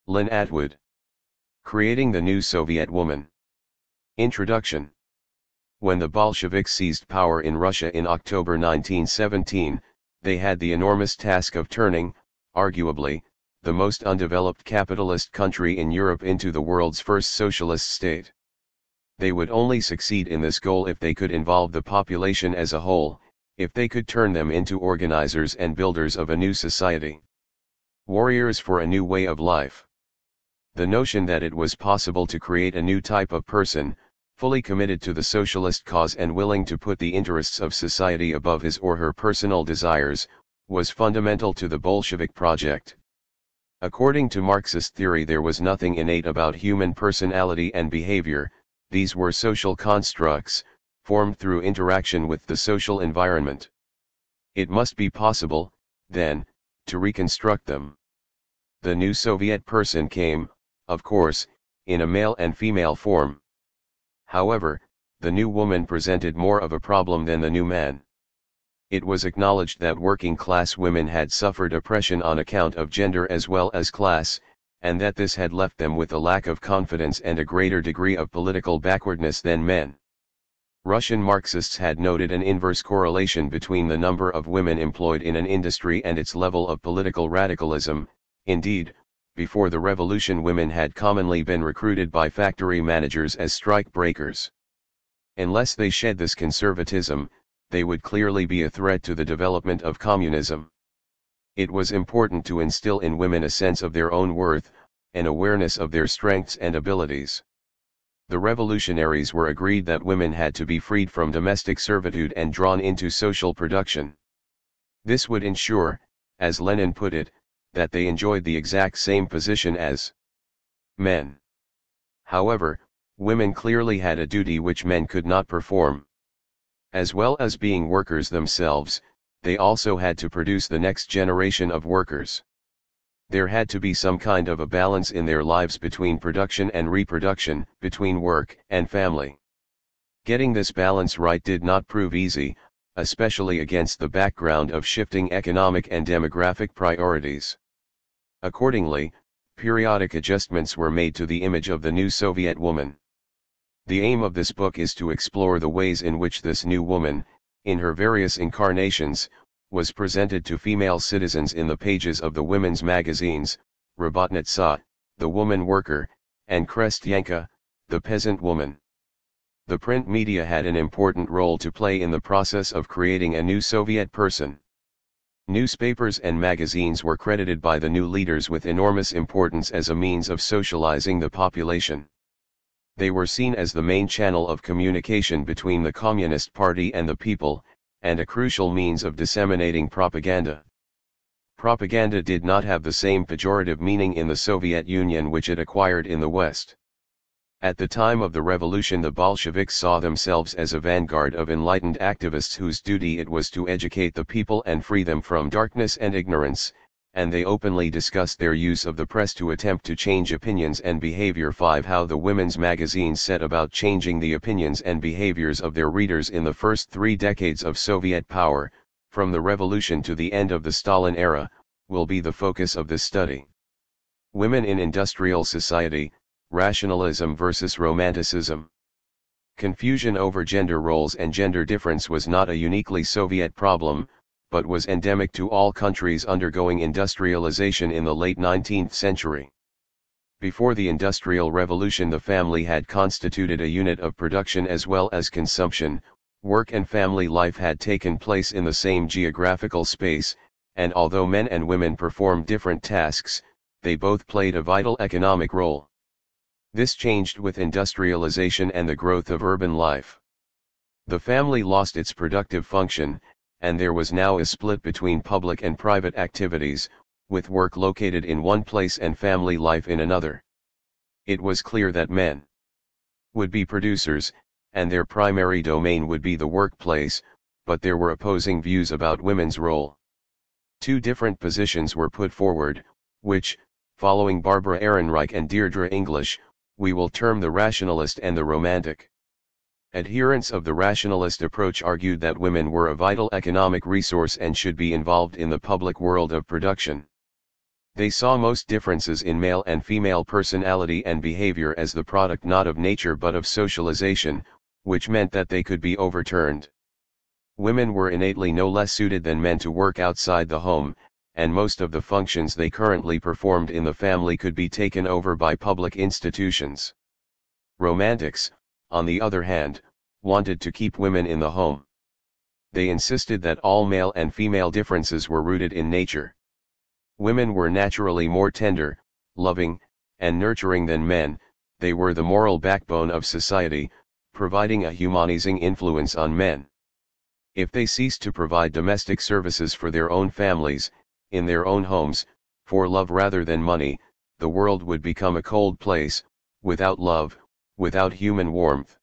Lynne Attwood. Creating the New Soviet Woman. Introduction. When the Bolsheviks seized power in Russia in October 1917, they had the enormous task of turning, arguably, the most undeveloped capitalist country in Europe into the world's first socialist state. They would only succeed in this goal if they could involve the population as a whole, if they could turn them into organizers and builders of a new society. Warriors for a new way of life. The notion that it was possible to create a new type of person, fully committed to the socialist cause and willing to put the interests of society above his or her personal desires, was fundamental to the Bolshevik project. According to Marxist theory, there was nothing innate about human personality and behavior. These were social constructs, formed through interaction with the social environment. It must be possible, then, to reconstruct them. The new Soviet person came, of course, in a male and female form. However, the new woman presented more of a problem than the new man. It was acknowledged that working-class women had suffered oppression on account of gender as well as class, and that this had left them with a lack of confidence and a greater degree of political backwardness than men. Russian Marxists had noted an inverse correlation between the number of women employed in an industry and its level of political radicalism. Indeed, before the revolution, women had commonly been recruited by factory managers as strike breakers. Unless they shed this conservatism, they would clearly be a threat to the development of communism. It was important to instill in women a sense of their own worth, an awareness of their strengths and abilities. The revolutionaries were agreed that women had to be freed from domestic servitude and drawn into social production. This would ensure, as Lenin put it, that they enjoyed the exact same position as men. However, women clearly had a duty which men could not perform. As well as being workers themselves, they also had to produce the next generation of workers. There had to be some kind of a balance in their lives between production and reproduction, between work and family. Getting this balance right did not prove easy, especially against the background of shifting economic and demographic priorities. Accordingly, periodic adjustments were made to the image of the new Soviet woman. The aim of this book is to explore the ways in which this new woman, in her various incarnations, was presented to female citizens in the pages of the women's magazines, Rabotnitsa, the woman worker, and Krestyanka, the peasant woman. The print media had an important role to play in the process of creating a new Soviet person. Newspapers and magazines were credited by the new leaders with enormous importance as a means of socializing the population. They were seen as the main channel of communication between the Communist Party and the people, and a crucial means of disseminating propaganda. Propaganda did not have the same pejorative meaning in the Soviet Union which it acquired in the West. At the time of the revolution, the Bolsheviks saw themselves as a vanguard of enlightened activists whose duty it was to educate the people and free them from darkness and ignorance, and they openly discussed their use of the press to attempt to change opinions and behavior. 5. How the women's magazines set about changing the opinions and behaviors of their readers in the first 3 decades of Soviet power, from the revolution to the end of the Stalin era, will be the focus of this study. Women in industrial society, rationalism versus romanticism. Confusion over gender roles and gender difference was not a uniquely Soviet problem, but was endemic to all countries undergoing industrialization in the late 19th century. Before the Industrial Revolution, the family had constituted a unit of production as well as consumption. Work and family life had taken place in the same geographical space, and although men and women performed different tasks, they both played a vital economic role. This changed with industrialization and the growth of urban life. The family lost its productive function, and there was now a split between public and private activities, with work located in one place and family life in another. It was clear that men would be producers, and their primary domain would be the workplace, but there were opposing views about women's role. 2 different positions were put forward, which, following Barbara Ehrenreich and Deirdre English, we will term the rationalist and the romantic. Adherents of the rationalist approach argued that women were a vital economic resource and should be involved in the public world of production. They saw most differences in male and female personality and behavior as the product not of nature but of socialization, which meant that they could be overturned. Women were innately no less suited than men to work outside the home, and most of the functions they currently performed in the family could be taken over by public institutions. Romantics, on the other hand, wanted to keep women in the home. They insisted that all male and female differences were rooted in nature. Women were naturally more tender, loving, and nurturing than men. They were the moral backbone of society, providing a humanizing influence on men. If they ceased to provide domestic services for their own families, in their own homes, for love rather than money, the world would become a cold place, without love, without human warmth.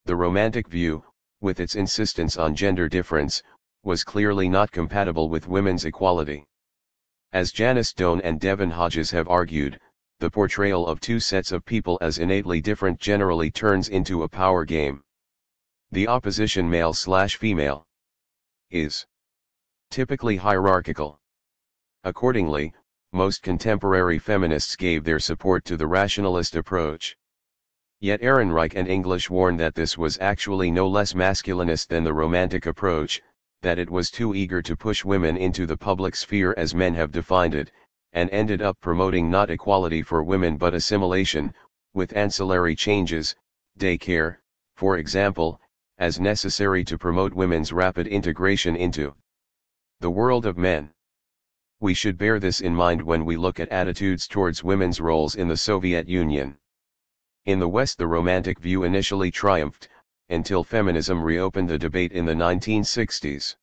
The romantic view, with its insistence on gender difference, was clearly not compatible with women's equality. As Janice Doan and Devin Hodges have argued, the portrayal of two sets of people as innately different generally turns into a power game. The opposition male/female is typically hierarchical. Accordingly, most contemporary feminists gave their support to the rationalist approach. Yet Ehrenreich and English warned that this was actually no less masculinist than the romantic approach, that it was too eager to push women into the public sphere as men have defined it, and ended up promoting not equality for women but assimilation, with ancillary changes, daycare, for example, as necessary to promote women's rapid integration into the world of men. We should bear this in mind when we look at attitudes towards women's roles in the Soviet Union. In the West, the romantic view initially triumphed, until feminism reopened the debate in the 1960s.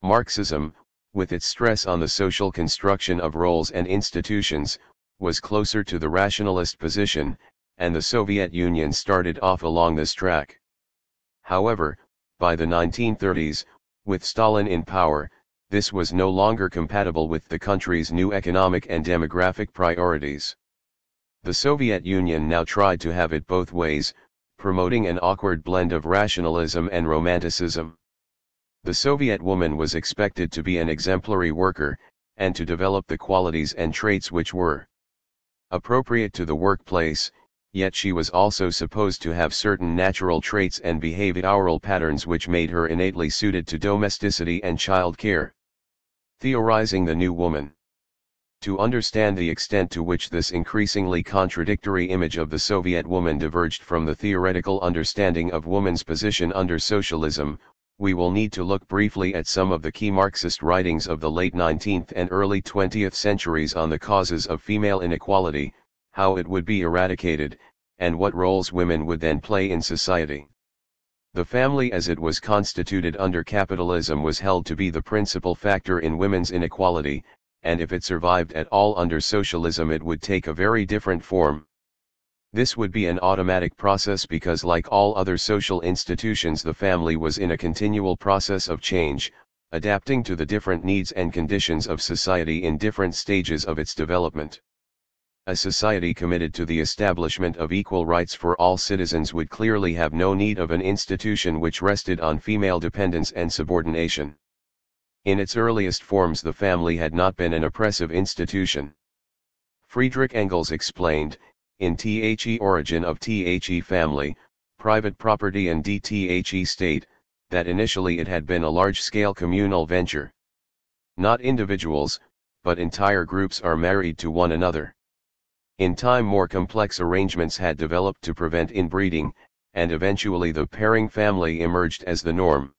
Marxism, with its stress on the social construction of roles and institutions, was closer to the rationalist position, and the Soviet Union started off along this track. However, by the 1930s, with Stalin in power, this was no longer compatible with the country's new economic and demographic priorities. The Soviet Union now tried to have it both ways, promoting an awkward blend of rationalism and romanticism. The Soviet woman was expected to be an exemplary worker, and to develop the qualities and traits which were appropriate to the workplace, yet she was also supposed to have certain natural traits and behavioral patterns which made her innately suited to domesticity and child care. Theorizing the new woman. To understand the extent to which this increasingly contradictory image of the Soviet woman diverged from the theoretical understanding of woman's position under socialism, we will need to look briefly at some of the key Marxist writings of the late 19th and early 20th centuries on the causes of female inequality, how it would be eradicated, and what roles women would then play in society. The family as it was constituted under capitalism was held to be the principal factor in women's inequality, and if it survived at all under socialism it would take a very different form. This would be an automatic process because like all other social institutions the family was in a continual process of change, adapting to the different needs and conditions of society in different stages of its development. A society committed to the establishment of equal rights for all citizens would clearly have no need of an institution which rested on female dependence and subordination. In its earliest forms the family had not been an oppressive institution. Friedrich Engels explained, in The Origin of The Family, Private Property and The State, that initially it had been a large-scale communal venture. Not individuals, but entire groups are married to one another. In time more complex arrangements had developed to prevent inbreeding, and eventually the pairing family emerged as the norm.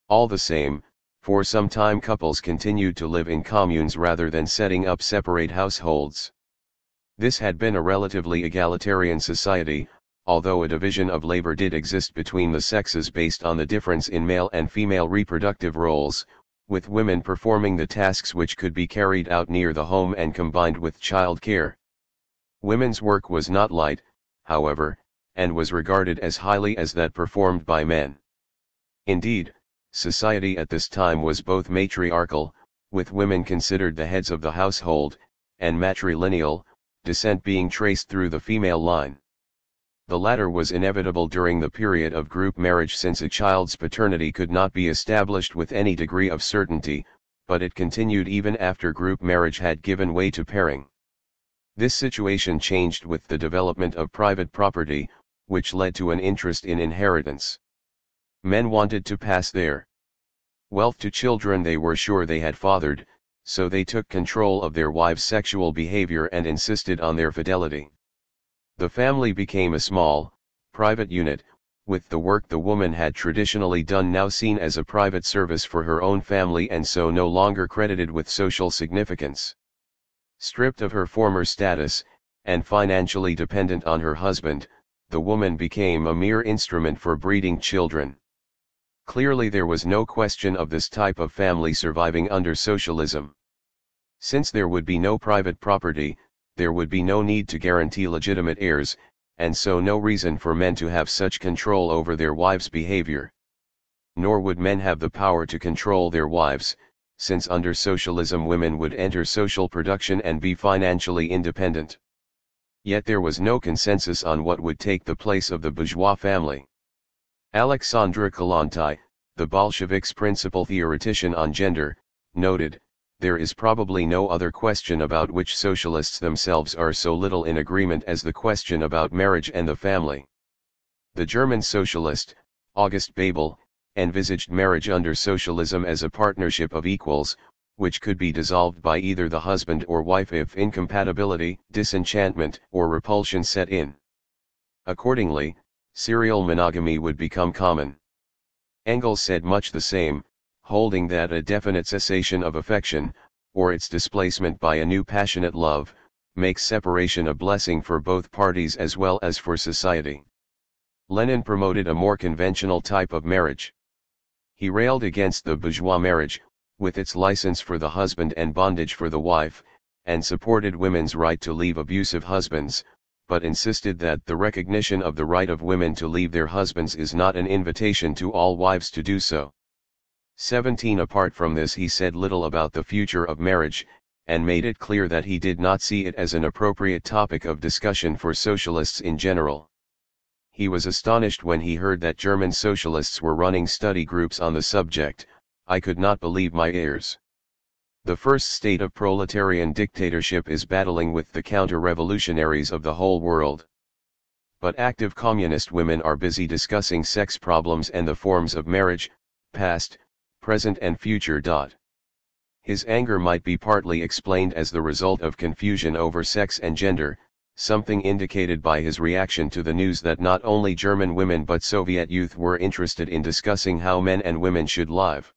All the same, for some time couples continued to live in communes rather than setting up separate households. This had been a relatively egalitarian society, although a division of labor did exist between the sexes based on the difference in male and female reproductive roles, with women performing the tasks which could be carried out near the home and combined with child care. Women's work was not light, however, and was regarded as highly as that performed by men. Indeed, society at this time was both matriarchal, with women considered the heads of the household, and matrilineal, descent being traced through the female line. The latter was inevitable during the period of group marriage since a child's paternity could not be established with any degree of certainty, but it continued even after group marriage had given way to pairing. This situation changed with the development of private property, which led to an interest in inheritance. Men wanted to pass their wealth to children they were sure they had fathered, so they took control of their wives' sexual behavior and insisted on their fidelity. The family became a small, private unit, with the work the woman had traditionally done now seen as a private service for her own family and so no longer credited with social significance. Stripped of her former status, and financially dependent on her husband, the woman became a mere instrument for breeding children. Clearly there was no question of this type of family surviving under socialism. Since there would be no private property, there would be no need to guarantee legitimate heirs, and so no reason for men to have such control over their wives' behavior. Nor would men have the power to control their wives, since under socialism women would enter social production and be financially independent. Yet there was no consensus on what would take the place of the bourgeois family. Alexandra Kollontai, the Bolsheviks' principal theoretician on gender, noted, "There is probably no other question about which socialists themselves are so little in agreement as the question about marriage and the family." The German socialist, August Bebel, envisaged marriage under socialism as a partnership of equals, which could be dissolved by either the husband or wife if incompatibility, disenchantment, or repulsion set in. Accordingly, serial monogamy would become common. Engels said much the same, holding that a definite cessation of affection, or its displacement by a new passionate love, makes separation a blessing for both parties as well as for society. Lenin promoted a more conventional type of marriage. He railed against the bourgeois marriage, with its license for the husband and bondage for the wife, and supported women's right to leave abusive husbands, but insisted that the recognition of the right of women to leave their husbands is not an invitation to all wives to do so. 17 Apart from this he said little about the future of marriage, and made it clear that he did not see it as an appropriate topic of discussion for socialists in general. He was astonished when he heard that German socialists were running study groups on the subject. "I could not believe my ears. The first state of proletarian dictatorship is battling with the counter-revolutionaries of the whole world. But active communist women are busy discussing sex problems and the forms of marriage, past, present and future. His anger might be partly explained as the result of confusion over sex and gender, something indicated by his reaction to the news that not only German women but Soviet youth were interested in discussing how men and women should live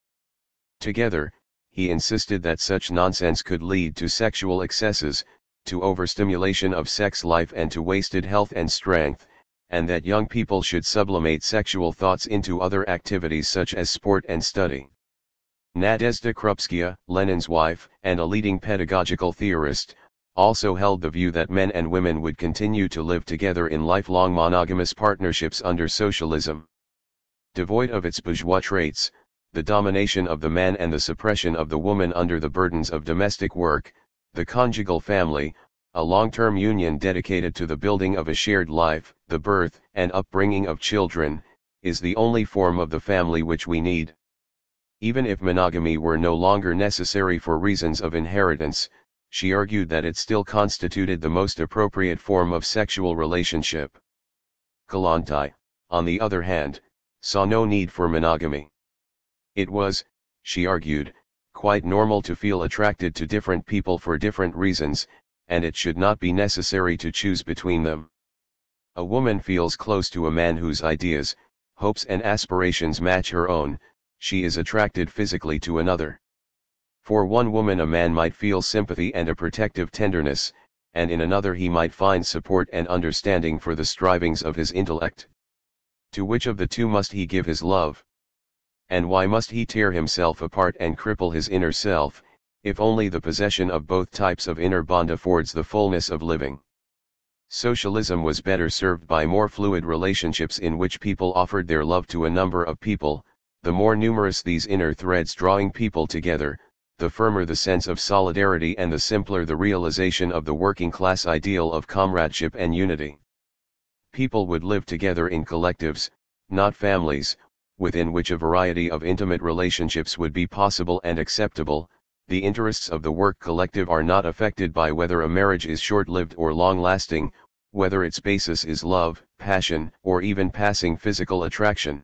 together. He insisted that such nonsense could lead to sexual excesses, to overstimulation of sex life and to wasted health and strength, and that young people should sublimate sexual thoughts into other activities such as sport and study. Nadezhda Krupskaya, Lenin's wife, and a leading pedagogical theorist, also held the view that men and women would continue to live together in lifelong monogamous partnerships under socialism. Devoid of its bourgeois traits, the domination of the man and the suppression of the woman under the burdens of domestic work, the conjugal family, a long-term union dedicated to the building of a shared life, the birth and upbringing of children, is the only form of the family which we need. Even if monogamy were no longer necessary for reasons of inheritance, she argued that it still constituted the most appropriate form of sexual relationship. Kollontai, on the other hand, saw no need for monogamy. It was, she argued, quite normal to feel attracted to different people for different reasons, and it should not be necessary to choose between them. A woman feels close to a man whose ideas, hopes and aspirations match her own. She is attracted physically to another. For one woman a man might feel sympathy and a protective tenderness, and in another he might find support and understanding for the strivings of his intellect. To which of the two must he give his love? And why must he tear himself apart and cripple his inner self, if only the possession of both types of inner bond affords the fullness of living? Socialism was better served by more fluid relationships in which people offered their love to a number of people. The more numerous these inner threads drawing people together, the firmer the sense of solidarity and the simpler the realization of the working class ideal of comradeship and unity. People would live together in collectives, not families, within which a variety of intimate relationships would be possible and acceptable, the interests of the work collective are not affected by whether a marriage is short-lived or long-lasting, whether its basis is love, passion, or even passing physical attraction.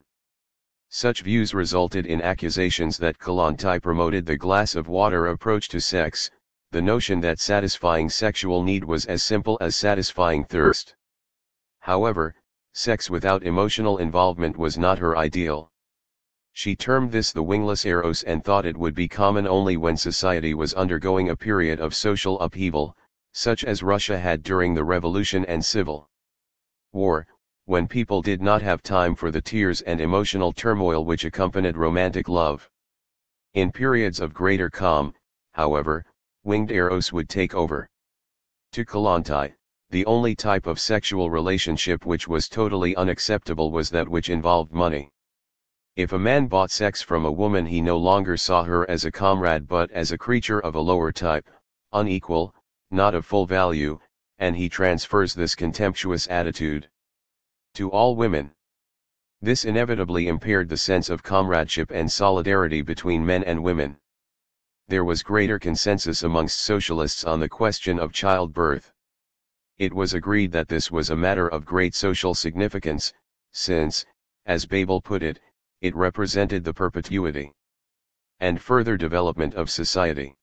Such views resulted in accusations that Kollontai promoted the glass of water approach to sex, the notion that satisfying sexual need was as simple as satisfying thirst. However, sex without emotional involvement was not her ideal. She termed this the wingless eros and thought it would be common only when society was undergoing a period of social upheaval, such as Russia had during the Revolution and Civil War, when people did not have time for the tears and emotional turmoil which accompanied romantic love. In periods of greater calm, however, winged eros would take over. To Kollontai, the only type of sexual relationship which was totally unacceptable was that which involved money. If a man bought sex from a woman, he no longer saw her as a comrade but as a creature of a lower type, unequal, not of full value, and he transfers this contemptuous attitude to all women. This inevitably impaired the sense of comradeship and solidarity between men and women. There was greater consensus amongst socialists on the question of childbirth. It was agreed that this was a matter of great social significance, since, as Babel put it, it represented the perpetuity and further development of society.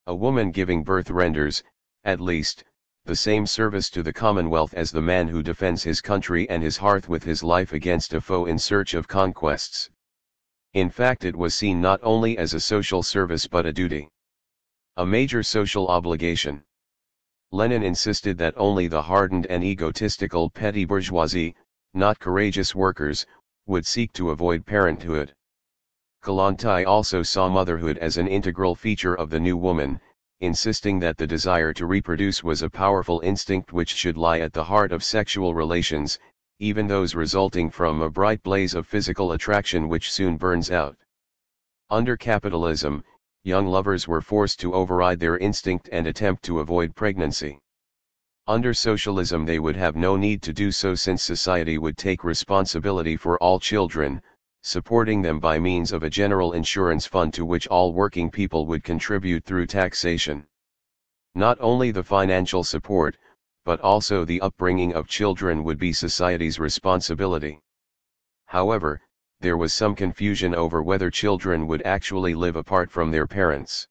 A woman giving birth renders, at least, the same service to the Commonwealth as the man who defends his country and his hearth with his life against a foe in search of conquests. In fact, it was seen not only as a social service but a duty, a major social obligation. Lenin insisted that only the hardened and egotistical petty bourgeoisie, not courageous workers, would seek to avoid parenthood. Kollontai also saw motherhood as an integral feature of the new woman, insisting that the desire to reproduce was a powerful instinct which should lie at the heart of sexual relations, even those resulting from a bright blaze of physical attraction which soon burns out. Under capitalism, young lovers were forced to override their instinct and attempt to avoid pregnancy. Under socialism they would have no need to do so, since society would take responsibility for all children, supporting them by means of a general insurance fund to which all working people would contribute through taxation. Not only the financial support, but also the upbringing of children would be society's responsibility. However, there was some confusion over whether children would actually live apart from their parents.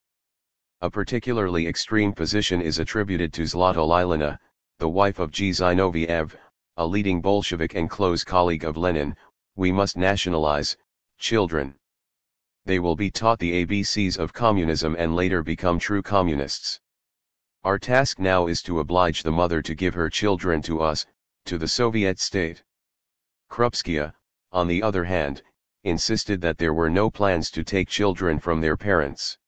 A particularly extreme position is attributed to Zlata Lilina, the wife of G. Zinoviev, a leading Bolshevik and close colleague of Lenin. We must nationalize children. They will be taught the ABCs of communism and later become true communists. Our task now is to oblige the mother to give her children to us, to the Soviet state. Krupskaya, on the other hand, insisted that there were no plans to take children from their parents.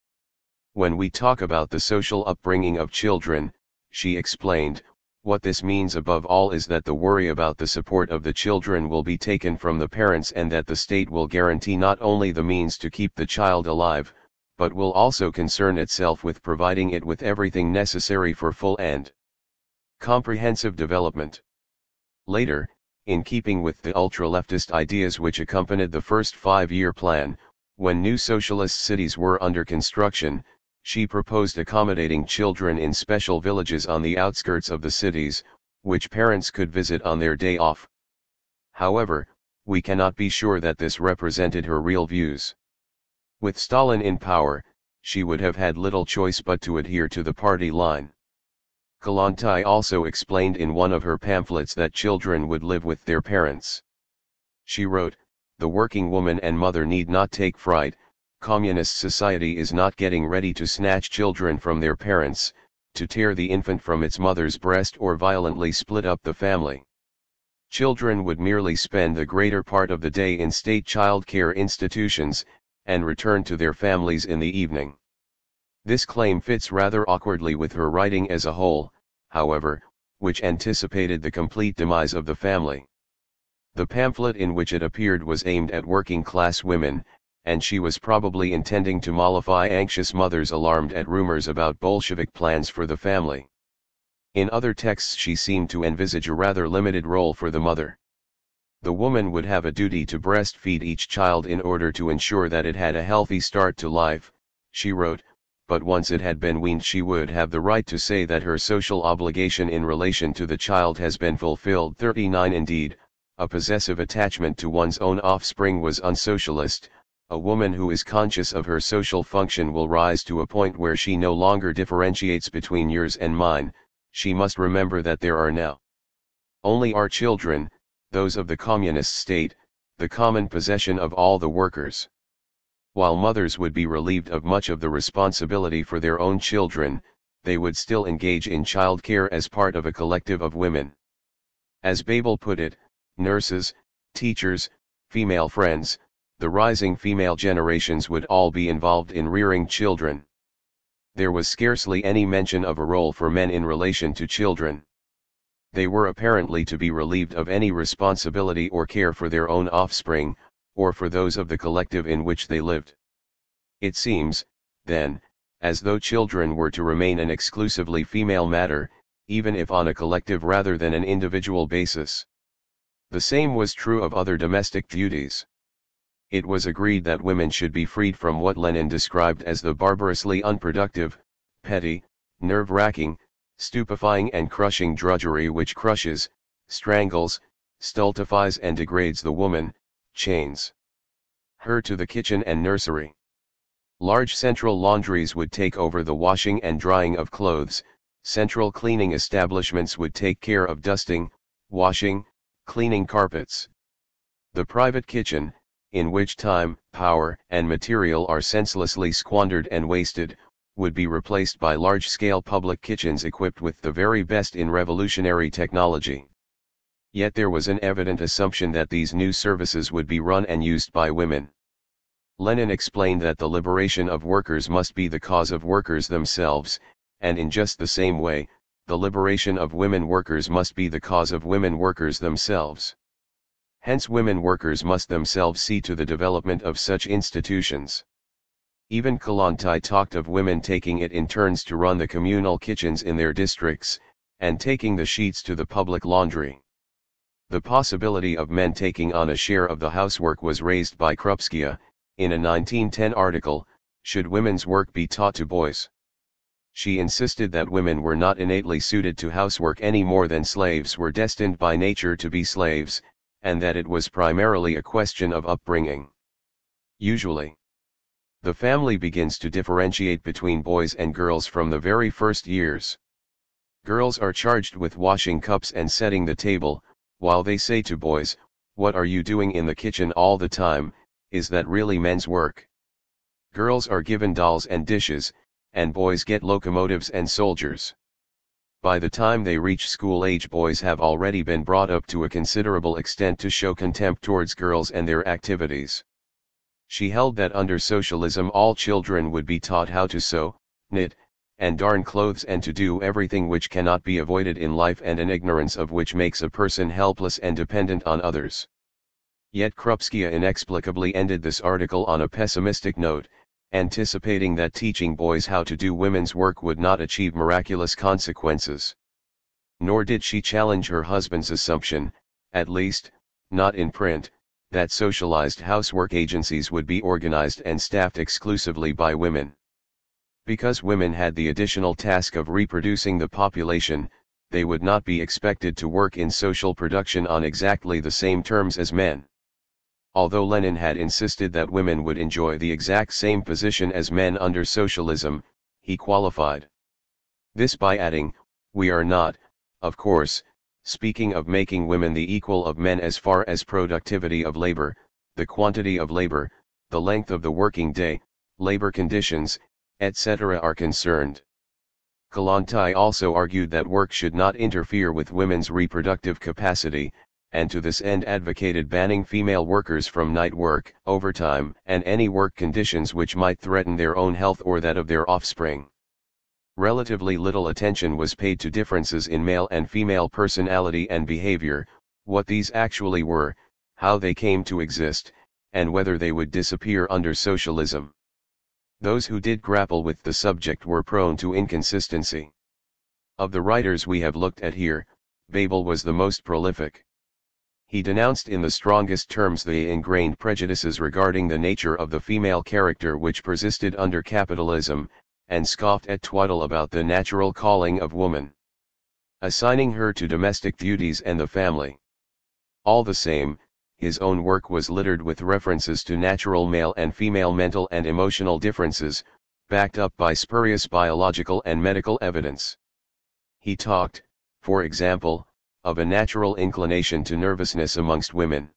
When we talk about the social upbringing of children, she explained, what this means above all is that the worry about the support of the children will be taken from the parents, and that the state will guarantee not only the means to keep the child alive, but will also concern itself with providing it with everything necessary for full and comprehensive development. Later, in keeping with the ultra-leftist ideas which accompanied the first five-year plan, when new socialist cities were under construction, she proposed accommodating children in special villages on the outskirts of the cities, which parents could visit on their day off. However, we cannot be sure that this represented her real views. With Stalin in power, she would have had little choice but to adhere to the party line. Kollontai also explained in one of her pamphlets that children would live with their parents. She wrote, "The working woman and mother need not take fright. Communist society is not getting ready to snatch children from their parents, to tear the infant from its mother's breast or violently split up the family. Children would merely spend the greater part of the day in state child care institutions, and return to their families in the evening." This claim fits rather awkwardly with her writing as a whole, however, which anticipated the complete demise of the family. The pamphlet in which it appeared was aimed at working-class women, and she was probably intending to mollify anxious mothers alarmed at rumors about Bolshevik plans for the family. In other texts she seemed to envisage a rather limited role for the mother. The woman would have a duty to breastfeed each child in order to ensure that it had a healthy start to life, she wrote, but once it had been weaned she would have the right to say that her social obligation in relation to the child has been fulfilled. 39 Indeed, a possessive attachment to one's own offspring was unsocialist. A woman who is conscious of her social function will rise to a point where she no longer differentiates between yours and mine. She must remember that there are now only our children, those of the communist state, the common possession of all the workers. While mothers would be relieved of much of the responsibility for their own children, they would still engage in child care as part of a collective of women. As Babel put it, nurses, teachers, female friends, the rising female generations would all be involved in rearing children. There was scarcely any mention of a role for men in relation to children. They were apparently to be relieved of any responsibility or care for their own offspring, or for those of the collective in which they lived. It seems, then, as though children were to remain an exclusively female matter, even if on a collective rather than an individual basis. The same was true of other domestic duties. It was agreed that women should be freed from what Lenin described as the barbarously unproductive, petty, nerve-wracking, stupefying and crushing drudgery which crushes, strangles, stultifies and degrades the woman, chains her to the kitchen and nursery. Large central laundries would take over the washing and drying of clothes, central cleaning establishments would take care of dusting, washing, cleaning carpets. The private kitchen, in which time, power, and material are senselessly squandered and wasted, would be replaced by large-scale public kitchens equipped with the very best in revolutionary technology. Yet there was an evident assumption that these new services would be run and used by women. Lenin explained that the liberation of workers must be the cause of workers themselves, and in just the same way, the liberation of women workers must be the cause of women workers themselves. Hence women workers must themselves see to the development of such institutions. Even Kollontai talked of women taking it in turns to run the communal kitchens in their districts, and taking the sheets to the public laundry. The possibility of men taking on a share of the housework was raised by Krupskaya, in a 1910 article, "Should women's work be taught to boys?" She insisted that women were not innately suited to housework any more than slaves were destined by nature to be slaves, and that it was primarily a question of upbringing. Usually, the family begins to differentiate between boys and girls from the very first years. Girls are charged with washing cups and setting the table, while they say to boys, "What are you doing in the kitchen all the time? Is that really men's work?" Girls are given dolls and dishes, and boys get locomotives and soldiers. By the time they reach school age, boys have already been brought up to a considerable extent to show contempt towards girls and their activities. She held that under socialism all children would be taught how to sew, knit, and darn clothes and to do everything which cannot be avoided in life and an ignorance of which makes a person helpless and dependent on others. Yet Krupskaya inexplicably ended this article on a pessimistic note, anticipating that teaching boys how to do women's work would not achieve miraculous consequences. Nor did she challenge her husband's assumption, at least, not in print, that socialized housework agencies would be organized and staffed exclusively by women. Because women had the additional task of reproducing the population, they would not be expected to work in social production on exactly the same terms as men. Although Lenin had insisted that women would enjoy the exact same position as men under socialism, he qualified this by adding, "We are not, of course, speaking of making women the equal of men as far as productivity of labor, the quantity of labor, the length of the working day, labor conditions, etc. are concerned." Kollontai also argued that work should not interfere with women's reproductive capacity, and to this end advocated banning female workers from night work, overtime, and any work conditions which might threaten their own health or that of their offspring. Relatively little attention was paid to differences in male and female personality and behavior, what these actually were, how they came to exist, and whether they would disappear under socialism. Those who did grapple with the subject were prone to inconsistency. Of the writers we have looked at here, Babel was the most prolific. He denounced in the strongest terms the ingrained prejudices regarding the nature of the female character which persisted under capitalism, and scoffed at twaddle about the natural calling of woman, assigning her to domestic duties and the family. All the same, his own work was littered with references to natural male and female mental and emotional differences, backed up by spurious biological and medical evidence. He talked, for example, of a natural inclination to nervousness amongst women.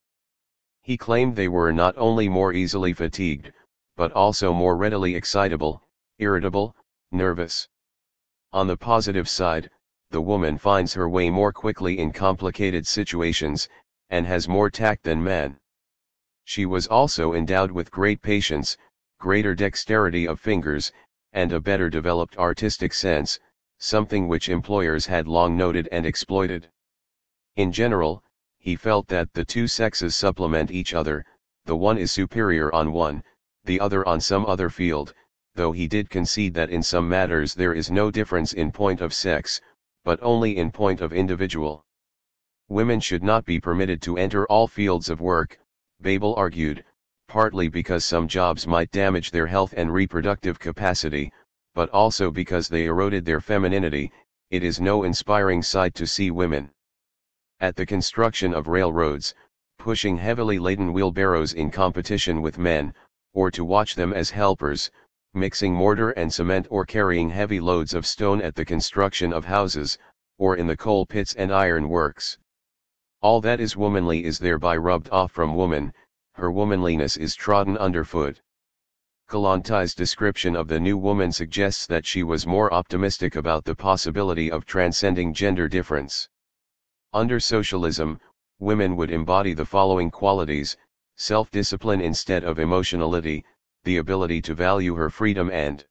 He claimed they were not only more easily fatigued, but also more readily excitable, irritable, nervous. On the positive side, the woman finds her way more quickly in complicated situations, and has more tact than man. She was also endowed with great patience, greater dexterity of fingers, and a better developed artistic sense, something which employers had long noted and exploited. In general, he felt that the two sexes supplement each other, the one is superior on one, the other on some other field, though he did concede that in some matters there is no difference in point of sex, but only in point of individual. Women should not be permitted to enter all fields of work, Babel argued, partly because some jobs might damage their health and reproductive capacity, but also because they eroded their femininity. It is no inspiring sight to see women at the construction of railroads, pushing heavily laden wheelbarrows in competition with men, or to watch them as helpers, mixing mortar and cement or carrying heavy loads of stone at the construction of houses, or in the coal pits and iron works. All that is womanly is thereby rubbed off from woman, her womanliness is trodden underfoot. Kalantai's description of the new woman suggests that she was more optimistic about the possibility of transcending gender difference. Under socialism, women would embody the following qualities: self-discipline instead of emotionality, the ability to value her freedom and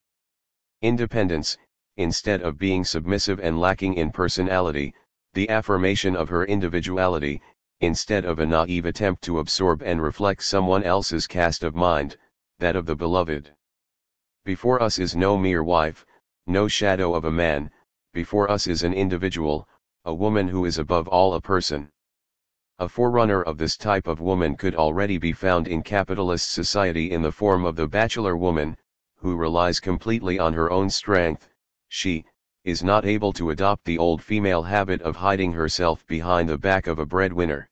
independence, instead of being submissive and lacking in personality, the affirmation of her individuality, instead of a naive attempt to absorb and reflect someone else's cast of mind, that of the beloved. Before us is no mere wife, no shadow of a man, before us is an individual, a woman who is above all a person. A forerunner of this type of woman could already be found in capitalist society in the form of the bachelor woman, who relies completely on her own strength. She is not able to adopt the old female habit of hiding herself behind the back of a breadwinner.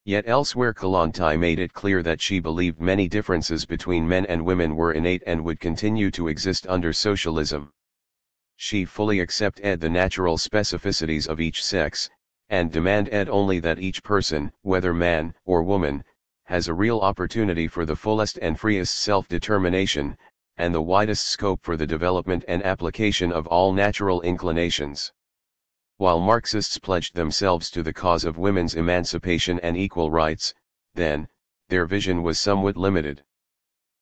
Yet elsewhere Kalantai made it clear that she believed many differences between men and women were innate and would continue to exist under socialism. She fully accepted the natural specificities of each sex, and demanded only that each person, whether man or woman, has a real opportunity for the fullest and freest self-determination, and the widest scope for the development and application of all natural inclinations. While Marxists pledged themselves to the cause of women's emancipation and equal rights, then, their vision was somewhat limited.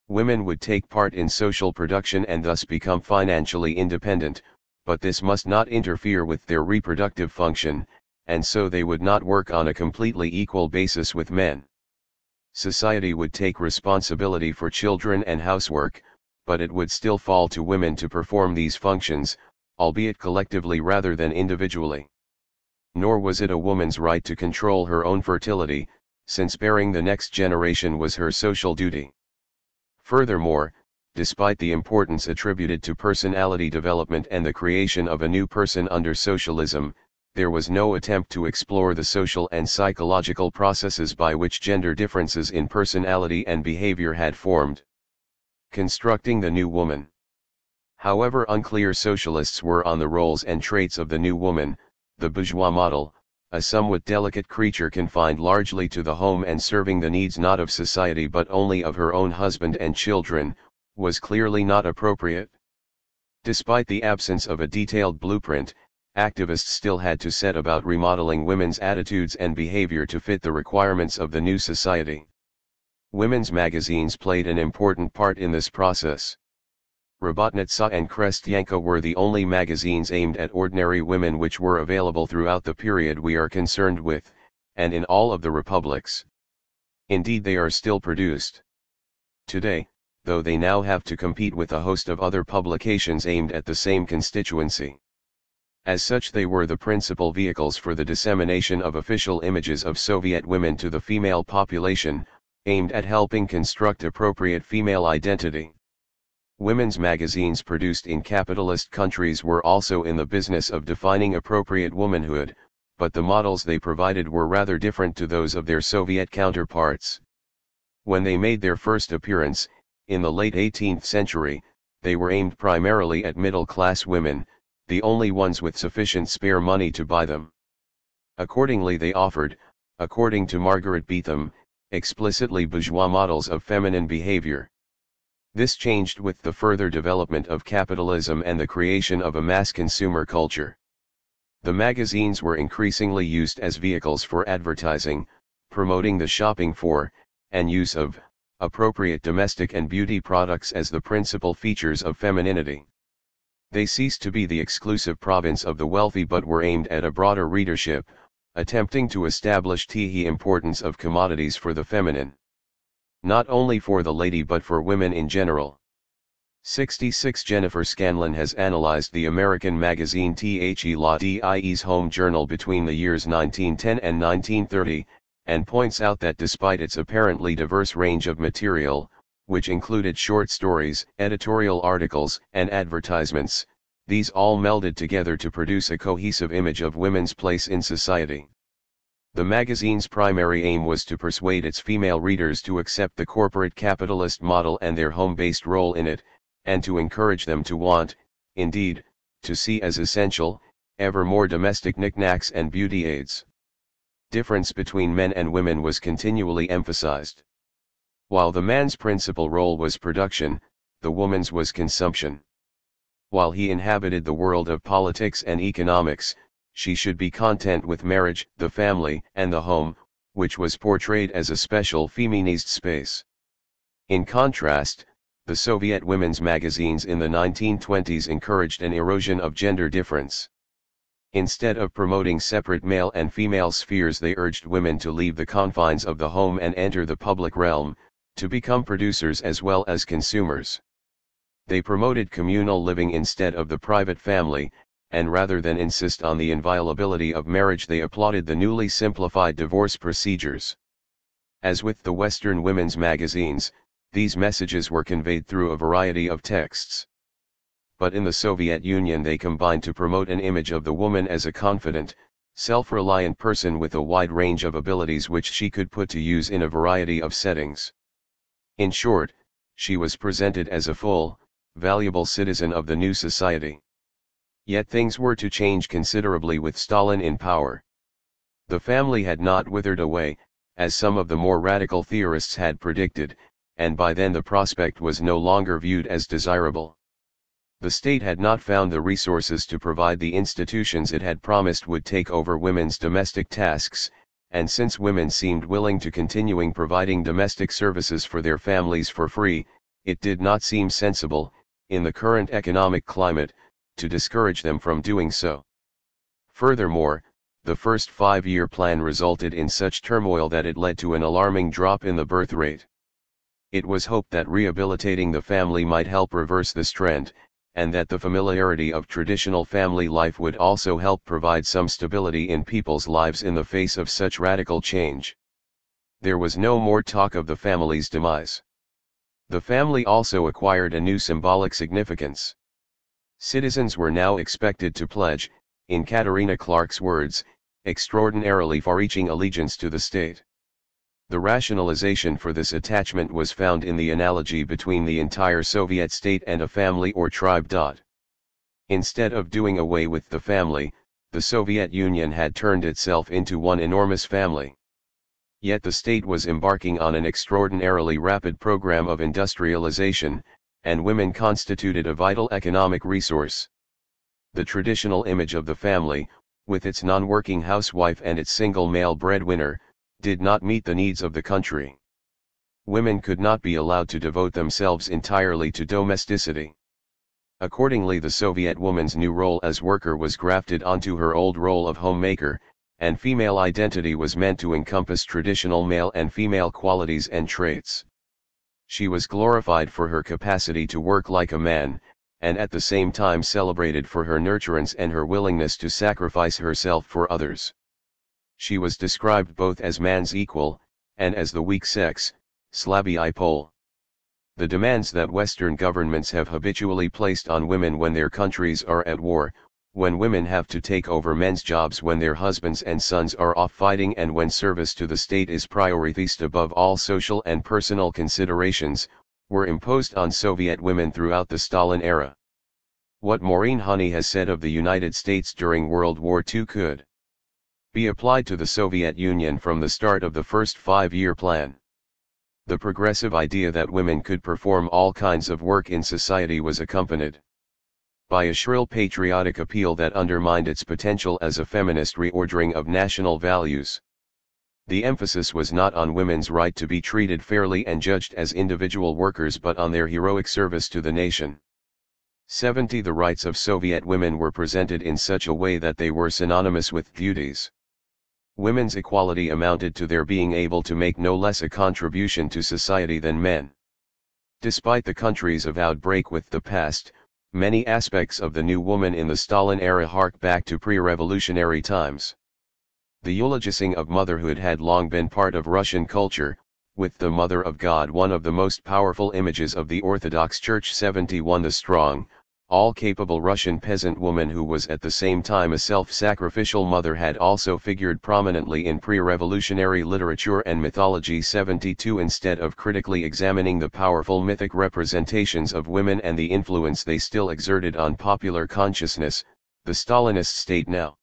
Women would take part in social production and thus become financially independent, but this must not interfere with their reproductive function, and so they would not work on a completely equal basis with men. Society would take responsibility for children and housework, but it would still fall to women to perform these functions, albeit collectively rather than individually. Nor was it a woman's right to control her own fertility, since bearing the next generation was her social duty. Furthermore, despite the importance attributed to personality development and the creation of a new person under socialism, there was no attempt to explore the social and psychological processes by which gender differences in personality and behavior had formed. Constructing the new woman. However unclear socialists were on the roles and traits of the new woman, the bourgeois model, a somewhat delicate creature confined largely to the home and serving the needs not of society but only of her own husband and children, was clearly not appropriate. Despite the absence of a detailed blueprint, activists still had to set about remodeling women's attitudes and behavior to fit the requirements of the new society. Women's magazines played an important part in this process. Robotnitsa and Krestyanka were the only magazines aimed at ordinary women which were available throughout the period we are concerned with, and in all of the republics. Indeed, they are still produced today, though they now have to compete with a host of other publications aimed at the same constituency. As such, they were the principal vehicles for the dissemination of official images of Soviet women to the female population, aimed at helping construct appropriate female identity. Women's magazines produced in capitalist countries were also in the business of defining appropriate womanhood, but the models they provided were rather different to those of their Soviet counterparts. When they made their first appearance, in the late 18th century, they were aimed primarily at middle-class women, the only ones with sufficient spare money to buy them. Accordingly they offered, according to Margaret Beetham, explicitly bourgeois models of feminine behavior. This changed with the further development of capitalism and the creation of a mass consumer culture. The magazines were increasingly used as vehicles for advertising, promoting the shopping for, and use of, appropriate domestic and beauty products as the principal features of femininity. They ceased to be the exclusive province of the wealthy but were aimed at a broader readership, attempting to establish the importance of commodities for the feminine. Not only for the lady but for women in general. 66 Jennifer Scanlon has analyzed the American magazine The Home Journal between the years 1910 and 1930, and points out that despite its apparently diverse range of material, which included short stories, editorial articles, and advertisements, these all melded together to produce a cohesive image of women's place in society. The magazine's primary aim was to persuade its female readers to accept the corporate capitalist model and their home-based role in it, and to encourage them to want, indeed, to see as essential, ever more domestic knickknacks and beauty aids. Difference between men and women was continually emphasized. While the man's principal role was production, the woman's was consumption. While he inhabited the world of politics and economics, she should be content with marriage, the family, and the home, which was portrayed as a special feminist space. In contrast, the Soviet women's magazines in the 1920s encouraged an erosion of gender difference. Instead of promoting separate male and female spheres, they urged women to leave the confines of the home and enter the public realm, to become producers as well as consumers. They promoted communal living instead of the private family, and rather than insist on the inviolability of marriage, they applauded the newly simplified divorce procedures. As with the Western women's magazines, these messages were conveyed through a variety of texts. But in the Soviet Union they combined to promote an image of the woman as a confident, self-reliant person with a wide range of abilities which she could put to use in a variety of settings. In short, she was presented as a full, valuable citizen of the new society. Yet things were to change considerably with Stalin in power. The family had not withered away, as some of the more radical theorists had predicted, and by then the prospect was no longer viewed as desirable. The state had not found the resources to provide the institutions it had promised would take over women's domestic tasks, and since women seemed willing to continuing providing domestic services for their families for free, it did not seem sensible, in the current economic climate, to discourage them from doing so. Furthermore, the first 5-year plan resulted in such turmoil that it led to an alarming drop in the birth rate. It was hoped that rehabilitating the family might help reverse this trend, and that the familiarity of traditional family life would also help provide some stability in people's lives in the face of such radical change. There was no more talk of the family's demise. The family also acquired a new symbolic significance. Citizens were now expected to pledge, in Katerina Clark's words, extraordinarily far-reaching allegiance to the state. The rationalization for this attachment was found in the analogy between the entire Soviet state and a family or tribe. Instead of doing away with the family, the Soviet Union had turned itself into one enormous family. Yet the state was embarking on an extraordinarily rapid program of industrialization, and women constituted a vital economic resource. The traditional image of the family, with its non-working housewife and its single male breadwinner, did not meet the needs of the country. Women could not be allowed to devote themselves entirely to domesticity. Accordingly, the Soviet woman's new role as worker was grafted onto her old role of homemaker, and female identity was meant to encompass traditional male and female qualities and traits. She was glorified for her capacity to work like a man, and at the same time celebrated for her nurturance and her willingness to sacrifice herself for others. She was described both as man's equal, and as the weak sex, slabby Pole. The demands that Western governments have habitually placed on women when their countries are at war, when women have to take over men's jobs when their husbands and sons are off fighting, and when service to the state is prioritized above all social and personal considerations, were imposed on Soviet women throughout the Stalin era. What Maureen Honey has said of the United States during World War II could be applied to the Soviet Union from the start of the first five-year plan. The progressive idea that women could perform all kinds of work in society was accompanied by a shrill patriotic appeal that undermined its potential as a feminist reordering of national values. The emphasis was not on women's right to be treated fairly and judged as individual workers, but on their heroic service to the nation. 70. The rights of Soviet women were presented in such a way that they were synonymous with duties. Women's equality amounted to their being able to make no less a contribution to society than men. Despite the country's avowed break with the past, many aspects of the new woman in the Stalin era hark back to pre-revolutionary times. The eulogizing of motherhood had long been part of Russian culture, with the Mother of God one of the most powerful images of the Orthodox Church. 71. The strong, all-capable Russian peasant woman who was at the same time a self-sacrificial mother had also figured prominently in pre-revolutionary literature and mythology. 72. Instead of critically examining the powerful mythic representations of women and the influence they still exerted on popular consciousness, the Stalinist state now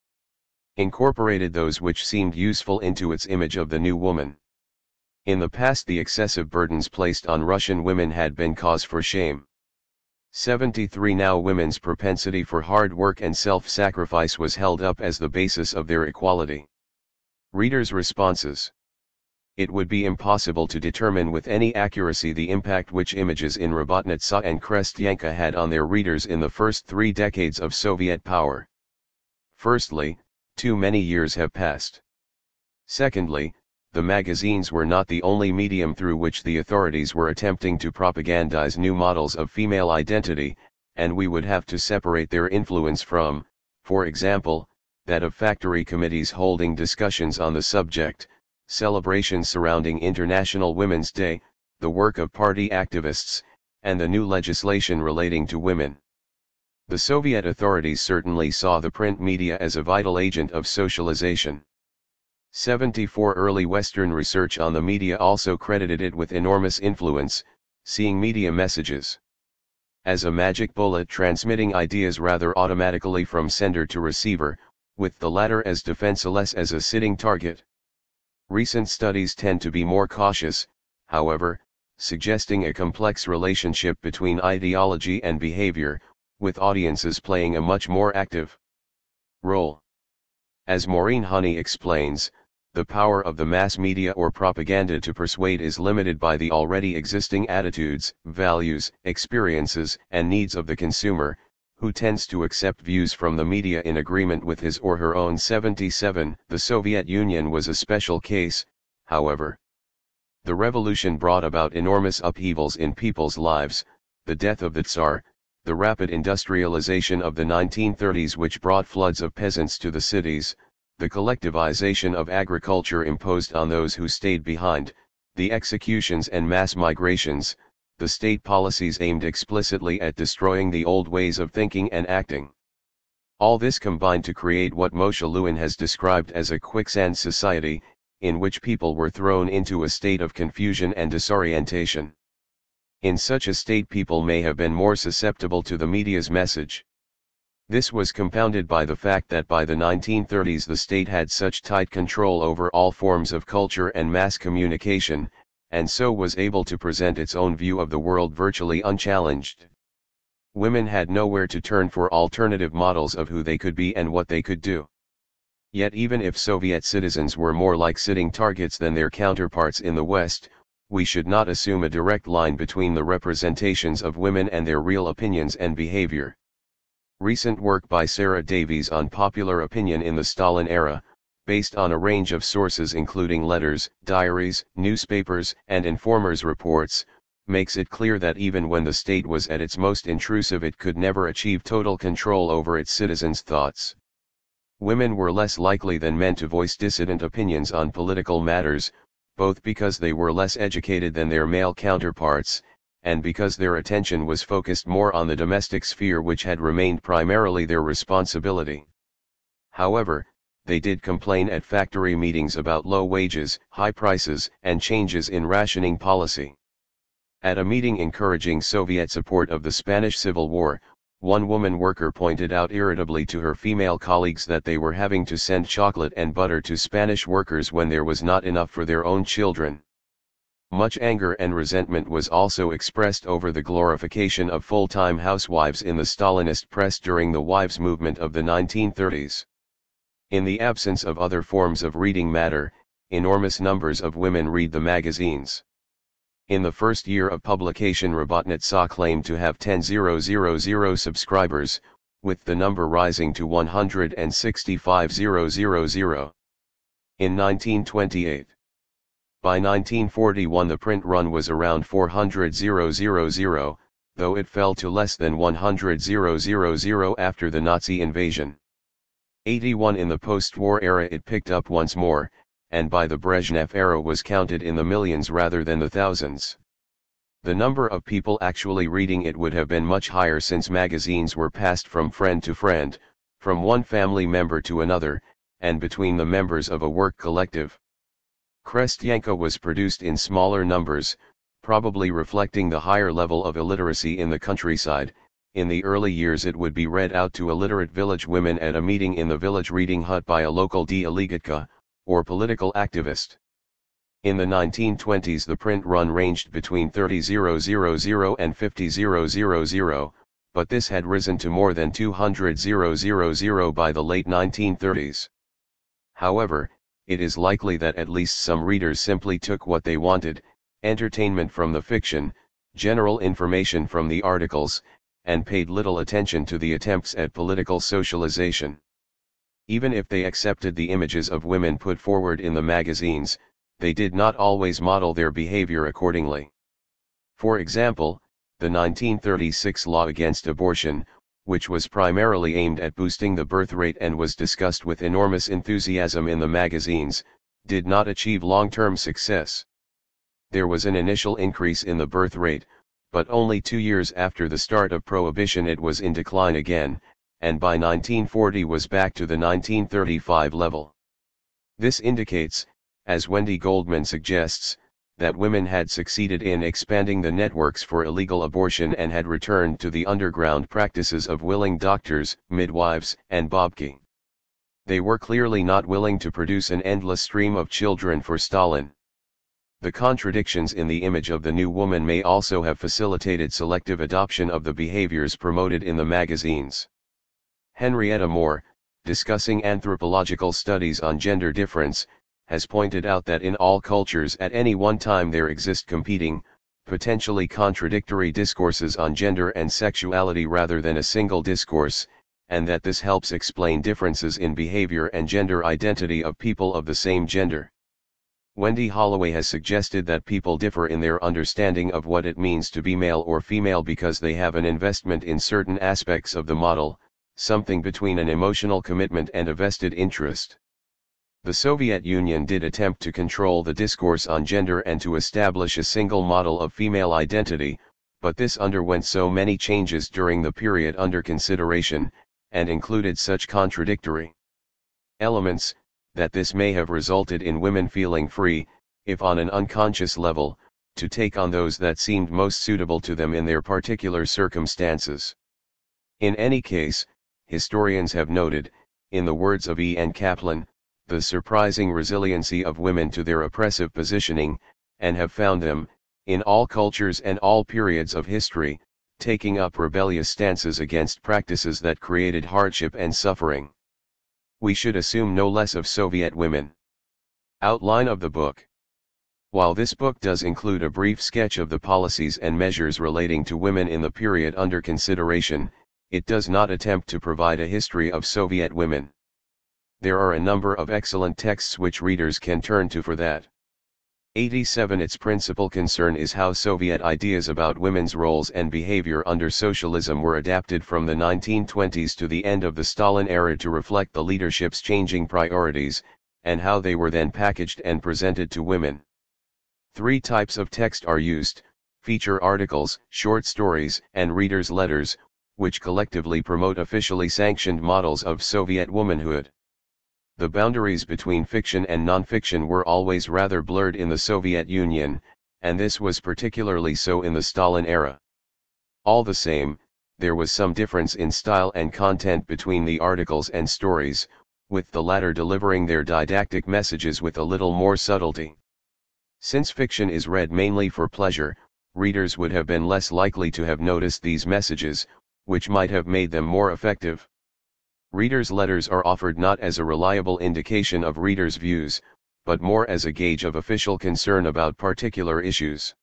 incorporated those which seemed useful into its image of the new woman. In the past, the excessive burdens placed on Russian women had been cause for shame. 73. Now women's propensity for hard work and self-sacrifice was held up as the basis of their equality. Readers' responses. It would be impossible to determine with any accuracy the impact which images in Robotnitsa and Krestyanka had on their readers in the first 3 decades of Soviet power. Firstly, too many years have passed. Secondly, the magazines were not the only medium through which the authorities were attempting to propagandize new models of female identity, and we would have to separate their influence from, for example, that of factory committees holding discussions on the subject, celebrations surrounding International Women's Day, the work of party activists, and the new legislation relating to women. The Soviet authorities certainly saw the print media as a vital agent of socialization. 74. Early Western research on the media also credited it with enormous influence, seeing media messages as a magic bullet transmitting ideas rather automatically from sender to receiver, with the latter as defenseless as a sitting target. Recent studies tend to be more cautious, however, suggesting a complex relationship between ideology and behavior, with audiences playing a much more active role. As Maureen Honey explains, the power of the mass media or propaganda to persuade is limited by the already existing attitudes, values, experiences, and needs of the consumer, who tends to accept views from the media in agreement with his or her own. 77. The Soviet Union was a special case, however. The revolution brought about enormous upheavals in people's lives, the death of the Tsar, the rapid industrialization of the 1930s which brought floods of peasants to the cities, the collectivization of agriculture imposed on those who stayed behind, the executions and mass migrations, the state policies aimed explicitly at destroying the old ways of thinking and acting. All this combined to create what Moshe Lewin has described as a quicksand society, in which people were thrown into a state of confusion and disorientation. In such a state, people may have been more susceptible to the media's message. This was compounded by the fact that by the 1930s the state had such tight control over all forms of culture and mass communication, and so was able to present its own view of the world virtually unchallenged. Women had nowhere to turn for alternative models of who they could be and what they could do. Yet even if Soviet citizens were more like sitting targets than their counterparts in the West, we should not assume a direct line between the representations of women and their real opinions and behavior. Recent work by Sarah Davies on popular opinion in the Stalin era, based on a range of sources including letters, diaries, newspapers, and informers' reports, makes it clear that even when the state was at its most intrusive it could never achieve total control over its citizens' thoughts. Women were less likely than men to voice dissident opinions on political matters, both because they were less educated than their male counterparts, and because their attention was focused more on the domestic sphere which had remained primarily their responsibility. However, they did complain at factory meetings about low wages, high prices, and changes in rationing policy. At a meeting encouraging Soviet support of the Spanish Civil War, one woman worker pointed out irritably to her female colleagues that they were having to send chocolate and butter to Spanish workers when there was not enough for their own children. Much anger and resentment was also expressed over the glorification of full-time housewives in the Stalinist press during the wives' movement of the 1930s. In the absence of other forms of reading matter, enormous numbers of women read the magazines. In the first year of publication, Robotnitsa claimed to have 10,000 subscribers, with the number rising to 165,000. In 1928. By 1941 the print run was around 400,000, though it fell to less than 100,000 after the Nazi invasion. 81 in the post-war era it picked up once more, and by the Brezhnev era was counted in the millions rather than the thousands. The number of people actually reading it would have been much higher since magazines were passed from friend to friend, from one family member to another, and between the members of a work collective. Krestyanka was produced in smaller numbers, probably reflecting the higher level of illiteracy in the countryside. In the early years it would be read out to illiterate village women at a meeting in the village reading hut by a local delegatka, or political activist. In the 1920s the print run ranged between 30,000 and 50,000, but this had risen to more than 200,000 by the late 1930s. However, it is likely that at least some readers simply took what they wanted, entertainment from the fiction, general information from the articles, and paid little attention to the attempts at political socialization. Even if they accepted the images of women put forward in the magazines, they did not always model their behavior accordingly. For example, the 1936 law against abortion, which was primarily aimed at boosting the birth rate and was discussed with enormous enthusiasm in the magazines, did not achieve long-term success. There was an initial increase in the birth rate, but only 2 years after the start of prohibition it was in decline again, and by 1940 was back to the 1935 level. This indicates, as Wendy Goldman suggests, that women had succeeded in expanding the networks for illegal abortion and had returned to the underground practices of willing doctors, midwives, and babki. They were clearly not willing to produce an endless stream of children for Stalin. The contradictions in the image of the new woman may also have facilitated selective adoption of the behaviors promoted in the magazines. Henrietta Moore, discussing anthropological studies on gender difference, has pointed out that in all cultures at any one time there exist competing, potentially contradictory discourses on gender and sexuality rather than a single discourse, and that this helps explain differences in behavior and gender identity of people of the same gender. Wendy Holloway has suggested that people differ in their understanding of what it means to be male or female because they have an investment in certain aspects of the model, something between an emotional commitment and a vested interest. The Soviet Union did attempt to control the discourse on gender and to establish a single model of female identity, but this underwent so many changes during the period under consideration, and included such contradictory elements, that this may have resulted in women feeling free, if on an unconscious level, to take on those that seemed most suitable to them in their particular circumstances. In any case, historians have noted, in the words of E. N. Kaplan, the surprising resiliency of women to their oppressive positioning, and have found them, in all cultures and all periods of history, taking up rebellious stances against practices that created hardship and suffering. We should assume no less of Soviet women. Outline of the book. While this book does include a brief sketch of the policies and measures relating to women in the period under consideration, it does not attempt to provide a history of Soviet women. There are a number of excellent texts which readers can turn to for that. 87 Its principal concern is how Soviet ideas about women's roles and behavior under socialism were adapted from the 1920s to the end of the Stalin era to reflect the leadership's changing priorities, and how they were then packaged and presented to women. 3 types of text are used: feature articles, short stories, and readers' letters, which collectively promote officially sanctioned models of Soviet womanhood. The boundaries between fiction and non-fiction were always rather blurred in the Soviet Union, and this was particularly so in the Stalin era. All the same, there was some difference in style and content between the articles and stories, with the latter delivering their didactic messages with a little more subtlety. Since fiction is read mainly for pleasure, readers would have been less likely to have noticed these messages, which might have made them more effective. Readers' letters are offered not as a reliable indication of readers' views, but more as a gauge of official concern about particular issues.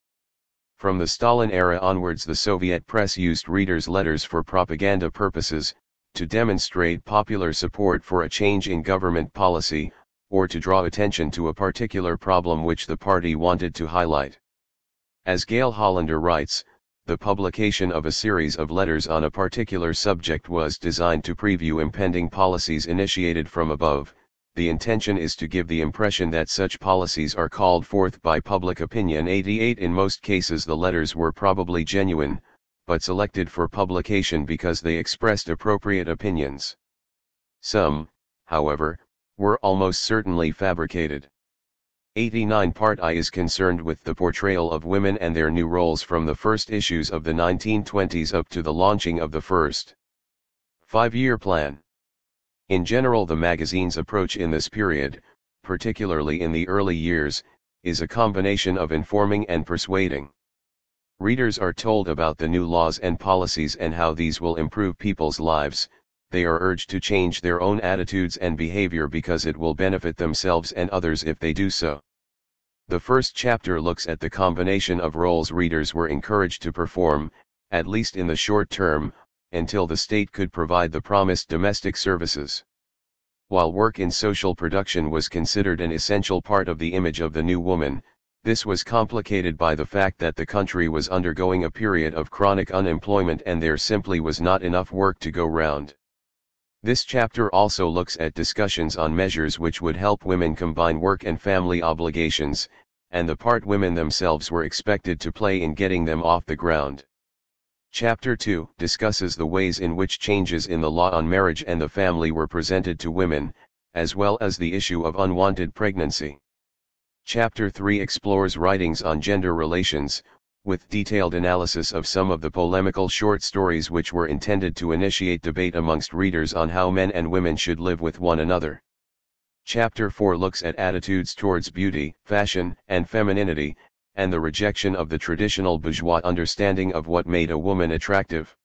From the Stalin era onwards, the Soviet press used readers' letters for propaganda purposes, to demonstrate popular support for a change in government policy, or to draw attention to a particular problem which the party wanted to highlight. As Gail Hollander writes, the publication of a series of letters on a particular subject was designed to preview impending policies initiated from above. The intention is to give the impression that such policies are called forth by public opinion. 88 In most cases the letters were probably genuine, but selected for publication because they expressed appropriate opinions. Some, however, were almost certainly fabricated. 89 Part I is concerned with the portrayal of women and their new roles from the first issues of the 1920s up to the launching of the first five-year plan. In general, the magazine's approach in this period, particularly in the early years, is a combination of informing and persuading. Readers are told about the new laws and policies and how these will improve people's lives. They are urged to change their own attitudes and behavior because it will benefit themselves and others if they do so. The first chapter looks at the combination of roles readers were encouraged to perform, at least in the short term, until the state could provide the promised domestic services. While work in social production was considered an essential part of the image of the new woman, this was complicated by the fact that the country was undergoing a period of chronic unemployment and there simply was not enough work to go round. This chapter also looks at discussions on measures which would help women combine work and family obligations, and the part women themselves were expected to play in getting them off the ground. Chapter 2 discusses the ways in which changes in the law on marriage and the family were presented to women, as well as the issue of unwanted pregnancy. Chapter 3 explores writings on gender relations, with detailed analysis of some of the polemical short stories which were intended to initiate debate amongst readers on how men and women should live with one another. Chapter 4 looks at attitudes towards beauty, fashion, and femininity, and the rejection of the traditional bourgeois understanding of what made a woman attractive.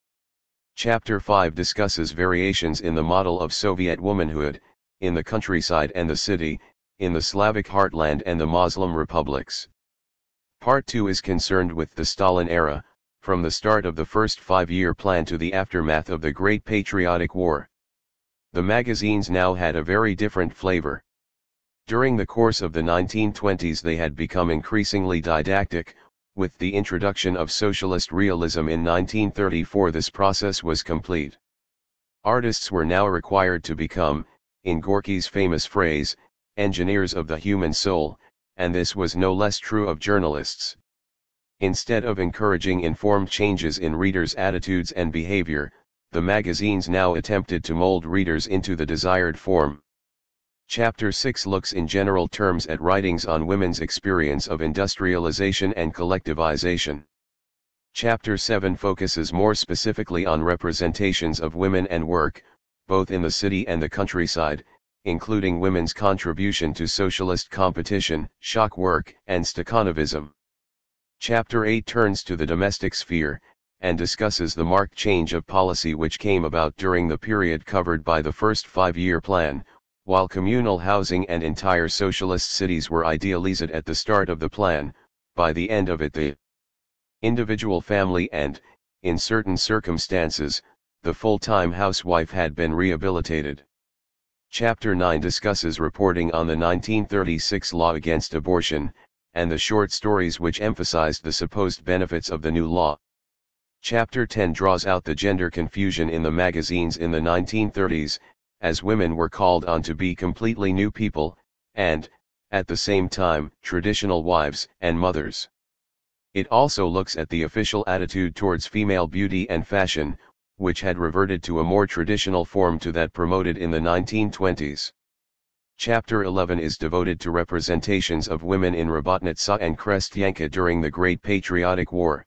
Chapter 5 discusses variations in the model of Soviet womanhood, in the countryside and the city, in the Slavic heartland and the Muslim republics. Part 2 is concerned with the Stalin era, from the start of the first five-year plan to the aftermath of the Great Patriotic War. The magazines now had a very different flavor. During the course of the 1920s they had become increasingly didactic. With the introduction of socialist realism in 1934 this process was complete. Artists were now required to become, in Gorky's famous phrase, engineers of the human soul, and this was no less true of journalists. Instead of encouraging informed changes in readers' attitudes and behavior, the magazines now attempted to mold readers into the desired form. Chapter 6 looks in general terms at writings on women's experience of industrialization and collectivization. Chapter 7 focuses more specifically on representations of women and work, both in the city and the countryside, including women's contribution to socialist competition, shock work, and Stakhanovism. Chapter 8 turns to the domestic sphere, and discusses the marked change of policy which came about during the period covered by the first five-year plan. While communal housing and entire socialist cities were idealized at the start of the plan, by the end of it the individual family and, in certain circumstances, the full-time housewife had been rehabilitated. Chapter 9 discusses reporting on the 1936 law against abortion, and the short stories which emphasized the supposed benefits of the new law. Chapter 10 draws out the gender confusion in the magazines in the 1930s, as women were called on to be completely new people, and, at the same time, traditional wives and mothers. It also looks at the official attitude towards female beauty and fashion, which had reverted to a more traditional form to that promoted in the 1920s. Chapter 11 is devoted to representations of women in Robotnica and Krestyanka during the Great Patriotic War.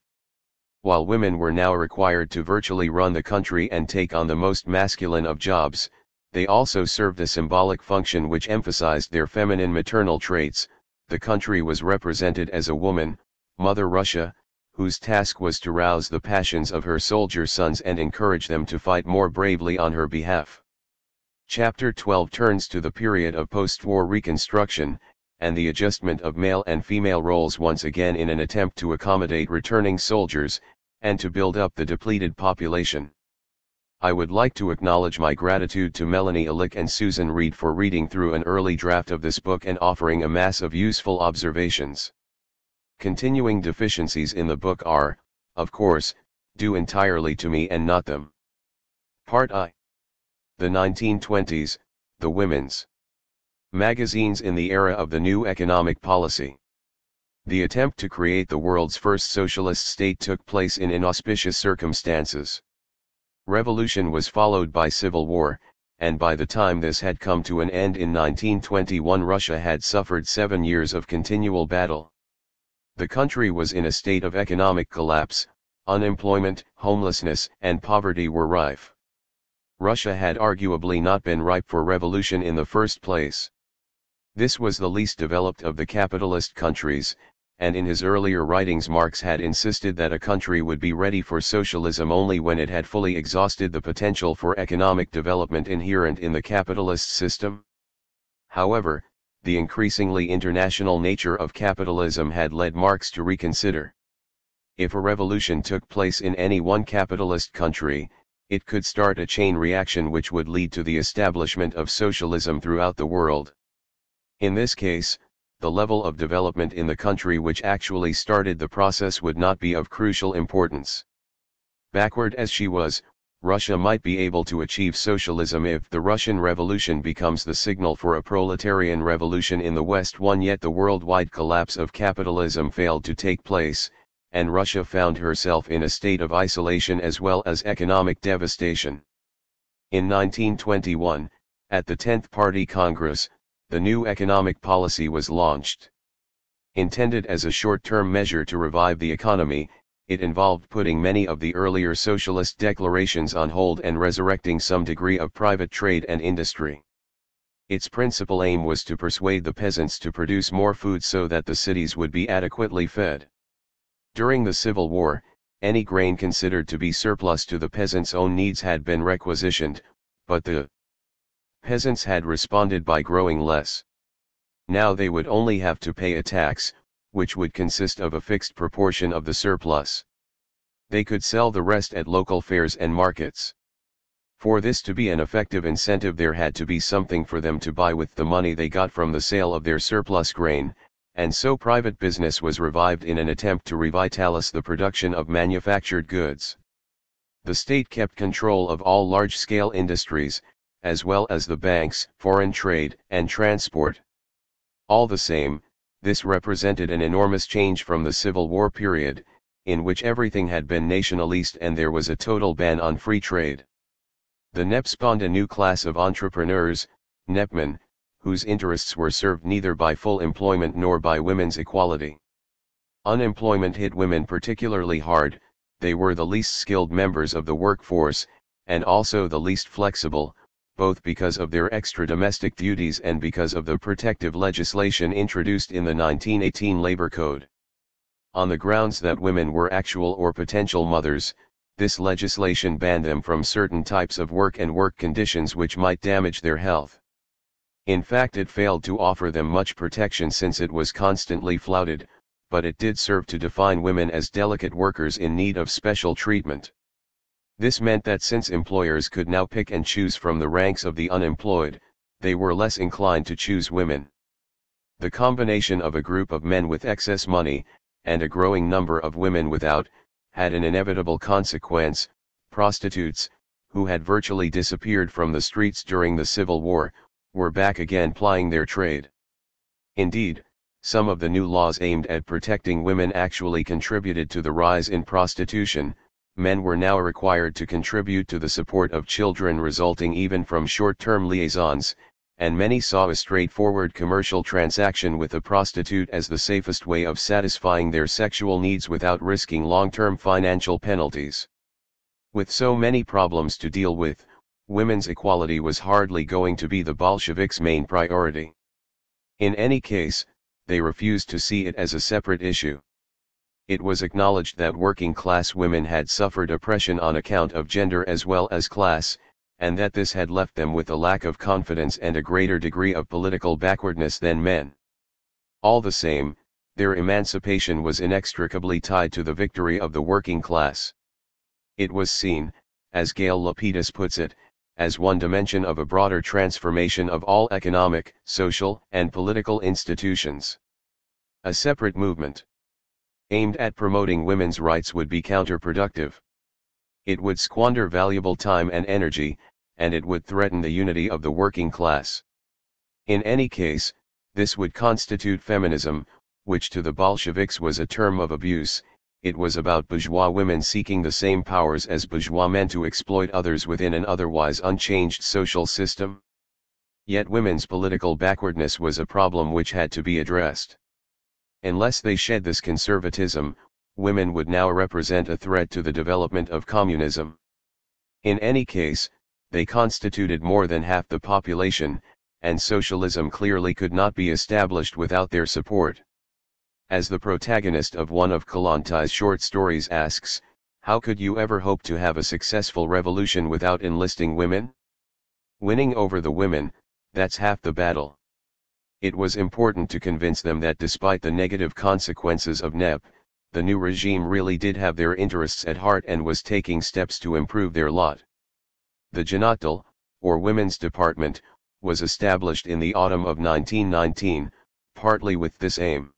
While women were now required to virtually run the country and take on the most masculine of jobs, they also served a symbolic function which emphasized their feminine maternal traits. The country was represented as a woman, Mother Russia, whose task was to rouse the passions of her soldier sons and encourage them to fight more bravely on her behalf. Chapter 12 turns to the period of post-war reconstruction, and the adjustment of male and female roles once again in an attempt to accommodate returning soldiers, and to build up the depleted population. I would like to acknowledge my gratitude to Melanie Illick and Susan Reed for reading through an early draft of this book and offering a mass of useful observations. Continuing deficiencies in the book are, of course, due entirely to me and not them. Part I. The 1920s, the women's magazines in the era of the new economic policy. The attempt to create the world's first socialist state took place in inauspicious circumstances. Revolution was followed by civil war, and by the time this had come to an end in 1921, Russia had suffered 7 years of continual battle. The country was in a state of economic collapse, unemployment, homelessness, and poverty were rife. Russia had arguably not been ripe for revolution in the first place. This was the least developed of the capitalist countries, and in his earlier writings Marx had insisted that a country would be ready for socialism only when it had fully exhausted the potential for economic development inherent in the capitalist system. However, the increasingly international nature of capitalism had led Marx to reconsider. If a revolution took place in any one capitalist country, it could start a chain reaction which would lead to the establishment of socialism throughout the world. In this case, the level of development in the country which actually started the process would not be of crucial importance. Backward as she was, Russia might be able to achieve socialism if the Russian Revolution becomes the signal for a proletarian revolution in the West. Yet the worldwide collapse of capitalism failed to take place, and Russia found herself in a state of isolation as well as economic devastation. In 1921, at the 10th Party Congress, the new economic policy was launched. Intended as a short-term measure to revive the economy, it involved putting many of the earlier socialist declarations on hold and resurrecting some degree of private trade and industry. Its principal aim was to persuade the peasants to produce more food so that the cities would be adequately fed. During the Civil War, any grain considered to be surplus to the peasants' own needs had been requisitioned, but the peasants had responded by growing less. Now they would only have to pay a tax, which would consist of a fixed proportion of the surplus. They could sell the rest at local fairs and markets. For this to be an effective incentive, there had to be something for them to buy with the money they got from the sale of their surplus grain, and so private business was revived in an attempt to revitalize the production of manufactured goods. The state kept control of all large-scale industries, as well as the banks, foreign trade, and transport. All the same, this represented an enormous change from the Civil War period, in which everything had been nationalist and there was a total ban on free trade. The NEP spawned a new class of entrepreneurs, NEPmen, whose interests were served neither by full employment nor by women's equality. Unemployment hit women particularly hard. They were the least skilled members of the workforce, and also the least flexible, both because of their extra domestic duties and because of the protective legislation introduced in the 1918 Labor Code. On the grounds that women were actual or potential mothers, this legislation banned them from certain types of work and work conditions which might damage their health. In fact, it failed to offer them much protection since it was constantly flouted, but it did serve to define women as delicate workers in need of special treatment. This meant that since employers could now pick and choose from the ranks of the unemployed, they were less inclined to choose women. The combination of a group of men with excess money, and a growing number of women without, had an inevitable consequence. Prostitutes, who had virtually disappeared from the streets during the Civil War, were back again plying their trade. Indeed, Some of the new laws aimed at protecting women actually contributed to the rise in prostitution. Men were now required to contribute to the support of children resulting even from short-term liaisons, and many saw a straightforward commercial transaction with a prostitute as the safest way of satisfying their sexual needs without risking long-term financial penalties. With so many problems to deal with, women's equality was hardly going to be the Bolsheviks' main priority. In any case, they refused to see it as a separate issue. It was acknowledged that working-class women had suffered oppression on account of gender as well as class, and that this had left them with a lack of confidence and a greater degree of political backwardness than men. All the same, their emancipation was inextricably tied to the victory of the working class. It was seen, as Gail Lapidus puts it, as one dimension of a broader transformation of all economic, social, and political institutions. A separate movement aimed at promoting women's rights would be counterproductive. It would squander valuable time and energy, and it would threaten the unity of the working class. In any case, this would constitute feminism, which to the Bolsheviks was a term of abuse. It was about bourgeois women seeking the same powers as bourgeois men to exploit others within an otherwise unchanged social system. Yet women's political backwardness was a problem which had to be addressed. Unless they shed this conservatism, women would now represent a threat to the development of communism. In any case, they constituted more than half the population, and socialism clearly could not be established without their support. As the protagonist of one of Kollontais' short stories asks, how could you ever hope to have a successful revolution without enlisting women? Winning over the women, that's half the battle. It was important to convince them that despite the negative consequences of NEP, the new regime really did have their interests at heart and was taking steps to improve their lot. The Janatal, or Women's Department, was established in the autumn of 1919, partly with this aim.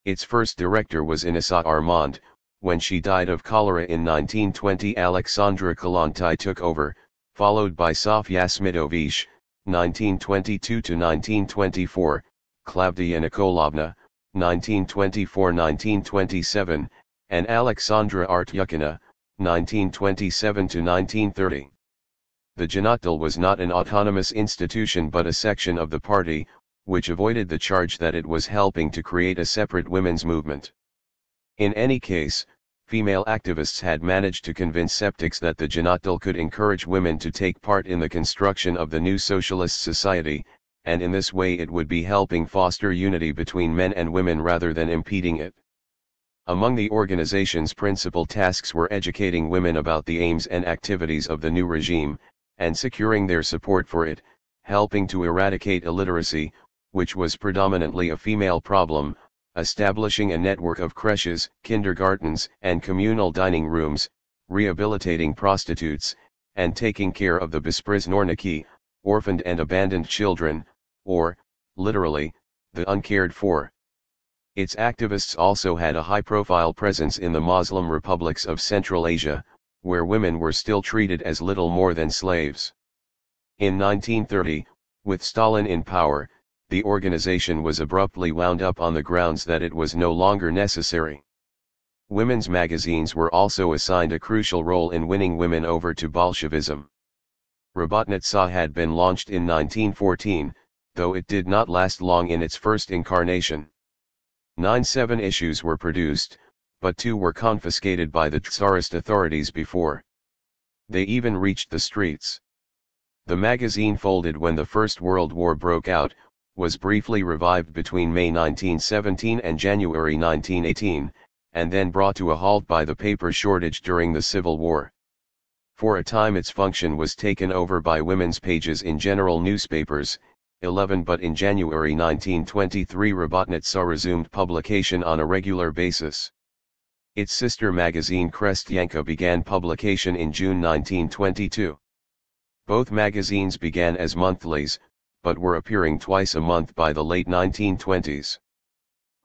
Its first director was Inessa Armand. When she died of cholera in 1920, Alexandra Kollontai took over, followed by Sofia Smitovich, 1922–1924, Klavdia Nikolovna, 1924–1927, and Alexandra Artyukina, 1927–1930. The Janatal was not an autonomous institution but a section of the party, which avoided the charge that it was helping to create a separate women's movement. In any case, female activists had managed to convince skeptics that the Janatal could encourage women to take part in the construction of the new socialist society, and in this way it would be helping foster unity between men and women rather than impeding it. Among the organization's principal tasks were educating women about the aims and activities of the new regime, and securing their support for it, helping to eradicate illiteracy, which was predominantly a female problem, establishing a network of creches, kindergartens, and communal dining rooms, rehabilitating prostitutes, and taking care of the bezpriznorniki, orphaned and abandoned children, or, literally, the uncared for. Its activists also had a high-profile presence in the Muslim republics of Central Asia, where women were still treated as little more than slaves. In 1930, with Stalin in power, the organization was abruptly wound up on the grounds that it was no longer necessary. Women's magazines were also assigned a crucial role in winning women over to Bolshevism. Rabotnitsa had been launched in 1914, though it did not last long in its first incarnation. 7 issues were produced, but 2 were confiscated by the Tsarist authorities before they even reached the streets. The magazine folded when the First World War broke out, was briefly revived between May 1917 and January 1918, and then brought to a halt by the paper shortage during the Civil War. For a time its function was taken over by women's pages in general newspapers, 11, but in January 1923 Rabotnitsa resumed publication on a regular basis. Its sister magazine Krestyanka began publication in June 1922. Both magazines began as monthlies, but were appearing twice a month by the late 1920s.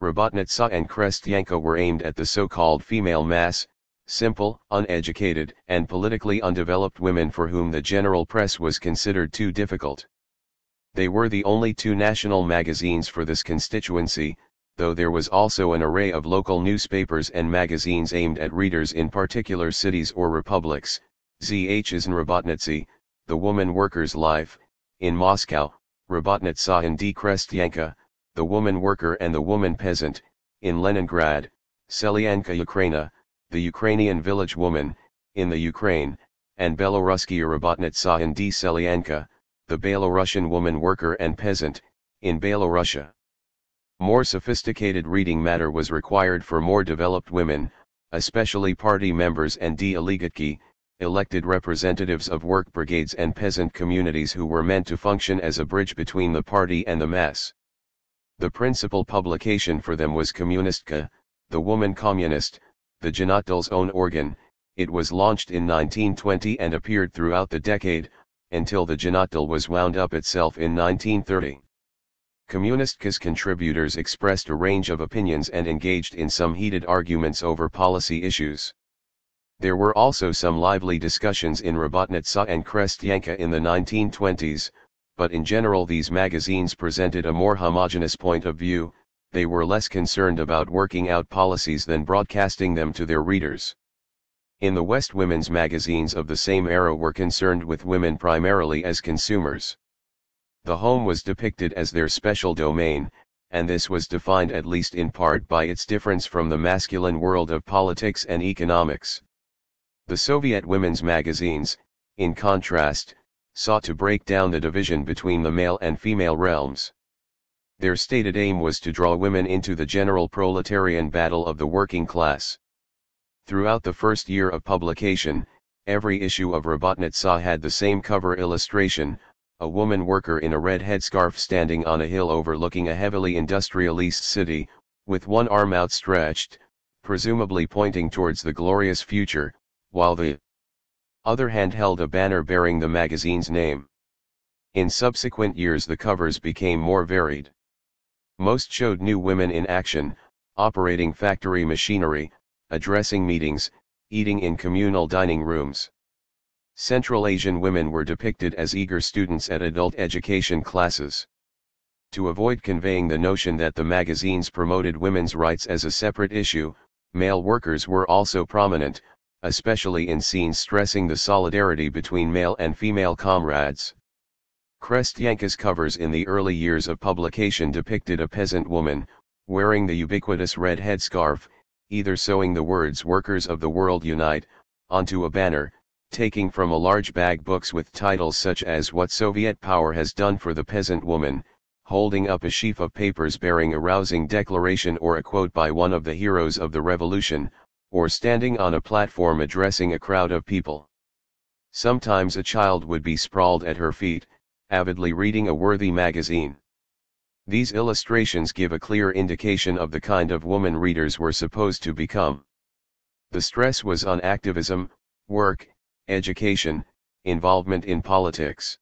Rabotnitsa and Krestyanka were aimed at the so-called female mass, simple, uneducated, and politically undeveloped women for whom the general press was considered too difficult. They were the only 2 national magazines for this constituency, though there was also an array of local newspapers and magazines aimed at readers in particular cities or republics. Zhizn Robotnicy, The Woman Worker's Life, in Moscow, Robotnitsa and Khrestyanka, The Woman Worker and the Woman Peasant, in Leningrad, Selyanka Ukraina, The Ukrainian Village Woman, in the Ukraine, and Beloruskaya Robotnitsa and Selyanka, The Belarusian Woman Worker and Peasant, in Belorussia. More sophisticated reading matter was required for more developed women, especially party members and delegatki, elected representatives of work brigades and peasant communities who were meant to function as a bridge between the party and the mass. The principal publication for them was Kommunistka, The Woman Communist, the Janatel's own organ. It was launched in 1920 and appeared throughout the decade, until the Janatel was wound up itself in 1930. Kommunistka's contributors expressed a range of opinions and engaged in some heated arguments over policy issues. There were also some lively discussions in Robotnitsa and Khrestyanka in the 1920s, but in general these magazines presented a more homogeneous point of view. They were less concerned about working out policies than broadcasting them to their readers. In the West, women's magazines of the same era were concerned with women primarily as consumers. The home was depicted as their special domain, and this was defined at least in part by its difference from the masculine world of politics and economics. The Soviet women's magazines, in contrast, sought to break down the division between the male and female realms. Their stated aim was to draw women into the general proletarian battle of the working class. Throughout the first year of publication, every issue of Robotnitsa had the same cover illustration: a woman worker in a red headscarf standing on a hill overlooking a heavily industrialized city, with one arm outstretched, presumably pointing towards the glorious future, while the other hand held a banner bearing the magazine's name. In subsequent years the covers became more varied. Most showed new women in action, operating factory machinery, addressing meetings, eating in communal dining rooms. Central Asian women were depicted as eager students at adult education classes. To avoid conveying the notion that the magazines promoted women's rights as a separate issue, male workers were also prominent, especially in scenes stressing the solidarity between male and female comrades. Khrestyanka's covers in the early years of publication depicted a peasant woman, wearing the ubiquitous red headscarf, either sewing the words "Workers of the World Unite" onto a banner, taking from a large bag books with titles such as "What Soviet Power Has Done for the Peasant Woman," holding up a sheaf of papers bearing a rousing declaration or a quote by one of the heroes of the revolution, or standing on a platform addressing a crowd of people. Sometimes a child would be sprawled at her feet, avidly reading a worthy magazine. These illustrations give a clear indication of the kind of woman readers were supposed to become. The stress was on activism, work, education, involvement in politics.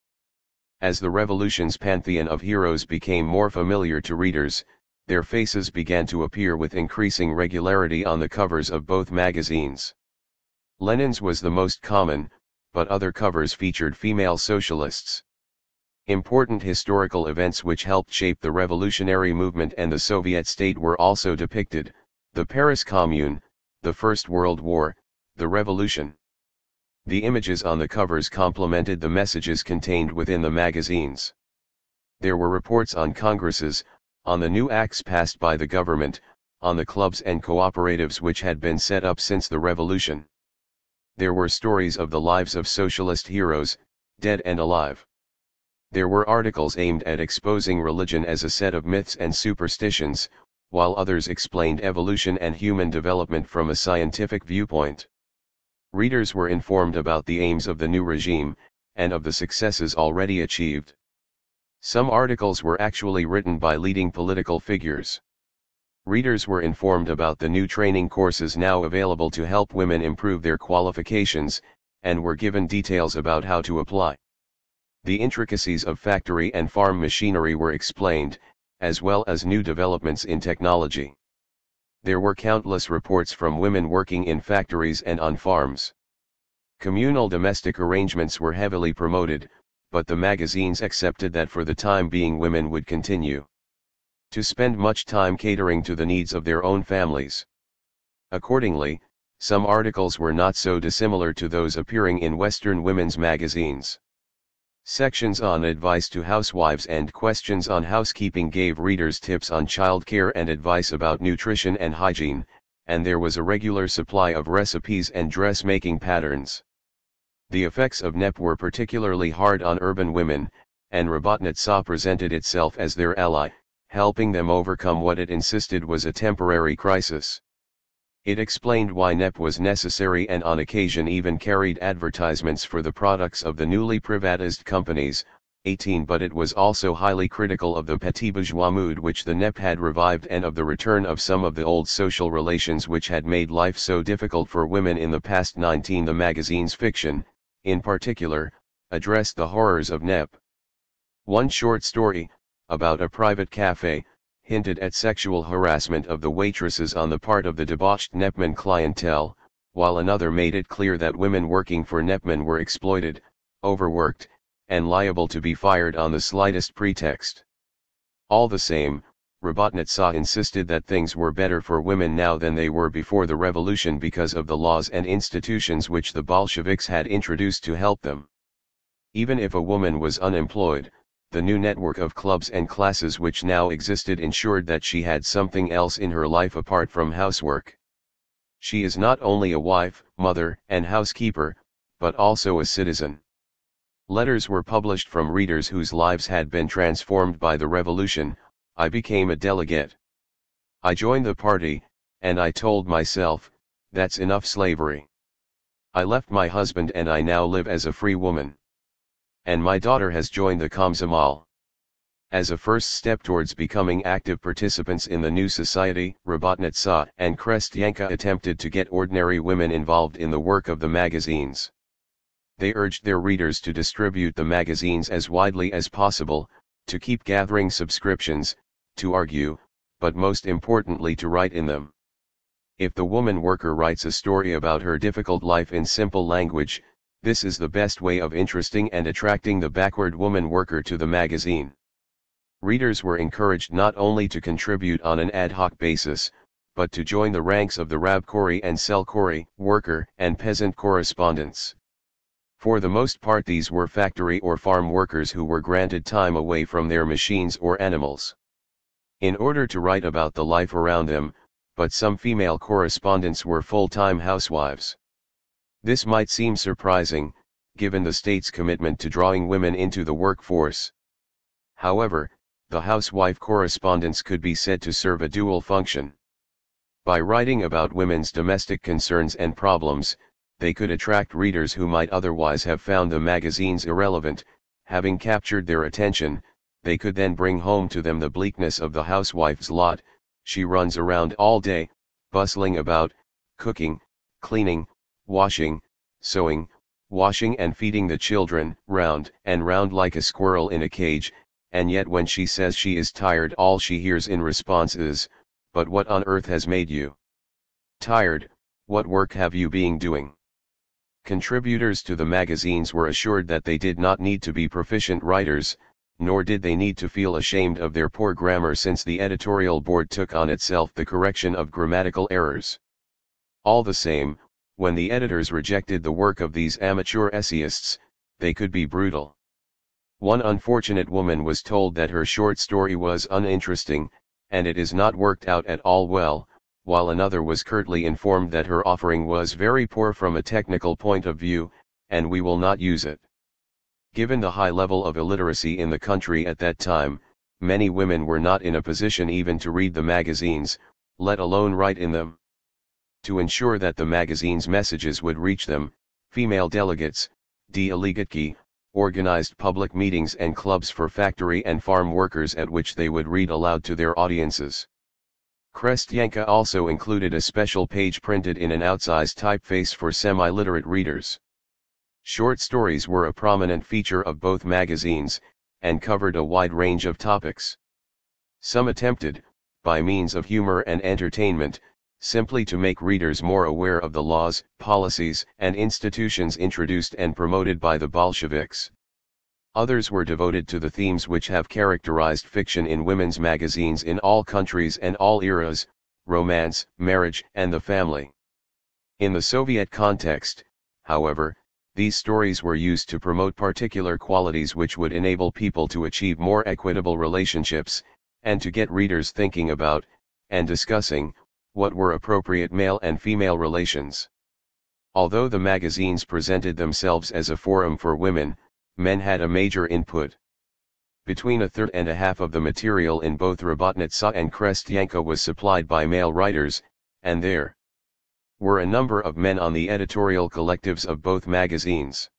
As the revolution's pantheon of heroes became more familiar to readers, their faces began to appear with increasing regularity on the covers of both magazines. Lenin's was the most common, but other covers featured female socialists. Important historical events which helped shape the revolutionary movement and the Soviet state were also depicted: the Paris Commune, the First World War, the Revolution. The images on the covers complemented the messages contained within the magazines. There were reports on congresses, on the new acts passed by the government, on the clubs and cooperatives which had been set up since the revolution. There were stories of the lives of socialist heroes, dead and alive. There were articles aimed at exposing religion as a set of myths and superstitions, while others explained evolution and human development from a scientific viewpoint. Readers were informed about the aims of the new regime, and of the successes already achieved. Some articles were actually written by leading political figures. Readers were informed about the new training courses now available to help women improve their qualifications, and were given details about how to apply. The intricacies of factory and farm machinery were explained, as well as new developments in technology. There were countless reports from women working in factories and on farms. Communal domestic arrangements were heavily promoted, but the magazines accepted that for the time being women would continue to spend much time catering to the needs of their own families. Accordingly, some articles were not so dissimilar to those appearing in Western women's magazines. Sections on advice to housewives and questions on housekeeping gave readers tips on childcare and advice about nutrition and hygiene, and there was a regular supply of recipes and dressmaking patterns. The effects of NEP were particularly hard on urban women, and Robotnica presented itself as their ally, helping them overcome what it insisted was a temporary crisis. It explained why NEP was necessary and on occasion even carried advertisements for the products of the newly privatized companies, 18, but it was also highly critical of the petit bourgeois mood which the NEP had revived and of the return of some of the old social relations which had made life so difficult for women in the past. 19 The magazine's fiction, in particular, addressed the horrors of NEP. One short story, about a private cafe, hinted at sexual harassment of the waitresses on the part of the debauched NEPman clientele, while another made it clear that women working for NEPman were exploited, overworked, and liable to be fired on the slightest pretext. All the same, Robotnica insisted that things were better for women now than they were before the revolution because of the laws and institutions which the Bolsheviks had introduced to help them. Even if a woman was unemployed, the new network of clubs and classes which now existed ensured that she had something else in her life apart from housework. She is not only a wife, mother, and housekeeper, but also a citizen. Letters were published from readers whose lives had been transformed by the revolution. I became a delegate. I joined the party, and I told myself, that's enough slavery. I left my husband and I now live as a free woman. And my daughter has joined the Komsomol. As a first step towards becoming active participants in the new society, Robotnica and Krestyanka attempted to get ordinary women involved in the work of the magazines. They urged their readers to distribute the magazines as widely as possible, to keep gathering subscriptions, to argue, but most importantly to write in them. If the woman worker writes a story about her difficult life in simple language, this is the best way of interesting and attracting the backward woman worker to the magazine. Readers were encouraged not only to contribute on an ad hoc basis, but to join the ranks of the rabkori and selkori, worker and peasant correspondents. For the most part these were factory or farm workers who were granted time away from their machines or animals, in order to write about the life around them, but some female correspondents were full-time housewives. This might seem surprising, given the state's commitment to drawing women into the workforce. However, the housewife correspondents could be said to serve a dual function. By writing about women's domestic concerns and problems, they could attract readers who might otherwise have found the magazines irrelevant. Having captured their attention, they could then bring home to them the bleakness of the housewife's lot. She runs around all day, bustling about, cooking, cleaning, washing, sewing, washing and feeding the children, round and round like a squirrel in a cage, and yet when she says she is tired all she hears in response is, "But what on earth has made you tired? What work have you been doing?" Contributors to the magazines were assured that they did not need to be proficient writers, nor did they need to feel ashamed of their poor grammar since the editorial board took on itself the correction of grammatical errors. All the same, when the editors rejected the work of these amateur essayists, they could be brutal. One unfortunate woman was told that her short story was uninteresting, and it is not worked out at all well, while another was curtly informed that her offering was very poor from a technical point of view, and we will not use it. Given the high level of illiteracy in the country at that time, many women were not in a position even to read the magazines, let alone write in them. To ensure that the magazine's messages would reach them, female delegates, delegatki, organized public meetings and clubs for factory and farm workers at which they would read aloud to their audiences. Krestyanka also included a special page printed in an outsized typeface for semi-literate readers. Short stories were a prominent feature of both magazines, and covered a wide range of topics. Some attempted, by means of humor and entertainment, simply to make readers more aware of the laws, policies, and institutions introduced and promoted by the Bolsheviks. Others were devoted to the themes which have characterized fiction in women's magazines in all countries and all eras: romance, marriage, and the family. In the Soviet context, however, these stories were used to promote particular qualities which would enable people to achieve more equitable relationships, and to get readers thinking about, and discussing, what were appropriate male and female relations. Although the magazines presented themselves as a forum for women, men had a major input. Between a third and a half of the material in both Robotnitsa and Krestyanka was supplied by male writers, and there were a number of men on the editorial collectives of both magazines.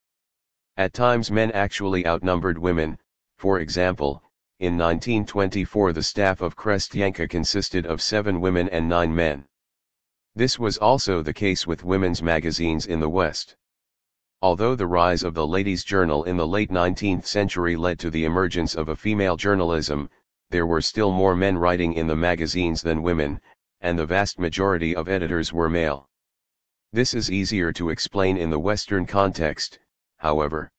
At times men actually outnumbered women. For example, in 1924 the staff of Krestyanka consisted of 7 women and 9 men. This was also the case with women's magazines in the West. Although the rise of the ladies' journal in the late 19th century led to the emergence of a female journalism, there were still more men writing in the magazines than women, and the vast majority of editors were male. This is easier to explain in the Western context, however.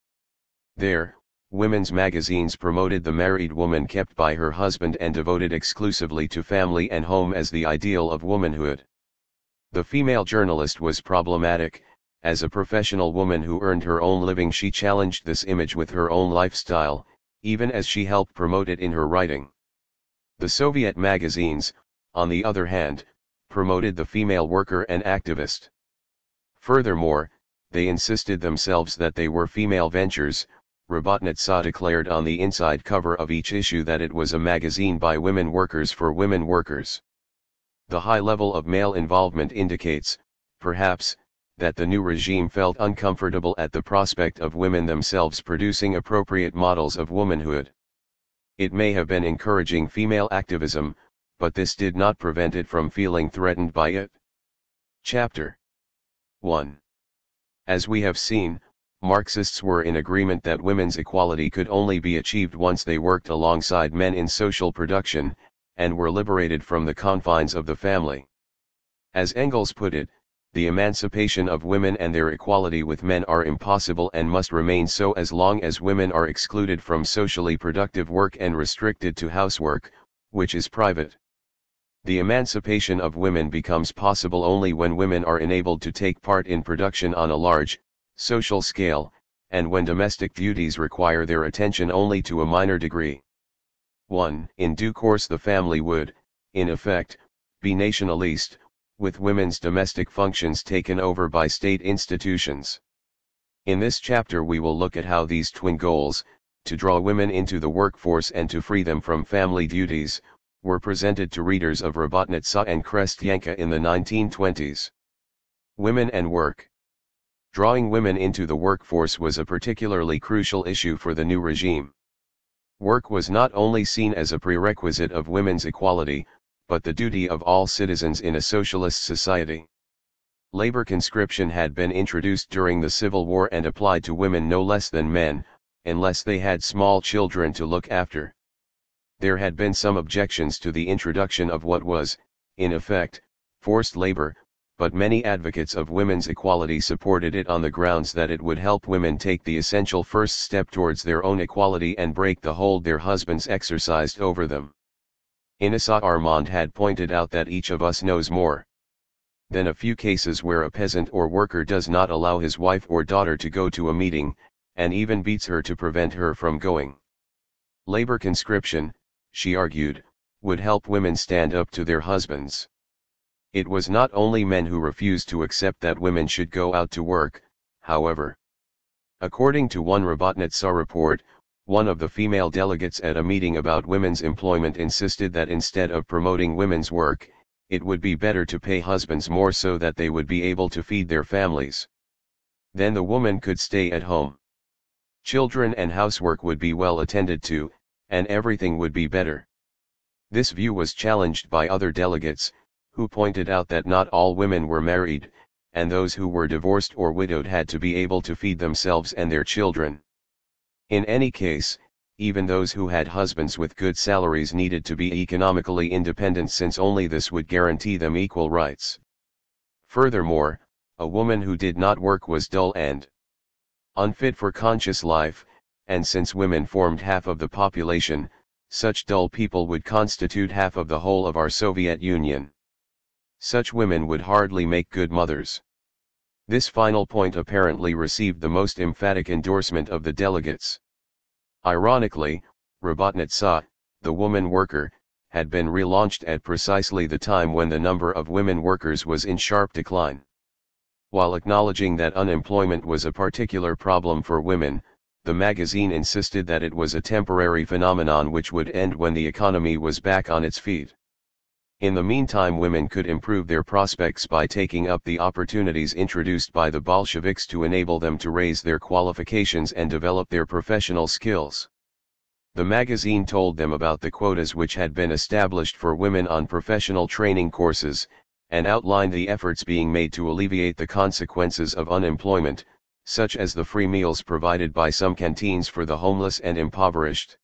There, women's magazines promoted the married woman kept by her husband and devoted exclusively to family and home as the ideal of womanhood. The female journalist was problematic. As a professional woman who earned her own living, she challenged this image with her own lifestyle, even as she helped promote it in her writing. The Soviet magazines, on the other hand, promoted the female worker and activist. Furthermore, they insisted themselves that they were female ventures. Robotnitsa declared on the inside cover of each issue that it was a magazine by women workers for women workers. The high level of male involvement indicates, perhaps, that the new regime felt uncomfortable at the prospect of women themselves producing appropriate models of womanhood. It may have been encouraging female activism, but this did not prevent it from feeling threatened by it. Chapter 1. As we have seen, Marxists were in agreement that women's equality could only be achieved once they worked alongside men in social production, and were liberated from the confines of the family. As Engels put it, the emancipation of women and their equality with men are impossible and must remain so as long as women are excluded from socially productive work and restricted to housework, which is private. The emancipation of women becomes possible only when women are enabled to take part in production on a large, social scale, and when domestic duties require their attention only to a minor degree. 1. In due course the family would, in effect, be nationalist, with women's domestic functions taken over by state institutions. In this chapter we will look at how these twin goals, to draw women into the workforce and to free them from family duties, were presented to readers of Robotnitsa and Krestyanka in the 1920s. Women and work. Drawing women into the workforce was a particularly crucial issue for the new regime. Work was not only seen as a prerequisite of women's equality, but the duty of all citizens in a socialist society. Labor conscription had been introduced during the Civil War and applied to women no less than men, unless they had small children to look after. There had been some objections to the introduction of what was, in effect, forced labor, but many advocates of women's equality supported it on the grounds that it would help women take the essential first step towards their own equality and break the hold their husbands exercised over them. Inessa Armand had pointed out that each of us knows more than a few cases where a peasant or worker does not allow his wife or daughter to go to a meeting, and even beats her to prevent her from going. Labor conscription, she argued, would help women stand up to their husbands. It was not only men who refused to accept that women should go out to work, however. According to one Robotnitsa report, one of the female delegates at a meeting about women's employment insisted that instead of promoting women's work, it would be better to pay husbands more so that they would be able to feed their families. Then the woman could stay at home. Children and housework would be well attended to, and everything would be better. This view was challenged by other delegates, who pointed out that not all women were married, and those who were divorced or widowed had to be able to feed themselves and their children. In any case, even those who had husbands with good salaries needed to be economically independent, since only this would guarantee them equal rights. Furthermore, a woman who did not work was dull and unfit for conscious life, and since women formed half of the population, such dull people would constitute half of the whole of our Soviet Union. Such women would hardly make good mothers. This final point apparently received the most emphatic endorsement of the delegates. Ironically, Robotnica, the woman worker, had been relaunched at precisely the time when the number of women workers was in sharp decline. While acknowledging that unemployment was a particular problem for women, the magazine insisted that it was a temporary phenomenon which would end when the economy was back on its feet. In the meantime, women could improve their prospects by taking up the opportunities introduced by the Bolsheviks to enable them to raise their qualifications and develop their professional skills. The magazine told them about the quotas which had been established for women on professional training courses, and outlined the efforts being made to alleviate the consequences of unemployment, such as the free meals provided by some canteens for the homeless and impoverished.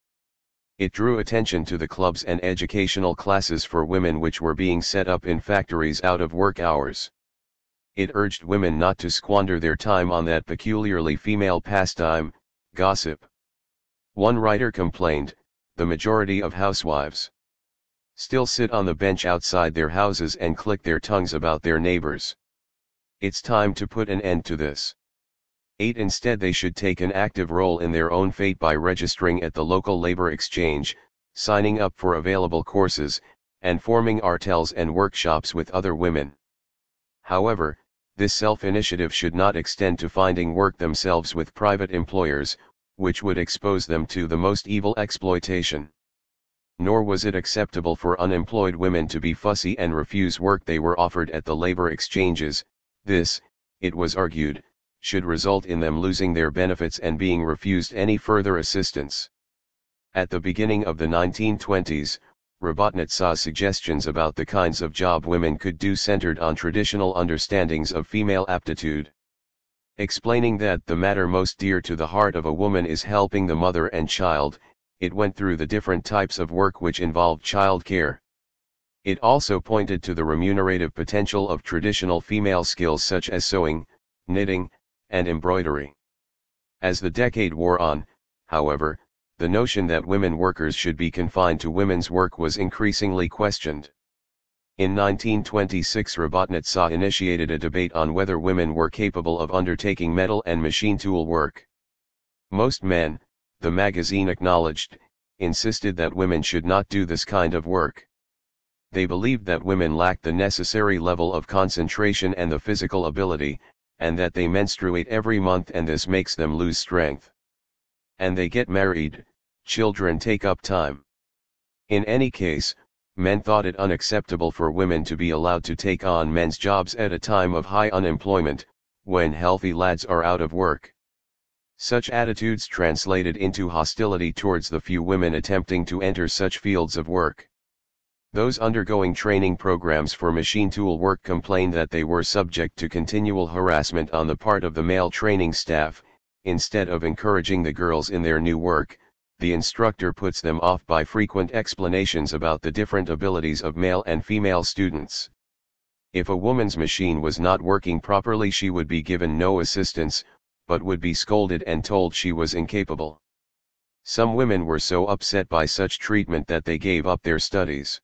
It drew attention to the clubs and educational classes for women which were being set up in factories out of work hours. It urged women not to squander their time on that peculiarly female pastime, gossip. One writer complained, the majority of housewives still sit on the bench outside their houses and click their tongues about their neighbors. It's time to put an end to this. 8. Instead, they should take an active role in their own fate by registering at the local labor exchange, signing up for available courses, and forming artels and workshops with other women. However, this self-initiative should not extend to finding work themselves with private employers, which would expose them to the most evil exploitation. Nor was it acceptable for unemployed women to be fussy and refuse work they were offered at the labor exchanges. This, it was argued, should result in them losing their benefits and being refused any further assistance. At the beginning of the 1920s, Robotnica's suggestions about the kinds of job women could do centered on traditional understandings of female aptitude. Explaining that the matter most dear to the heart of a woman is helping the mother and child, it went through the different types of work which involved child care. It also pointed to the remunerative potential of traditional female skills such as sewing, knitting, and embroidery. As the decade wore on, however, the notion that women workers should be confined to women's work was increasingly questioned. In 1926, Robotnica initiated a debate on whether women were capable of undertaking metal and machine tool work. Most men, the magazine acknowledged, insisted that women should not do this kind of work. They believed that women lacked the necessary level of concentration and the physical ability, and that they menstruate every month and this makes them lose strength. And they get married, children take up time. In any case, men thought it unacceptable for women to be allowed to take on men's jobs at a time of high unemployment, when healthy lads are out of work. Such attitudes translated into hostility towards the few women attempting to enter such fields of work. Those undergoing training programs for machine tool work complained that they were subject to continual harassment on the part of the male training staff. Instead of encouraging the girls in their new work, the instructor puts them off by frequent explanations about the different abilities of male and female students. If a woman's machine was not working properly, she would be given no assistance, but would be scolded and told she was incapable. Some women were so upset by such treatment that they gave up their studies.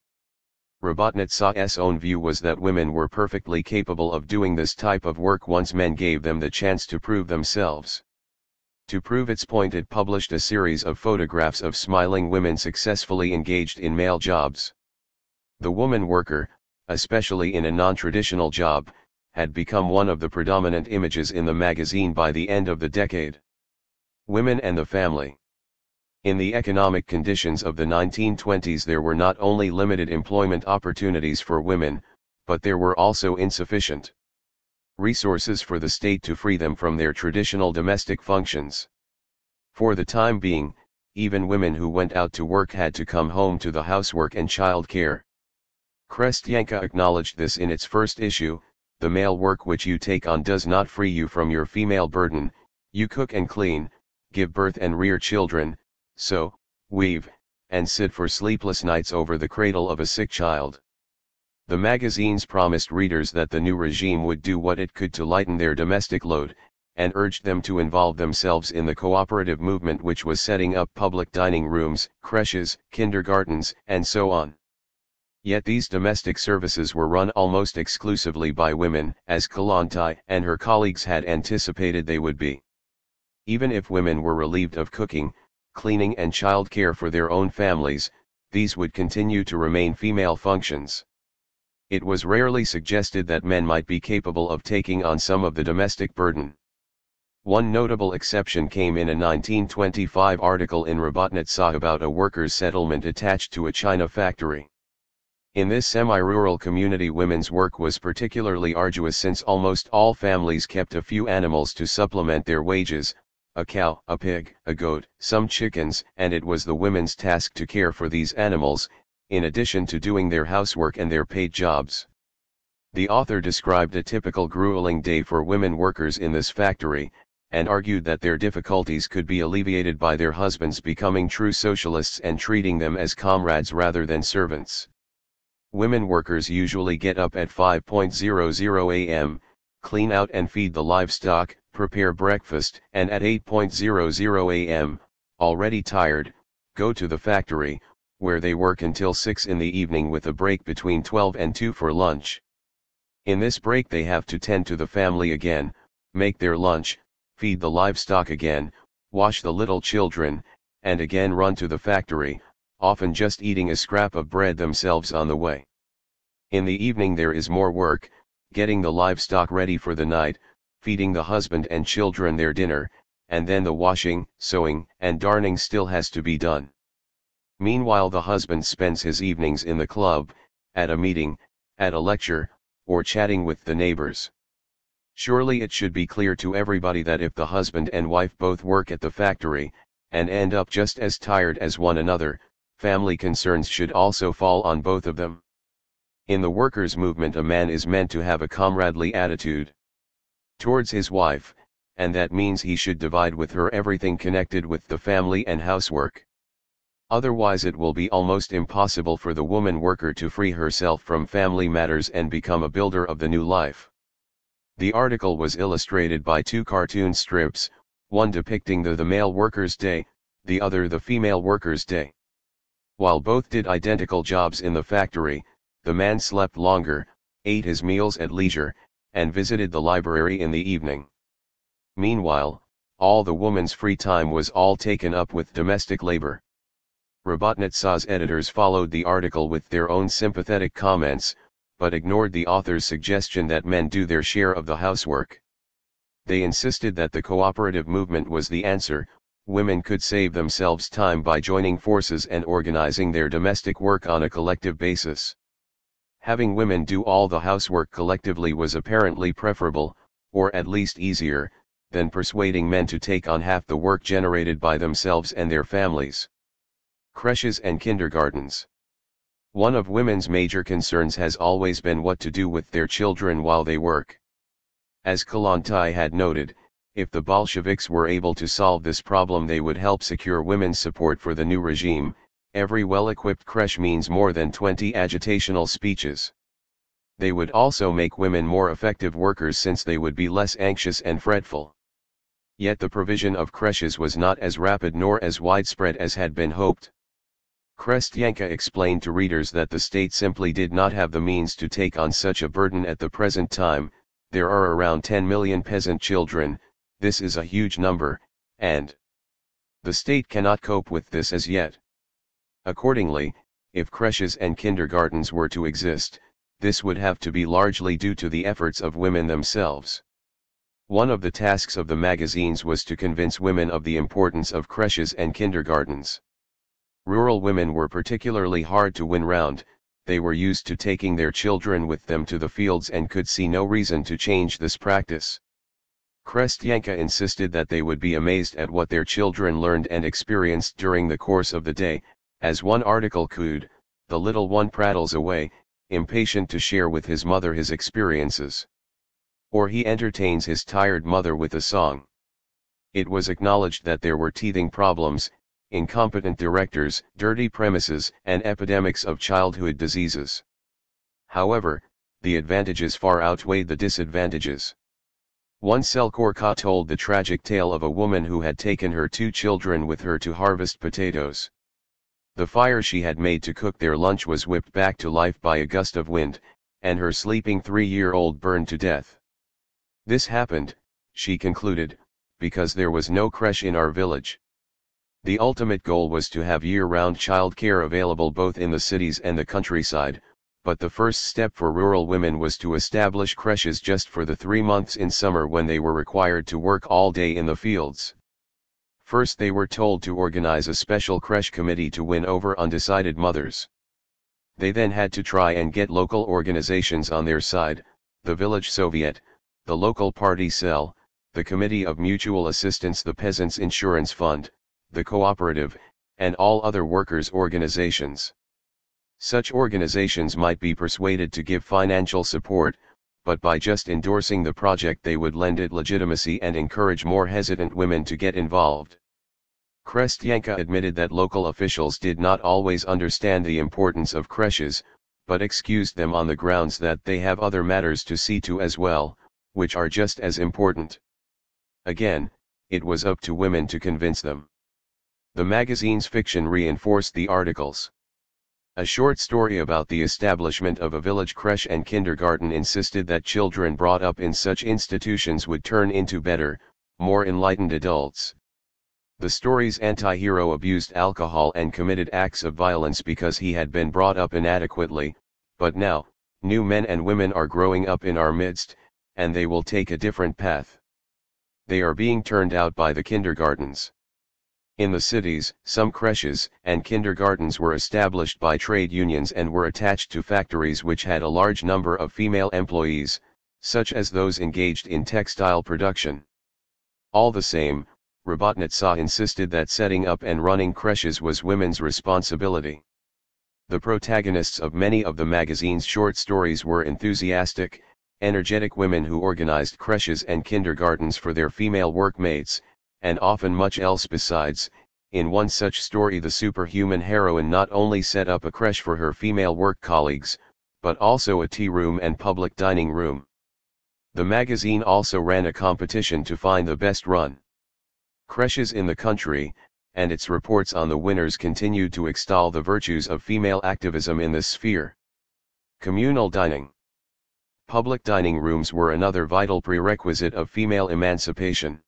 Robotnica's own view was that women were perfectly capable of doing this type of work once men gave them the chance to prove themselves. To prove its point, it published a series of photographs of smiling women successfully engaged in male jobs. The woman worker, especially in a non-traditional job, had become one of the predominant images in the magazine by the end of the decade. Women and the family. In the economic conditions of the 1920s, there were not only limited employment opportunities for women, but there were also insufficient resources for the state to free them from their traditional domestic functions. For the time being, even women who went out to work had to come home to the housework and child care. Krestyanka acknowledged this in its first issue: the male work which you take on does not free you from your female burden. You cook and clean, give birth and rear children, sew, weave, and sit for sleepless nights over the cradle of a sick child. The magazines promised readers that the new regime would do what it could to lighten their domestic load, and urged them to involve themselves in the cooperative movement, which was setting up public dining rooms, creches, kindergartens, and so on. Yet these domestic services were run almost exclusively by women, as Kollontai and her colleagues had anticipated they would be. Even if women were relieved of cooking, cleaning and child care for their own families, these would continue to remain female functions. It was rarely suggested that men might be capable of taking on some of the domestic burden. One notable exception came in a 1925 article in Robotnitsa about a workers' settlement attached to a China factory. In this semi-rural community, women's work was particularly arduous since almost all families kept a few animals to supplement their wages, a cow, a pig, a goat, some chickens, and it was the women's task to care for these animals, in addition to doing their housework and their paid jobs. The author described a typical grueling day for women workers in this factory, and argued that their difficulties could be alleviated by their husbands becoming true socialists and treating them as comrades rather than servants. Women workers usually get up at 5:00 a.m., clean out and feed the livestock, prepare breakfast, and at 8:00 a.m., already tired, go to the factory, where they work until 6 in the evening with a break between 12 and 2 for lunch. In this break they have to tend to the family again, make their lunch, feed the livestock again, wash the little children, and again run to the factory, often just eating a scrap of bread themselves on the way. In the evening there is more work, getting the livestock ready for the night, feeding the husband and children their dinner, and then the washing, sewing, and darning still has to be done. Meanwhile the husband spends his evenings in the club, at a meeting, at a lecture, or chatting with the neighbors. Surely it should be clear to everybody that if the husband and wife both work at the factory, and end up just as tired as one another, family concerns should also fall on both of them. In the workers' movement, a man is meant to have a comradely attitude towards his wife, and that means he should divide with her everything connected with the family and housework. Otherwise it will be almost impossible for the woman worker to free herself from family matters and become a builder of the new life. The article was illustrated by two cartoon strips, one depicting the male worker's day, the other the female worker's day. While both did identical jobs in the factory, the man slept longer, ate his meals at leisure, and visited the library in the evening. Meanwhile, all the woman's free time was all taken up with domestic labor. Robotnitsa's editors followed the article with their own sympathetic comments, but ignored the author's suggestion that men do their share of the housework. They insisted that the cooperative movement was the answer. Women could save themselves time by joining forces and organizing their domestic work on a collective basis. Having women do all the housework collectively was apparently preferable, or at least easier, than persuading men to take on half the work generated by themselves and their families. Creches and kindergartens. One of women's major concerns has always been what to do with their children while they work. As Kollontai had noted, if the Bolsheviks were able to solve this problem, they would help secure women's support for the new regime. Every well-equipped creche means more than 20 agitational speeches. They would also make women more effective workers since they would be less anxious and fretful. Yet the provision of creches was not as rapid nor as widespread as had been hoped. Krestyanka explained to readers that the state simply did not have the means to take on such a burden at the present time. There are around 10 million peasant children, this is a huge number, and the state cannot cope with this as yet. Accordingly, if creches and kindergartens were to exist, this would have to be largely due to the efforts of women themselves. One of the tasks of the magazines was to convince women of the importance of creches and kindergartens. Rural women were particularly hard to win round. They were used to taking their children with them to the fields and could see no reason to change this practice. Krestyanka insisted that they would be amazed at what their children learned and experienced during the course of the day. As one article could, the little one prattles away, impatient to share with his mother his experiences. Or he entertains his tired mother with a song. It was acknowledged that there were teething problems, incompetent directors, dirty premises, and epidemics of childhood diseases. However, the advantages far outweighed the disadvantages. One Selkorka told the tragic tale of a woman who had taken her 2 children with her to harvest potatoes. The fire she had made to cook their lunch was whipped back to life by a gust of wind, and her sleeping 3-year-old burned to death. This happened, she concluded, because there was no creche in our village. The ultimate goal was to have year-round childcare available both in the cities and the countryside, but the first step for rural women was to establish creches just for the 3 months in summer when they were required to work all day in the fields. First they were told to organize a special creche committee to win over undecided mothers. They then had to try and get local organizations on their side, the village Soviet, the local party cell, the Committee of Mutual Assistance, the Peasants' Insurance Fund, the cooperative, and all other workers' organizations. Such organizations might be persuaded to give financial support, but by just endorsing the project they would lend it legitimacy and encourage more hesitant women to get involved. Krestyanka admitted that local officials did not always understand the importance of creches, but excused them on the grounds that they have other matters to see to as well, which are just as important. Again, it was up to women to convince them. The magazine's fiction reinforced the articles. A short story about the establishment of a village creche and kindergarten insisted that children brought up in such institutions would turn into better, more enlightened adults. The story's anti-hero abused alcohol and committed acts of violence because he had been brought up inadequately, but now, new men and women are growing up in our midst, and they will take a different path. They are being turned out by the kindergartens. In the cities, some creches and kindergartens were established by trade unions and were attached to factories which had a large number of female employees, such as those engaged in textile production. All the same, Robotnitsa insisted that setting up and running creches was women's responsibility. The protagonists of many of the magazine's short stories were enthusiastic, energetic women who organized creches and kindergartens for their female workmates, and often much else besides. In one such story, the superhuman heroine not only set up a creche for her female work colleagues, but also a tea room and public dining room. The magazine also ran a competition to find the best run creches in the country, and its reports on the winners continued to extol the virtues of female activism in this sphere. Communal dining. Public dining rooms were another vital prerequisite of female emancipation.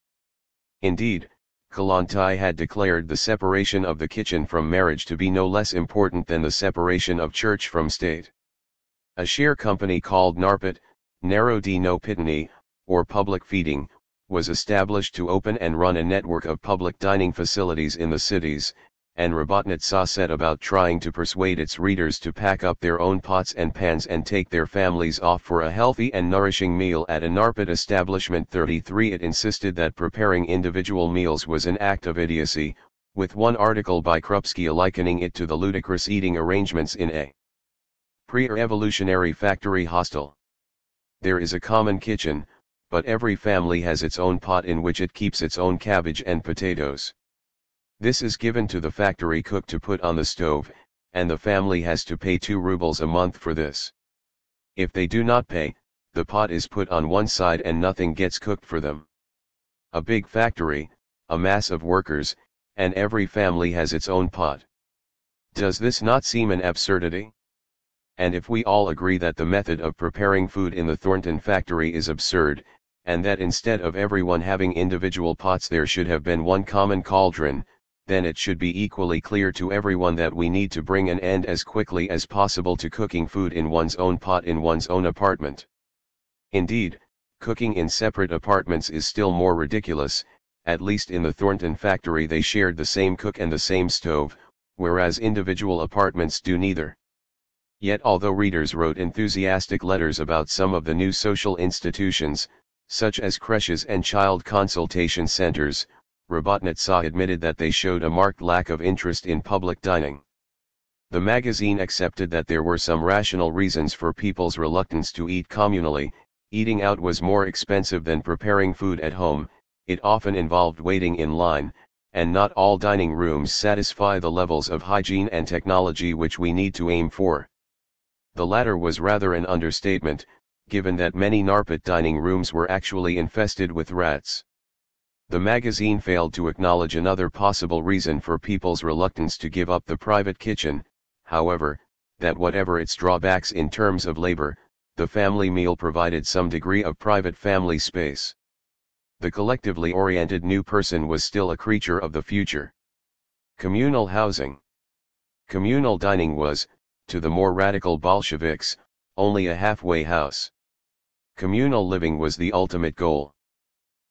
Indeed, Kollontai had declared the separation of the kitchen from marriage to be no less important than the separation of church from state. A share company called Narpit, Narodno Pitany, or public feeding, was established to open and run a network of public dining facilities in the cities, and Robotnitsa set about trying to persuade its readers to pack up their own pots and pans and take their families off for a healthy and nourishing meal at a Narpit establishment. 33 It insisted that preparing individual meals was an act of idiocy, with one article by Krupsky likening it to the ludicrous eating arrangements in a pre-evolutionary factory hostel. There is a common kitchen, but every family has its own pot in which it keeps its own cabbage and potatoes. This is given to the factory cook to put on the stove, and the family has to pay 2 rubles a month for this. If they do not pay, the pot is put on one side and nothing gets cooked for them. A big factory, a mass of workers, and every family has its own pot. Does this not seem an absurdity? And if we all agree that the method of preparing food in the Thornton factory is absurd, and that instead of everyone having individual pots there should have been one common cauldron, then it should be equally clear to everyone that we need to bring an end as quickly as possible to cooking food in one's own pot in one's own apartment. Indeed, cooking in separate apartments is still more ridiculous. At least in the Thornton factory they shared the same cook and the same stove, whereas individual apartments do neither. Yet although readers wrote enthusiastic letters about some of the new social institutions, such as creches and child consultation centers, Robotnitsa admitted that they showed a marked lack of interest in public dining. The magazine accepted that there were some rational reasons for people's reluctance to eat communally. Eating out was more expensive than preparing food at home, it often involved waiting in line, and not all dining rooms satisfy the levels of hygiene and technology which we need to aim for. The latter was rather an understatement, given that many Narpet dining rooms were actually infested with rats. The magazine failed to acknowledge another possible reason for people's reluctance to give up the private kitchen, however, that whatever its drawbacks in terms of labor, the family meal provided some degree of private family space. The collectively oriented new person was still a creature of the future. Communal housing. Communal dining was, to the more radical Bolsheviks, only a halfway house. Communal living was the ultimate goal.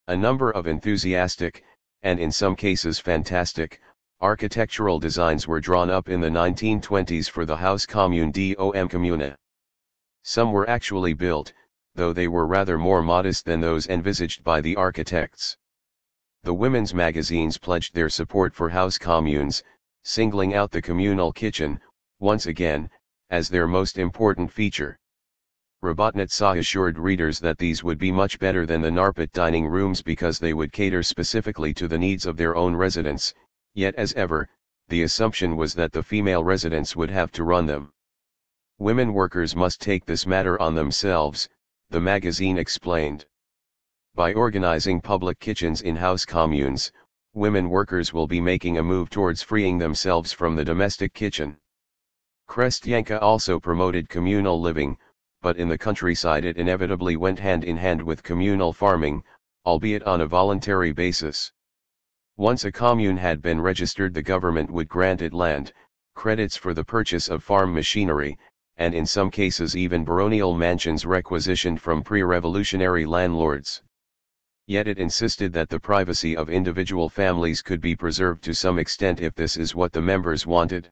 A number of enthusiastic, and in some cases fantastic, architectural designs were drawn up in the 1920s for the Haus Commune dom Kommune. Some were actually built, though they were rather more modest than those envisaged by the architects. The women's magazines pledged their support for house communes, singling out the communal kitchen, once again, as their most important feature. Robotnitsa assured readers that these would be much better than the Narpet dining rooms because they would cater specifically to the needs of their own residents, yet as ever, the assumption was that the female residents would have to run them. Women workers must take this matter on themselves, the magazine explained. By organizing public kitchens in house communes, women workers will be making a move towards freeing themselves from the domestic kitchen. Krestyanka also promoted communal living, but in the countryside it inevitably went hand in hand with communal farming, albeit on a voluntary basis. Once a commune had been registered, the government would grant it land, credits for the purchase of farm machinery, and in some cases even baronial mansions requisitioned from pre-revolutionary landlords. Yet it insisted that the privacy of individual families could be preserved to some extent if this is what the members wanted.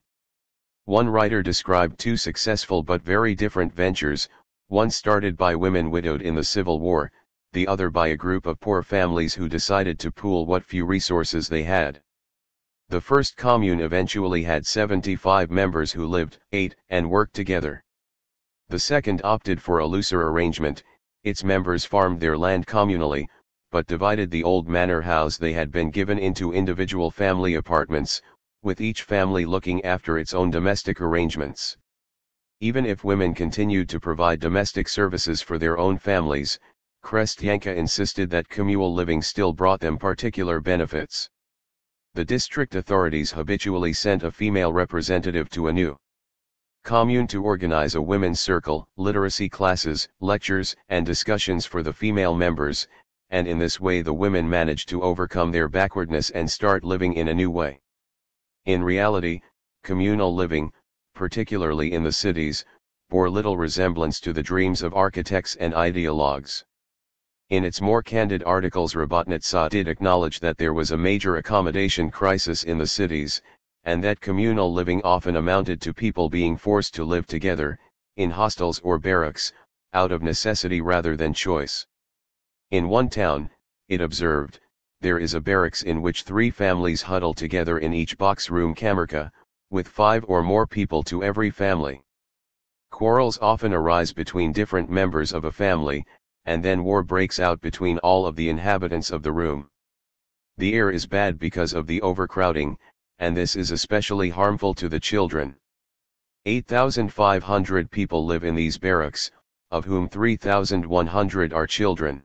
One writer described two successful but very different ventures, one started by women widowed in the Civil War, the other by a group of poor families who decided to pool what few resources they had. The first commune eventually had 75 members who lived, ate, and worked together. The second opted for a looser arrangement, its members farmed their land communally, but divided the old manor house they had been given into individual family apartments, with each family looking after its own domestic arrangements. Even if women continued to provide domestic services for their own families, Krestyanka insisted that communal living still brought them particular benefits. The district authorities habitually sent a female representative to a new commune to organize a women's circle, literacy classes, lectures, and discussions for the female members, and in this way the women managed to overcome their backwardness and start living in a new way. In reality, communal living, particularly in the cities, bore little resemblance to the dreams of architects and ideologues. In its more candid articles, Robotnitsa did acknowledge that there was a major accommodation crisis in the cities, and that communal living often amounted to people being forced to live together, in hostels or barracks, out of necessity rather than choice. In one town, it observed, there is a barracks in which 3 families huddle together in each box room kamarka, with 5 or more people to every family. Quarrels often arise between different members of a family, and then war breaks out between all of the inhabitants of the room. The air is bad because of the overcrowding, and this is especially harmful to the children. 8,500 people live in these barracks, of whom 3,100 are children.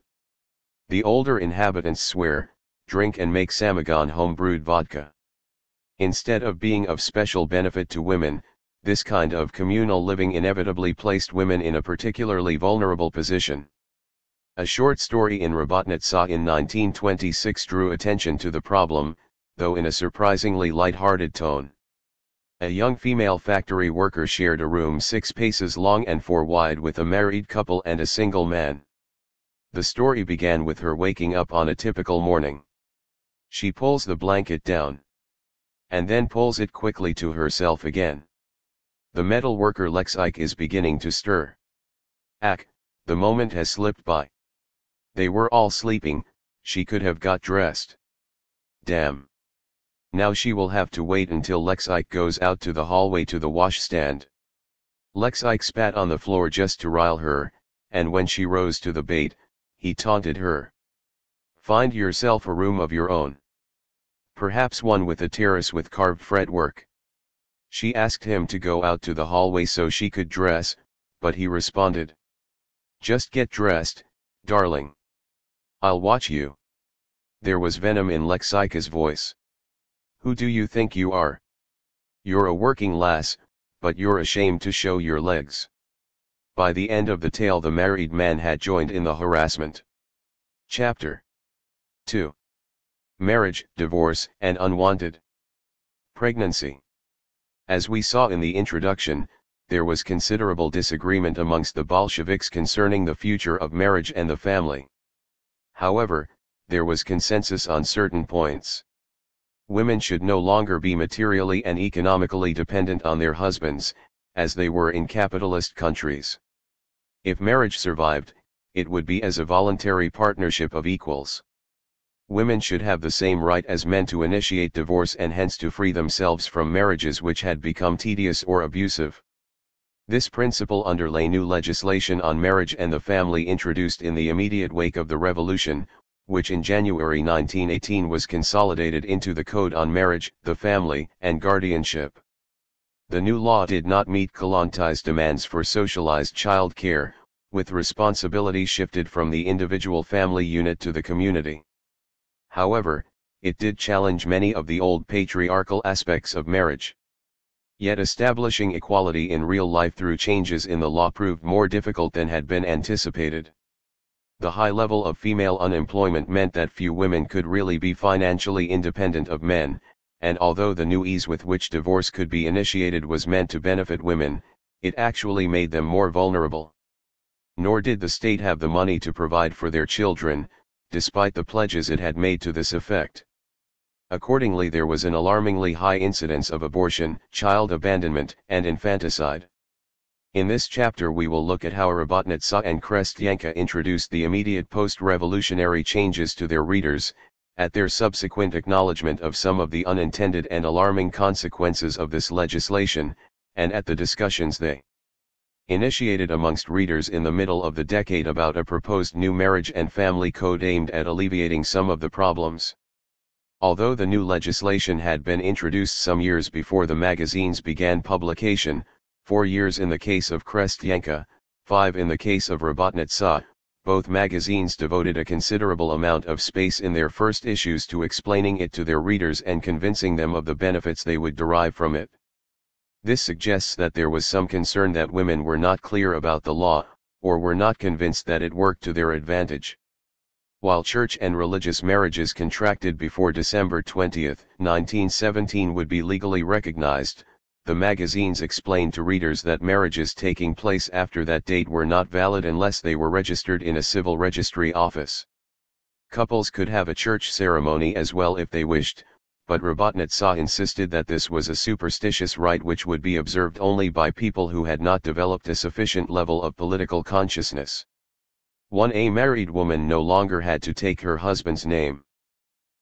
The older inhabitants swear, drink and make samagon home-brewed vodka. Instead of being of special benefit to women, this kind of communal living inevitably placed women in a particularly vulnerable position. A short story in Robotnitsa in 1926 drew attention to the problem, though in a surprisingly light-hearted tone. A young female factory worker shared a room 6 paces long and 4 wide with a married couple and a single man. The story began with her waking up on a typical morning. She pulls the blanket down, and then pulls it quickly to herself again. The metal worker Lexike is beginning to stir. Ack, the moment has slipped by. They were all sleeping, she could have got dressed. Damn. Now she will have to wait until Lexike goes out to the hallway to the washstand. Lexike spat on the floor just to rile her, and when she rose to the bait, he taunted her. Find yourself a room of your own. Perhaps one with a terrace with carved fretwork. She asked him to go out to the hallway so she could dress, but he responded. Just get dressed, darling. I'll watch you. There was venom in Lexika's voice. Who do you think you are? You're a working lass, but you're ashamed to show your legs. By the end of the tale the married man had joined in the harassment. Chapter 2. Marriage, divorce, and unwanted pregnancy. As we saw in the introduction, there was considerable disagreement amongst the Bolsheviks concerning the future of marriage and the family. However, there was consensus on certain points. Women should no longer be materially and economically dependent on their husbands, as they were in capitalist countries. If marriage survived, it would be as a voluntary partnership of equals. Women should have the same right as men to initiate divorce and hence to free themselves from marriages which had become tedious or abusive. This principle underlay new legislation on marriage and the family introduced in the immediate wake of the revolution, which in January 1918 was consolidated into the Code on Marriage, the Family, and Guardianship. The new law did not meet Kollontais' demands for socialized child care, with responsibility shifted from the individual family unit to the community. However, it did challenge many of the old patriarchal aspects of marriage. Yet establishing equality in real life through changes in the law proved more difficult than had been anticipated. The high level of female unemployment meant that few women could really be financially independent of men, and although the new ease with which divorce could be initiated was meant to benefit women, it actually made them more vulnerable. Nor did the state have the money to provide for their children, despite the pledges it had made to this effect. Accordingly, there was an alarmingly high incidence of abortion, child abandonment, and infanticide. In this chapter we will look at how Robotnitsa and Krestyanka introduced the immediate post-revolutionary changes to their readers, at their subsequent acknowledgement of some of the unintended and alarming consequences of this legislation, and at the discussions they initiated amongst readers in the middle of the decade about a proposed new marriage and family code aimed at alleviating some of the problems. Although the new legislation had been introduced some years before the magazines began publication, 4 years in the case of Krestyanka, 5 in the case of Robotnitsa, both magazines devoted a considerable amount of space in their first issues to explaining it to their readers and convincing them of the benefits they would derive from it. This suggests that there was some concern that women were not clear about the law, or were not convinced that it worked to their advantage. While church and religious marriages contracted before December 20, 1917 would be legally recognized, the magazines explained to readers that marriages taking place after that date were not valid unless they were registered in a civil registry office. Couples could have a church ceremony as well if they wished, but Robotnitsa insisted that this was a superstitious rite which would be observed only by people who had not developed a sufficient level of political consciousness. A married woman no longer had to take her husband's name.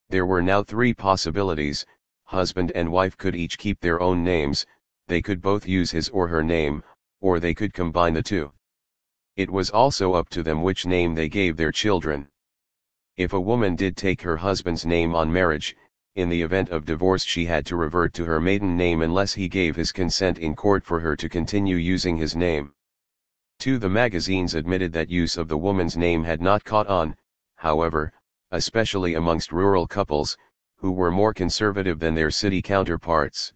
There were now 3 possibilities: husband and wife could each keep their own names, they could both use his or her name, or they could combine the two. It was also up to them which name they gave their children. If a woman did take her husband's name on marriage, in the event of divorce she had to revert to her maiden name unless he gave his consent in court for her to continue using his name. The magazines admitted that use of the woman's name had not caught on, however, especially amongst rural couples, who were more conservative than their city counterparts.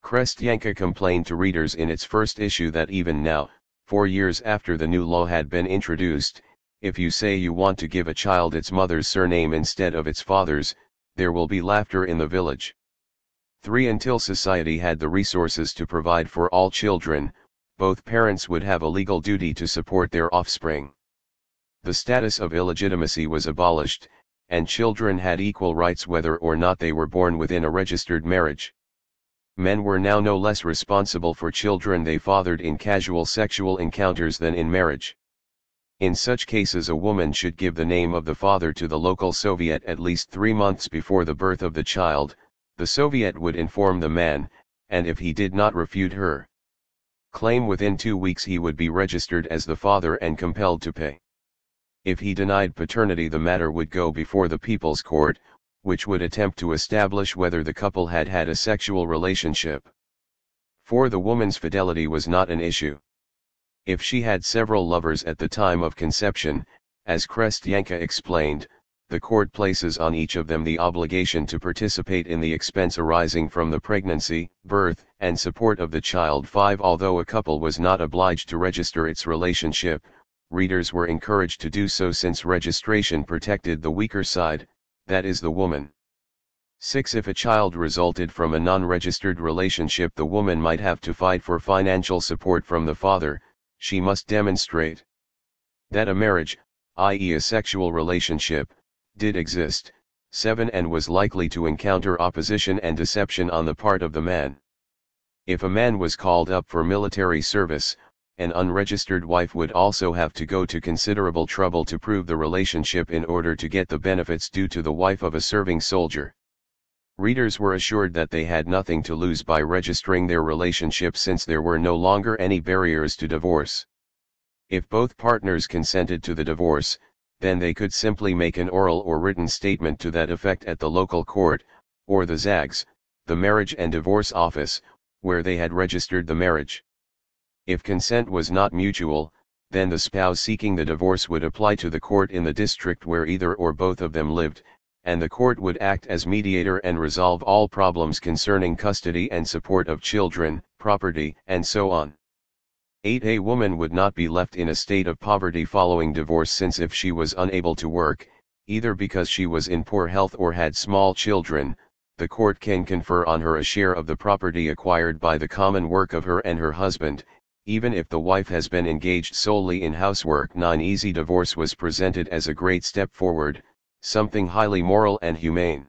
Krestyanka complained to readers in its first issue that even now, 4 years after the new law had been introduced, if you say you want to give a child its mother's surname instead of its father's, there will be laughter in the village. 3 Until society had the resources to provide for all children, both parents would have a legal duty to support their offspring. The status of illegitimacy was abolished, and children had equal rights whether or not they were born within a registered marriage. Men were now no less responsible for children they fathered in casual sexual encounters than in marriage. In such cases a woman should give the name of the father to the local Soviet at least 3 months before the birth of the child. The Soviet would inform the man, and if he did not refute her claim within 2 weeks he would be registered as the father and compelled to pay. If he denied paternity the matter would go before the People's Court, which would attempt to establish whether the couple had had a sexual relationship. For the woman's fidelity was not an issue. If she had several lovers at the time of conception, as Krestyanka explained, the court places on each of them the obligation to participate in the expense arising from the pregnancy, birth, and support of the child. 5. Although a couple was not obliged to register its relationship, readers were encouraged to do so since registration protected the weaker side, that is the woman. 6. If a child resulted from a non-registered relationship, the woman might have to fight for financial support from the father. She must demonstrate that a marriage, i.e. a sexual relationship, did exist. 7. And was likely to encounter opposition and deception on the part of the man. If a man was called up for military service, an unregistered wife would also have to go to considerable trouble to prove the relationship in order to get the benefits due to the wife of a serving soldier. Readers were assured that they had nothing to lose by registering their relationship since there were no longer any barriers to divorce. If both partners consented to the divorce, then they could simply make an oral or written statement to that effect at the local court, or the ZAGS, the Marriage and Divorce Office, where they had registered the marriage. If consent was not mutual, then the spouse seeking the divorce would apply to the court in the district where either or both of them lived, and the court would act as mediator and resolve all problems concerning custody and support of children, property, and so on. 8. A woman would not be left in a state of poverty following divorce, since if she was unable to work, either because she was in poor health or had small children, the court can confer on her a share of the property acquired by the common work of her and her husband, even if the wife has been engaged solely in housework. 9. Easy divorce was presented as a great step forward, something highly moral and humane.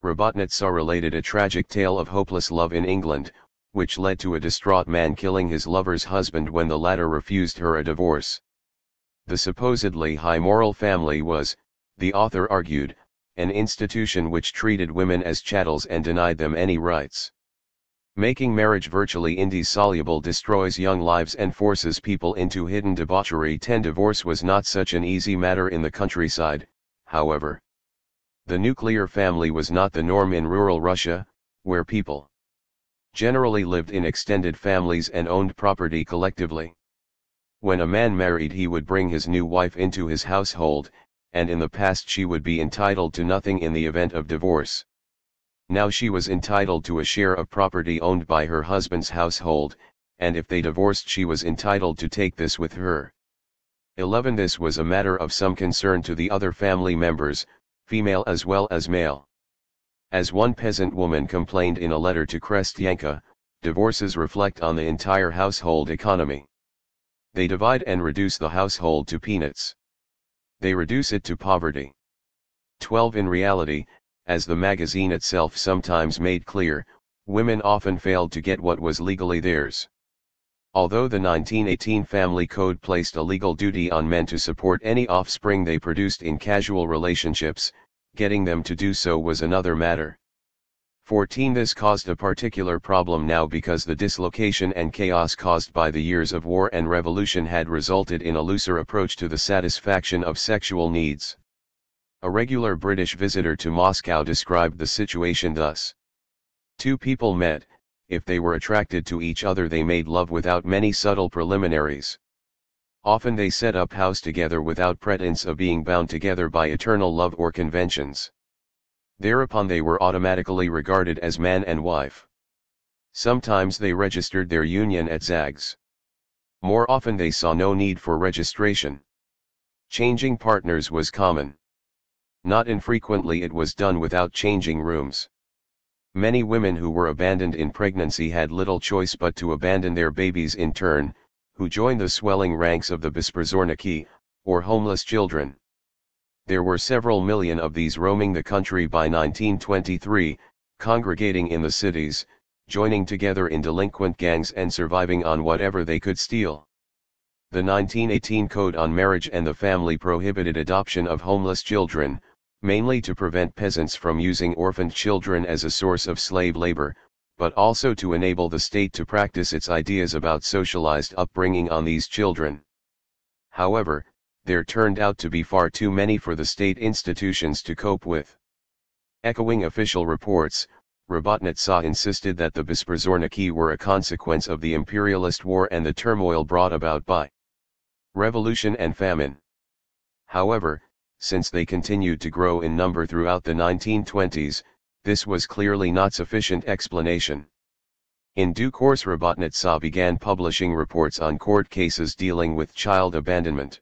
Robotnitsa related a tragic tale of hopeless love in England, which led to a distraught man killing his lover's husband when the latter refused her a divorce. The supposedly high moral family was, the author argued, an institution which treated women as chattels and denied them any rights. Making marriage virtually indissoluble destroys young lives and forces people into hidden debauchery. 10. Divorce was not such an easy matter in the countryside, however. The nuclear family was not the norm in rural Russia, where people generally lived in extended families and owned property collectively. When a man married, he would bring his new wife into his household, and in the past she would be entitled to nothing in the event of divorce. Now she was entitled to a share of property owned by her husband's household, and if they divorced she was entitled to take this with her. 11. This was a matter of some concern to the other family members, female as well as male. As one peasant woman complained in a letter to Krestyanka, divorces reflect on the entire household economy. They divide and reduce the household to peanuts. They reduce it to poverty. 12. In reality, as the magazine itself sometimes made clear, women often failed to get what was legally theirs. Although the 1918 Family Code placed a legal duty on men to support any offspring they produced in casual relationships, getting them to do so was another matter. 14. This caused a particular problem now because the dislocation and chaos caused by the years of war and revolution had resulted in a looser approach to the satisfaction of sexual needs. A regular British visitor to Moscow described the situation thus. Two people met, if they were attracted to each other they made love without many subtle preliminaries. Often they set up house together without pretense of being bound together by eternal love or conventions. Thereupon they were automatically regarded as man and wife. Sometimes they registered their union at ZAGS. More often they saw no need for registration. Changing partners was common. Not infrequently it was done without changing rooms. Many women who were abandoned in pregnancy had little choice but to abandon their babies in turn, who joined the swelling ranks of the bezprizorniki, or homeless children. There were several million of these roaming the country by 1923, congregating in the cities, joining together in delinquent gangs and surviving on whatever they could steal. The 1918 Code on Marriage and the Family prohibited adoption of homeless children, mainly to prevent peasants from using orphaned children as a source of slave labor, but also to enable the state to practice its ideas about socialized upbringing on these children. However, there turned out to be far too many for the state institutions to cope with. Echoing official reports, Robotnitzah insisted that the Besprzorniki were a consequence of the imperialist war and the turmoil brought about by revolution and famine. However, since they continued to grow in number throughout the 1920s, this was clearly not sufficient explanation. In due course Robotnitzah began publishing reports on court cases dealing with child abandonment.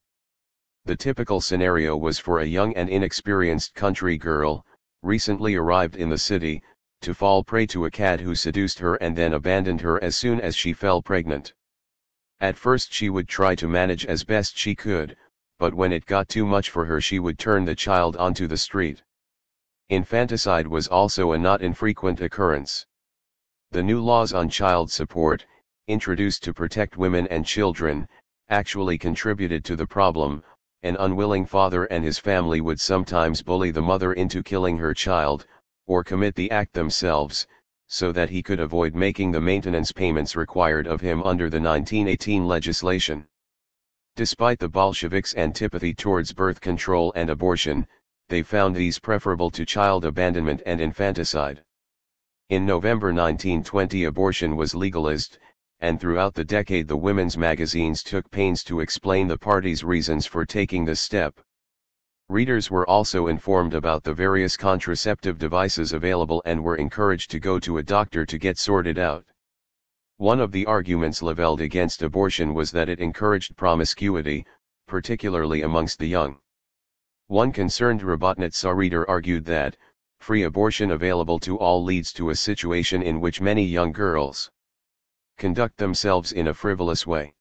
The typical scenario was for a young and inexperienced country girl, recently arrived in the city, to fall prey to a cad who seduced her and then abandoned her as soon as she fell pregnant. At first she would try to manage as best she could, but when it got too much for her she would turn the child onto the street. Infanticide was also a not infrequent occurrence. The new laws on child support, introduced to protect women and children, actually contributed to the problem. An unwilling father and his family would sometimes bully the mother into killing her child, or commit the act themselves, so that he could avoid making the maintenance payments required of him under the 1918 legislation. Despite the Bolsheviks' antipathy towards birth control and abortion, they found these preferable to child abandonment and infanticide. In November 1920 abortion was legalized, and throughout the decade the women's magazines took pains to explain the party's reasons for taking this step. Readers were also informed about the various contraceptive devices available and were encouraged to go to a doctor to get sorted out. One of the arguments leveled against abortion was that it encouraged promiscuity, particularly amongst the young. One concerned Robotnitzah reader argued that, free abortion available to all leads to a situation in which many young girls conduct themselves in a frivolous way.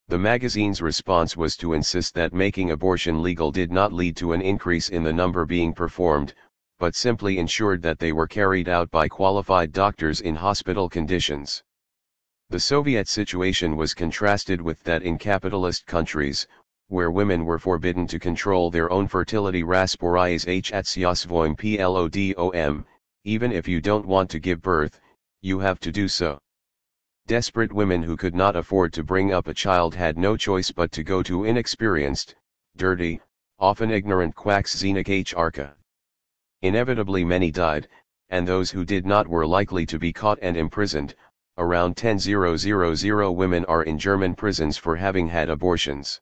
The magazine's response was to insist that making abortion legal did not lead to an increase in the number being performed, but simply ensured that they were carried out by qualified doctors in hospital conditions. The Soviet situation was contrasted with that in capitalist countries, where women were forbidden to control their own fertility plodom, even if you don't want to give birth, you have to do so. Desperate women who could not afford to bring up a child had no choice but to go to inexperienced, dirty, often ignorant quacks zinacharka. Inevitably many died, and those who did not were likely to be caught and imprisoned. Around 10,000 women are in German prisons for having had abortions.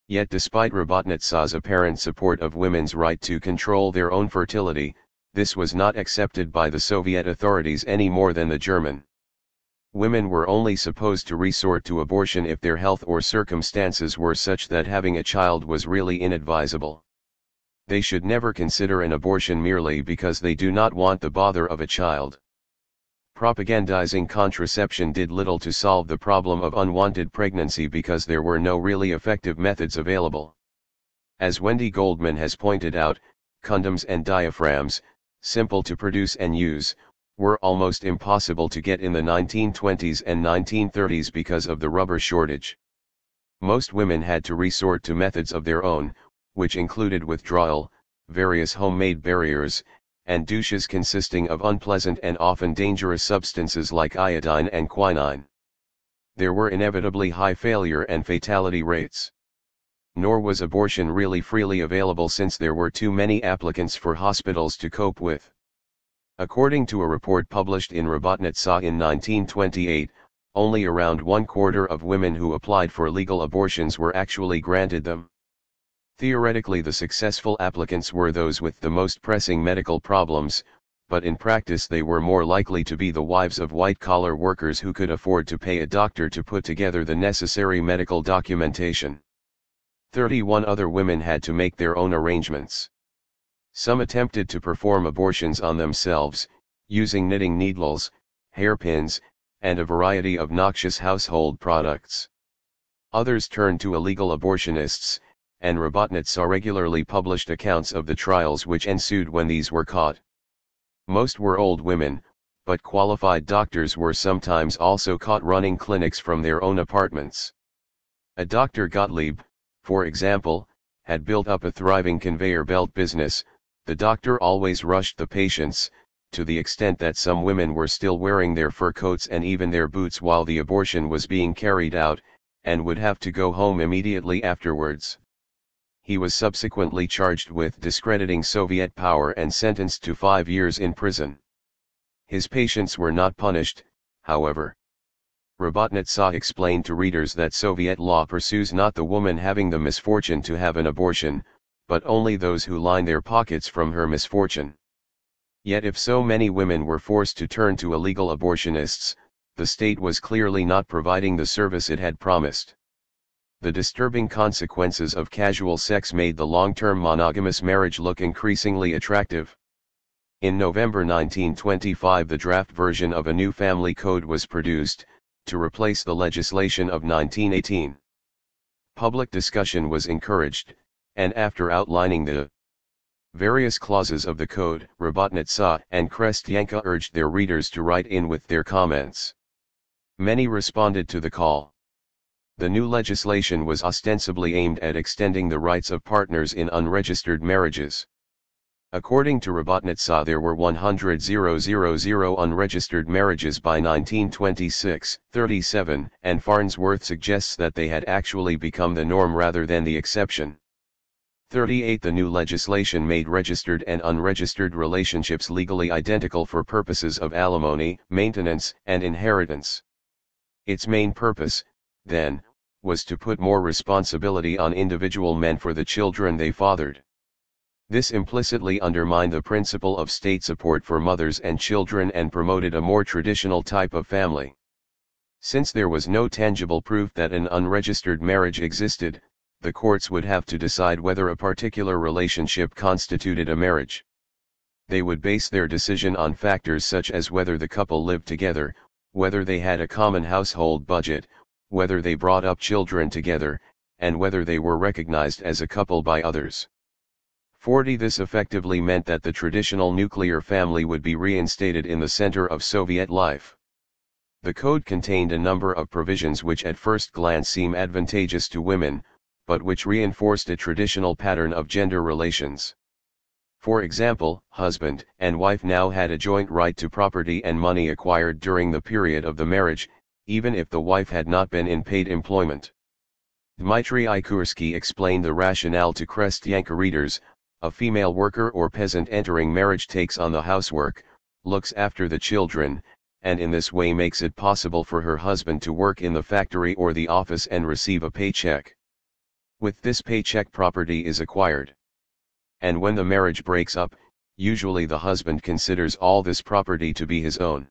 Yet despite Robotnitzah's apparent support of women's right to control their own fertility, this was not accepted by the Soviet authorities any more than the German. Women were only supposed to resort to abortion if their health or circumstances were such that having a child was really inadvisable. They should never consider an abortion merely because they do not want the bother of a child. Propagandizing contraception did little to solve the problem of unwanted pregnancy because there were no really effective methods available. As Wendy Goldman has pointed out, condoms and diaphragms, simple to produce and use, were almost impossible to get in the 1920s and 1930s because of the rubber shortage. Most women had to resort to methods of their own, which included withdrawal, various homemade barriers, and douches consisting of unpleasant and often dangerous substances like iodine and quinine. There were inevitably high failure and fatality rates. Nor was abortion really freely available since there were too many applicants for hospitals to cope with. According to a report published in Robotnitzah in 1928, only around 1/4 of women who applied for legal abortions were actually granted them. Theoretically, the successful applicants were those with the most pressing medical problems, but in practice they were more likely to be the wives of white-collar workers who could afford to pay a doctor to put together the necessary medical documentation. 31 other women had to make their own arrangements. Some attempted to perform abortions on themselves, using knitting needles, hairpins, and a variety of noxious household products. Others turned to illegal abortionists, and Robotnitzah regularly published accounts of the trials which ensued when these were caught. Most were old women, but qualified doctors were sometimes also caught running clinics from their own apartments. A Dr. Gottlieb, for example, had built up a thriving conveyor belt business. The doctor always rushed the patients, to the extent that some women were still wearing their fur coats and even their boots while the abortion was being carried out, and would have to go home immediately afterwards. He was subsequently charged with discrediting Soviet power and sentenced to 5 years in prison. His patients were not punished, however. Rabotnitsa explained to readers that Soviet law pursues not the woman having the misfortune to have an abortion, but only those who line their pockets from her misfortune. Yet if so many women were forced to turn to illegal abortionists, the state was clearly not providing the service it had promised. The disturbing consequences of casual sex made the long-term monogamous marriage look increasingly attractive. In November 1925 the draft version of a new family code was produced, to replace the legislation of 1918. Public discussion was encouraged, and after outlining the various clauses of the code, Rabotnitsa and Krestyanka urged their readers to write in with their comments. Many responded to the call. The new legislation was ostensibly aimed at extending the rights of partners in unregistered marriages. According to Rabotnitsa, there were 100,000 unregistered marriages by 1926-37, and Farnsworth suggests that they had actually become the norm rather than the exception. 38 The new legislation made registered and unregistered relationships legally identical for purposes of alimony, maintenance, and inheritance. Its main purpose, then, was to put more responsibility on individual men for the children they fathered. This implicitly undermined the principle of state support for mothers and children and promoted a more traditional type of family. Since there was no tangible proof that an unregistered marriage existed, the courts would have to decide whether a particular relationship constituted a marriage. They would base their decision on factors such as whether the couple lived together, whether they had a common household budget, whether they brought up children together, and whether they were recognized as a couple by others. 40 This effectively meant that the traditional nuclear family would be reinstated in the center of Soviet life. The code contained a number of provisions which at first glance seem advantageous to women, but which reinforced a traditional pattern of gender relations. For example, husband and wife now had a joint right to property and money acquired during the period of the marriage, even if the wife had not been in paid employment. Dmitry Ikursky explained the rationale to Krestyanka readers. A female worker or peasant entering marriage takes on the housework, looks after the children, and in this way makes it possible for her husband to work in the factory or the office and receive a paycheck. With this paycheck, property is acquired. And when the marriage breaks up, usually the husband considers all this property to be his own.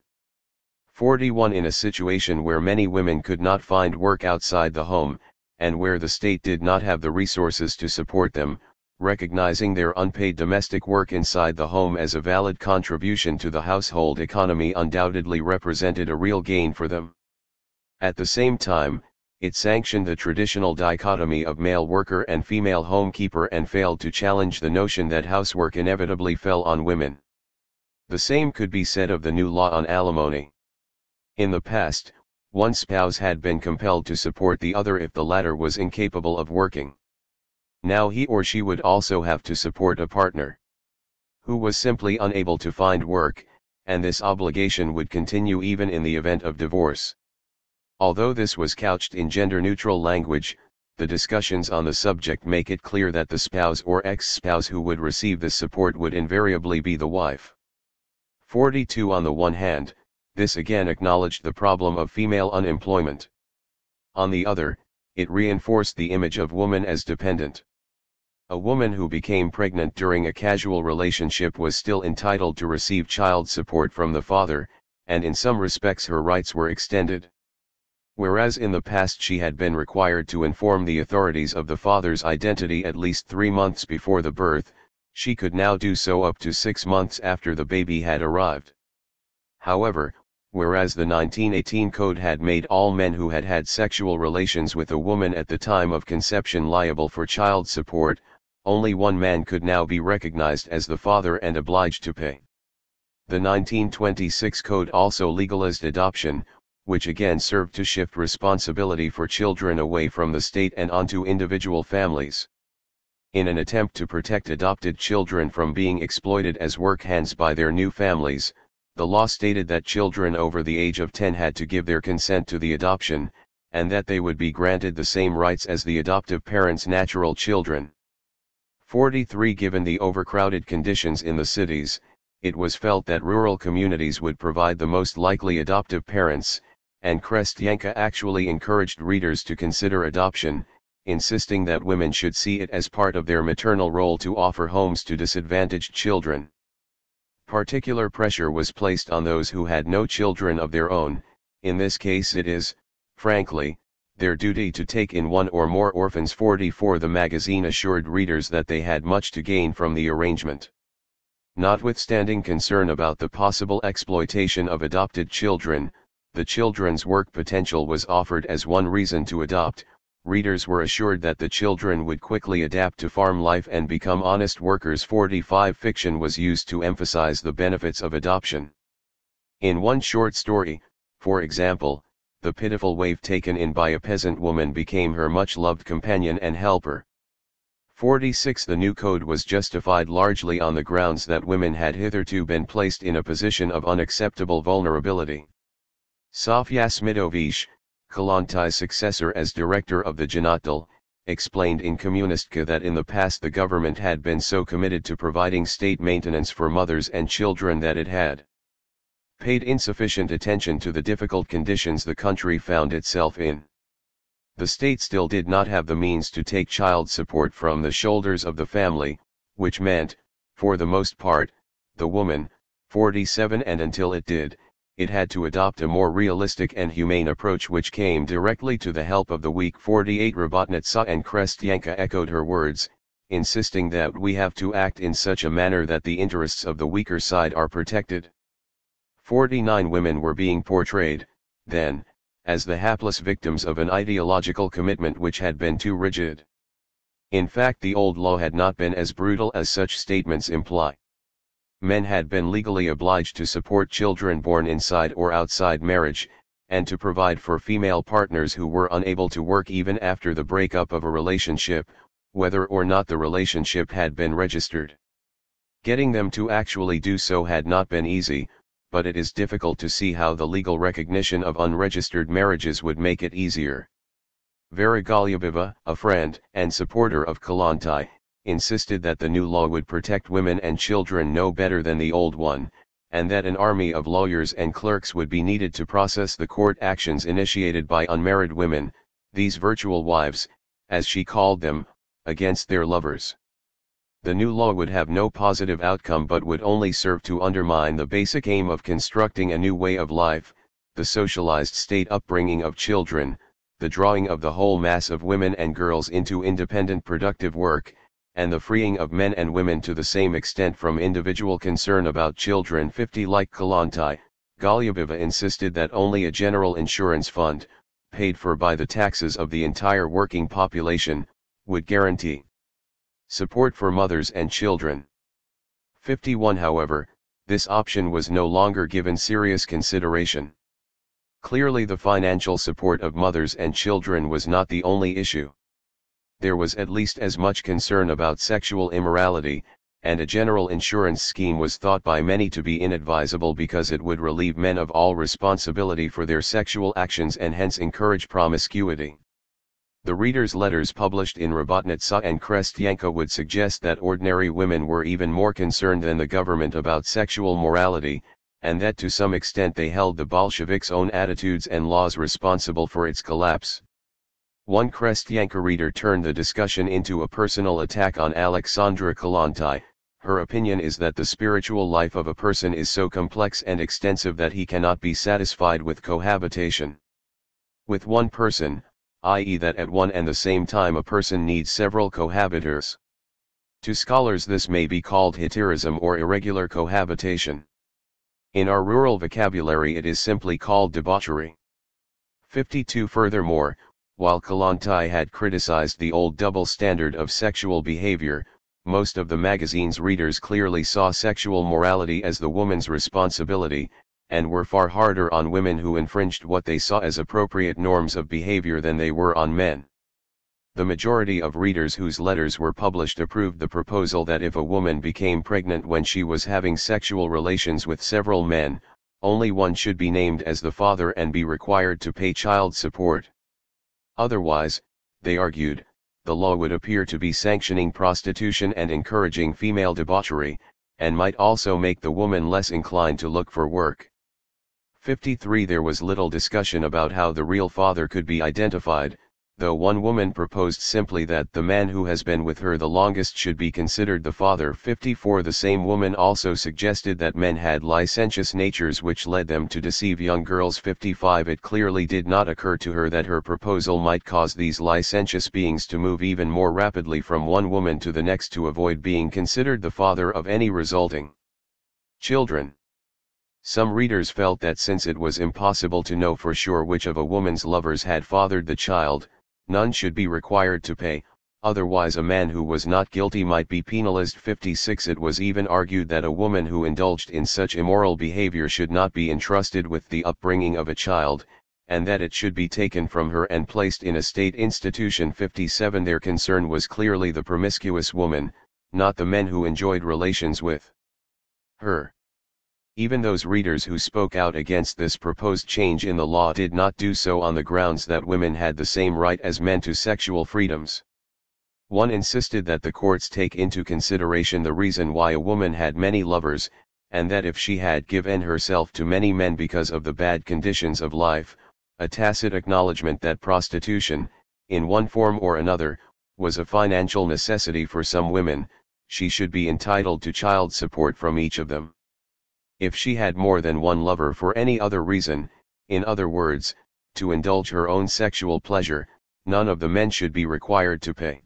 41 In a situation where many women could not find work outside the home, and where the state did not have the resources to support them, recognizing their unpaid domestic work inside the home as a valid contribution to the household economy undoubtedly represented a real gain for them. At the same time, it sanctioned the traditional dichotomy of male worker and female homekeeper and failed to challenge the notion that housework inevitably fell on women. The same could be said of the new law on alimony. In the past, one spouse had been compelled to support the other if the latter was incapable of working. Now he or she would also have to support a partner who was simply unable to find work, and this obligation would continue even in the event of divorce. Although this was couched in gender-neutral language, the discussions on the subject make it clear that the spouse or ex-spouse who would receive this support would invariably be the wife. 42 On the one hand, this again acknowledged the problem of female unemployment. On the other, it reinforced the image of woman as dependent. A woman who became pregnant during a casual relationship was still entitled to receive child support from the father, and in some respects her rights were extended. Whereas in the past she had been required to inform the authorities of the father's identity at least 3 months before the birth, she could now do so up to 6 months after the baby had arrived. However, whereas the 1918 code had made all men who had had sexual relations with a woman at the time of conception liable for child support, only one man could now be recognized as the father and obliged to pay. The 1926 code also legalized adoption, which again served to shift responsibility for children away from the state and onto individual families. In an attempt to protect adopted children from being exploited as work hands by their new families, the law stated that children over the age of 10 had to give their consent to the adoption, and that they would be granted the same rights as the adoptive parents' natural children. 43 Given the overcrowded conditions in the cities, it was felt that rural communities would provide the most likely adoptive parents, and Krestyanka actually encouraged readers to consider adoption, insisting that women should see it as part of their maternal role to offer homes to disadvantaged children. Particular pressure was placed on those who had no children of their own. In this case it is, frankly, their duty to take in one or more orphans. 44 The magazine assured readers that they had much to gain from the arrangement. Notwithstanding concern about the possible exploitation of adopted children, the children's work potential was offered as one reason to adopt. Readers were assured that the children would quickly adapt to farm life and become honest workers. 45 Fiction was used to emphasize the benefits of adoption. In one short story, for example, the pitiful waif taken in by a peasant woman became her much-loved companion and helper. 46 The new code was justified largely on the grounds that women had hitherto been placed in a position of unacceptable vulnerability. Sofya Smitovich, Kalantai's successor as director of the Janatdel, explained in Kommunistka that in the past the government had been so committed to providing state maintenance for mothers and children that it had paid insufficient attention to the difficult conditions the country found itself in. The state still did not have the means to take child support from the shoulders of the family, which meant, for the most part, the woman. 47 And until it did, it had to adopt a more realistic and humane approach which came directly to the help of the weak. 48 Robotnitsa and Krestyanka echoed her words, insisting that we have to act in such a manner that the interests of the weaker side are protected. 49 Women were being portrayed, then, as the hapless victims of an ideological commitment which had been too rigid. In fact, the old law had not been as brutal as such statements imply. Men had been legally obliged to support children born inside or outside marriage, and to provide for female partners who were unable to work even after the breakup of a relationship, whether or not the relationship had been registered. Getting them to actually do so had not been easy, but it is difficult to see how the legal recognition of unregistered marriages would make it easier. Vera Golubyova, a friend and supporter of Kalantai, insisted that the new law would protect women and children no better than the old one, and that an army of lawyers and clerks would be needed to process the court actions initiated by unmarried women, these virtual wives, as she called them, against their lovers. The new law would have no positive outcome but would only serve to undermine the basic aim of constructing a new way of life, the socialized state upbringing of children, the drawing of the whole mass of women and girls into independent productive work, and the freeing of men and women to the same extent from individual concern about children. 50 Like Kalantai, Golubyova insisted that only a general insurance fund, paid for by the taxes of the entire working population, would guarantee support for mothers and children. 51 However, this option was no longer given serious consideration. Clearly the financial support of mothers and children was not the only issue. There was at least as much concern about sexual immorality, and a general insurance scheme was thought by many to be inadvisable because it would relieve men of all responsibility for their sexual actions and hence encourage promiscuity. The readers' letters published in Robotnitsa and Krestyanka would suggest that ordinary women were even more concerned than the government about sexual morality, and that to some extent they held the Bolsheviks' own attitudes and laws responsible for its collapse. One Krestyanka reader turned the discussion into a personal attack on Alexandra Kalantai. Her opinion is that the spiritual life of a person is so complex and extensive that he cannot be satisfied with cohabitation with one person, i.e. that at one and the same time a person needs several cohabitors. To scholars this may be called heterism or irregular cohabitation. In our rural vocabulary it is simply called debauchery. 52 Furthermore, while Kalantai had criticized the old double standard of sexual behavior, most of the magazine's readers clearly saw sexual morality as the woman's responsibility, and were far harder on women who infringed what they saw as appropriate norms of behavior than they were on men. The majority of readers whose letters were published approved the proposal that if a woman became pregnant when she was having sexual relations with several men, only one should be named as the father and be required to pay child support. Otherwise, they argued, the law would appear to be sanctioning prostitution and encouraging female debauchery, and might also make the woman less inclined to look for work. 53. There was little discussion about how the real father could be identified, though one woman proposed simply that the man who has been with her the longest should be considered the father. 54. The same woman also suggested that men had licentious natures which led them to deceive young girls. 55. It clearly did not occur to her that her proposal might cause these licentious beings to move even more rapidly from one woman to the next to avoid being considered the father of any resulting children. Some readers felt that since it was impossible to know for sure which of a woman's lovers had fathered the child, none should be required to pay, otherwise a man who was not guilty might be penalized. 56. It was even argued that a woman who indulged in such immoral behavior should not be entrusted with the upbringing of a child, and that it should be taken from her and placed in a state institution. 57. Their concern was clearly the promiscuous woman, not the men who enjoyed relations with her. Even those readers who spoke out against this proposed change in the law did not do so on the grounds that women had the same right as men to sexual freedoms. One insisted that the courts take into consideration the reason why a woman had many lovers, and that if she had given herself to many men because of the bad conditions of life, a tacit acknowledgement that prostitution, in one form or another, was a financial necessity for some women, she should be entitled to child support from each of them. If she had more than one lover for any other reason, in other words, to indulge her own sexual pleasure, none of the men should be required to pay.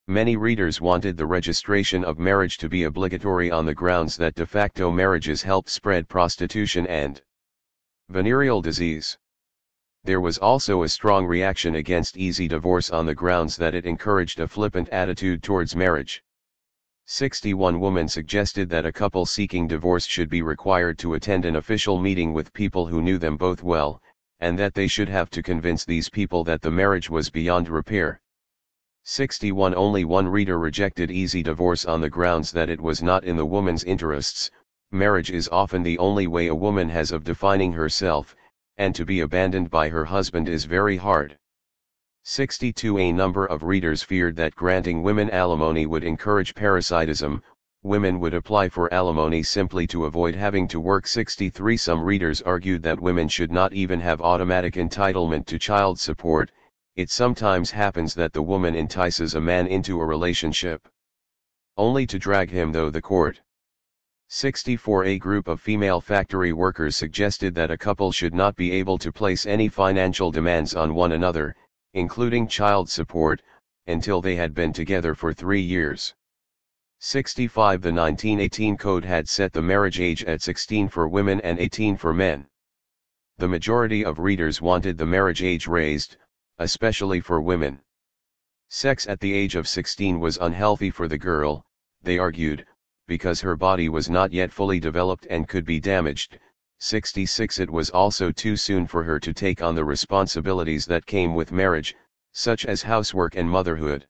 Many readers wanted the registration of marriage to be obligatory on the grounds that de facto marriages help spread prostitution and venereal disease. There was also a strong reaction against easy divorce on the grounds that it encouraged a flippant attitude towards marriage. 61. Woman suggested that a couple seeking divorce should be required to attend an official meeting with people who knew them both well, and that they should have to convince these people that the marriage was beyond repair. 61. Only one reader rejected easy divorce on the grounds that it was not in the woman's interests. Marriage is often the only way a woman has of defining herself, and to be abandoned by her husband is very hard. 62. A number of readers feared that granting women alimony would encourage parasitism. Women would apply for alimony simply to avoid having to work. 63. Some readers argued that women should not even have automatic entitlement to child support. It sometimes happens that the woman entices a man into a relationship, only to drag him through the court. 64. A group of female factory workers suggested that a couple should not be able to place any financial demands on one another, including child support, until they had been together for 3 years. 65. The 1918 Code had set the marriage age at 16 for women and 18 for men. The majority of readers wanted the marriage age raised, especially for women. Sex at the age of 16 was unhealthy for the girl, they argued, because her body was not yet fully developed and could be damaged. 66. It was also too soon for her to take on the responsibilities that came with marriage, such as housework and motherhood.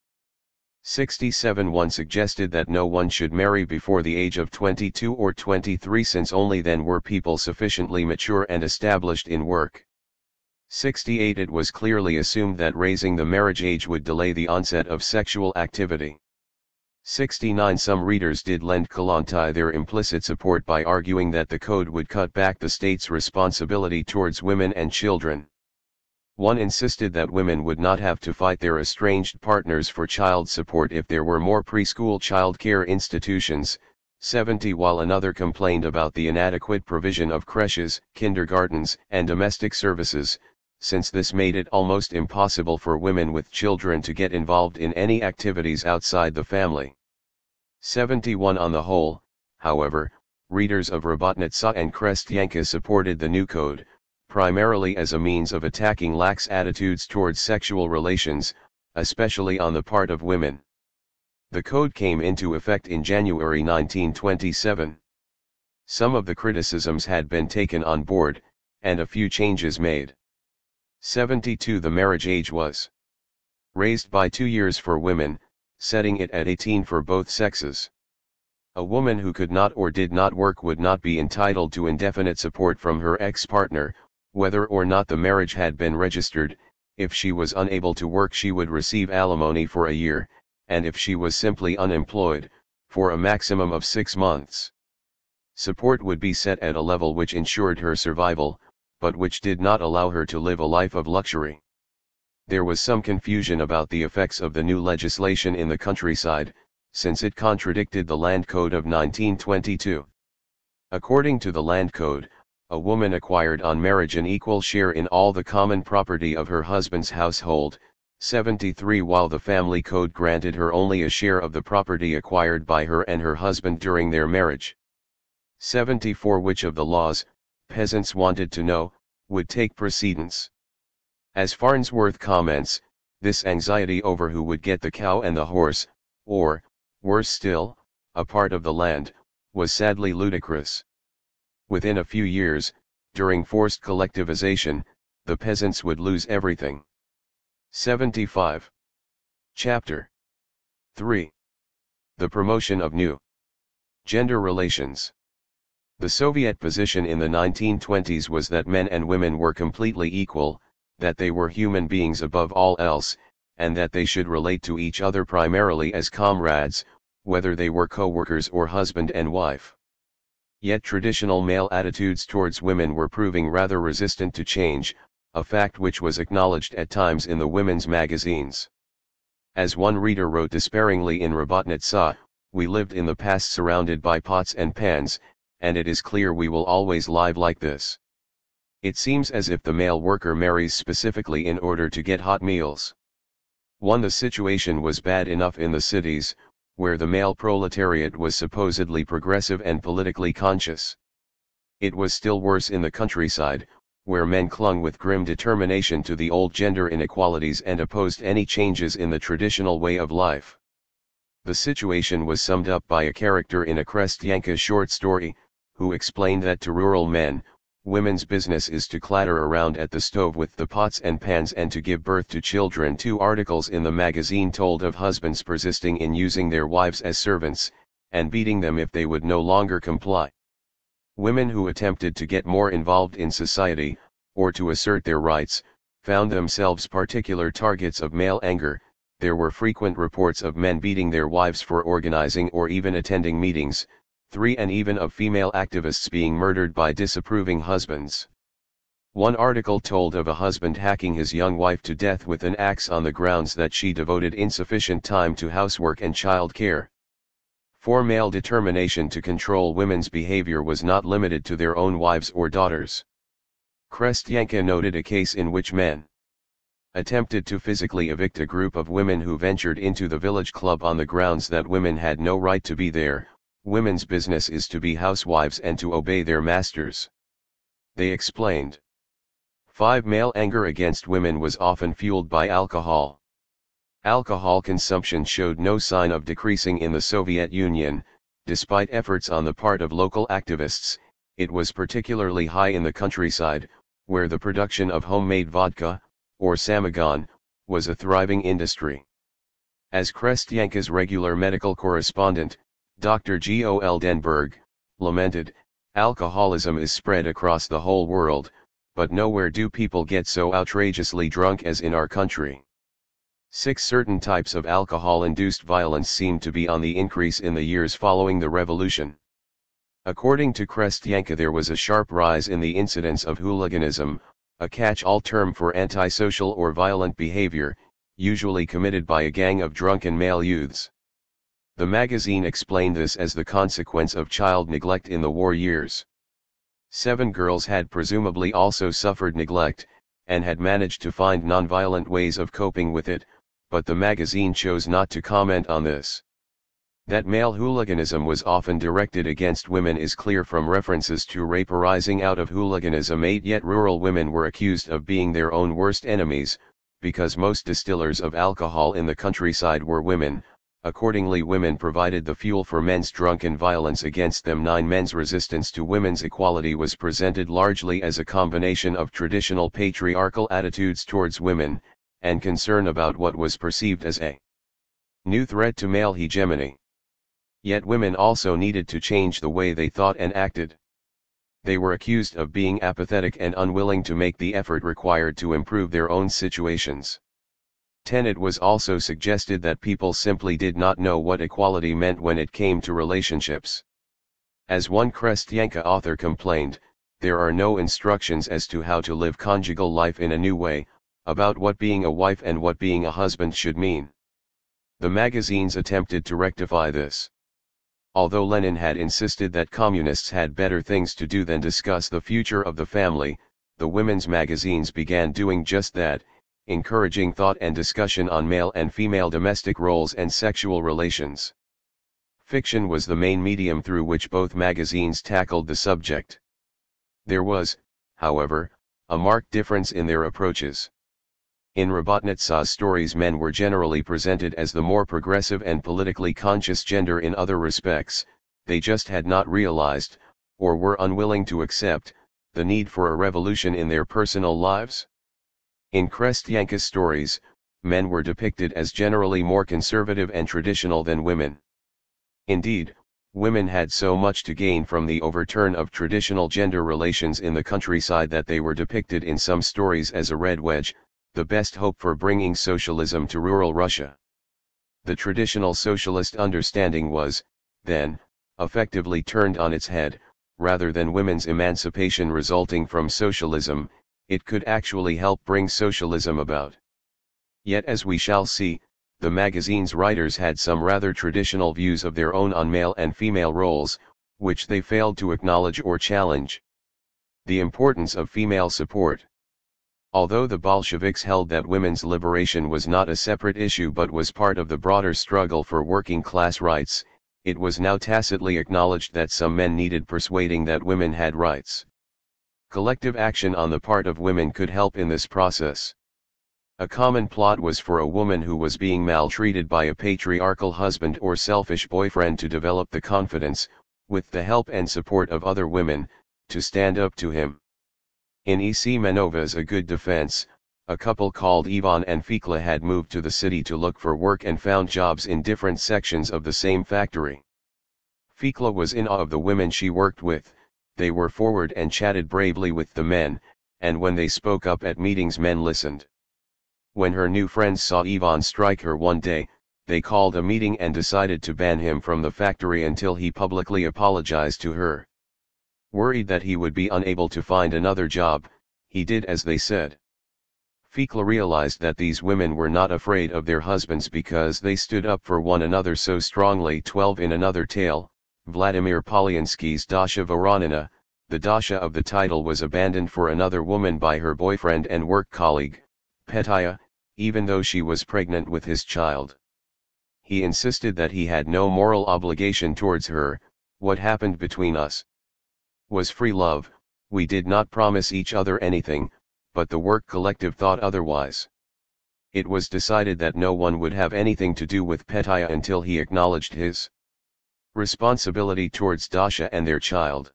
67. One suggested that no one should marry before the age of 22 or 23 since only then were people sufficiently mature and established in work. 68. It was clearly assumed that raising the marriage age would delay the onset of sexual activity. 69. Some readers did lend Kalontai their implicit support by arguing that the code would cut back the state's responsibility towards women and children. One insisted that women would not have to fight their estranged partners for child support if there were more preschool child care institutions. 70. While another complained about the inadequate provision of creches, kindergartens, and domestic services, since this made it almost impossible for women with children to get involved in any activities outside the family. 71. On the whole, however, readers of Robotnitsa and Krestyanka supported the new code, primarily as a means of attacking lax attitudes towards sexual relations, especially on the part of women. The code came into effect in January 1927. Some of the criticisms had been taken on board, and a few changes made. 72. The marriage age was raised by 2 years for women, setting it at 18 for both sexes. A woman who could not or did not work would not be entitled to indefinite support from her ex-partner, whether or not the marriage had been registered. If she was unable to work she would receive alimony for a year, and if she was simply unemployed, for a maximum of 6 months. Support would be set at a level which ensured her survival, but which did not allow her to live a life of luxury. There was some confusion about the effects of the new legislation in the countryside, since it contradicted the Land Code of 1922. According to the Land Code, a woman acquired on marriage an equal share in all the common property of her husband's household, 73, while the Family Code granted her only a share of the property acquired by her and her husband during their marriage. 74. Which of the laws, peasants wanted to know, would take precedence. As Farnsworth comments, this anxiety over who would get the cow and the horse, or, worse still, a part of the land, was sadly ludicrous. Within a few years, during forced collectivization, the peasants would lose everything. 75. Chapter 3. The promotion of new gender relations. The Soviet position in the 1920s was that men and women were completely equal, that they were human beings above all else, and that they should relate to each other primarily as comrades, whether they were co-workers or husband and wife. Yet traditional male attitudes towards women were proving rather resistant to change, a fact which was acknowledged at times in the women's magazines. As one reader wrote despairingly in Robotnitsa, "We lived in the past surrounded by pots and pans, and it is clear we will always live like this. It seems as if the male worker marries specifically in order to get hot meals." The situation was bad enough in the cities, where the male proletariat was supposedly progressive and politically conscious. It was still worse in the countryside, where men clung with grim determination to the old gender inequalities and opposed any changes in the traditional way of life. The situation was summed up by a character in a Krestyanka short story, who explained that to rural men, women's business is to clatter around at the stove with the pots and pans and to give birth to children. 2 articles in the magazine told of husbands persisting in using their wives as servants, and beating them if they would no longer comply. Women who attempted to get more involved in society, or to assert their rights, found themselves particular targets of male anger. There were frequent reports of men beating their wives for organizing or even attending meetings. 3. And even of female activists being murdered by disapproving husbands. One article told of a husband hacking his young wife to death with an axe on the grounds that she devoted insufficient time to housework and child care. 4. Male determination to control women's behavior was not limited to their own wives or daughters. Krestyanka noted a case in which men attempted to physically evict a group of women who ventured into the village club on the grounds that women had no right to be there. Women's business is to be housewives and to obey their masters, they explained. 5. Male anger against women was often fueled by alcohol. Alcohol consumption showed no sign of decreasing in the Soviet Union, despite efforts on the part of local activists. It was particularly high in the countryside, where the production of homemade vodka, or samagon, was a thriving industry. As Krestyanka's regular medical correspondent, Dr. Gol Denberg, lamented, "Alcoholism is spread across the whole world, but nowhere do people get so outrageously drunk as in our country." 6. Certain types of alcohol-induced violence seemed to be on the increase in the years following the revolution. According to Krestyanka, there was a sharp rise in the incidence of hooliganism, a catch-all term for antisocial or violent behavior, usually committed by a gang of drunken male youths. The magazine explained this as the consequence of child neglect in the war years. 7. Girls had presumably also suffered neglect, and had managed to find nonviolent ways of coping with it, but the magazine chose not to comment on this. That male hooliganism was often directed against women is clear from references to rape arising out of hooliganism. 8. Yet rural women were accused of being their own worst enemies, because most distillers of alcohol in the countryside were women. Accordingly, women provided the fuel for men's drunken violence against them. 9. Men's resistance to women's equality was presented largely as a combination of traditional patriarchal attitudes towards women, and concern about what was perceived as a new threat to male hegemony. Yet women also needed to change the way they thought and acted. They were accused of being apathetic and unwilling to make the effort required to improve their own situations. 10. It was also suggested that people simply did not know what equality meant when it came to relationships. As one Krestyanka author complained, there are no instructions as to how to live conjugal life in a new way, about what being a wife and what being a husband should mean. The magazines attempted to rectify this. Although Lenin had insisted that communists had better things to do than discuss the future of the family, the women's magazines began doing just that, encouraging thought and discussion on male and female domestic roles and sexual relations. Fiction was the main medium through which both magazines tackled the subject. There was, however, a marked difference in their approaches. In Robotnitsa's stories, men were generally presented as the more progressive and politically conscious gender in other respects. They just had not realized, or were unwilling to accept, the need for a revolution in their personal lives. In Krestyanka's stories, men were depicted as generally more conservative and traditional than women. Indeed, women had so much to gain from the overturn of traditional gender relations in the countryside that they were depicted in some stories as a red wedge, the best hope for bringing socialism to rural Russia. The traditional socialist understanding was, then, effectively turned on its head. Rather than women's emancipation resulting from socialism, it could actually help bring socialism about. Yet, as we shall see, the magazine's writers had some rather traditional views of their own on male and female roles, which they failed to acknowledge or challenge. The importance of female support. Although the Bolsheviks held that women's liberation was not a separate issue but was part of the broader struggle for working-class rights, it was now tacitly acknowledged that some men needed persuading that women had rights. Collective action on the part of women could help in this process. A common plot was for a woman who was being maltreated by a patriarchal husband or selfish boyfriend to develop the confidence, with the help and support of other women, to stand up to him. In E. Semenova's A Good Defense, a couple called Ivan and Fikla had moved to the city to look for work and found jobs in different sections of the same factory. Fikla was in awe of the women she worked with. They were forward and chatted bravely with the men, and when they spoke up at meetings, men listened. When her new friends saw Ivan strike her one day, they called a meeting and decided to ban him from the factory until he publicly apologized to her. Worried that he would be unable to find another job, he did as they said. Fikla realized that these women were not afraid of their husbands because they stood up for one another so strongly. 12. In another tale, Vladimir Polyansky's Dasha Voronina, the Dasha of the title was abandoned for another woman by her boyfriend and work colleague, Petya, even though she was pregnant with his child. He insisted that he had no moral obligation towards her. What happened between us was free love. We did not promise each other anything, but the work collective thought otherwise. It was decided that no one would have anything to do with Petya until he acknowledged his responsibility towards Dasha and their child.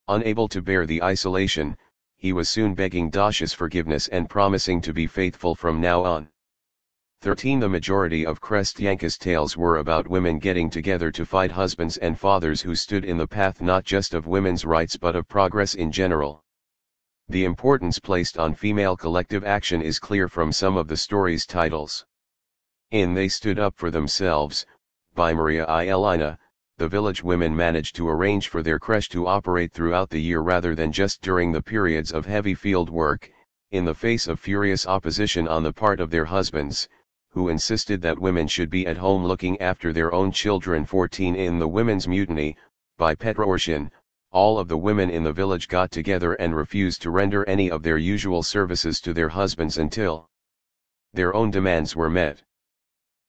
Unable to bear the isolation, he was soon begging Dasha's forgiveness and promising to be faithful from now on. 13. The majority of Krestyanka's tales were about women getting together to fight husbands and fathers who stood in the path not just of women's rights but of progress in general. The importance placed on female collective action is clear from some of the stories' titles. In They Stood Up for Themselves, by Maria Ilina, the village women managed to arrange for their creche to operate throughout the year rather than just during the periods of heavy field work, in the face of furious opposition on the part of their husbands, who insisted that women should be at home looking after their own children. 14. In The Women's Mutiny, by Petrosyan, all of the women in the village got together and refused to render any of their usual services to their husbands until their own demands were met.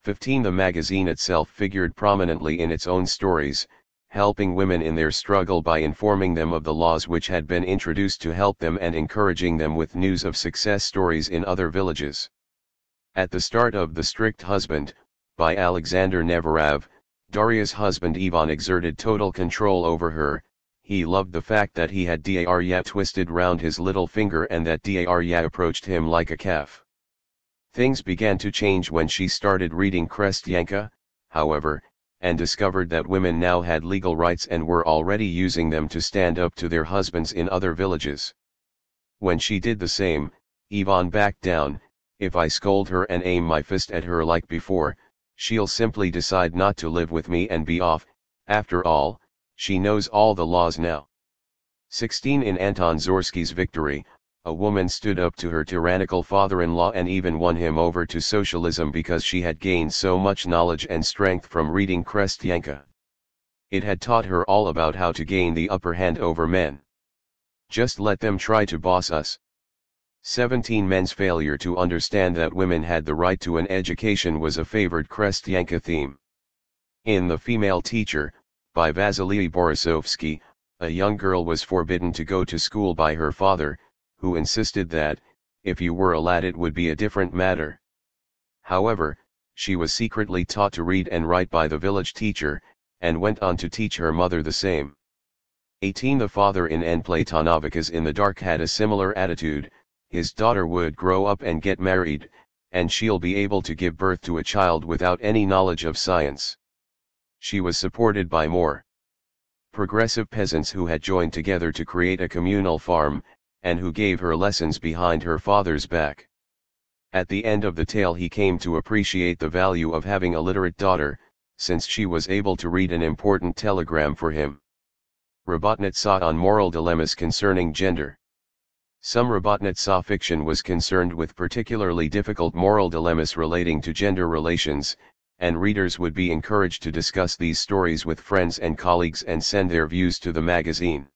15. The magazine itself figured prominently in its own stories, helping women in their struggle by informing them of the laws which had been introduced to help them and encouraging them with news of success stories in other villages. At the start of The Strict Husband, by Alexander Neverov, Daria's husband Ivan exerted total control over her. He loved the fact that he had Darya twisted round his little finger and that Darya approached him like a calf. Things began to change when she started reading Krestyanka, however, and discovered that women now had legal rights and were already using them to stand up to their husbands in other villages. When she did the same, Ivan backed down. If I scold her and aim my fist at her like before, she'll simply decide not to live with me and be off. After all, she knows all the laws now. 16 In Anton Zorsky's victory, a woman stood up to her tyrannical father-in-law and even won him over to socialism because she had gained so much knowledge and strength from reading Krestyanka. It had taught her all about how to gain the upper hand over men. Just let them try to boss us. 17 Men's failure to understand that women had the right to an education was a favored Krestyanka theme. In The Female Teacher, by Vasily Borisovsky, a young girl was forbidden to go to school by her father, who insisted that, if you were a lad it would be a different matter. However, she was secretly taught to read and write by the village teacher, and went on to teach her mother the same. 18 The father in N. Platonovica's In the Dark had a similar attitude. His daughter would grow up and get married, and she'll be able to give birth to a child without any knowledge of science. She was supported by more progressive peasants who had joined together to create a communal farm, and who gave her lessons behind her father's back. At the end of the tale he came to appreciate the value of having a literate daughter, since she was able to read an important telegram for him. Robotnitsa on moral dilemmas concerning gender. Some Robotnitsa fiction was concerned with particularly difficult moral dilemmas relating to gender relations, and readers would be encouraged to discuss these stories with friends and colleagues and send their views to the magazine.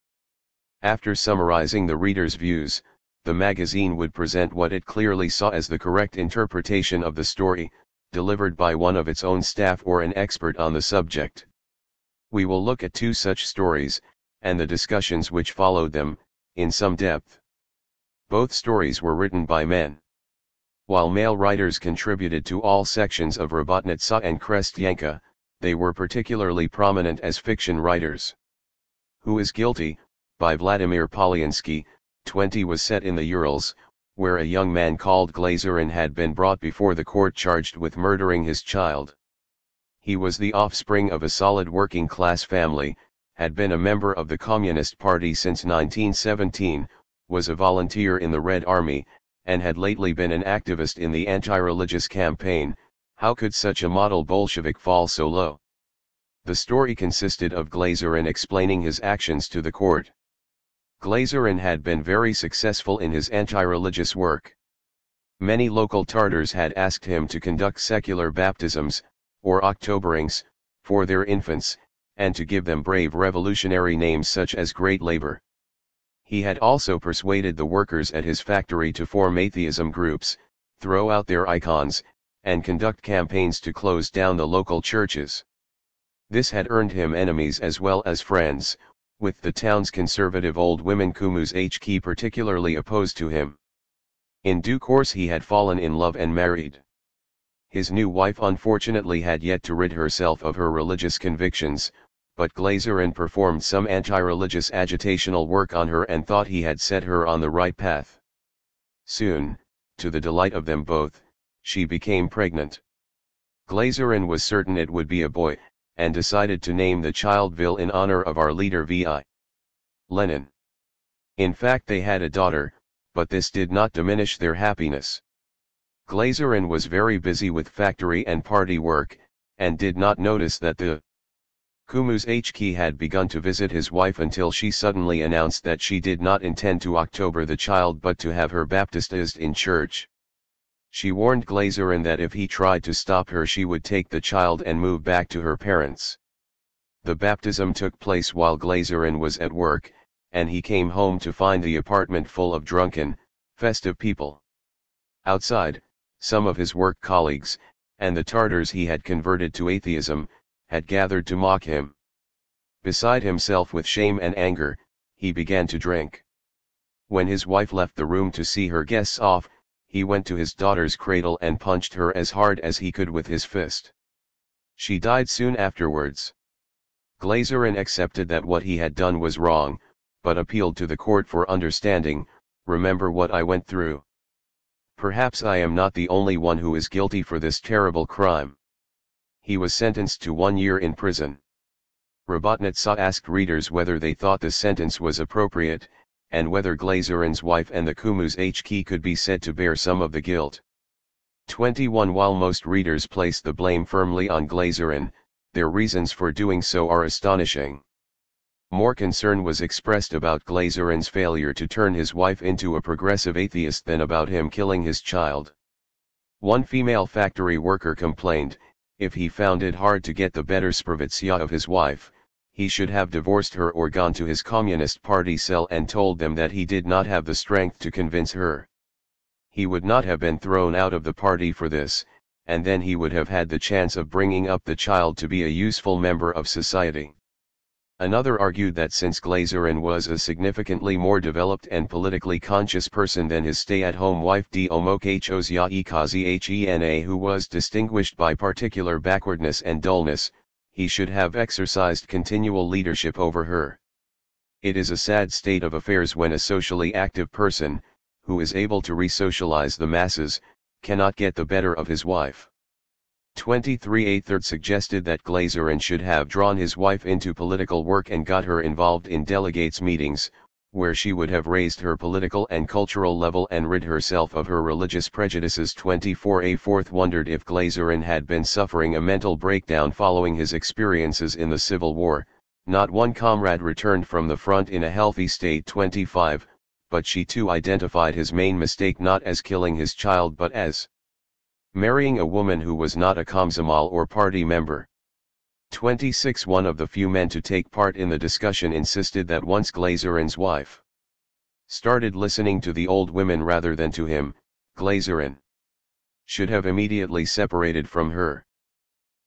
After summarizing the readers' views, the magazine would present what it clearly saw as the correct interpretation of the story, delivered by one of its own staff or an expert on the subject. We will look at 2 such stories, and the discussions which followed them, in some depth. Both stories were written by men. While male writers contributed to all sections of Robotnitsa and Krestyanka, they were particularly prominent as fiction writers. Who is Guilty, by Vladimir Polyansky, 20 was set in the Urals, where a young man called Glazerin had been brought before the court charged with murdering his child. He was the offspring of a solid working-class family, had been a member of the Communist Party since 1917, was a volunteer in the Red Army, and had lately been an activist in the anti-religious campaign. How could such a model Bolshevik fall so low? The story consisted of Glazerin explaining his actions to the court. Glazerin had been very successful in his anti-religious work. Many local Tartars had asked him to conduct secular baptisms, or Oktoberings, for their infants, and to give them brave revolutionary names such as Great Labor. He had also persuaded the workers at his factory to form atheism groups, throw out their icons, and conduct campaigns to close down the local churches. This had earned him enemies as well as friends, with the town's conservative old women Kumus HK particularly opposed to him. In due course he had fallen in love and married. His new wife unfortunately had yet to rid herself of her religious convictions, but Glazerin performed some anti-religious agitational work on her and thought he had set her on the right path. Soon, to the delight of them both, she became pregnant. Glazerin was certain it would be a boy, and decided to name the child Vil in honor of our leader V.I. Lenin. In fact they had a daughter, but this did not diminish their happiness. Glazerin was very busy with factory and party work, and did not notice that the Kumus HK had begun to visit his wife until she suddenly announced that she did not intend to October the child but to have her baptized in church. She warned Glazerin that if he tried to stop her she would take the child and move back to her parents. The baptism took place while Glazerin was at work, and he came home to find the apartment full of drunken, festive people. Outside, some of his work colleagues, and the Tartars he had converted to atheism, had gathered to mock him. Beside himself with shame and anger, he began to drink. When his wife left the room to see her guests off, he went to his daughter's cradle and punched her as hard as he could with his fist. She died soon afterwards. Glazerin accepted that what he had done was wrong, but appealed to the court for understanding. Remember what I went through. Perhaps I am not the only one who is guilty for this terrible crime. He was sentenced to 1 year in prison. Robotnitsa asked readers whether they thought the sentence was appropriate, and whether Glazerin's wife and the Kumus HK could be said to bear some of the guilt. 21. While most readers place the blame firmly on Glazerin, their reasons for doing so are astonishing. More concern was expressed about Glazerin's failure to turn his wife into a progressive atheist than about him killing his child. One female factory worker complained, if he found it hard to get the better spravitsya of his wife, he should have divorced her or gone to his Communist Party cell and told them that he did not have the strength to convince her. He would not have been thrown out of the party for this, and then he would have had the chance of bringing up the child to be a useful member of society. Another argued that since Glazerin was a significantly more developed and politically conscious person than his stay-at-home wife Domokchozya Ekazyhena, who was distinguished by particular backwardness and dullness, he should have exercised continual leadership over her. It is a sad state of affairs when a socially active person, who is able to re-socialize the masses, cannot get the better of his wife. 23. A third suggested that Glazerin should have drawn his wife into political work and got her involved in delegates' meetings, where she would have raised her political and cultural level and rid herself of her religious prejudices. 24. A fourth wondered if Glazerin had been suffering a mental breakdown following his experiences in the Civil War. Not one comrade returned from the front in a healthy state. 25. But she too identified his main mistake not as killing his child but as marrying a woman who was not a Komsomol or party member. 26. One of the few men to take part in the discussion insisted that once Glazerin's wife started listening to the old women rather than to him, Glazerin should have immediately separated from her.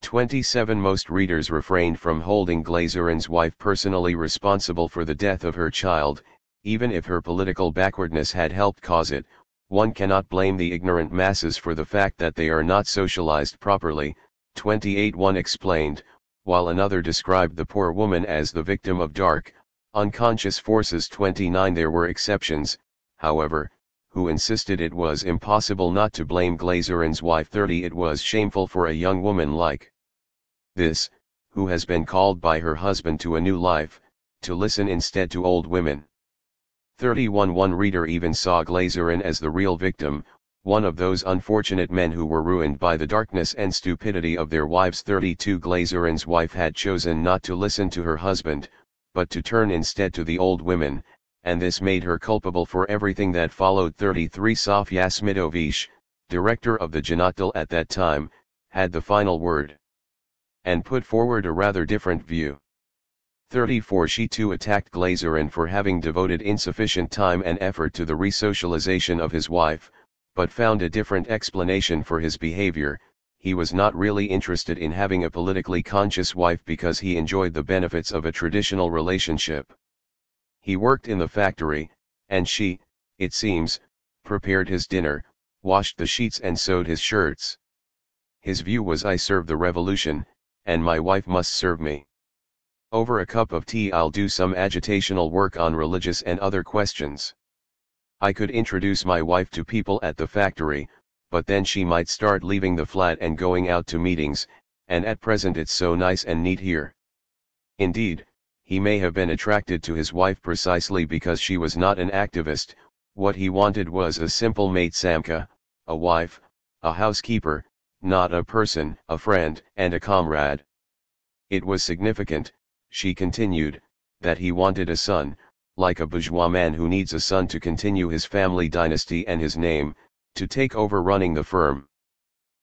27. Most readers refrained from holding Glazerin's wife personally responsible for the death of her child, even if her political backwardness had helped cause it. One cannot blame the ignorant masses for the fact that they are not socialized properly. 28. One explained, while another described the poor woman as the victim of dark, unconscious forces. 29. There were exceptions, however, who insisted it was impossible not to blame Glazerin's wife. 30. It was shameful for a young woman like this, who has been called by her husband to a new life, to listen instead to old women. 31. One reader even saw Glazerin as the real victim, one of those unfortunate men who were ruined by the darkness and stupidity of their wives. 32. Glazerin's wife had chosen not to listen to her husband, but to turn instead to the old women, and this made her culpable for everything that followed. 33. Sofya Smidovic, director of the Janotdel at that time, had the final word, and put forward a rather different view. 34. She too attacked Glazerin for having devoted insufficient time and effort to the re-socialization of his wife, but found a different explanation for his behavior. He was not really interested in having a politically conscious wife because he enjoyed the benefits of a traditional relationship. He worked in the factory, and she, it seems, prepared his dinner, washed the sheets and sewed his shirts. His view was, I serve the revolution, and my wife must serve me. Over a cup of tea I'll do some agitational work on religious and other questions. I could introduce my wife to people at the factory, but then she might start leaving the flat and going out to meetings, and at present it's so nice and neat here. Indeed, he may have been attracted to his wife precisely because she was not an activist. What he wanted was a simple mate Samka, a wife, a housekeeper, not a person, a friend, and a comrade. It was significant, she continued, that he wanted a son, like a bourgeois man who needs a son to continue his family dynasty and his name, to take over running the firm.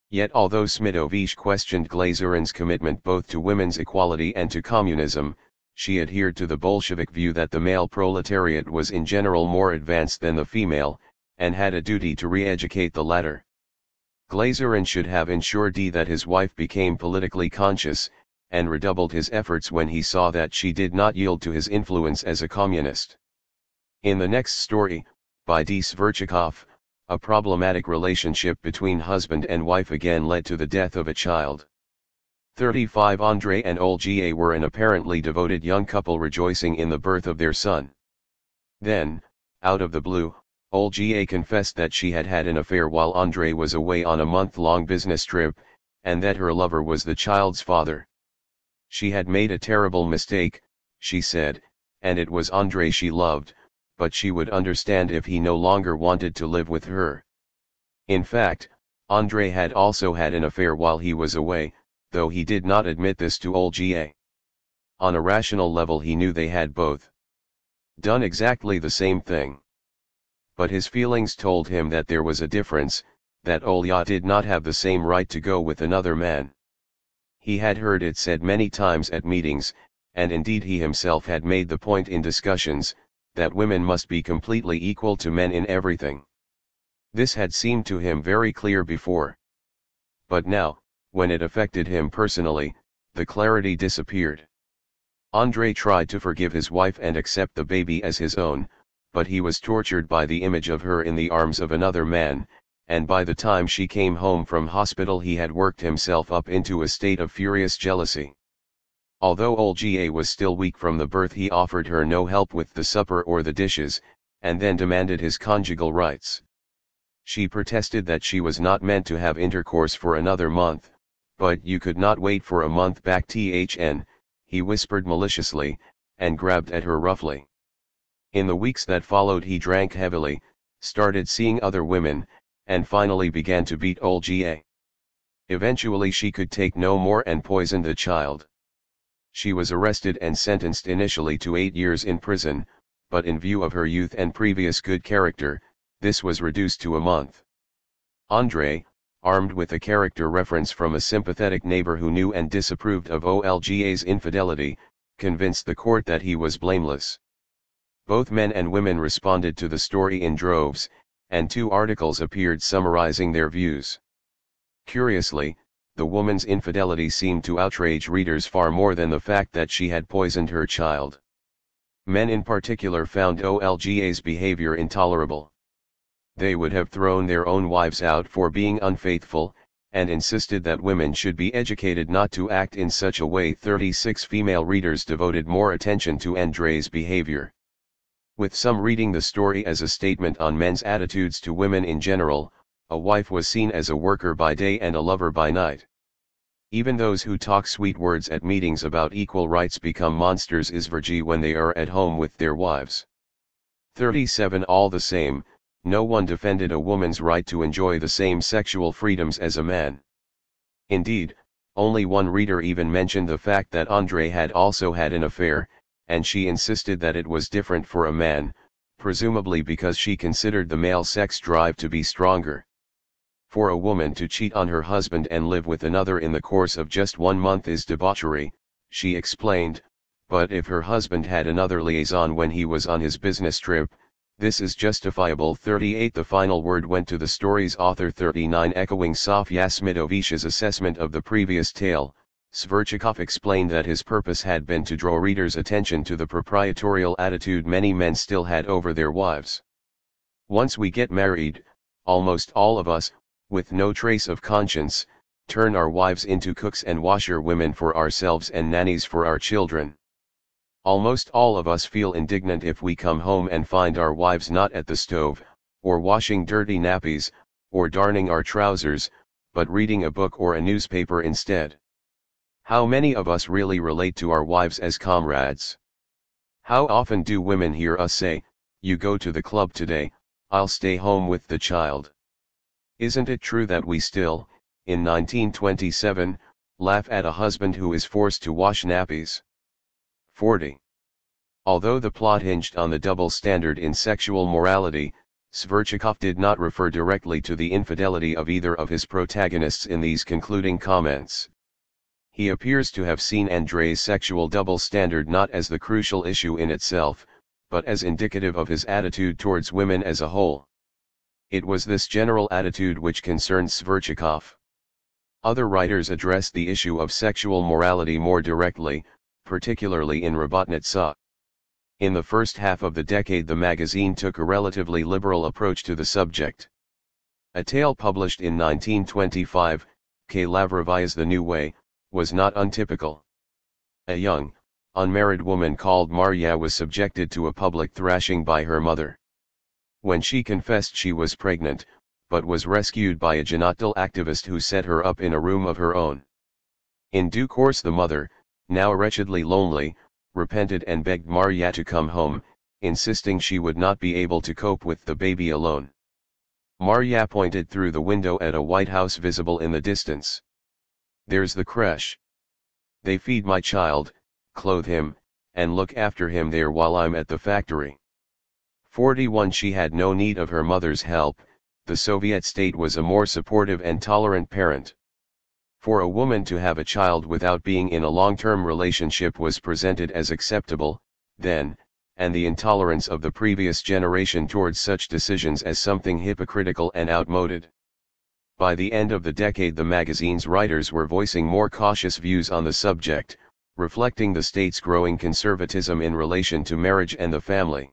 Yet although Smidovic questioned Glazerin's commitment both to women's equality and to communism, she adhered to the Bolshevik view that the male proletariat was in general more advanced than the female, and had a duty to re-educate the latter. Glazerin should have ensured that his wife became politically conscious, and redoubled his efforts when he saw that she did not yield to his influence as a communist. In the next story, by D. Sverchikov, a problematic relationship between husband and wife again led to the death of a child. 35. Andrei and Olga were an apparently devoted young couple rejoicing in the birth of their son. Then, out of the blue, Olga confessed that she had had an affair while Andrei was away on a month-long business trip, and that her lover was the child's father. She had made a terrible mistake, she said, and it was Andrei she loved, but she would understand if he no longer wanted to live with her. In fact, Andrei had also had an affair while he was away, though he did not admit this to Olga. On a rational level he knew they had both done exactly the same thing. But his feelings told him that there was a difference, that Olga did not have the same right to go with another man. He had heard it said many times at meetings, and indeed he himself had made the point in discussions, that women must be completely equal to men in everything. This had seemed to him very clear before. But now, when it affected him personally, the clarity disappeared. Andrei tried to forgive his wife and accept the baby as his own, but he was tortured by the image of her in the arms of another man, and by the time she came home from hospital he had worked himself up into a state of furious jealousy. Although Olga was still weak from the birth, he offered her no help with the supper or the dishes, and then demanded his conjugal rights. She protested that she was not meant to have intercourse for another month, but you could not wait for a month back THN, he whispered maliciously, and grabbed at her roughly. In the weeks that followed he drank heavily, started seeing other women, and finally began to beat Olga. Eventually she could take no more and poisoned the child. She was arrested and sentenced initially to 8 years in prison, but in view of her youth and previous good character, this was reduced to a month. Andrei, armed with a character reference from a sympathetic neighbor who knew and disapproved of Olga's infidelity, convinced the court that he was blameless. Both men and women responded to the story in droves, and 2 articles appeared summarizing their views. Curiously, the woman's infidelity seemed to outrage readers far more than the fact that she had poisoned her child. Men in particular found Olga's behavior intolerable. They would have thrown their own wives out for being unfaithful, and insisted that women should be educated not to act in such a way. 36 female readers devoted more attention to Andrei's behavior, with some reading the story as a statement on men's attitudes to women in general. A wife was seen as a worker by day and a lover by night. Even those who talk sweet words at meetings about equal rights become monsters izvergi when they are at home with their wives. 37 All the same, no one defended a woman's right to enjoy the same sexual freedoms as a man. Indeed, only one reader even mentioned the fact that Andrei had also had an affair, and she insisted that it was different for a man, presumably because she considered the male sex drive to be stronger. For a woman to cheat on her husband and live with another in the course of just 1 month is debauchery, she explained, but if her husband had another liaison when he was on his business trip, this is justifiable. 38 The final word went to the story's author. 39 Echoing Sofya Smidovich's assessment of the previous tale, Sverchikov explained that his purpose had been to draw readers' attention to the proprietorial attitude many men still had over their wives. Once we get married, almost all of us, with no trace of conscience, turn our wives into cooks and washerwomen for ourselves and nannies for our children. Almost all of us feel indignant if we come home and find our wives not at the stove, or washing dirty nappies, or darning our trousers, but reading a book or a newspaper instead. How many of us really relate to our wives as comrades? How often do women hear us say, "You go to the club today, I'll stay home with the child"? Isn't it true that we still, in 1927, laugh at a husband who is forced to wash nappies? 40. Although the plot hinged on the double standard in sexual morality, Sverchikov did not refer directly to the infidelity of either of his protagonists in these concluding comments. He appears to have seen Andrei's sexual double standard not as the crucial issue in itself, but as indicative of his attitude towards women as a whole. It was this general attitude which concerned Sverchikov. Other writers addressed the issue of sexual morality more directly, particularly in Robotnitsa. In the first half of the decade the magazine took a relatively liberal approach to the subject. A tale published in 1925, K. Lavrovia's The New Way, was not untypical. A young, unmarried woman called Marya was subjected to a public thrashing by her mother. When she confessed she was pregnant, but was rescued by a genital activist who set her up in a room of her own. In due course the mother, now wretchedly lonely, repented and begged Marya to come home, insisting she would not be able to cope with the baby alone. Marya pointed through the window at a white house visible in the distance. There's the creche. They feed my child, clothe him, and look after him there while I'm at the factory. 41 She had no need of her mother's help. The Soviet state was a more supportive and tolerant parent. For a woman to have a child without being in a long-term relationship was presented as acceptable, then, and the intolerance of the previous generation towards such decisions as something hypocritical and outmoded. By the end of the decade, the magazine's writers were voicing more cautious views on the subject, reflecting the state's growing conservatism in relation to marriage and the family.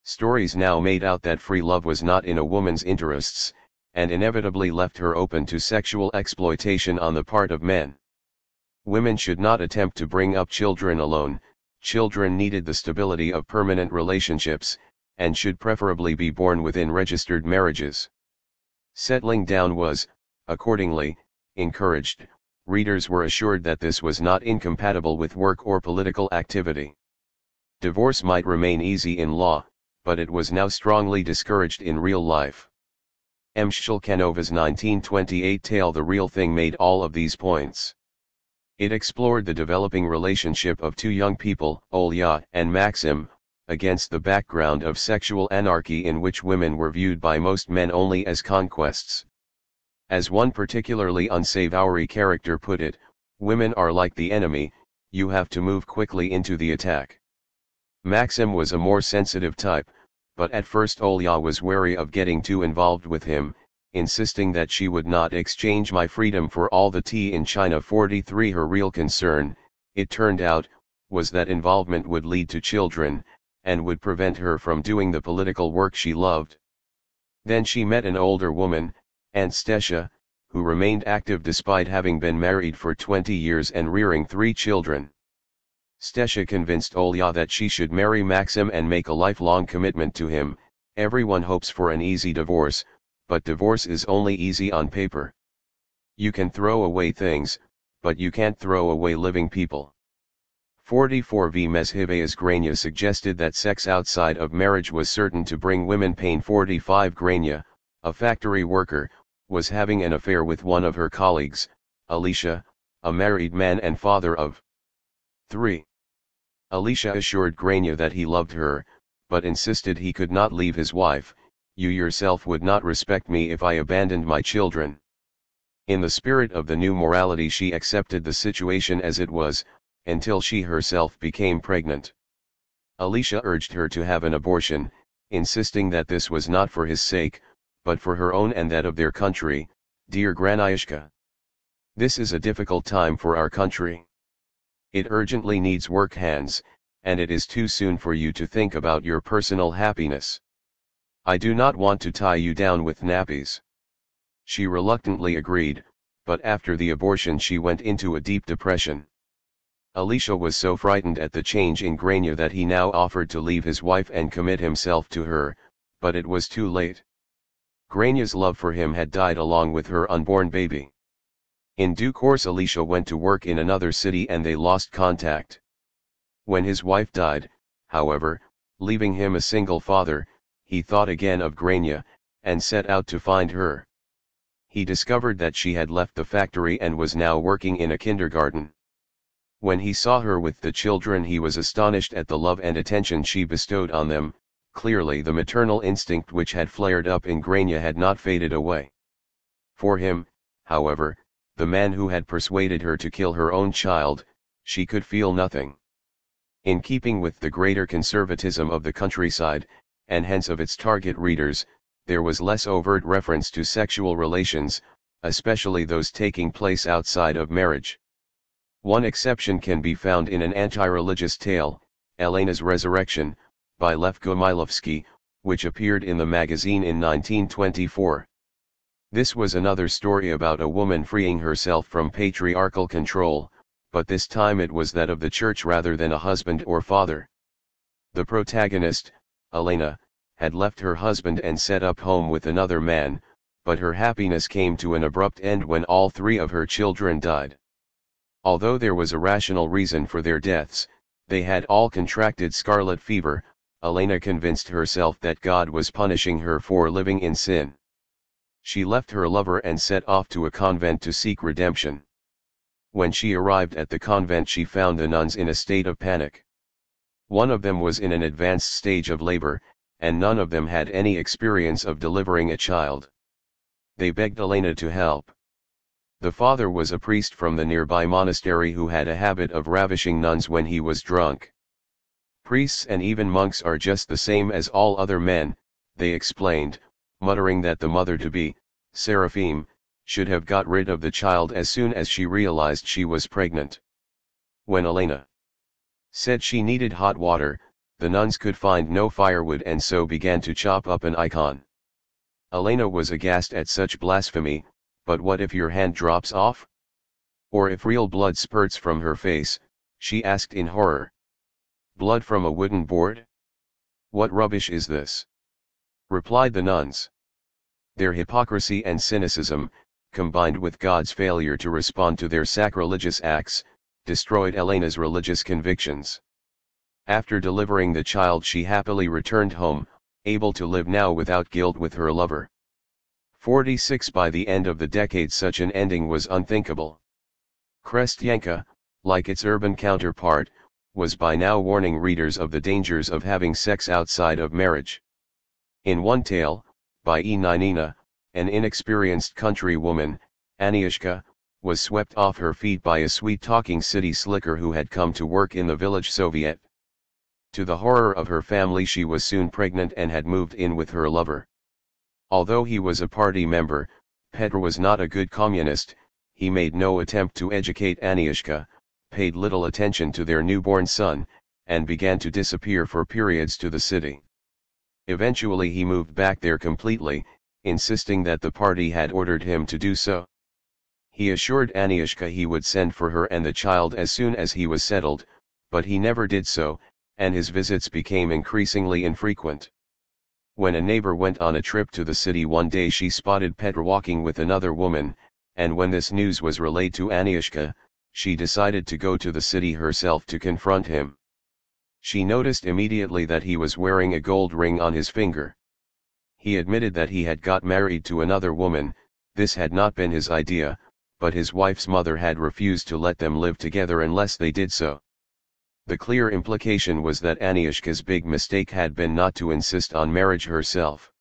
Stories now made out that free love was not in a woman's interests, and inevitably left her open to sexual exploitation on the part of men. Women should not attempt to bring up children alone. Children needed the stability of permanent relationships, and should preferably be born within registered marriages. Settling down was, accordingly, encouraged. Readers were assured that this was not incompatible with work or political activity. Divorce might remain easy in law, but it was now strongly discouraged in real life. M. Shulkanova's 1928 tale The Real Thing made all of these points. It explored the developing relationship of two young people, Olya and Maxim, against the background of sexual anarchy in which women were viewed by most men only as conquests. As one particularly unsavory character put it, women are like the enemy, you have to move quickly into the attack. Maxim was a more sensitive type, but at first Olya was wary of getting too involved with him, insisting that she would not exchange my freedom for all the tea in China. 43 Her real concern, it turned out, was that involvement would lead to children, and would prevent her from doing the political work she loved. Then she met an older woman, Aunt Stesia, who remained active despite having been married for 20 years and rearing 3 children. Stesia convinced Olya that she should marry Maxim and make a lifelong commitment to him. Everyone hopes for an easy divorce, but divorce is only easy on paper. You can throw away things, but you can't throw away living people. 44 V. Meshiveas Grania suggested that sex outside of marriage was certain to bring women pain. 45 Grania, a factory worker, was having an affair with one of her colleagues, Alicia, a married man and father of 3. Alicia assured Grania that he loved her, but insisted he could not leave his wife. You yourself would not respect me if I abandoned my children. In the spirit of the new morality, she accepted the situation as it was, until she herself became pregnant. Alicia urged her to have an abortion, insisting that this was not for his sake, but for her own and that of their country. Dear Graniashka, this is a difficult time for our country. It urgently needs work hands, and it is too soon for you to think about your personal happiness. I do not want to tie you down with nappies. She reluctantly agreed, but after the abortion she went into a deep depression. Alicia was so frightened at the change in Grania that he now offered to leave his wife and commit himself to her, but it was too late. Grania's love for him had died along with her unborn baby. In due course Alicia went to work in another city and they lost contact. When his wife died, however, leaving him a single father, he thought again of Grania, and set out to find her. He discovered that she had left the factory and was now working in a kindergarten. When he saw her with the children he was astonished at the love and attention she bestowed on them. Clearly the maternal instinct which had flared up in Grania had not faded away. For him, however, the man who had persuaded her to kill her own child, she could feel nothing. In keeping with the greater conservatism of the countryside, and hence of its target readers, there was less overt reference to sexual relations, especially those taking place outside of marriage. One exception can be found in an anti-religious tale, Elena's Resurrection, by Lev Gomilevsky, which appeared in the magazine in 1924. This was another story about a woman freeing herself from patriarchal control, but this time it was that of the church rather than a husband or father. The protagonist, Elena, had left her husband and set up home with another man, but her happiness came to an abrupt end when all 3 of her children died. Although there was a rational reason for their deaths, they had all contracted scarlet fever. Elena convinced herself that God was punishing her for living in sin. She left her lover and set off to a convent to seek redemption. When she arrived at the convent, she found the nuns in a state of panic. One of them was in an advanced stage of labor, and none of them had any experience of delivering a child. They begged Elena to help. The father was a priest from the nearby monastery who had a habit of ravishing nuns when he was drunk. Priests and even monks are just the same as all other men, they explained, muttering that the mother-to-be, Seraphim, should have got rid of the child as soon as she realized she was pregnant. When Elena said she needed hot water, the nuns could find no firewood and so began to chop up an icon. Elena was aghast at such blasphemy, but what if your hand drops off? Or if real blood spurts from her face, she asked in horror. Blood from a wooden board? What rubbish is this? Replied the nuns. Their hypocrisy and cynicism, combined with God's failure to respond to their sacrilegious acts, destroyed Elena's religious convictions. After delivering the child, she happily returned home, able to live now without guilt with her lover. 46 By the end of the decade, such an ending was unthinkable. Krestyanka, like its urban counterpart, was by now warning readers of the dangers of having sex outside of marriage. In one tale, by Nina, an inexperienced country woman, Aniushka, was swept off her feet by a sweet-talking city slicker who had come to work in the village Soviet. To the horror of her family, she was soon pregnant and had moved in with her lover. Although he was a party member, Petr was not a good communist. He made no attempt to educate Aniushka, paid little attention to their newborn son, and began to disappear for periods to the city. Eventually he moved back there completely, insisting that the party had ordered him to do so. He assured Aniushka he would send for her and the child as soon as he was settled, but he never did so, and his visits became increasingly infrequent. When a neighbor went on a trip to the city one day, she spotted Petr walking with another woman, and when this news was relayed to Aniushka, she decided to go to the city herself to confront him. She noticed immediately that he was wearing a gold ring on his finger. He admitted that he had got married to another woman. This had not been his idea, but his wife's mother had refused to let them live together unless they did so. The clear implication was that Aniushka's big mistake had been not to insist on marriage herself.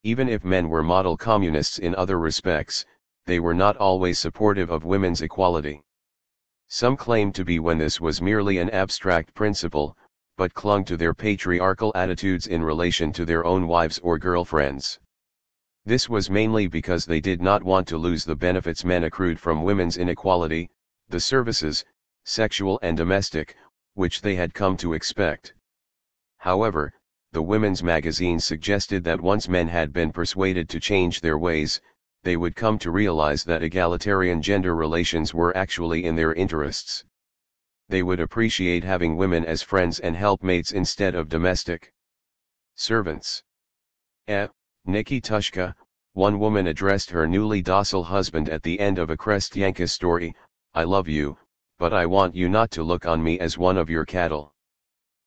Even if men were model communists in other respects, they were not always supportive of women's equality. Some claimed to be when this was merely an abstract principle, but clung to their patriarchal attitudes in relation to their own wives or girlfriends. This was mainly because they did not want to lose the benefits men accrued from women's inequality, the services, sexual and domestic, which they had come to expect. However, the women's magazine suggested that once men had been persuaded to change their ways, they would come to realize that egalitarian gender relations were actually in their interests. They would appreciate having women as friends and helpmates instead of domestic servants. Nikitushka, one woman addressed her newly docile husband at the end of a Krestyanka story, "I love you, but I want you not to look on me as one of your cattle.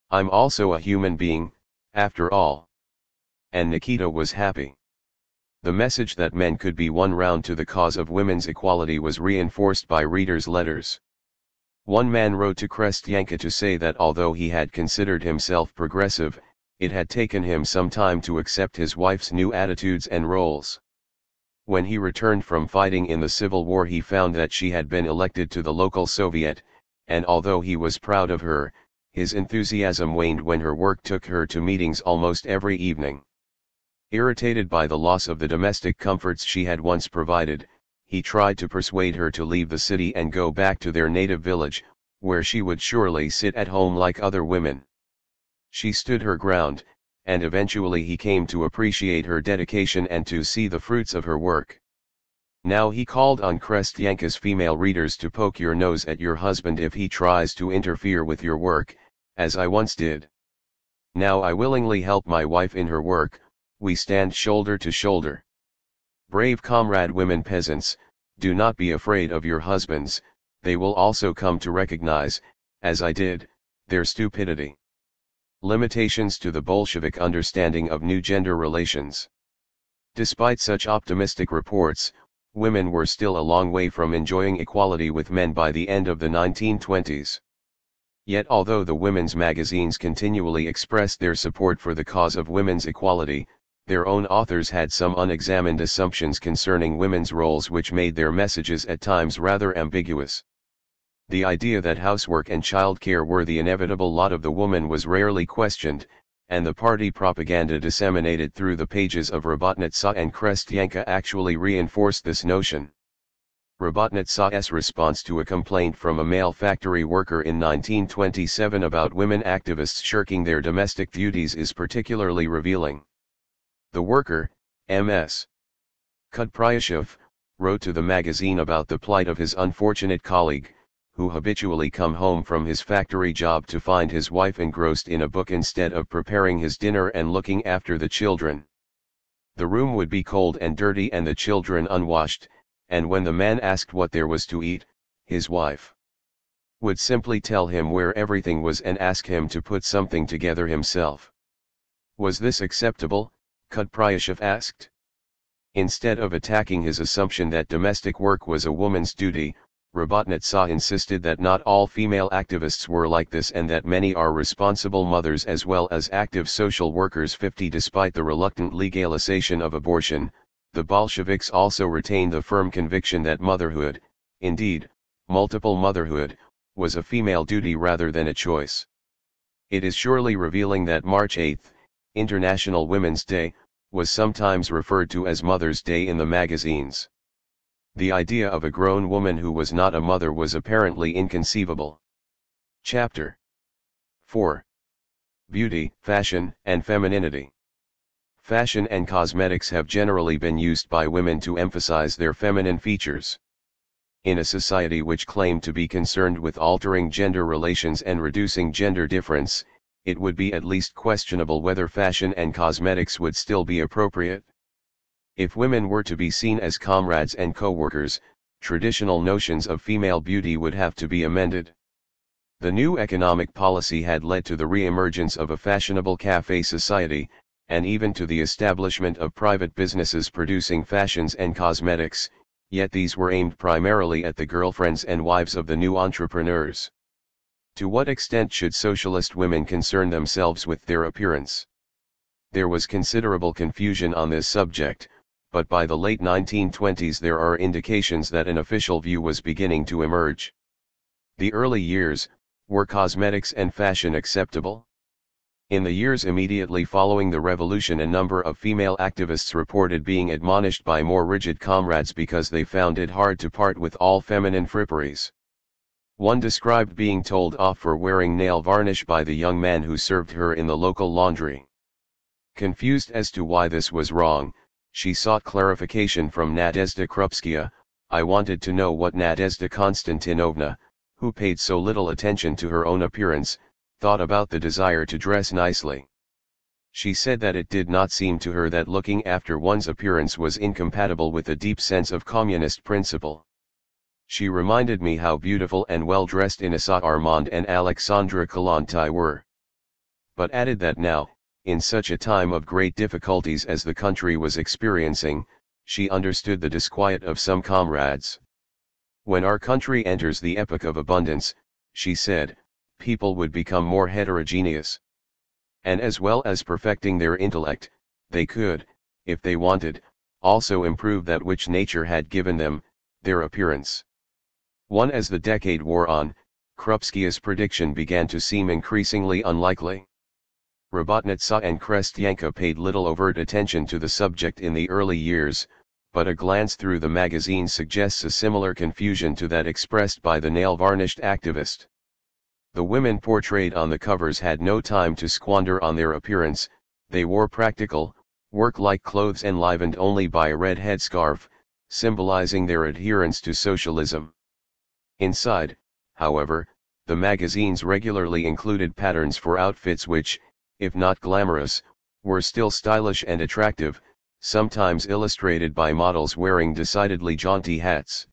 I'm also a human being, after all." And Nikita was happy. The message that men could be won round to the cause of women's equality was reinforced by readers' letters. One man wrote to Krestyanka to say that although he had considered himself progressive, it had taken him some time to accept his wife's new attitudes and roles. When he returned from fighting in the Civil War, he found that she had been elected to the local Soviet, and although he was proud of her, his enthusiasm waned when her work took her to meetings almost every evening. Irritated by the loss of the domestic comforts she had once provided, he tried to persuade her to leave the city and go back to their native village, where she would surely sit at home like other women. She stood her ground, and eventually he came to appreciate her dedication and to see the fruits of her work. Now he called on Krestyanka's female readers to poke your nose at your husband if he tries to interfere with your work, as I once did. Now I willingly help my wife in her work, we stand shoulder to shoulder. Brave comrade women peasants, do not be afraid of your husbands, they will also come to recognize, as I did, their stupidity. Limitations to the Bolshevik understanding of new gender relations. Despite such optimistic reports, women were still a long way from enjoying equality with men by the end of the 1920s. Yet although the women's magazines continually expressed their support for the cause of women's equality, their own authors had some unexamined assumptions concerning women's roles which made their messages at times rather ambiguous. The idea that housework and childcare were the inevitable lot of the woman was rarely questioned, and the party propaganda disseminated through the pages of Robotnitsa and Krestyanka actually reinforced this notion. Robotnitsa's response to a complaint from a male factory worker in 1927 about women activists shirking their domestic duties is particularly revealing. The worker, M.S. Kudryashov, wrote to the magazine about the plight of his unfortunate colleague, who habitually come home from his factory job to find his wife engrossed in a book instead of preparing his dinner and looking after the children. The room would be cold and dirty and the children unwashed, and when the man asked what there was to eat, his wife would simply tell him where everything was and ask him to put something together himself. Was this acceptable? Kudryashov asked. Instead of attacking his assumption that domestic work was a woman's duty, Robotnitsa insisted that not all female activists were like this and that many are responsible mothers as well as active social workers. 50 Despite the reluctant legalization of abortion, the Bolsheviks also retained the firm conviction that motherhood, indeed, multiple motherhood, was a female duty rather than a choice. It is surely revealing that March 8, International Women's Day, was sometimes referred to as Mother's Day in the magazines. The idea of a grown woman who was not a mother was apparently inconceivable. Chapter 4. Beauty, Fashion, and Femininity. Fashion and cosmetics have generally been used by women to emphasize their feminine features. In a society which claimed to be concerned with altering gender relations and reducing gender difference, it would be at least questionable whether fashion and cosmetics would still be appropriate. If women were to be seen as comrades and co-workers, traditional notions of female beauty would have to be amended. The new economic policy had led to the re-emergence of a fashionable café society, and even to the establishment of private businesses producing fashions and cosmetics, yet these were aimed primarily at the girlfriends and wives of the new entrepreneurs. To what extent should socialist women concern themselves with their appearance? There was considerable confusion on this subject, but by the late 1920s there are indications that an official view was beginning to emerge. The early years, were cosmetics and fashion acceptable? In the years immediately following the revolution, a number of female activists reported being admonished by more rigid comrades because they found it hard to part with all feminine fripperies. One described being told off for wearing nail varnish by the young man who served her in the local laundry. Confused as to why this was wrong, she sought clarification from Nadezhda Krupskaya. I wanted to know what Nadezhda Konstantinovna, who paid so little attention to her own appearance, thought about the desire to dress nicely. She said that it did not seem to her that looking after one's appearance was incompatible with a deep sense of communist principle. She reminded me how beautiful and well-dressed Inessa Armand and Alexandra Kollontai were. But added that now, in such a time of great difficulties as the country was experiencing, she understood the disquiet of some comrades. When our country enters the epoch of abundance, she said, people would become more heterogeneous. And as well as perfecting their intellect, they could, if they wanted, also improve that which nature had given them, their appearance. As the decade wore on, Krupskaya's prediction began to seem increasingly unlikely. Robotnitsa and Krestyanka paid little overt attention to the subject in the early years, but a glance through the magazine suggests a similar confusion to that expressed by the nail-varnished activist. The women portrayed on the covers had no time to squander on their appearance, they wore practical, work-like clothes enlivened only by a red headscarf, symbolizing their adherence to socialism. Inside, however, the magazines regularly included patterns for outfits which, if not glamorous, were still stylish and attractive, sometimes illustrated by models wearing decidedly jaunty hats.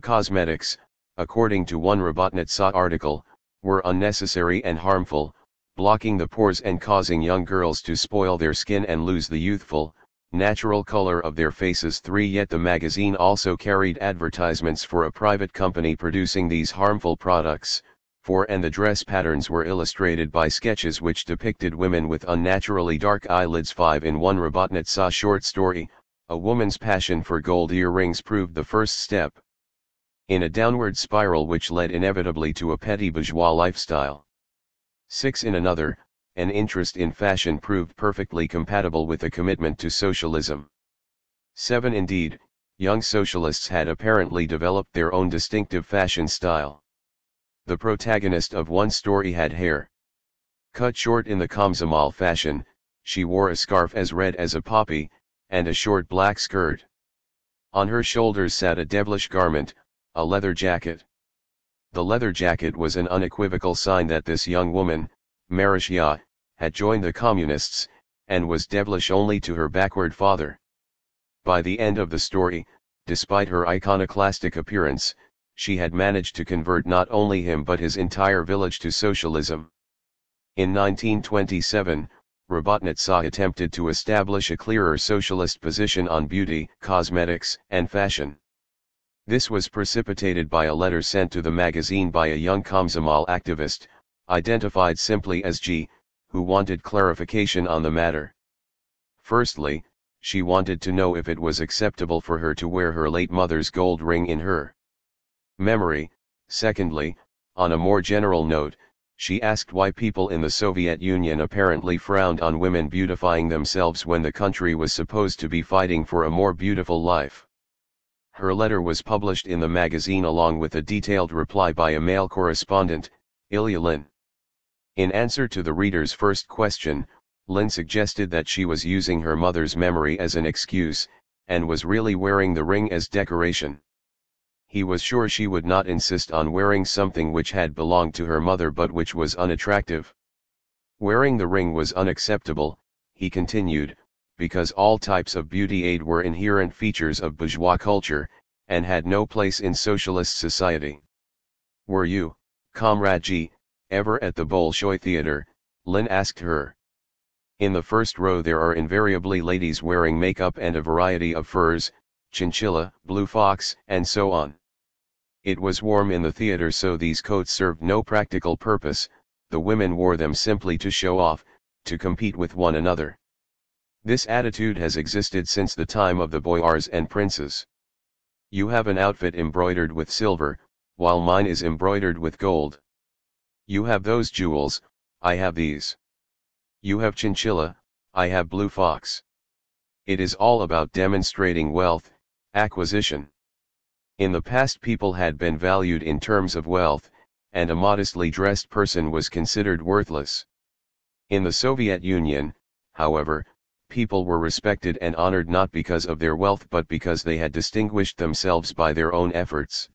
Cosmetics, according to one Robotnitsa article, were unnecessary and harmful, blocking the pores and causing young girls to spoil their skin and lose the youthful, natural color of their faces. 3. Yet the magazine also carried advertisements for a private company producing these harmful products. 4. And the dress patterns were illustrated by sketches which depicted women with unnaturally dark eyelids. 5. In one Robotnica short story, a woman's passion for gold earrings proved the first step in a downward spiral which led inevitably to a petty bourgeois lifestyle. 6. In another, an interest in fashion proved perfectly compatible with a commitment to socialism. 7. Indeed, young socialists had apparently developed their own distinctive fashion style. The protagonist of one story had hair cut short in the komsomol fashion, she wore a scarf as red as a poppy, and a short black skirt. On her shoulders sat a devilish garment, a leather jacket. The leather jacket was an unequivocal sign that this young woman, Marishya, had joined the communists, and was devilish only to her backward father. By the end of the story, despite her iconoclastic appearance, she had managed to convert not only him but his entire village to socialism. In 1927, Robotnica attempted to establish a clearer socialist position on beauty, cosmetics, and fashion. This was precipitated by a letter sent to the magazine by a young Komsomol activist, identified simply as G, who wanted clarification on the matter. Firstly, she wanted to know if it was acceptable for her to wear her late mother's gold ring in her memory. Secondly, on a more general note, she asked why people in the Soviet Union apparently frowned on women beautifying themselves when the country was supposed to be fighting for a more beautiful life. Her letter was published in the magazine along with a detailed reply by a male correspondent, Lynne. In answer to the reader's first question, Lynne suggested that she was using her mother's memory as an excuse, and was really wearing the ring as decoration. He was sure she would not insist on wearing something which had belonged to her mother but which was unattractive. Wearing the ring was unacceptable, he continued, because all types of beauty aid were inherent features of bourgeois culture, and had no place in socialist society. "Were you, Comrade G, ever at the Bolshoi Theater?" Lynne asked her. "In the first row there are invariably ladies wearing makeup and a variety of furs, chinchilla, blue fox, and so on. It was warm in the theater, so these coats served no practical purpose, the women wore them simply to show off, to compete with one another. This attitude has existed since the time of the boyars and princes. You have an outfit embroidered with silver, while mine is embroidered with gold. You have those jewels, I have these. You have chinchilla, I have blue fox. It is all about demonstrating wealth, acquisition. In the past people had been valued in terms of wealth, and a modestly dressed person was considered worthless. In the Soviet Union, however, people were respected and honored not because of their wealth but because they had distinguished themselves by their own efforts.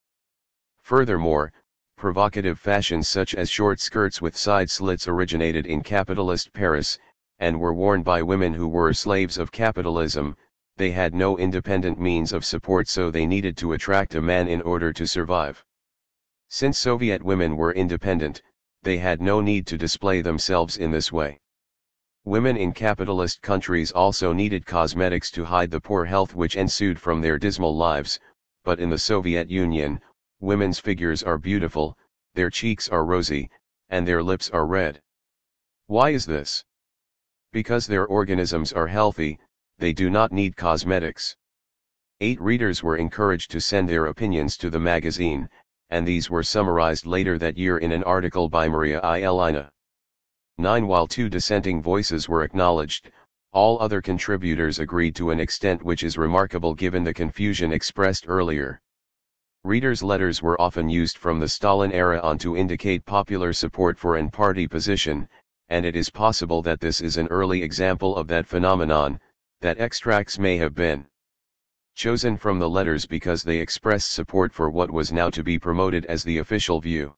Furthermore, provocative fashions such as short skirts with side slits originated in capitalist Paris, and were worn by women who were slaves of capitalism. They had no independent means of support, so they needed to attract a man in order to survive. Since Soviet women were independent, they had no need to display themselves in this way. Women in capitalist countries also needed cosmetics to hide the poor health which ensued from their dismal lives, but in the Soviet Union, women's figures are beautiful, their cheeks are rosy, and their lips are red. Why is this? Because their organisms are healthy, they do not need cosmetics. 8 readers were encouraged to send their opinions to the magazine, and these were summarized later that year in an article by Maria Ilina. 9 While 2 dissenting voices were acknowledged, all other contributors agreed to an extent which is remarkable given the confusion expressed earlier. Readers' letters were often used from the Stalin era on to indicate popular support for an party position, and it is possible that this is an early example of that phenomenon, that extracts may have been chosen from the letters because they expressed support for what was now to be promoted as the official view.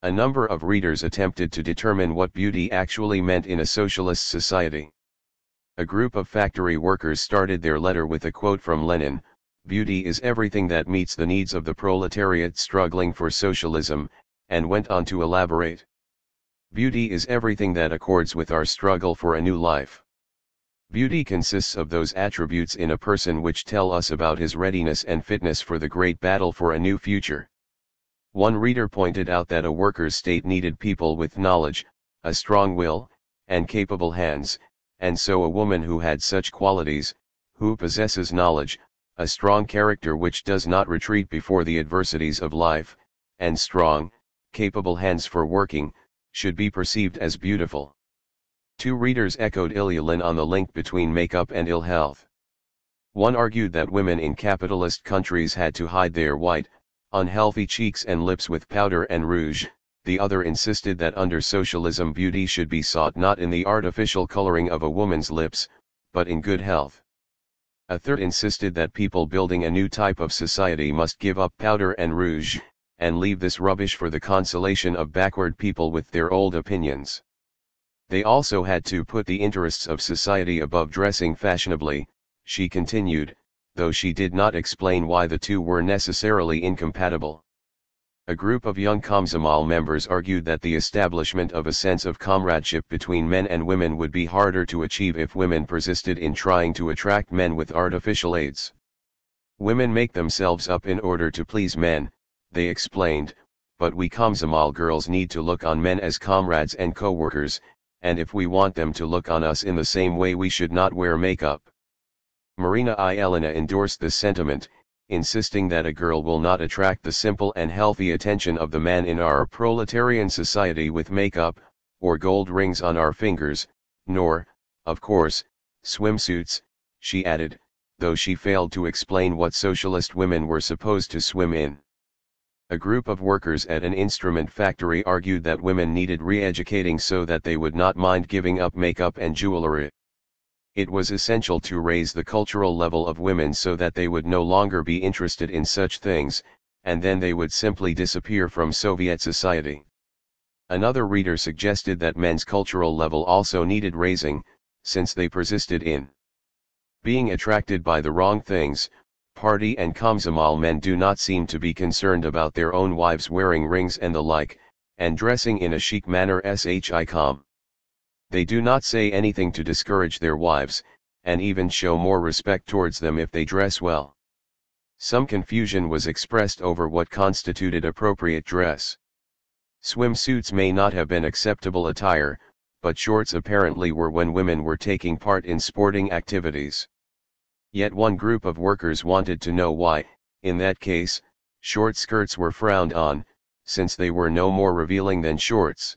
A number of readers attempted to determine what beauty actually meant in a socialist society. A group of factory workers started their letter with a quote from Lenin: "Beauty is everything that meets the needs of the proletariat struggling for socialism," and went on to elaborate. "Beauty is everything that accords with our struggle for a new life." Beauty consists of those attributes in a person which tell us about his readiness and fitness for the great battle for a new future. One reader pointed out that a worker's state needed people with knowledge, a strong will, and capable hands, and so a woman who had such qualities, who possesses knowledge, a strong character which does not retreat before the adversities of life, and strong, capable hands for working, should be perceived as beautiful. Two readers echoed Lynne on the link between makeup and ill health. One argued that women in capitalist countries had to hide their white, unhealthy cheeks and lips with powder and rouge. The other insisted that under socialism beauty should be sought not in the artificial coloring of a woman's lips, but in good health. A third insisted that people building a new type of society must give up powder and rouge, and leave this rubbish for the consolation of backward people with their old opinions. They also had to put the interests of society above dressing fashionably, she continued, though she did not explain why the two were necessarily incompatible. A group of young Komsomol members argued that the establishment of a sense of comradeship between men and women would be harder to achieve if women persisted in trying to attract men with artificial aids. Women make themselves up in order to please men, they explained, but we Komsomol girls need to look on men as comrades and co-workers, and if we want them to look on us in the same way we should not wear makeup. Marina Elena endorsed this sentiment, insisting that a girl will not attract the simple and healthy attention of the man in our proletarian society with makeup, or gold rings on our fingers, nor, of course, swimsuits, she added, though she failed to explain what socialist women were supposed to swim in. A group of workers at an instrument factory argued that women needed re-educating so that they would not mind giving up makeup and jewelry. It was essential to raise the cultural level of women so that they would no longer be interested in such things, and then they would simply disappear from Soviet society. Another reader suggested that men's cultural level also needed raising, since they persisted in being attracted by the wrong things. Party and Komsomol men do not seem to be concerned about their own wives wearing rings and the like, and dressing in a chic manner shicom. They do not say anything to discourage their wives, and even show more respect towards them if they dress well. Some confusion was expressed over what constituted appropriate dress. Swimsuits may not have been acceptable attire, but shorts apparently were when women were taking part in sporting activities. Yet one group of workers wanted to know why, in that case, short skirts were frowned on, since they were no more revealing than shorts.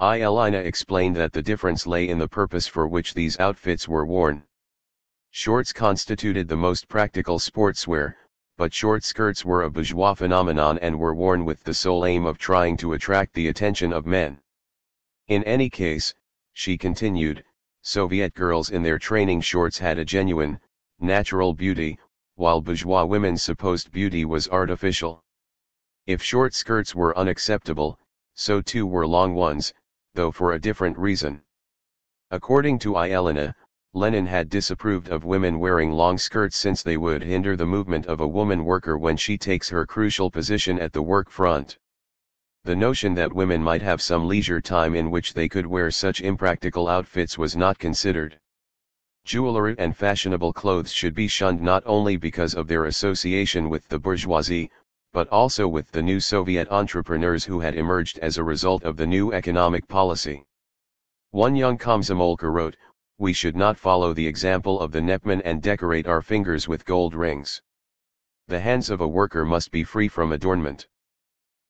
Elena explained that the difference lay in the purpose for which these outfits were worn. Shorts constituted the most practical sportswear, but short skirts were a bourgeois phenomenon and were worn with the sole aim of trying to attract the attention of men. In any case, she continued, Soviet girls in their training shorts had a genuine, natural beauty, while bourgeois women's supposed beauty was artificial. If short skirts were unacceptable, so too were long ones, though for a different reason. According to Elena, Lenin had disapproved of women wearing long skirts since they would hinder the movement of a woman worker when she takes her crucial position at the work front. The notion that women might have some leisure time in which they could wear such impractical outfits was not considered. Jewelry and fashionable clothes should be shunned not only because of their association with the bourgeoisie, but also with the new Soviet entrepreneurs who had emerged as a result of the new economic policy. One young Komsomolka wrote, "We should not follow the example of the Nepman and decorate our fingers with gold rings. The hands of a worker must be free from adornment."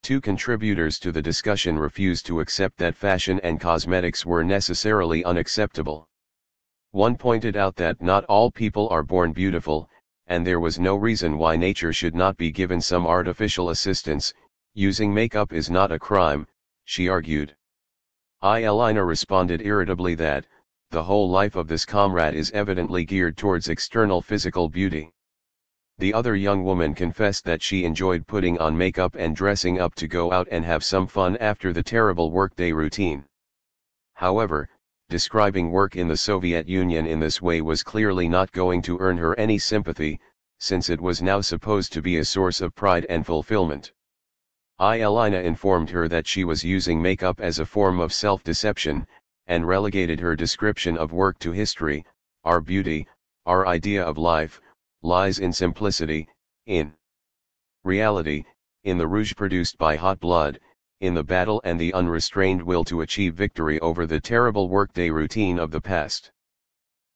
Two contributors to the discussion refused to accept that fashion and cosmetics were necessarily unacceptable. One pointed out that not all people are born beautiful, and there was no reason why nature should not be given some artificial assistance. Using makeup is not a crime, she argued. Elena responded irritably that, the whole life of this comrade is evidently geared towards external physical beauty. The other young woman confessed that she enjoyed putting on makeup and dressing up to go out and have some fun after the terrible workday routine. However, describing work in the Soviet Union in this way was clearly not going to earn her any sympathy, since it was now supposed to be a source of pride and fulfillment. Elena informed her that she was using makeup as a form of self-deception, and relegated her description of work to history, our beauty, our idea of life, lies in simplicity, in reality, in the rouge produced by hot blood, in the battle and the unrestrained will to achieve victory over the terrible workday routine of the past.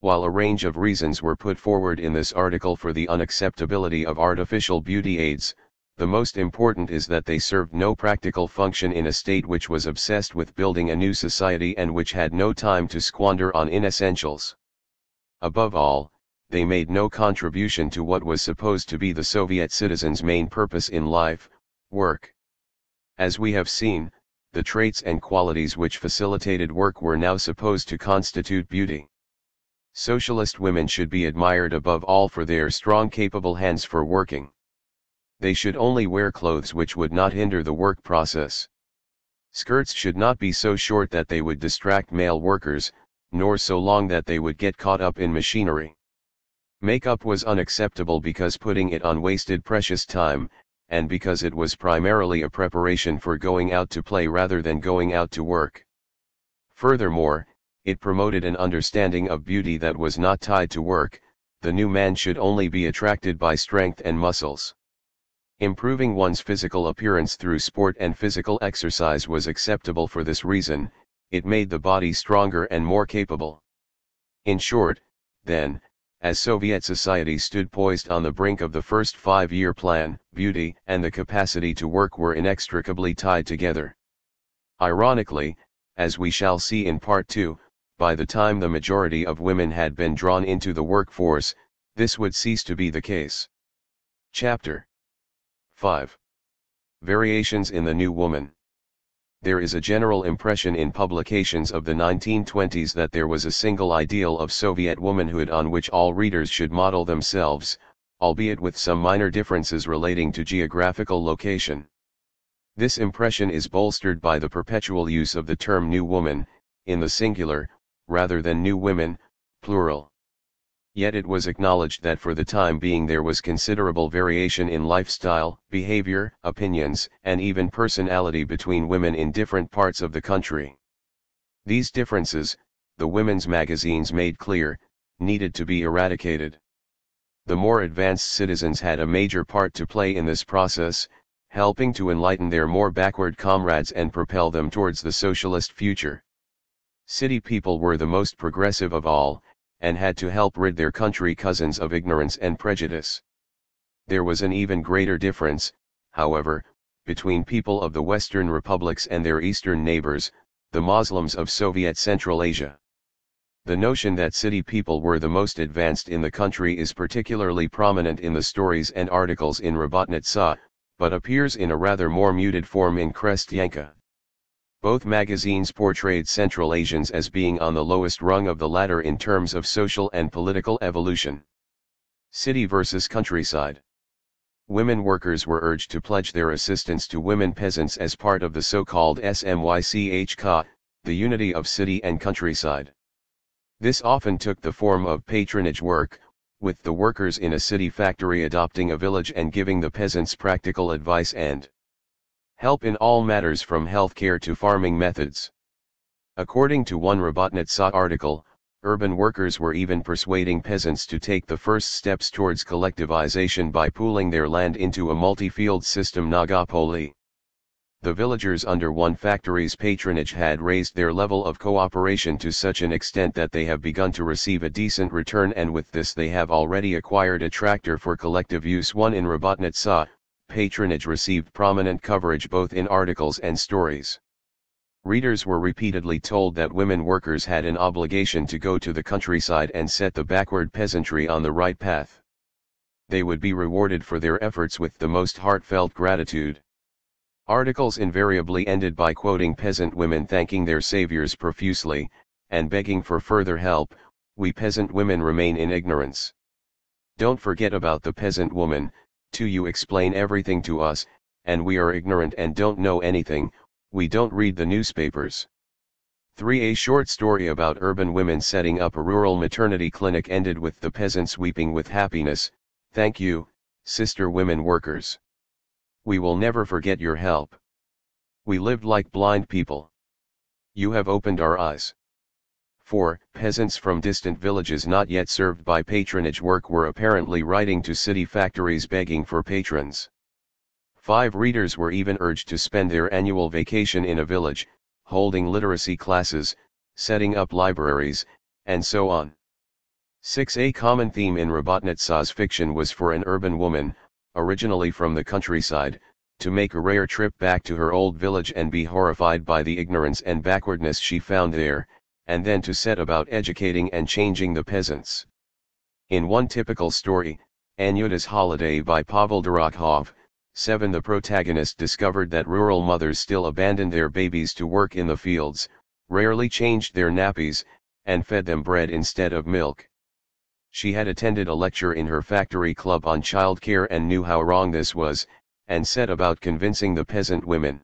While a range of reasons were put forward in this article for the unacceptability of artificial beauty aids, the most important is that they served no practical function in a state which was obsessed with building a new society and which had no time to squander on inessentials. Above all, they made no contribution to what was supposed to be the Soviet citizens' main purpose in life, work. As we have seen, the traits and qualities which facilitated work were now supposed to constitute beauty. Socialist women should be admired above all for their strong capable hands for working. They should only wear clothes which would not hinder the work process. Skirts should not be so short that they would distract male workers, nor so long that they would get caught up in machinery. Makeup was unacceptable because putting it on wasted precious time, and because it was primarily a preparation for going out to play rather than going out to work. Furthermore, it promoted an understanding of beauty that was not tied to work. The new man should only be attracted by strength and muscles. Improving one's physical appearance through sport and physical exercise was acceptable for this reason. It made the body stronger and more capable. In short, then, as Soviet society stood poised on the brink of the first 5-year plan, beauty and the capacity to work were inextricably tied together. Ironically, as we shall see in Part 2, by the time the majority of women had been drawn into the workforce, this would cease to be the case. Chapter 5. Variations in the New Woman. There is a general impression in publications of the 1920s that there was a single ideal of Soviet womanhood on which all readers should model themselves, albeit with some minor differences relating to geographical location. This impression is bolstered by the perpetual use of the term new woman, in the singular, rather than new women, plural. Yet it was acknowledged that for the time being there was considerable variation in lifestyle, behavior, opinions, and even personality between women in different parts of the country. These differences, the women's magazines made clear, needed to be eradicated. The more advanced citizens had a major part to play in this process, helping to enlighten their more backward comrades and propel them towards the socialist future. City people were the most progressive of all, and had to help rid their country cousins of ignorance and prejudice. There was an even greater difference, however, between people of the Western republics and their eastern neighbors, the Muslims of Soviet Central Asia. The notion that city people were the most advanced in the country is particularly prominent in the stories and articles in Rabotnitsa, but appears in a rather more muted form in Krestyanka. Both magazines portrayed Central Asians as being on the lowest rung of the ladder in terms of social and political evolution. City versus countryside. Women workers were urged to pledge their assistance to women peasants as part of the so-called SMYCHK, the unity of city and countryside. This often took the form of patronage work, with the workers in a city factory adopting a village and giving the peasants practical advice and help in all matters from healthcare to farming methods. According to one Rabotnitsa article, urban workers were even persuading peasants to take the first steps towards collectivization by pooling their land into a multi-field system Nagapoli. The villagers under one factory's patronage had raised their level of cooperation to such an extent that they have begun to receive a decent return, and with this they have already acquired a tractor for collective use. One in Rabotnitsa, patronage received prominent coverage both in articles and stories. Readers were repeatedly told that women workers had an obligation to go to the countryside and set the backward peasantry on the right path. They would be rewarded for their efforts with the most heartfelt gratitude. Articles invariably ended by quoting peasant women thanking their saviors profusely, and begging for further help. We peasant women remain in ignorance. Don't forget about the peasant woman, too. You explain everything to us, and we are ignorant and don't know anything. We don't read the newspapers. 3. A short story about urban women setting up a rural maternity clinic ended with the peasants weeping with happiness. Thank you, sister women workers. We will never forget your help. We lived like blind people. You have opened our eyes. 4. Peasants from distant villages not yet served by patronage work were apparently writing to city factories begging for patrons. 5. Readers were even urged to spend their annual vacation in a village, holding literacy classes, setting up libraries, and so on. 6. A common theme in Robotnitsa's fiction was for an urban woman, originally from the countryside, to make a rare trip back to her old village and be horrified by the ignorance and backwardness she found there, and then to set about educating and changing the peasants. In one typical story, Anyuta's Holiday by Pavel Durakhov, 7. The protagonist discovered that rural mothers still abandoned their babies to work in the fields, rarely changed their nappies, and fed them bread instead of milk. She had attended a lecture in her factory club on childcare and knew how wrong this was, and set about convincing the peasant women.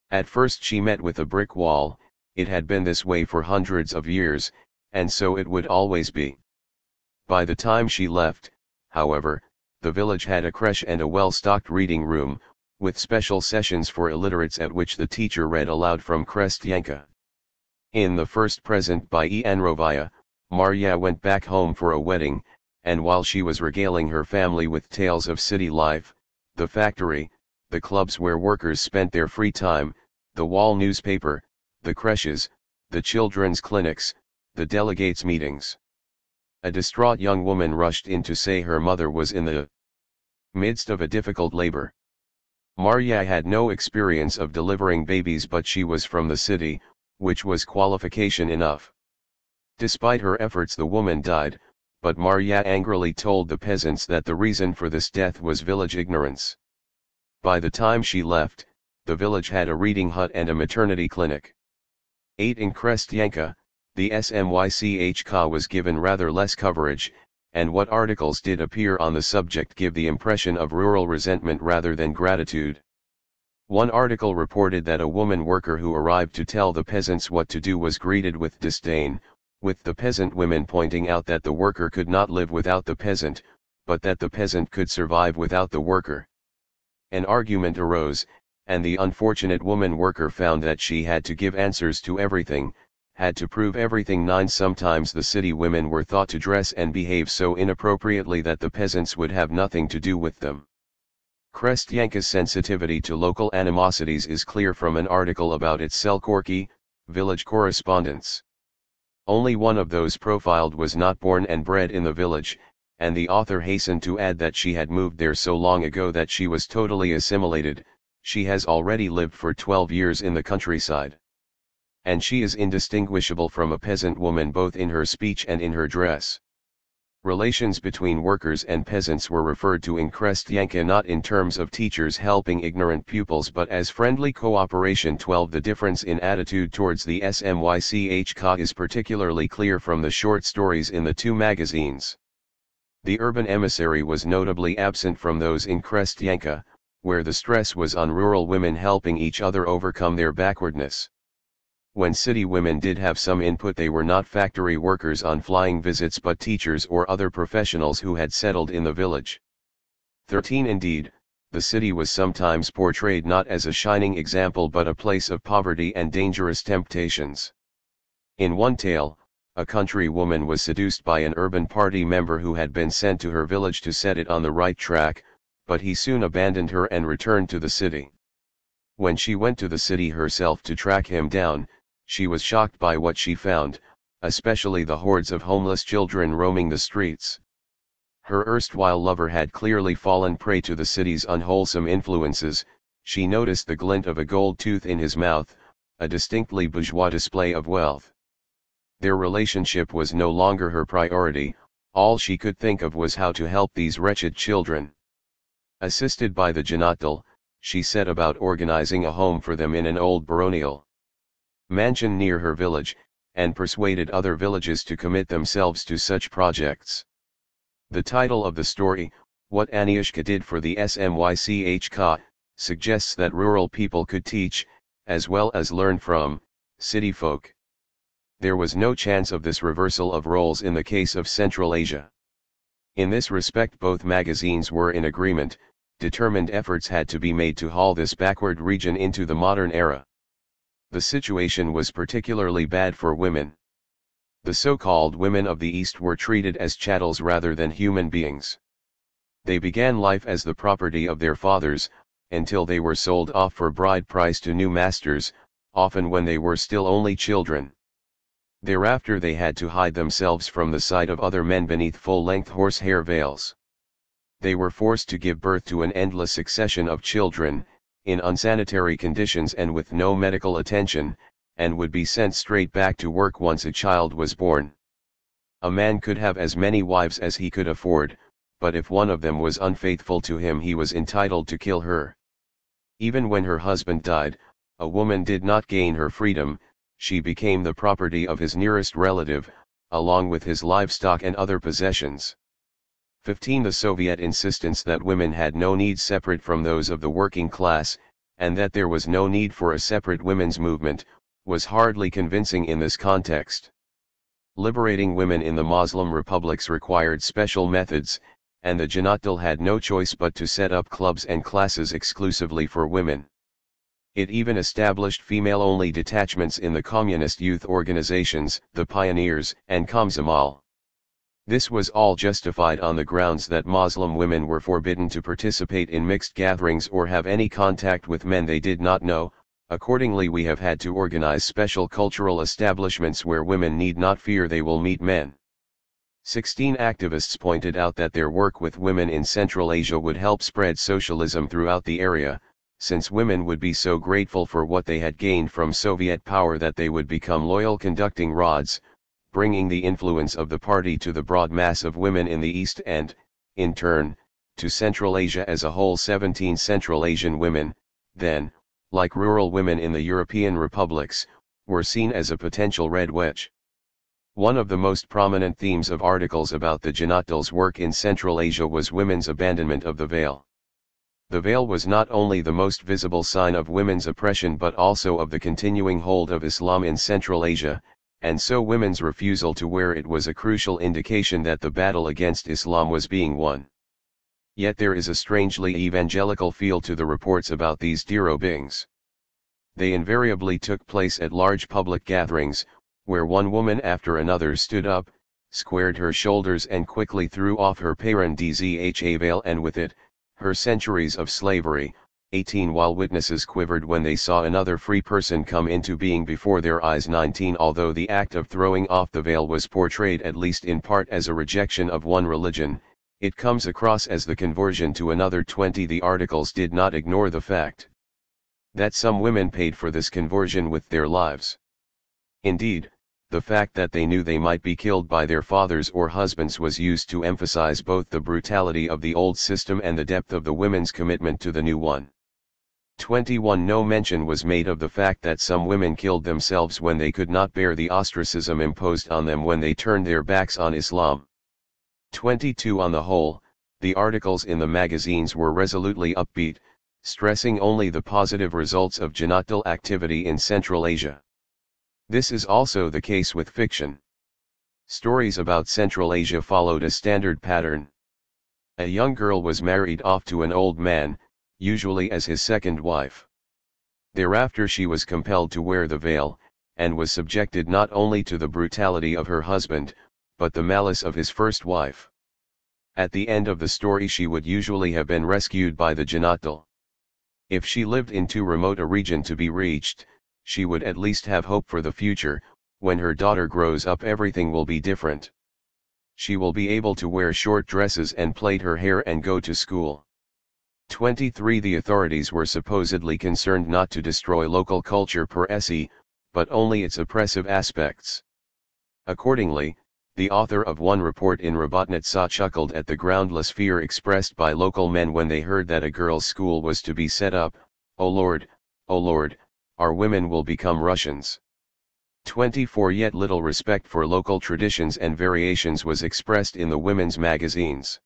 At first she met with a brick wall. It had been this way for hundreds of years, and so it would always be. By the time she left, however, the village had a creche and a well-stocked reading room, with special sessions for illiterates at which the teacher read aloud from Krestyanka. In the first present by Ian Rovaya, Marya went back home for a wedding, and while she was regaling her family with tales of city life, the factory, the clubs where workers spent their free time, the wall newspaper, the creches, the children's clinics, the delegates' meetings. A distraught young woman rushed in to say her mother was in the midst of a difficult labor. Marya had no experience of delivering babies, but she was from the city, which was qualification enough. Despite her efforts, the woman died, but Marya angrily told the peasants that the reason for this death was village ignorance. By the time she left, the village had a reading hut and a maternity clinic. 8. In Krestyanka, the SMYCHK was given rather less coverage, and what articles did appear on the subject give the impression of rural resentment rather than gratitude. One article reported that a woman worker who arrived to tell the peasants what to do was greeted with disdain, with the peasant women pointing out that the worker could not live without the peasant, but that the peasant could survive without the worker. An argument arose, and the unfortunate woman worker found that she had to give answers to everything, had to prove everything. 9. Sometimes the city women were thought to dress and behave so inappropriately that the peasants would have nothing to do with them. Krestyanka's sensitivity to local animosities is clear from an article about its Selkorki, village correspondence. Only one of those profiled was not born and bred in the village, and the author hastened to add that she had moved there so long ago that she was totally assimilated. She has already lived for 12 years in the countryside. And she is indistinguishable from a peasant woman both in her speech and in her dress. Relations between workers and peasants were referred to in Krestyanka not in terms of teachers helping ignorant pupils but as friendly cooperation. 12. The difference in attitude towards the SMYCHK is particularly clear from the short stories in the two magazines. The urban emissary was notably absent from those in Krestyanka, where the stress was on rural women helping each other overcome their backwardness. When city women did have some input, they were not factory workers on flying visits but teachers or other professionals who had settled in the village. 13. Indeed, the city was sometimes portrayed not as a shining example but a place of poverty and dangerous temptations. In one tale, a country woman was seduced by an urban party member who had been sent to her village to set it on the right track, but he soon abandoned her and returned to the city. When she went to the city herself to track him down, she was shocked by what she found, especially the hordes of homeless children roaming the streets. Her erstwhile lover had clearly fallen prey to the city's unwholesome influences. She noticed the glint of a gold tooth in his mouth, a distinctly bourgeois display of wealth. Their relationship was no longer her priority, all she could think of was how to help these wretched children. Assisted by the Janatal, she set about organizing a home for them in an old baronial mansion near her village, and persuaded other villages to commit themselves to such projects. The title of the story, What Aniushka Did for the SMYCHK, suggests that rural people could teach, as well as learn from, city folk. There was no chance of this reversal of roles in the case of Central Asia. In this respect both magazines were in agreement. Determined efforts had to be made to haul this backward region into the modern era. The situation was particularly bad for women. The so-called women of the East were treated as chattels rather than human beings. They began life as the property of their fathers, until they were sold off for bride price to new masters, often when they were still only children. Thereafter they had to hide themselves from the sight of other men beneath full-length horsehair veils. They were forced to give birth to an endless succession of children, in unsanitary conditions and with no medical attention, and would be sent straight back to work once a child was born. A man could have as many wives as he could afford, but if one of them was unfaithful to him he was entitled to kill her. Even when her husband died, a woman did not gain her freedom, she became the property of his nearest relative, along with his livestock and other possessions. 15. The Soviet insistence that women had no needs separate from those of the working class, and that there was no need for a separate women's movement, was hardly convincing in this context. Liberating women in the Muslim republics required special methods, and the Janatdal had no choice but to set up clubs and classes exclusively for women. It even established female-only detachments in the communist youth organizations, the Pioneers, and Komsomol. This was all justified on the grounds that Muslim women were forbidden to participate in mixed gatherings or have any contact with men they did not know. Accordingly, we have had to organize special cultural establishments where women need not fear they will meet men. 16. Activists pointed out that their work with women in Central Asia would help spread socialism throughout the area, since women would be so grateful for what they had gained from Soviet power that they would become loyal conducting rods, bringing the influence of the party to the broad mass of women in the East and, in turn, to Central Asia as a whole. 17. Central Asian women, then, like rural women in the European republics, were seen as a potential red wedge. One of the most prominent themes of articles about the Janatdal's work in Central Asia was women's abandonment of the veil. The veil was not only the most visible sign of women's oppression but also of the continuing hold of Islam in Central Asia, and so women's refusal to wear it was a crucial indication that the battle against Islam was being won. Yet there is a strangely evangelical feel to the reports about these derobings. They invariably took place at large public gatherings, where one woman after another stood up, squared her shoulders and quickly threw off her parandzha veil and with it, her centuries of slavery. 18. While witnesses quivered when they saw another free person come into being before their eyes. 19. Although the act of throwing off the veil was portrayed at least in part as a rejection of one religion, it comes across as the conversion to another. 20. The articles did not ignore the fact that some women paid for this conversion with their lives. Indeed, the fact that they knew they might be killed by their fathers or husbands was used to emphasize both the brutality of the old system and the depth of the women's commitment to the new one. 21. No mention was made of the fact that some women killed themselves when they could not bear the ostracism imposed on them when they turned their backs on Islam. 22. On the whole, the articles in the magazines were resolutely upbeat, stressing only the positive results of Janatdal activity in Central Asia. This is also the case with fiction. Stories about Central Asia followed a standard pattern. A young girl was married off to an old man, usually as his second wife. Thereafter she was compelled to wear the veil, and was subjected not only to the brutality of her husband, but the malice of his first wife. At the end of the story she would usually have been rescued by the Janatdal. If she lived in too remote a region to be reached, she would at least have hope for the future. When her daughter grows up everything will be different. She will be able to wear short dresses and plait her hair and go to school. 23. The authorities were supposedly concerned not to destroy local culture per se, but only its oppressive aspects. Accordingly, the author of one report in Rabotnitsa chuckled at the groundless fear expressed by local men when they heard that a girls' school was to be set up. O Lord, our women will become Russians. 24. Yet little respect for local traditions and variations was expressed in the women's magazines.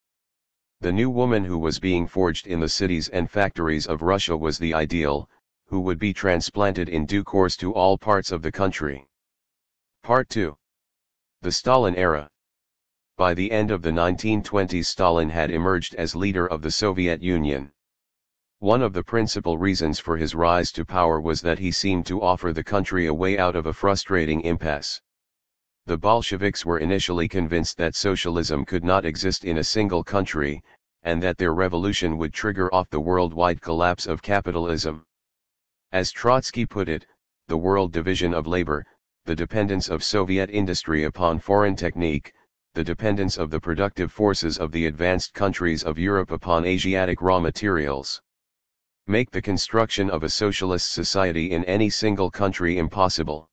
The new woman who was being forged in the cities and factories of Russia was the ideal, who would be transplanted in due course to all parts of the country. Part 2. The Stalin Era. By the end of the 1920s Stalin had emerged as leader of the Soviet Union. One of the principal reasons for his rise to power was that he seemed to offer the country a way out of a frustrating impasse. The Bolsheviks were initially convinced that socialism could not exist in a single country, and that their revolution would trigger off the worldwide collapse of capitalism. As Trotsky put it, the world division of labor, the dependence of Soviet industry upon foreign technique, the dependence of the productive forces of the advanced countries of Europe upon Asiatic raw materials, make the construction of a socialist society in any single country impossible.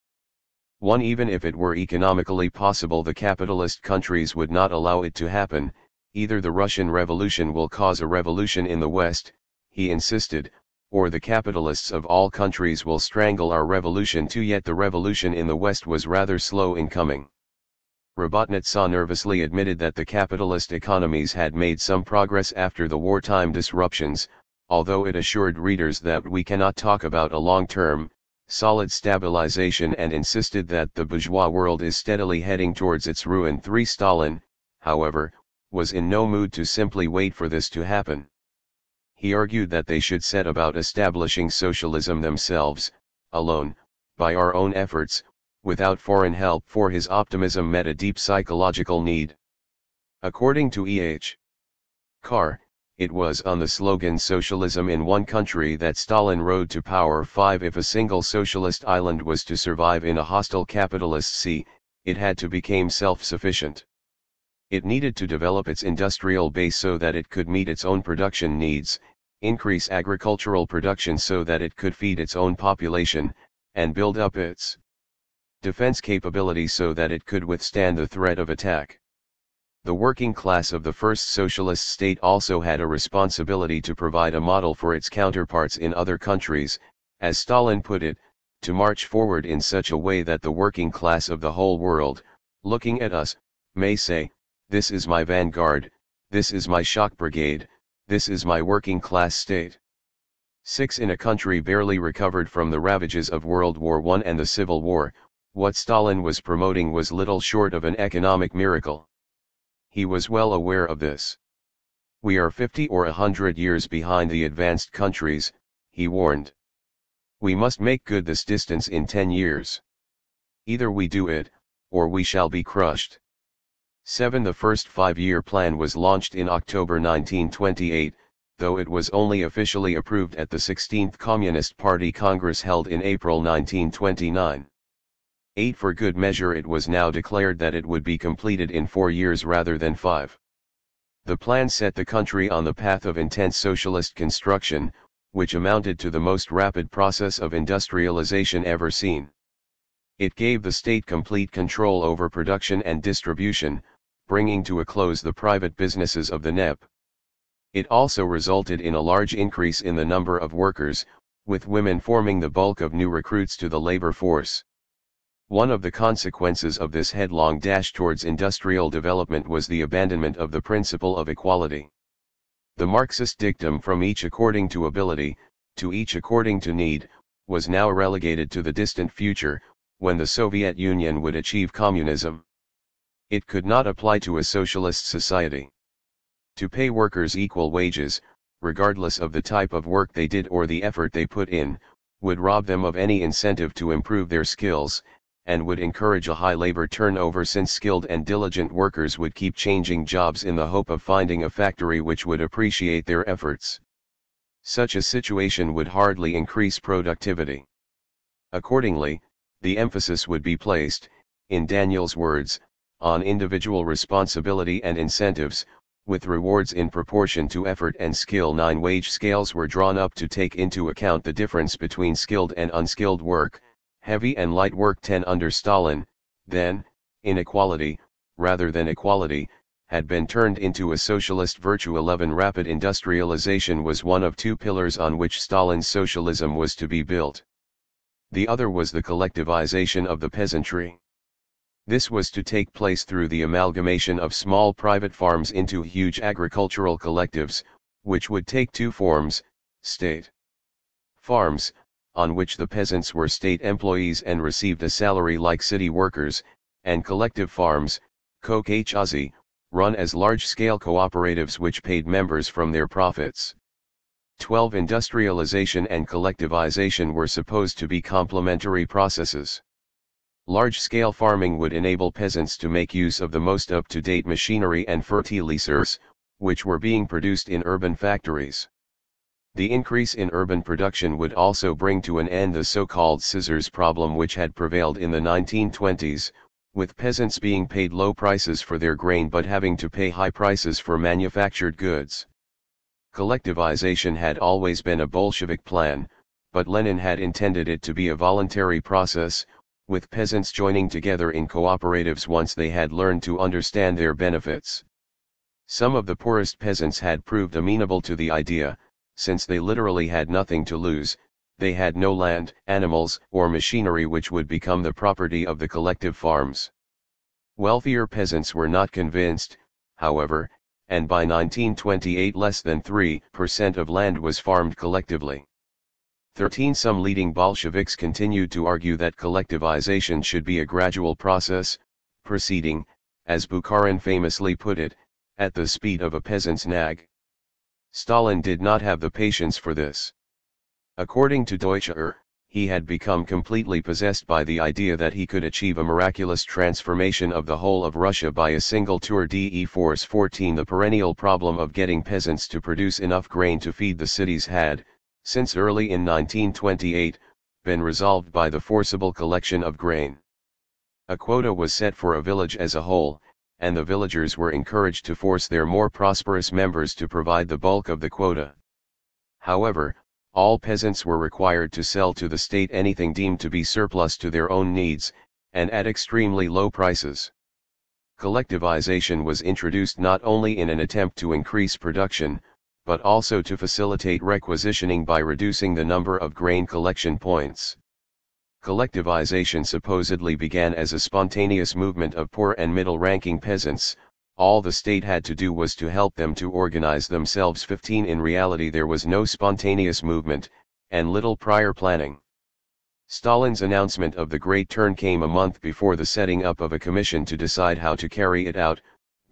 Even if it were economically possible, the capitalist countries would not allow it to happen. Either the Russian Revolution will cause a revolution in the West, he insisted, or the capitalists of all countries will strangle our revolution too. Yet the revolution in the West was rather slow in coming. Robotnitsa nervously admitted that the capitalist economies had made some progress after the wartime disruptions, although it assured readers that we cannot talk about a long-term, solid stabilization, and insisted that the bourgeois world is steadily heading towards its ruin. Stalin, however, was in no mood to simply wait for this to happen. He argued that they should set about establishing socialism themselves, alone, by our own efforts, without foreign help, for his optimism met a deep psychological need. According to E.H. Carr, it was on the slogan "Socialism in one country" that Stalin rode to power. If a single socialist island was to survive in a hostile capitalist sea, it had to become self-sufficient. It needed to develop its industrial base so that it could meet its own production needs, increase agricultural production so that it could feed its own population, and build up its defense capability so that it could withstand the threat of attack. The working class of the first socialist state also had a responsibility to provide a model for its counterparts in other countries, as Stalin put it, to march forward in such a way that the working class of the whole world, looking at us, may say, "This is my vanguard, this is my shock brigade, this is my working class state." 6. In a country barely recovered from the ravages of World War I and the Civil War, what Stalin was promoting was little short of an economic miracle. He was well aware of this. "We are 50 or 100 years behind the advanced countries," he warned. "We must make good this distance in 10 years. Either we do it, or we shall be crushed." 7. The first 5-year plan was launched in October 1928, though it was only officially approved at the 16th Communist Party Congress held in April 1929. 8. For good measure, it was now declared that it would be completed in 4 years rather than 5. The plan set the country on the path of intense socialist construction, which amounted to the most rapid process of industrialization ever seen. It gave the state complete control over production and distribution, bringing to a close the private businesses of the NEP. It also resulted in a large increase in the number of workers, with women forming the bulk of new recruits to the labor force. One of the consequences of this headlong dash towards industrial development was the abandonment of the principle of equality. The Marxist dictum "from each according to ability, to each according to need," was now relegated to the distant future, when the Soviet Union would achieve communism. It could not apply to a socialist society. To pay workers equal wages, regardless of the type of work they did or the effort they put in, would rob them of any incentive to improve their skills, and would encourage a high labor turnover, since skilled and diligent workers would keep changing jobs in the hope of finding a factory which would appreciate their efforts. Such a situation would hardly increase productivity. Accordingly, the emphasis would be placed, in Daniel's words, on individual responsibility and incentives, with rewards in proportion to effort and skill. 9 Wage scales were drawn up to take into account the difference between skilled and unskilled work, heavy and light work. 10 Under Stalin, then, inequality, rather than equality, had been turned into a socialist virtue. 11 Rapid industrialization was one of 2 pillars on which Stalin's socialism was to be built. The other was the collectivization of the peasantry. This was to take place through the amalgamation of small private farms into huge agricultural collectives, which would take 2 forms: state farms, on which the peasants were state employees and received a salary like city workers, and collective farms, kolkhozy, run as large-scale cooperatives which paid members from their profits. 12 Industrialization and collectivization were supposed to be complementary processes. Large-scale farming would enable peasants to make use of the most up-to-date machinery and fertilizers, which were being produced in urban factories. The increase in urban production would also bring to an end the so-called scissors problem which had prevailed in the 1920s, with peasants being paid low prices for their grain but having to pay high prices for manufactured goods. Collectivization had always been a Bolshevik plan, but Lenin had intended it to be a voluntary process, with peasants joining together in cooperatives once they had learned to understand their benefits. Some of the poorest peasants had proved amenable to the idea, since they literally had nothing to lose. They had no land, animals, or machinery which would become the property of the collective farms. Wealthier peasants were not convinced, however, and by 1928 less than 3% of land was farmed collectively. Some leading Bolsheviks continued to argue that collectivization should be a gradual process, proceeding, as Bukharin famously put it, at the speed of a peasant's nag. Stalin did not have the patience for this. According to Deutscher, he had become completely possessed by the idea that he could achieve a miraculous transformation of the whole of Russia by a single tour de force. 14 The perennial problem of getting peasants to produce enough grain to feed the cities had, since early in 1928, been resolved by the forcible collection of grain. A quota was set for a village as a whole, and the villagers were encouraged to force their more prosperous members to provide the bulk of the quota. However, all peasants were required to sell to the state anything deemed to be surplus to their own needs, and at extremely low prices. Collectivization was introduced not only in an attempt to increase production, but also to facilitate requisitioning by reducing the number of grain collection points. Collectivization supposedly began as a spontaneous movement of poor and middle-ranking peasants. All the state had to do was to help them to organize themselves. 15 In reality there was no spontaneous movement, and little prior planning. Stalin's announcement of the Great Turn came a month before the setting up of a commission to decide how to carry it out.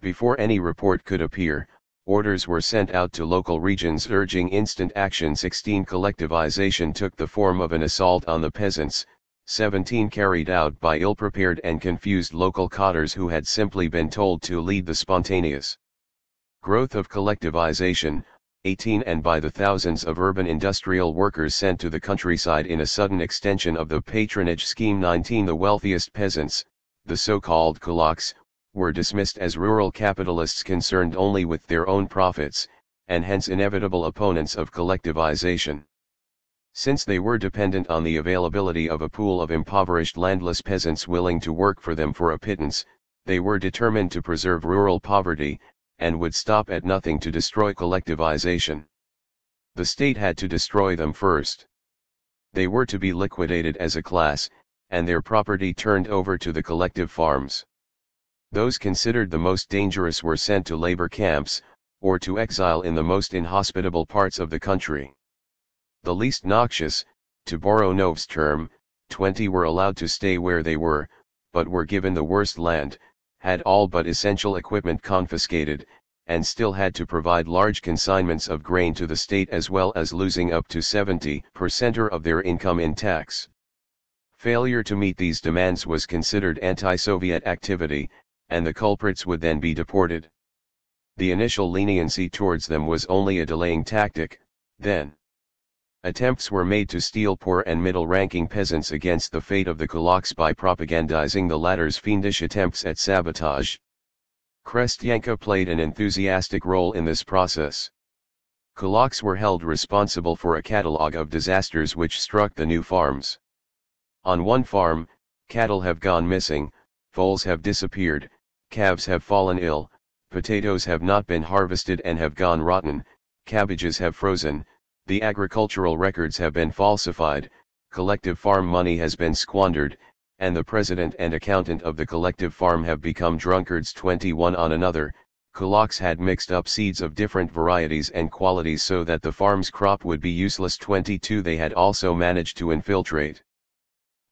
Before any report could appear, orders were sent out to local regions urging instant action. 16 Collectivization took the form of an assault on the peasants, 17 carried out by ill-prepared and confused local cadres who had simply been told to lead the spontaneous growth of collectivization, 18 and by the thousands of urban industrial workers sent to the countryside in a sudden extension of the patronage scheme. 19 The wealthiest peasants, the so-called kulaks, were dismissed as rural capitalists concerned only with their own profits, and hence inevitable opponents of collectivization. Since they were dependent on the availability of a pool of impoverished landless peasants willing to work for them for a pittance, they were determined to preserve rural poverty, and would stop at nothing to destroy collectivization. The state had to destroy them first. They were to be liquidated as a class, and their property turned over to the collective farms. Those considered the most dangerous were sent to labor camps, or to exile in the most inhospitable parts of the country. The least noxious, to borrow Nove's term, 20 were allowed to stay where they were, but were given the worst land, had all but essential equipment confiscated, and still had to provide large consignments of grain to the state as well as losing up to 70% of their income in tax. Failure to meet these demands was considered anti-Soviet activity, and the culprits would then be deported. The initial leniency towards them was only a delaying tactic. Then attempts were made to steel poor and middle-ranking peasants against the fate of the kulaks by propagandizing the latter's fiendish attempts at sabotage. Krestyanka played an enthusiastic role in this process. Kulaks were held responsible for a catalogue of disasters which struck the new farms. On one farm, cattle have gone missing, foals have disappeared, calves have fallen ill, potatoes have not been harvested and have gone rotten, cabbages have frozen, the agricultural records have been falsified, collective farm money has been squandered, and the president and accountant of the collective farm have become drunkards. 21 On another, kulaks had mixed up seeds of different varieties and qualities so that the farm's crop would be useless. 22 They had also managed to infiltrate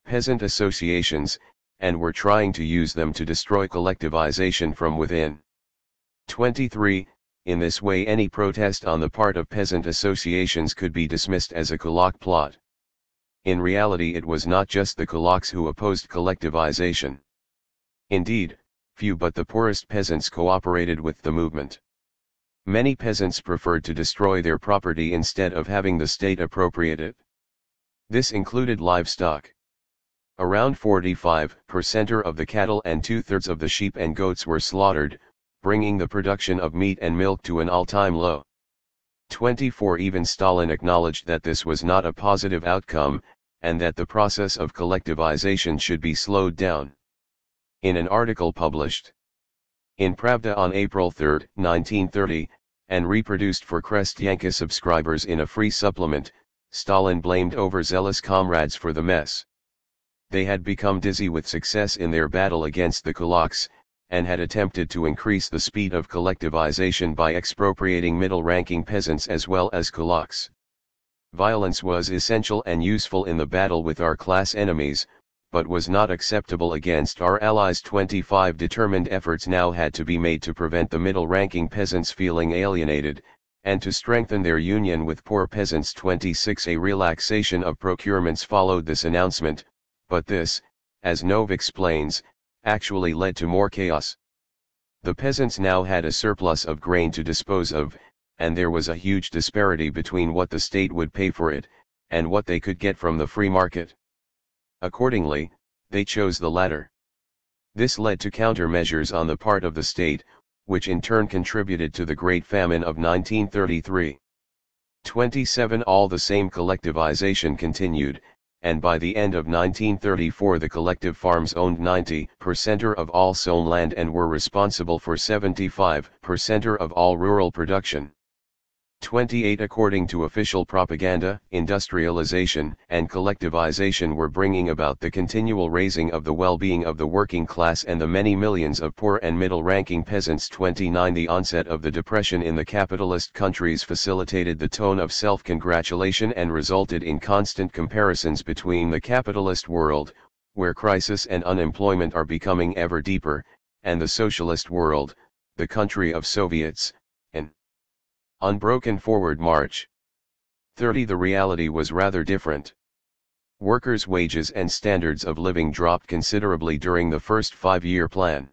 peasant associations, and were trying to use them to destroy collectivization from within. 23 In this way any protest on the part of peasant associations could be dismissed as a kulak plot. In reality it was not just the kulaks who opposed collectivization. Indeed, few but the poorest peasants cooperated with the movement. Many peasants preferred to destroy their property instead of having the state appropriate it. This included livestock. Around 45% of the cattle and 2/3 of the sheep and goats were slaughtered, bringing the production of meat and milk to an all-time low. 24 Even Stalin acknowledged that this was not a positive outcome, and that the process of collectivization should be slowed down. In an article published in Pravda on April 3, 1930, and reproduced for Krestyanka subscribers in a free supplement, Stalin blamed overzealous comrades for the mess. They had become dizzy with success in their battle against the kulaks, and had attempted to increase the speed of collectivization by expropriating middle-ranking peasants as well as kulaks. Violence was essential and useful in the battle with our class enemies, but was not acceptable against our allies. 25 Determined efforts now had to be made to prevent the middle-ranking peasants feeling alienated, and to strengthen their union with poor peasants. 26 A relaxation of procurements followed this announcement, but this, as Nove explains, actually led to more chaos. The peasants now had a surplus of grain to dispose of, and there was a huge disparity between what the state would pay for it, and what they could get from the free market. Accordingly, they chose the latter. This led to countermeasures on the part of the state, which in turn contributed to the Great Famine of 1933. 27 All the same, collectivization continued, and by the end of 1934 the collective farms owned 90% of all sown land and were responsible for 75% of all rural production. 28 According to official propaganda, industrialization and collectivization were bringing about the continual raising of the well-being of the working class and the many millions of poor and middle-ranking peasants. 29 The onset of the depression in the capitalist countries facilitated the tone of self-congratulation and resulted in constant comparisons between the capitalist world, where crisis and unemployment are becoming ever deeper, and the socialist world, the country of Soviets, and unbroken forward march. 30 The reality was rather different. Workers' wages and standards of living dropped considerably during the first 5-year plan.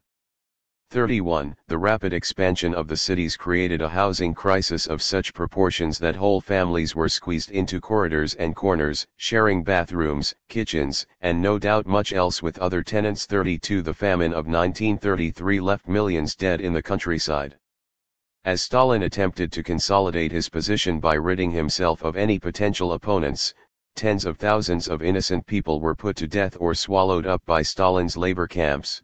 31 The rapid expansion of the cities created a housing crisis of such proportions that whole families were squeezed into corridors and corners, sharing bathrooms, kitchens, and no doubt much else with other tenants. 32 The famine of 1933 left millions dead in the countryside. As Stalin attempted to consolidate his position by ridding himself of any potential opponents, tens of thousands of innocent people were put to death or swallowed up by Stalin's labor camps.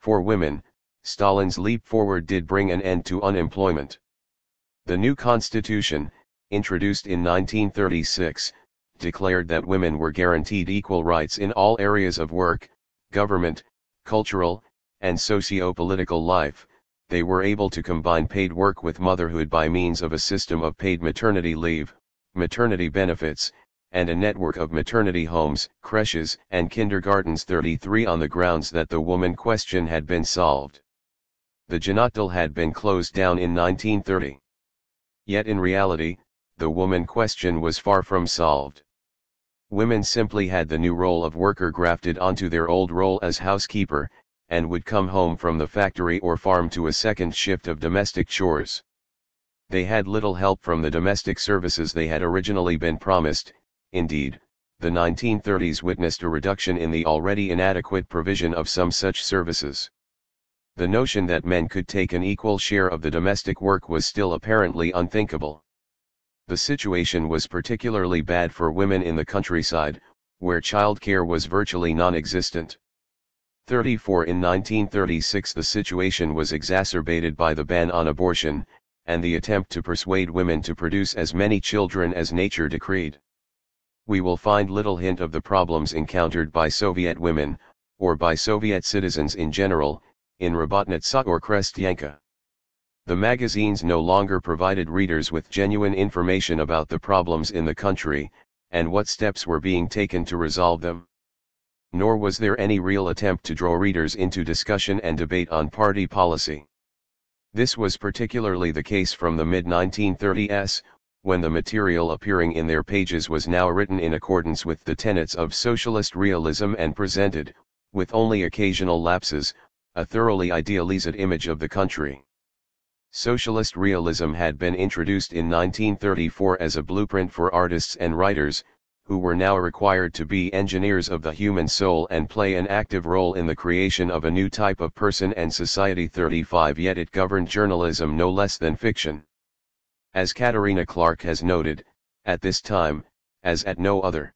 For women, Stalin's leap forward did bring an end to unemployment. The new constitution, introduced in 1936, declared that women were guaranteed equal rights in all areas of work, government, cultural, and socio-political life. They were able to combine paid work with motherhood by means of a system of paid maternity leave, maternity benefits, and a network of maternity homes, creches, and kindergartens. 33 On the grounds that the woman question had been solved. The Janatal had been closed down in 1930. Yet in reality, the woman question was far from solved. Women simply had the new role of worker grafted onto their old role as housekeeper, and would come home from the factory or farm to a second shift of domestic chores. They had little help from the domestic services they had originally been promised. Indeed, the 1930s witnessed a reduction in the already inadequate provision of some such services. The notion that men could take an equal share of the domestic work was still apparently unthinkable. The situation was particularly bad for women in the countryside, where childcare was virtually non-existent. 34 In 1936 the situation was exacerbated by the ban on abortion, and the attempt to persuade women to produce as many children as nature decreed. We will find little hint of the problems encountered by Soviet women, or by Soviet citizens in general, in Rabotnitsa or Krestyanka. The magazines no longer provided readers with genuine information about the problems in the country, and what steps were being taken to resolve them. Nor was there any real attempt to draw readers into discussion and debate on party policy. This was particularly the case from the mid-1930s, when the material appearing in their pages was now written in accordance with the tenets of socialist realism and presented, with only occasional lapses, a thoroughly idealized image of the country. Socialist realism had been introduced in 1934 as a blueprint for artists and writers, who were now required to be engineers of the human soul and play an active role in the creation of a new type of person and society. 35 Yet it governed journalism no less than fiction. As Katerina Clark has noted, at this time, as at no other,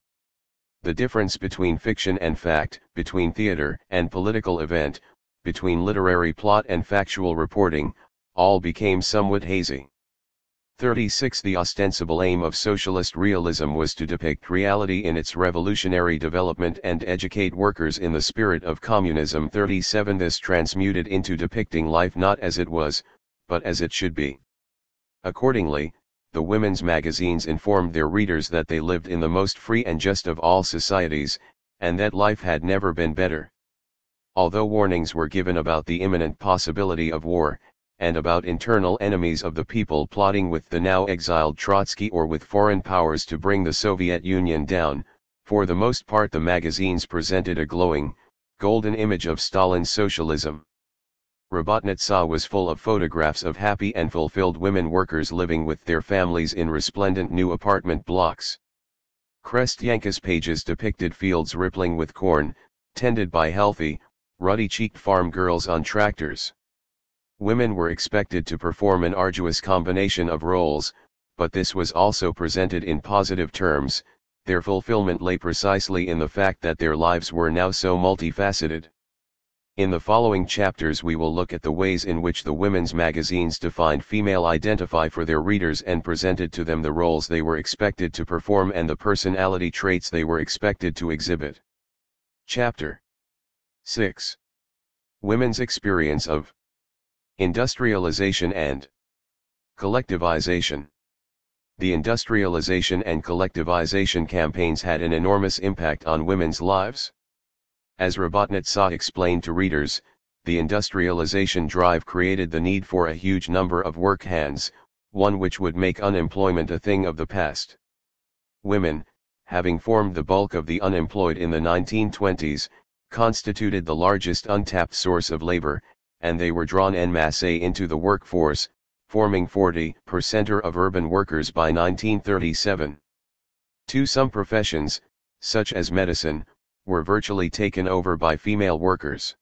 the difference between fiction and fact, between theater and political event, between literary plot and factual reporting, all became somewhat hazy. 36 The ostensible aim of socialist realism was to depict reality in its revolutionary development and educate workers in the spirit of communism. 37 This transmuted into depicting life not as it was, but as it should be. Accordingly, the women's magazines informed their readers that they lived in the most free and just of all societies, and that life had never been better. Although warnings were given about the imminent possibility of war, and about internal enemies of the people plotting with the now exiled Trotsky or with foreign powers to bring the Soviet Union down, for the most part the magazines presented a glowing, golden image of Stalin's socialism. Rabotnitsa was full of photographs of happy and fulfilled women workers living with their families in resplendent new apartment blocks. Krestyanka's pages depicted fields rippling with corn, tended by healthy, ruddy-cheeked farm girls on tractors. Women were expected to perform an arduous combination of roles, but this was also presented in positive terms. Their fulfillment lay precisely in the fact that their lives were now so multifaceted. In the following chapters we will look at the ways in which the women's magazines defined female identity for their readers and presented to them the roles they were expected to perform and the personality traits they were expected to exhibit. Chapter 6. Women's experience of industrialization and collectivization. The industrialization and collectivization campaigns had an enormous impact on women's lives. As Rabotnitsa explained to readers, the industrialization drive created the need for a huge number of work hands, one which would make unemployment a thing of the past. Women, having formed the bulk of the unemployed in the 1920s, constituted the largest untapped source of labor, and they were drawn en masse into the workforce, forming 40% of urban workers by 1937. Some professions, such as medicine, were virtually taken over by female workers.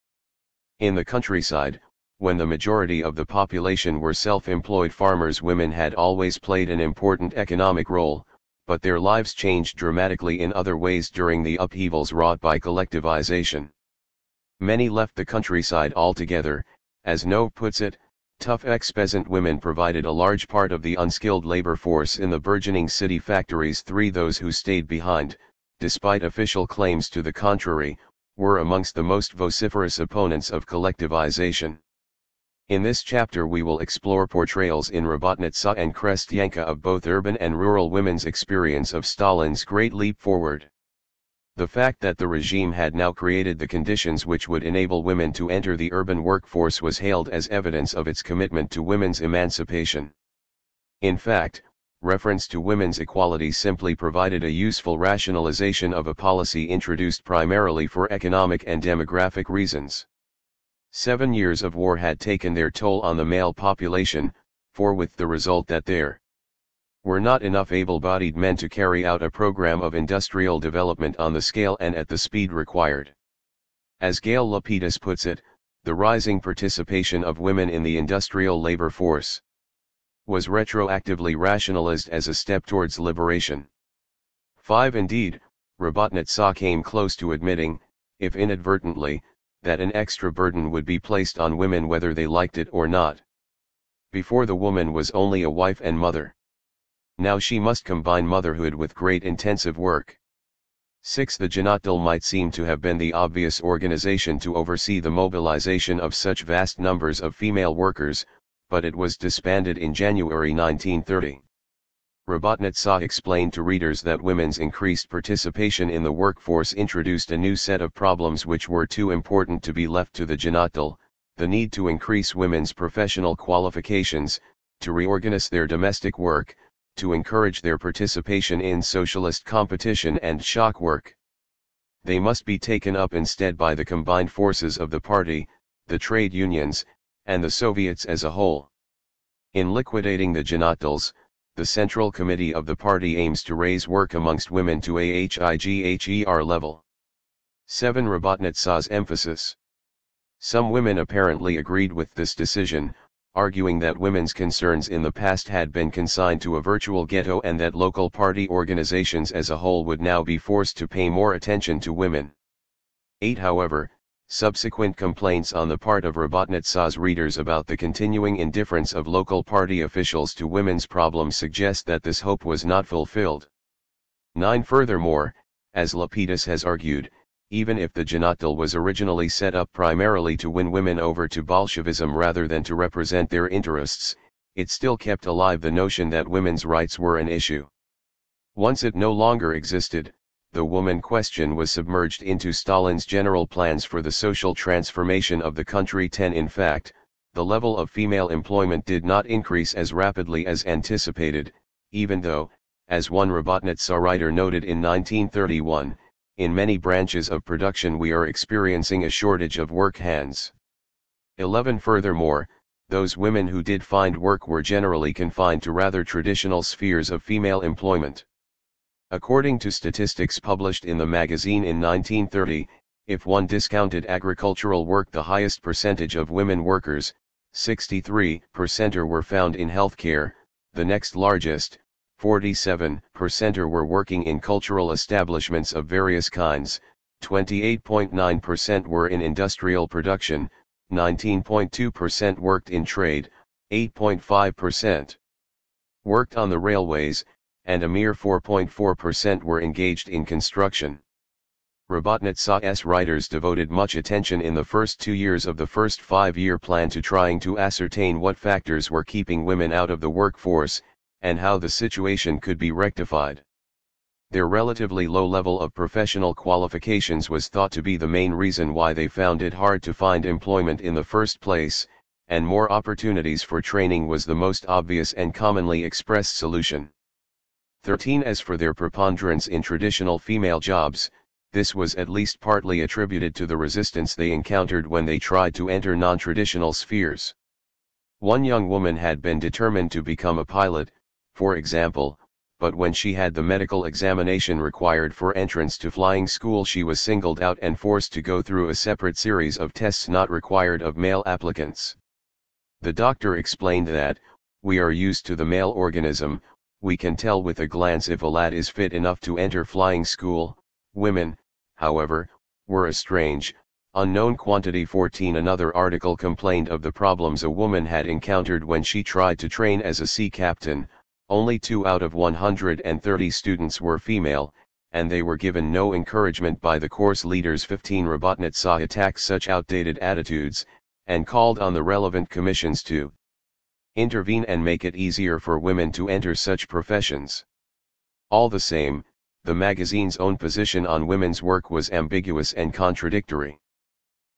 In the countryside, when the majority of the population were self-employed farmers, women had always played an important economic role, but their lives changed dramatically in other ways during the upheavals wrought by collectivization. Many left the countryside altogether. As Noe puts it, tough ex-peasant women provided a large part of the unskilled labor force in the burgeoning city factories. Those who stayed behind, despite official claims to the contrary, were amongst the most vociferous opponents of collectivization. In this chapter we will explore portrayals in Rabotnitsa and Krestyanka of both urban and rural women's experience of Stalin's Great Leap Forward. The fact that the regime had now created the conditions which would enable women to enter the urban workforce was hailed as evidence of its commitment to women's emancipation. In fact, reference to women's equality simply provided a useful rationalization of a policy introduced primarily for economic and demographic reasons. 7 years of war had taken their toll on the male population, with the result that there were not enough able-bodied men to carry out a program of industrial development on the scale and at the speed required. As Gail Lapidus puts it, the rising participation of women in the industrial labor force was retroactively rationalized as a step towards liberation. 5 Indeed, Rabotnitsa came close to admitting, if inadvertently, that an extra burden would be placed on women whether they liked it or not. Before, the woman was only a wife and mother. Now she must combine motherhood with great intensive work. 6 The Janatdal might seem to have been the obvious organization to oversee the mobilization of such vast numbers of female workers, but it was disbanded in January 1930. Rabotnitsa explained to readers that women's increased participation in the workforce introduced a new set of problems which were too important to be left to the Janatdal: the need to increase women's professional qualifications, to reorganize their domestic work, to encourage their participation in socialist competition and shock work. They must be taken up instead by the combined forces of the party, the trade unions, and the Soviets as a whole. In liquidating the Janatals, the Central Committee of the party aims to raise work amongst women to a HIGHER level. 7. Rabotnitsa's emphasis. Some women apparently agreed with this decision, arguing that women's concerns in the past had been consigned to a virtual ghetto and that local party organizations as a whole would now be forced to pay more attention to women. 8. However, subsequent complaints on the part of Rabotnitsa's readers about the continuing indifference of local party officials to women's problems suggest that this hope was not fulfilled. 9. Furthermore, as Lapidus has argued, even if the Janatal was originally set up primarily to win women over to Bolshevism rather than to represent their interests, it still kept alive the notion that women's rights were an issue. Once it no longer existed, the woman question was submerged into Stalin's general plans for the social transformation of the country. 10. In fact, the level of female employment did not increase as rapidly as anticipated, even though, as one Rabotnitsa writer noted in 1931, in many branches of production we are experiencing a shortage of work hands. 11. Furthermore, those women who did find work were generally confined to rather traditional spheres of female employment. According to statistics published in the magazine in 1930, if one discounted agricultural work, the highest percentage of women workers, 63%, were found in healthcare, the next largest, 47%, were working in cultural establishments of various kinds, 28.9% were in industrial production, 19.2% worked in trade, 8.5% worked on the railways, and a mere 4.4% were engaged in construction. Rabotnitsa's writers devoted much attention in the first 2 years of the first 5-year plan to trying to ascertain what factors were keeping women out of the workforce, and how the situation could be rectified. Their relatively low level of professional qualifications was thought to be the main reason why they found it hard to find employment in the first place, and more opportunities for training was the most obvious and commonly expressed solution. 13. As for their preponderance in traditional female jobs, this was at least partly attributed to the resistance they encountered when they tried to enter non-traditional spheres. One young woman had been determined to become a pilot, for example, but when she had the medical examination required for entrance to flying school, she was singled out and forced to go through a separate series of tests not required of male applicants. The doctor explained that, "We are used to the male organism, we can tell with a glance if a lad is fit enough to enter flying school." Women, however, were a strange, unknown quantity. 14. Another article complained of the problems a woman had encountered when she tried to train as a sea captain. Only 2 out of 130 students were female, and they were given no encouragement by the course leaders. 15. Rabotnitsa attacked such outdated attitudes, and called on the relevant commissions to intervene and make it easier for women to enter such professions. All the same, the magazine's own position on women's work was ambiguous and contradictory.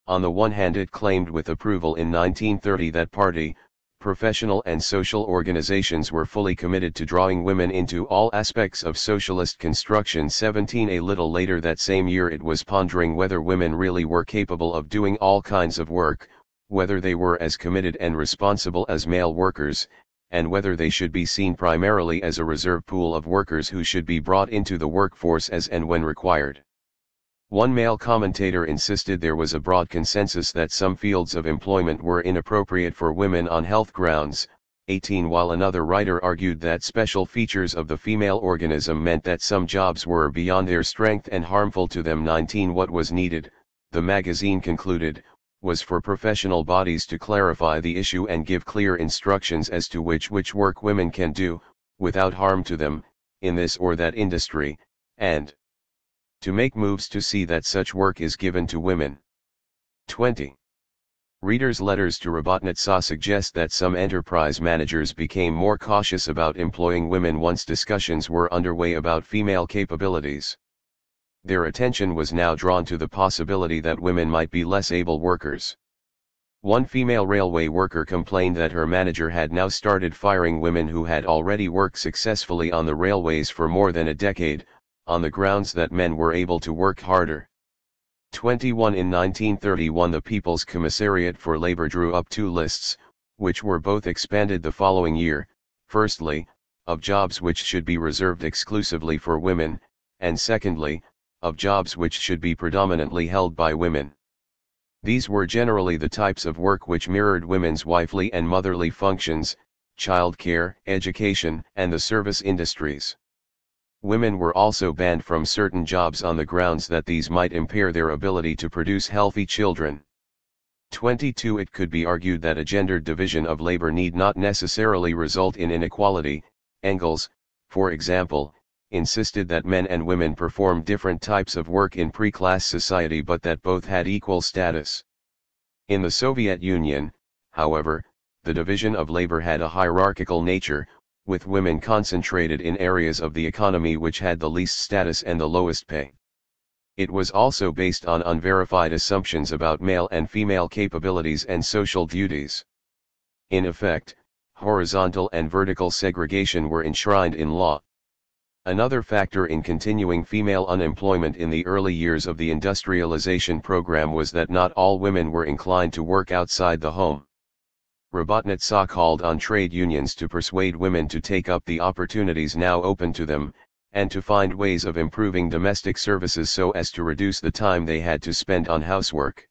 On the one hand, it claimed with approval in 1930 that party, professional and social organizations were fully committed to drawing women into all aspects of socialist construction. 17. A little later that same year it was pondering whether women really were capable of doing all kinds of work, whether they were as committed and responsible as male workers, and whether they should be seen primarily as a reserve pool of workers who should be brought into the workforce as and when required. One male commentator insisted there was a broad consensus that some fields of employment were inappropriate for women on health grounds. 18. While another writer argued that special features of the female organism meant that some jobs were beyond their strength and harmful to them. 19. What was needed, the magazine concluded, was for professional bodies to clarify the issue and give clear instructions as to which work women can do, without harm to them, in this or that industry, and to make moves to see that such work is given to women. 20. Readers' letters to Rabotnitsa suggest that some enterprise managers became more cautious about employing women once discussions were underway about female capabilities. Their attention was now drawn to the possibility that women might be less able workers. One female railway worker complained that her manager had now started firing women who had already worked successfully on the railways for more than a decade, on the grounds that men were able to work harder. 21 In 1931 the People's Commissariat for Labor drew up two lists, which were both expanded the following year, firstly, of jobs which should be reserved exclusively for women, and secondly, of jobs which should be predominantly held by women. These were generally the types of work which mirrored women's wifely and motherly functions, childcare, education, and the service industries. Women were also banned from certain jobs on the grounds that these might impair their ability to produce healthy children. 22 It could be argued that a gendered division of labor need not necessarily result in inequality. Engels, for example, insisted that men and women performed different types of work in pre-class society but that both had equal status. In the Soviet Union, however, the division of labor had a hierarchical nature, with women concentrated in areas of the economy which had the least status and the lowest pay. It was also based on unverified assumptions about male and female capabilities and social duties. In effect, horizontal and vertical segregation were enshrined in law. Another factor in continuing female unemployment in the early years of the industrialization program was that not all women were inclined to work outside the home. Robotnitsa called on trade unions to persuade women to take up the opportunities now open to them, and to find ways of improving domestic services so as to reduce the time they had to spend on housework.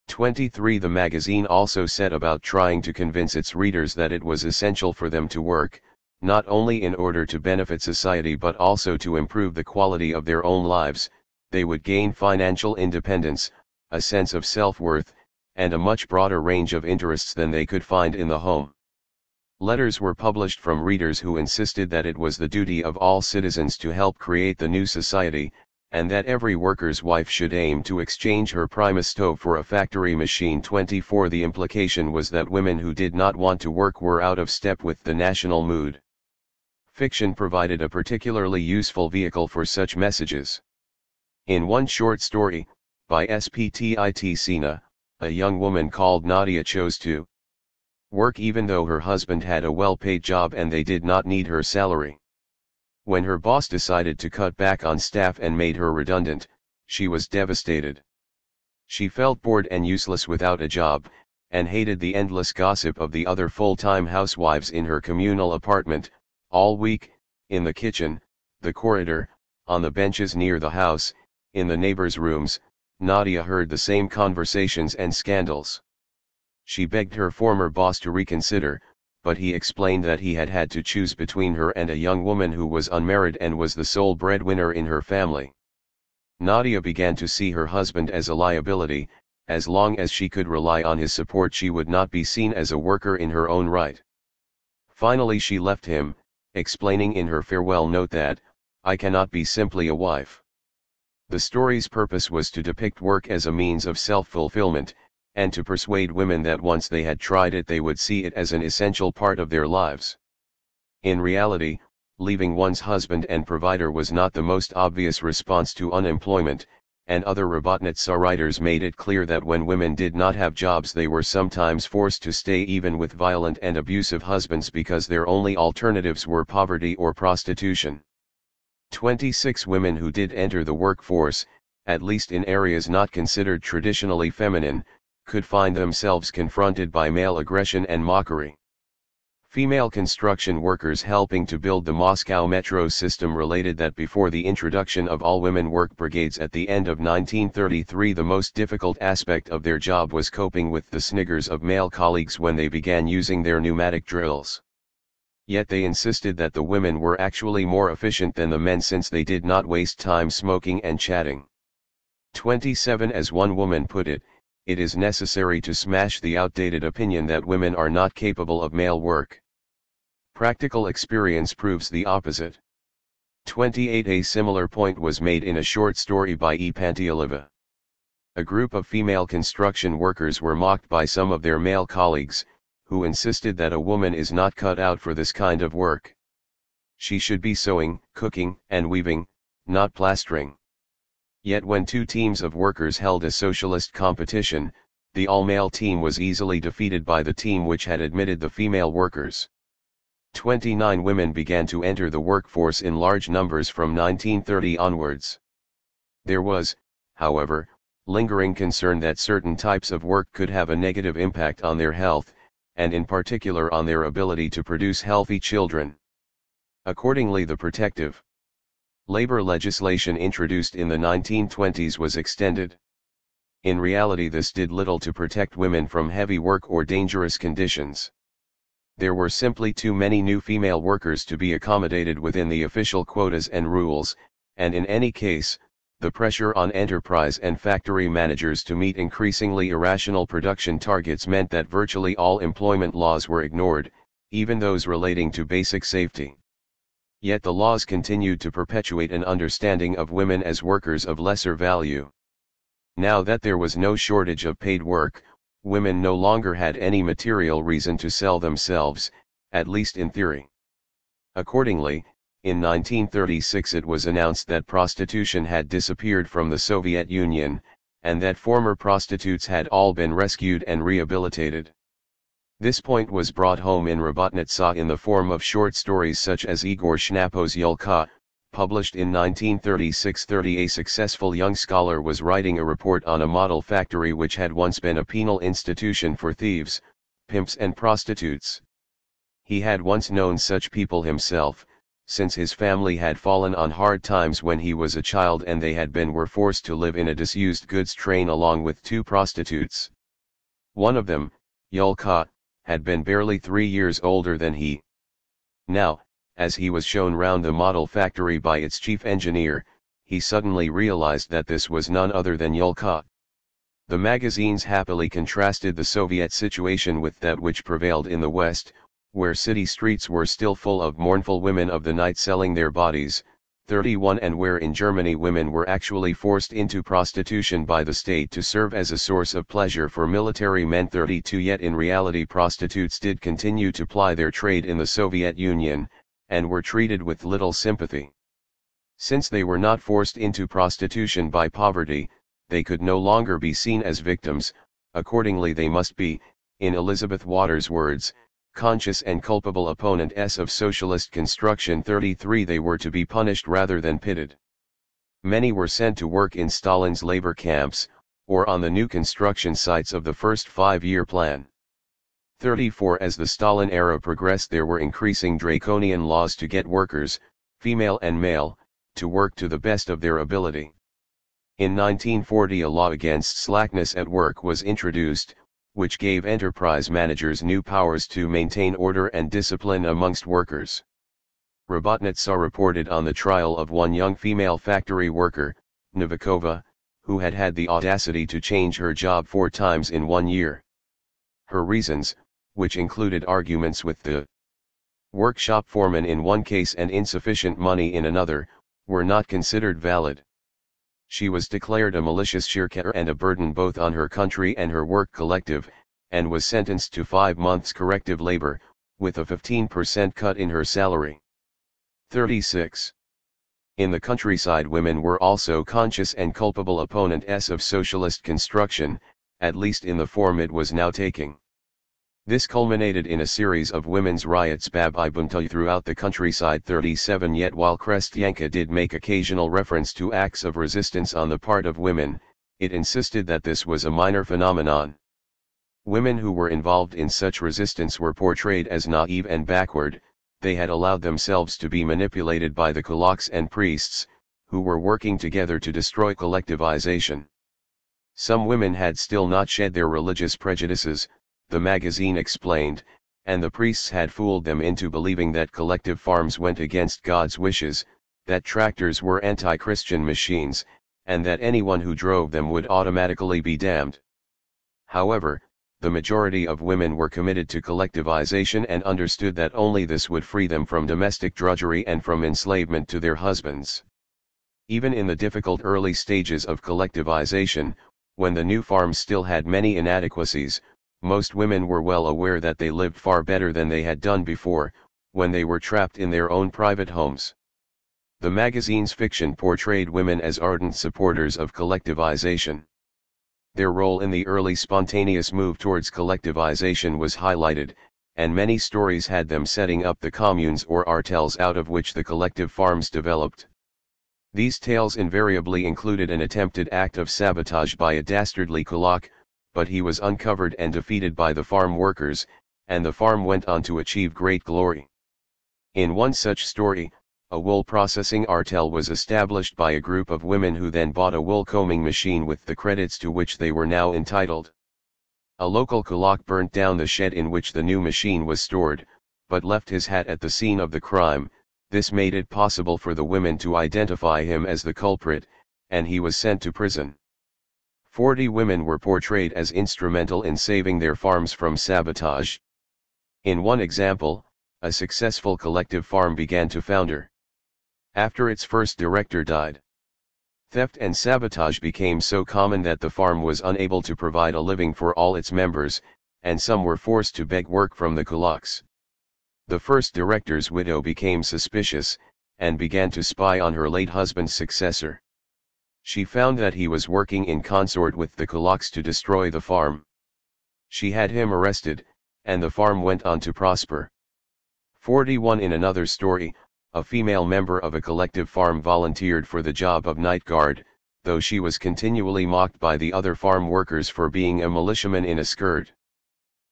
23 The magazine also set about trying to convince its readers that it was essential for them to work, not only in order to benefit society but also to improve the quality of their own lives. They would gain financial independence, a sense of self-worth, and a much broader range of interests than they could find in the home. Letters were published from readers who insisted that it was the duty of all citizens to help create the new society, and that every worker's wife should aim to exchange her Primus stove for a factory machine. 24 The implication was that women who did not want to work were out of step with the national mood. Fiction provided a particularly useful vehicle for such messages. In one short story, by Sptit Sina, a young woman called Nadia chose to work even though her husband had a well-paid job and they did not need her salary. When her boss decided to cut back on staff and made her redundant, she was devastated. She felt bored and useless without a job, and hated the endless gossip of the other full-time housewives in her communal apartment. All week, in the kitchen, the corridor, on the benches near the house, in the neighbors' rooms, Nadia heard the same conversations and scandals. She begged her former boss to reconsider, but he explained that he had had to choose between her and a young woman who was unmarried and was the sole breadwinner in her family. Nadia began to see her husband as a liability. As long as she could rely on his support she would not be seen as a worker in her own right. Finally she left him, explaining in her farewell note that, "I cannot be simply a wife." The story's purpose was to depict work as a means of self-fulfillment, and to persuade women that once they had tried it they would see it as an essential part of their lives. In reality, leaving one's husband and provider was not the most obvious response to unemployment, and other Robotnitsa writers made it clear that when women did not have jobs they were sometimes forced to stay even with violent and abusive husbands because their only alternatives were poverty or prostitution. 26 Women who did enter the workforce, at least in areas not considered traditionally feminine, could find themselves confronted by male aggression and mockery. Female construction workers helping to build the Moscow metro system related that before the introduction of all-women work brigades at the end of 1933 the most difficult aspect of their job was coping with the sniggers of male colleagues when they began using their pneumatic drills. Yet they insisted that the women were actually more efficient than the men since they did not waste time smoking and chatting. 27 As one woman put it, it is necessary to smash the outdated opinion that women are not capable of male work. Practical experience proves the opposite. 28 A similar point was made in a short story by E. Pantialiva. A group of female construction workers were mocked by some of their male colleagues, who insisted that a woman is not cut out for this kind of work. She should be sewing, cooking, and weaving, not plastering. Yet when two teams of workers held a socialist competition, the all-male team was easily defeated by the team which had admitted the female workers. 29 women began to enter the workforce in large numbers from 1930 onwards. There was, however, lingering concern that certain types of work could have a negative impact on their health, and in particular on their ability to produce healthy children. Accordingly, the protective labor legislation introduced in the 1920s was extended. In reality, this did little to protect women from heavy work or dangerous conditions. There were simply too many new female workers to be accommodated within the official quotas and rules, and in any case, the pressure on enterprise and factory managers to meet increasingly irrational production targets meant that virtually all employment laws were ignored, even those relating to basic safety. Yet the laws continued to perpetuate an understanding of women as workers of lesser value. Now that there was no shortage of paid work, women no longer had any material reason to sell themselves, at least in theory. Accordingly, in 1936 it was announced that prostitution had disappeared from the Soviet Union, and that former prostitutes had all been rescued and rehabilitated. This point was brought home in Robotnitsa in the form of short stories such as Igor Shnapo's Yulka, published in 1936-30. A successful young scholar was writing a report on a model factory which had once been a penal institution for thieves, pimps and prostitutes. He had once known such people himself, since his family had fallen on hard times when he was a child and they were forced to live in a disused goods train along with 2 prostitutes. One of them, Yulka, had been barely 3 years older than he. Now, as he was shown round the model factory by its chief engineer, he suddenly realized that this was none other than Yulka. The magazines happily contrasted the Soviet situation with that which prevailed in the West, where city streets were still full of mournful women of the night selling their bodies, 31, and where in Germany women were actually forced into prostitution by the state to serve as a source of pleasure for military men, 32. Yet in reality prostitutes did continue to ply their trade in the Soviet Union, and were treated with little sympathy. Since they were not forced into prostitution by poverty, they could no longer be seen as victims. Accordingly they must be, in Elizabeth Waters' words, conscious and culpable opponents of socialist construction, 33. They were to be punished rather than pitied. Many were sent to work in Stalin's labor camps, or on the new construction sites of the first 5-year plan. 34. As the Stalin era progressed, there were increasing draconian laws to get workers, female and male, to work to the best of their ability. In 1940 a law against slackness at work was introduced, which gave enterprise managers new powers to maintain order and discipline amongst workers. Robotnitsa reported on the trial of one young female factory worker, Novikova, who had had the audacity to change her job 4 times in 1 year. Her reasons, which included arguments with the workshop foreman in one case and insufficient money in another, were not considered valid. She was declared a malicious shirker and a burden both on her country and her work collective, and was sentenced to 5 months corrective labor, with a 15% cut in her salary. 36. In the countryside women were also conscious and culpable opponents of socialist construction, at least in the form it was now taking. This culminated in a series of women's riots Babibunta throughout the countryside. 37. Yet while Krestyanka did make occasional reference to acts of resistance on the part of women, it insisted that this was a minor phenomenon. Women who were involved in such resistance were portrayed as naive and backward. They had allowed themselves to be manipulated by the kulaks and priests, who were working together to destroy collectivization. Some women had still not shed their religious prejudices, the magazine explained, and the priests had fooled them into believing that collective farms went against God's wishes, that tractors were anti-Christian machines, and that anyone who drove them would automatically be damned. However, the majority of women were committed to collectivization and understood that only this would free them from domestic drudgery and from enslavement to their husbands. Even in the difficult early stages of collectivization, when the new farms still had many inadequacies, most women were well aware that they lived far better than they had done before, when they were trapped in their own private homes. The magazine's fiction portrayed women as ardent supporters of collectivization. Their role in the early spontaneous move towards collectivization was highlighted, and many stories had them setting up the communes or artels out of which the collective farms developed. These tales invariably included an attempted act of sabotage by a dastardly kulak, but he was uncovered and defeated by the farm workers, and the farm went on to achieve great glory. In one such story, a wool processing artel was established by a group of women who then bought a wool combing machine with the credits to which they were now entitled. A local kulak burnt down the shed in which the new machine was stored, but left his hat at the scene of the crime. This made it possible for the women to identify him as the culprit, and he was sent to prison. 40 women were portrayed as instrumental in saving their farms from sabotage. In one example, a successful collective farm began to founder. After its first director died, theft and sabotage became so common that the farm was unable to provide a living for all its members, and some were forced to beg work from the kulaks. The first director's widow became suspicious, and began to spy on her late husband's successor. She found that he was working in consort with the kulaks to destroy the farm. She had him arrested, and the farm went on to prosper. 41 In another story, a female member of a collective farm volunteered for the job of night guard, though she was continually mocked by the other farm workers for being a militiaman in a skirt.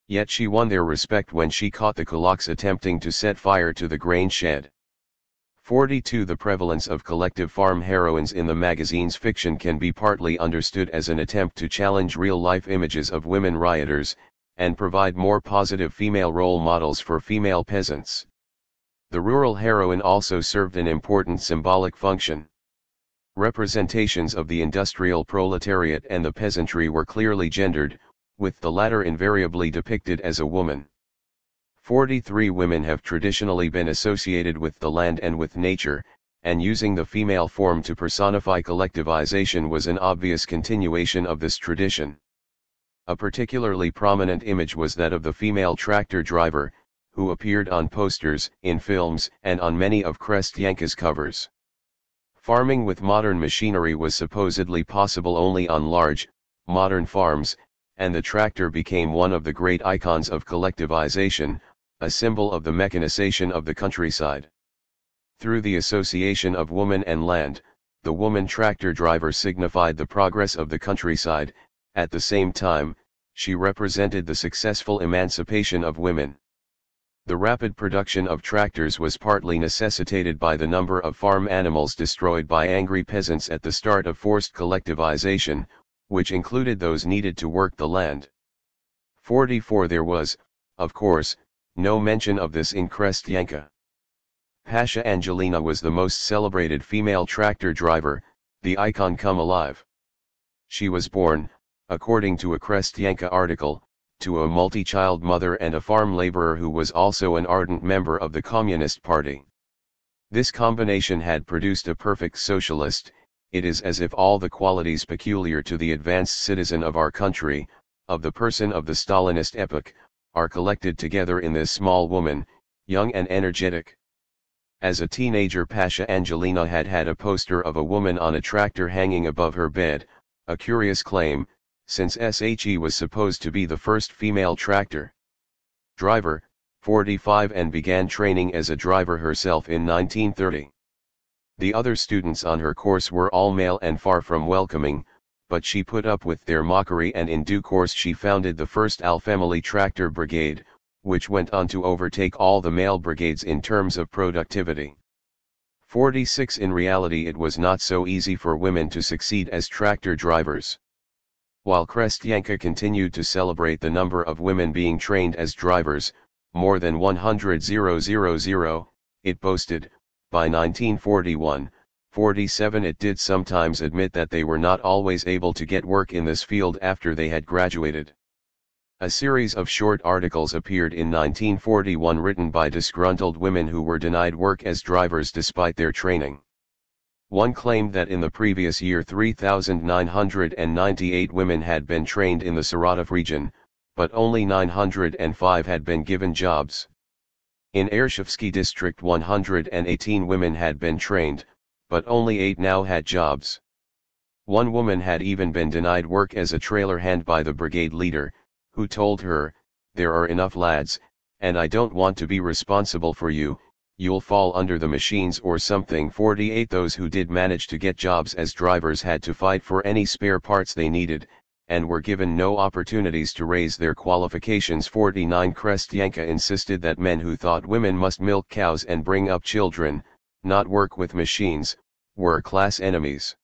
Yet she won their respect when she caught the kulaks attempting to set fire to the grain shed. 42 The prevalence of collective farm heroines in the magazine's fiction can be partly understood as an attempt to challenge real-life images of women rioters, and provide more positive female role models for female peasants. The rural heroine also served an important symbolic function. Representations of the industrial proletariat and the peasantry were clearly gendered, with the latter invariably depicted as a woman. 43 Women have traditionally been associated with the land and with nature, and using the female form to personify collectivization was an obvious continuation of this tradition. A particularly prominent image was that of the female tractor driver, who appeared on posters, in films, and on many of Krestyanka's covers. Farming with modern machinery was supposedly possible only on large, modern farms, and the tractor became one of the great icons of collectivization, a symbol of the mechanization of the countryside. Through the association of woman and land, the woman tractor driver signified the progress of the countryside. At the same time, she represented the successful emancipation of women. The rapid production of tractors was partly necessitated by the number of farm animals destroyed by angry peasants at the start of forced collectivization, which included those needed to work the land. 44 There was, of course, no mention of this in Krestyanka. Pasha Angelina was the most celebrated female tractor driver, the icon come alive. She was born, according to a Krestyanka article, to a multi-child mother and a farm laborer who was also an ardent member of the Communist Party. This combination had produced a perfect socialist. It is as if all the qualities peculiar to the advanced citizen of our country, of the person of the Stalinist epoch, are collected together in this small woman, young and energetic. As a teenager, Pasha Angelina had had a poster of a woman on a tractor hanging above her bed, a curious claim, since she was supposed to be the first female tractor driver, 45, and began training as a driver herself in 1930. The other students on her course were all male and far from welcoming, but she put up with their mockery, and in due course she founded the first all-family tractor brigade, which went on to overtake all the male brigades in terms of productivity. 46 In reality, it was not so easy for women to succeed as tractor drivers. While Krestyanka continued to celebrate the number of women being trained as drivers, more than 100,000, it boasted, by 1941-47 it did sometimes admit that they were not always able to get work in this field after they had graduated. A series of short articles appeared in 1941 written by disgruntled women who were denied work as drivers despite their training. One claimed that in the previous year 3,998 women had been trained in the Saratov region, but only 905 had been given jobs. In Ershevsky district 118 women had been trained, but only 8 now had jobs. One woman had even been denied work as a trailer hand by the brigade leader, who told her, "There are enough lads, and I don't want to be responsible for you, you'll fall under the machines or something." 48 Those who did manage to get jobs as drivers had to fight for any spare parts they needed, and were given no opportunities to raise their qualifications. 49 Krestyanka insisted that men who thought women must milk cows and bring up children, not work with machines, were class enemies,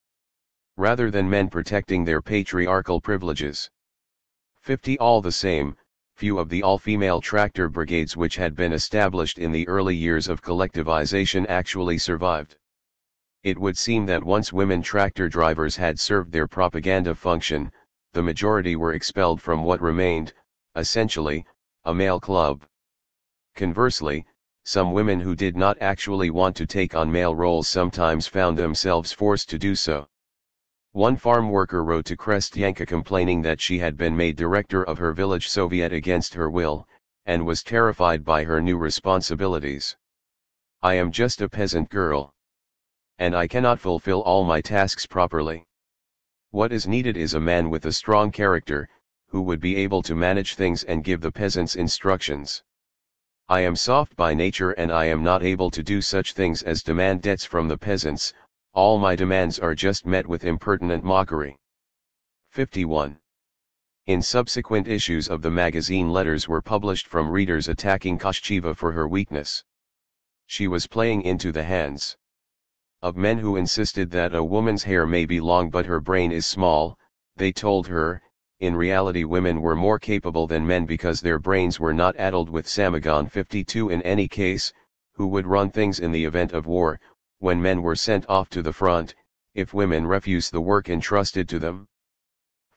rather than men protecting their patriarchal privileges. 50 All the same, few of the all-female tractor brigades which had been established in the early years of collectivization actually survived. It would seem that once women tractor drivers had served their propaganda function, the majority were expelled from what remained, essentially, a male club. Conversely, some women who did not actually want to take on male roles sometimes found themselves forced to do so. One farm worker wrote to Krestyanka complaining that she had been made director of her village Soviet against her will, and was terrified by her new responsibilities. "I am just a peasant girl, and I cannot fulfill all my tasks properly. What is needed is a man with a strong character, who would be able to manage things and give the peasants instructions. I am soft by nature and I am not able to do such things as demand debts from the peasants. All my demands are just met with impertinent mockery." 51. In subsequent issues of the magazine, letters were published from readers attacking Koshcheva for her weakness. She was playing into the hands of men who insisted that a woman's hair may be long but her brain is small. They told her, in reality women were more capable than men because their brains were not addled with samagon. 52 In any case, who would run things in the event of war, when men were sent off to the front, if women refused the work entrusted to them?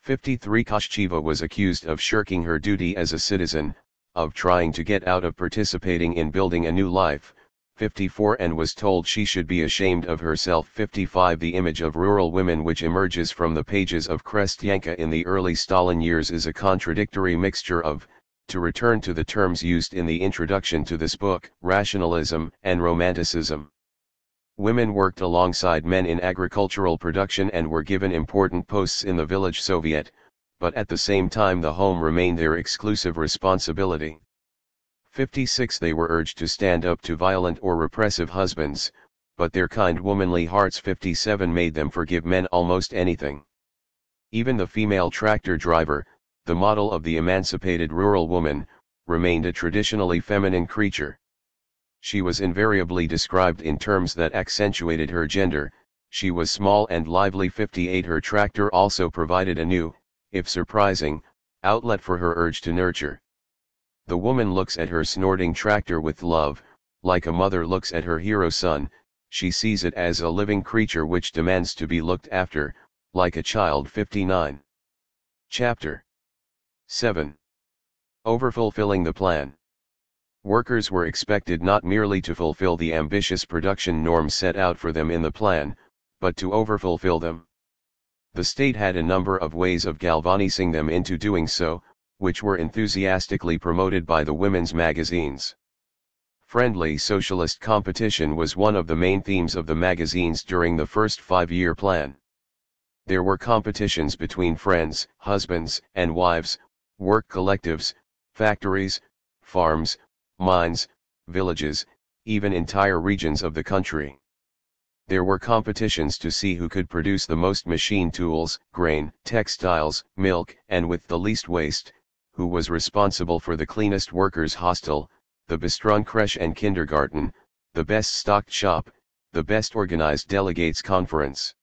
53 Koshcheva was accused of shirking her duty as a citizen, of trying to get out of participating in building a new life. 54 And was told she should be ashamed of herself. 55 The image of rural women which emerges from the pages of Krestyanka in the early Stalin years is a contradictory mixture of, to return to the terms used in the introduction to this book, rationalism and romanticism. Women worked alongside men in agricultural production and were given important posts in the village Soviet, but at the same time the home remained their exclusive responsibility. 56 They were urged to stand up to violent or repressive husbands, but their kind womanly hearts. 57 Made them forgive men almost anything. Even the female tractor driver, the model of the emancipated rural woman, remained a traditionally feminine creature. She was invariably described in terms that accentuated her gender. She was small and lively. 58 Her tractor also provided a new, if surprising, outlet for her urge to nurture. The woman looks at her snorting tractor with love, like a mother looks at her hero son. She sees it as a living creature which demands to be looked after, like a child. 59. Chapter 7. Overfulfilling the plan. Workers were expected not merely to fulfill the ambitious production norms set out for them in the plan, but to overfulfill them. The state had a number of ways of galvanizing them into doing so, which were enthusiastically promoted by the women's magazines. Friendly socialist competition was one of the main themes of the magazines during the first 5-year plan. There were competitions between friends, husbands and wives, work collectives, factories, farms, mines, villages, even entire regions of the country. There were competitions to see who could produce the most machine tools, grain, textiles, milk, and with the least waste, who was responsible for the cleanest workers' hostel, the Bestrun creche and kindergarten, the best stocked shop, the best organized delegates' conference.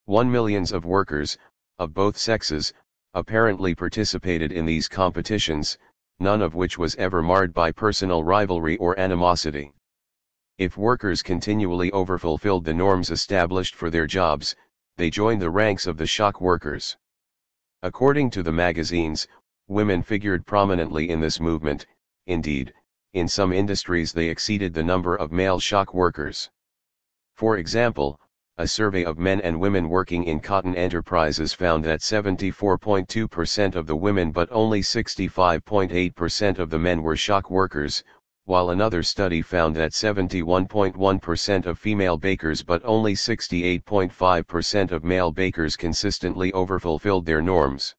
1 millions of workers, of both sexes, apparently participated in these competitions, none of which was ever marred by personal rivalry or animosity. If workers continually overfulfilled the norms established for their jobs, they joined the ranks of the shock workers. According to the magazines, women figured prominently in this movement. Indeed, in some industries they exceeded the number of male shock workers. For example, a survey of men and women working in cotton enterprises found that 74.2% of the women but only 65.8% of the men were shock workers, while another study found that 71.1% of female bakers but only 68.5% of male bakers consistently overfulfilled their norms.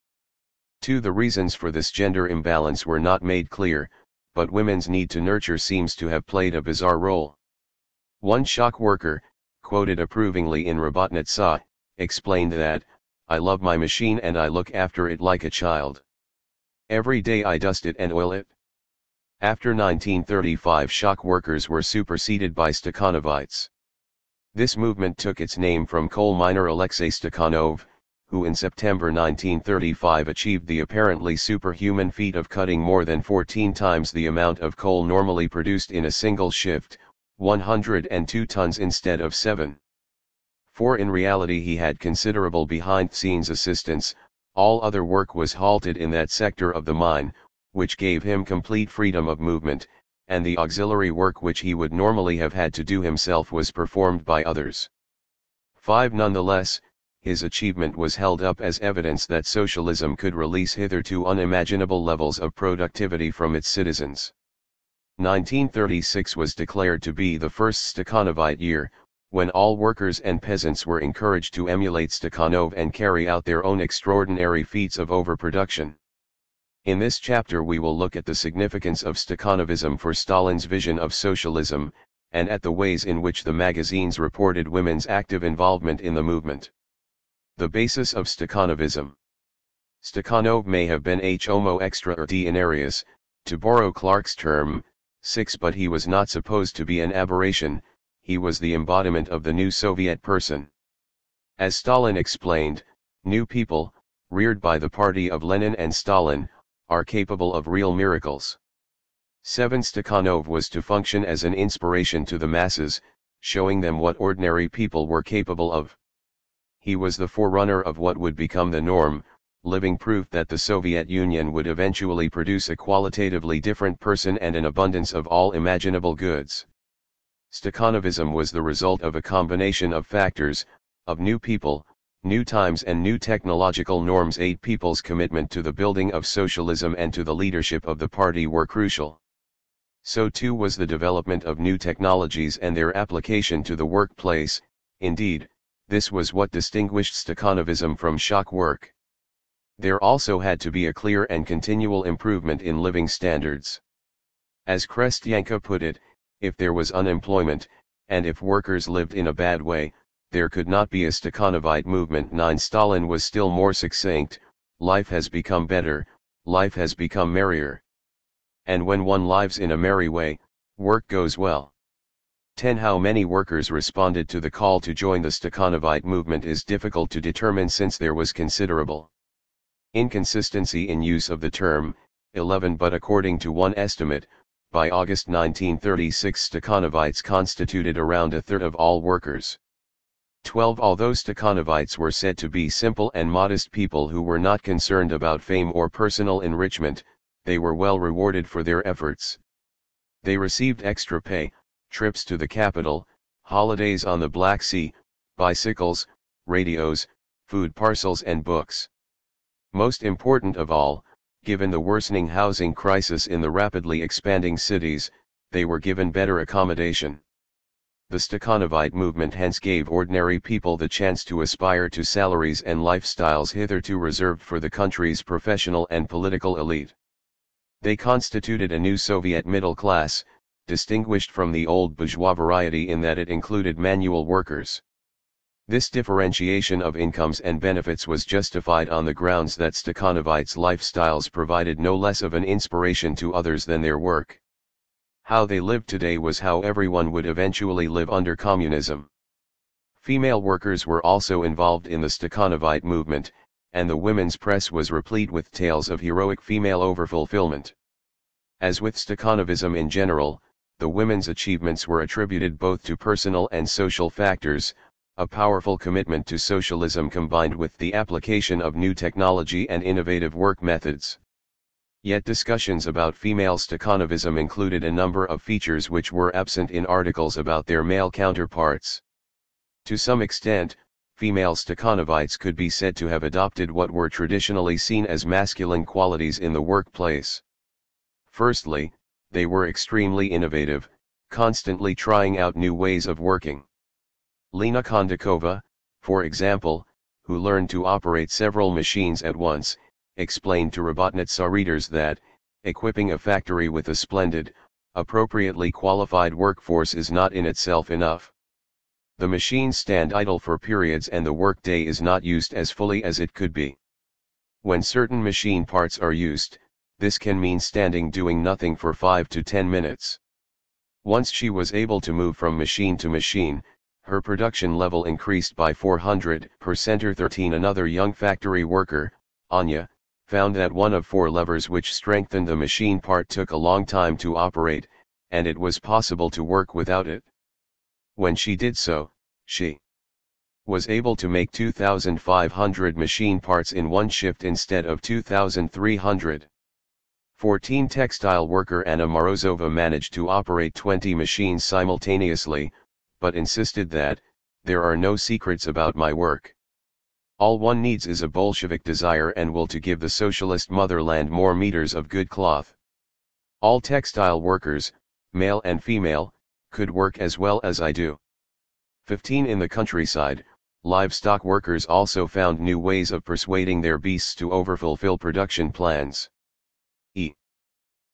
2. The reasons for this gender imbalance were not made clear, but women's need to nurture seems to have played a bizarre role. One shock worker, quoted approvingly in Robotnet Sa, explained that, "I love my machine and I look after it like a child. Every day I dust it and oil it." After 1935, shock workers were superseded by Stakhanovites. This movement took its name from coal miner Alexei Stakhanov, who in September 1935 achieved the apparently superhuman feat of cutting more than 14 times the amount of coal normally produced in a single shift, 102 tons instead of 7. For in reality he had considerable behind-scenes assistance. All other work was halted in that sector of the mine, which gave him complete freedom of movement, and the auxiliary work which he would normally have had to do himself was performed by others. 5. Nonetheless, his achievement was held up as evidence that socialism could release hitherto unimaginable levels of productivity from its citizens. 1936 was declared to be the first Stakhanovite year, when all workers and peasants were encouraged to emulate Stakhanov and carry out their own extraordinary feats of overproduction. In this chapter we will look at the significance of Stakhanovism for Stalin's vision of socialism, and at the ways in which the magazines reported women's active involvement in the movement. The basis of Stakhanovism. Stakhanov may have been homo extraordinarius, to borrow Clark's term, 6, but he was not supposed to be an aberration. He was the embodiment of the new Soviet person. As Stalin explained, new people, reared by the party of Lenin and Stalin, are capable of real miracles. 7. Stakhanov was to function as an inspiration to the masses, showing them what ordinary people were capable of. He was the forerunner of what would become the norm, living proof that the Soviet Union would eventually produce a qualitatively different person and an abundance of all imaginable goods. Stakhanovism was the result of a combination of factors, of new people, new times and new technological norms. 8. People's commitment to the building of socialism and to the leadership of the party were crucial. So too was the development of new technologies and their application to the workplace. Indeed, this was what distinguished Stakhanovism from shock work. There also had to be a clear and continual improvement in living standards. As Krestyanka put it, if there was unemployment, and if workers lived in a bad way, there could not be a Stakhanovite movement. 9. Stalin was still more succinct: life has become better, life has become merrier. And when one lives in a merry way, work goes well. 10. How many workers responded to the call to join the Stakhanovite movement is difficult to determine, since there was considerable inconsistency in use of the term, 11, but according to one estimate, by August 1936 Stakhanovites constituted around a third of all workers. 12. Although Stakhanovites were said to be simple and modest people who were not concerned about fame or personal enrichment, they were well rewarded for their efforts. They received extra pay, trips to the capital, holidays on the Black Sea, bicycles, radios, food parcels and books. Most important of all, given the worsening housing crisis in the rapidly expanding cities, they were given better accommodation. The Stakhanovite movement hence gave ordinary people the chance to aspire to salaries and lifestyles hitherto reserved for the country's professional and political elite. They constituted a new Soviet middle class, distinguished from the old bourgeois variety in that it included manual workers. This differentiation of incomes and benefits was justified on the grounds that Stakhanovites' lifestyles provided no less of an inspiration to others than their work. How they lived today was how everyone would eventually live under communism. Female workers were also involved in the Stakhanovite movement, and the women's press was replete with tales of heroic female overfulfillment. As with Stakhanovism in general, the women's achievements were attributed both to personal and social factors, a powerful commitment to socialism combined with the application of new technology and innovative work methods. Yet discussions about female Stakhanovism included a number of features which were absent in articles about their male counterparts. To some extent, female Stakhanovites could be said to have adopted what were traditionally seen as masculine qualities in the workplace. Firstly, they were extremely innovative, constantly trying out new ways of working. Lena Kondakova, for example, who learned to operate several machines at once, explained to Robotnitsa readers that, equipping a factory with a splendid, appropriately qualified workforce is not in itself enough. The machines stand idle for periods and the workday is not used as fully as it could be. When certain machine parts are used, this can mean standing doing nothing for 5 to 10 minutes. Once she was able to move from machine to machine, her production level increased by 400%. 13 Another young factory worker, Anya, found that one of 4 levers which strengthened the machine part took a long time to operate, and it was possible to work without it. When she did so, she was able to make 2,500 machine parts in one shift instead of 2,300. 14 Textile worker Anna Morozova managed to operate 20 machines simultaneously, but insisted that, "There are no secrets about my work. All one needs is a Bolshevik desire and will to give the socialist motherland more meters of good cloth. All textile workers, male and female, could work as well as I do." 15 In the countryside, livestock workers also found new ways of persuading their beasts to overfulfill production plans.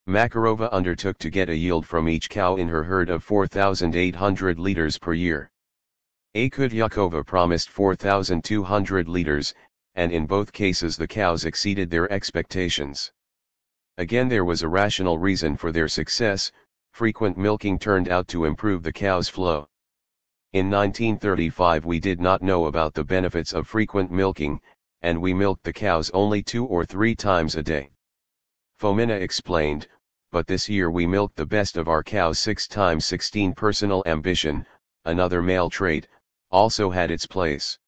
Makarova undertook to get a yield from each cow in her herd of 4,800 liters per year. Kudyakova promised 4,200 liters, and in both cases the cows exceeded their expectations. Again there was a rational reason for their success: frequent milking turned out to improve the cow's flow. In 1935 we did not know about the benefits of frequent milking, and we milked the cows only 2 or 3 times a day. Fomina explained, but this year we milked the best of our cows 6 times. 16 Personal ambition, another male trait, also had its place.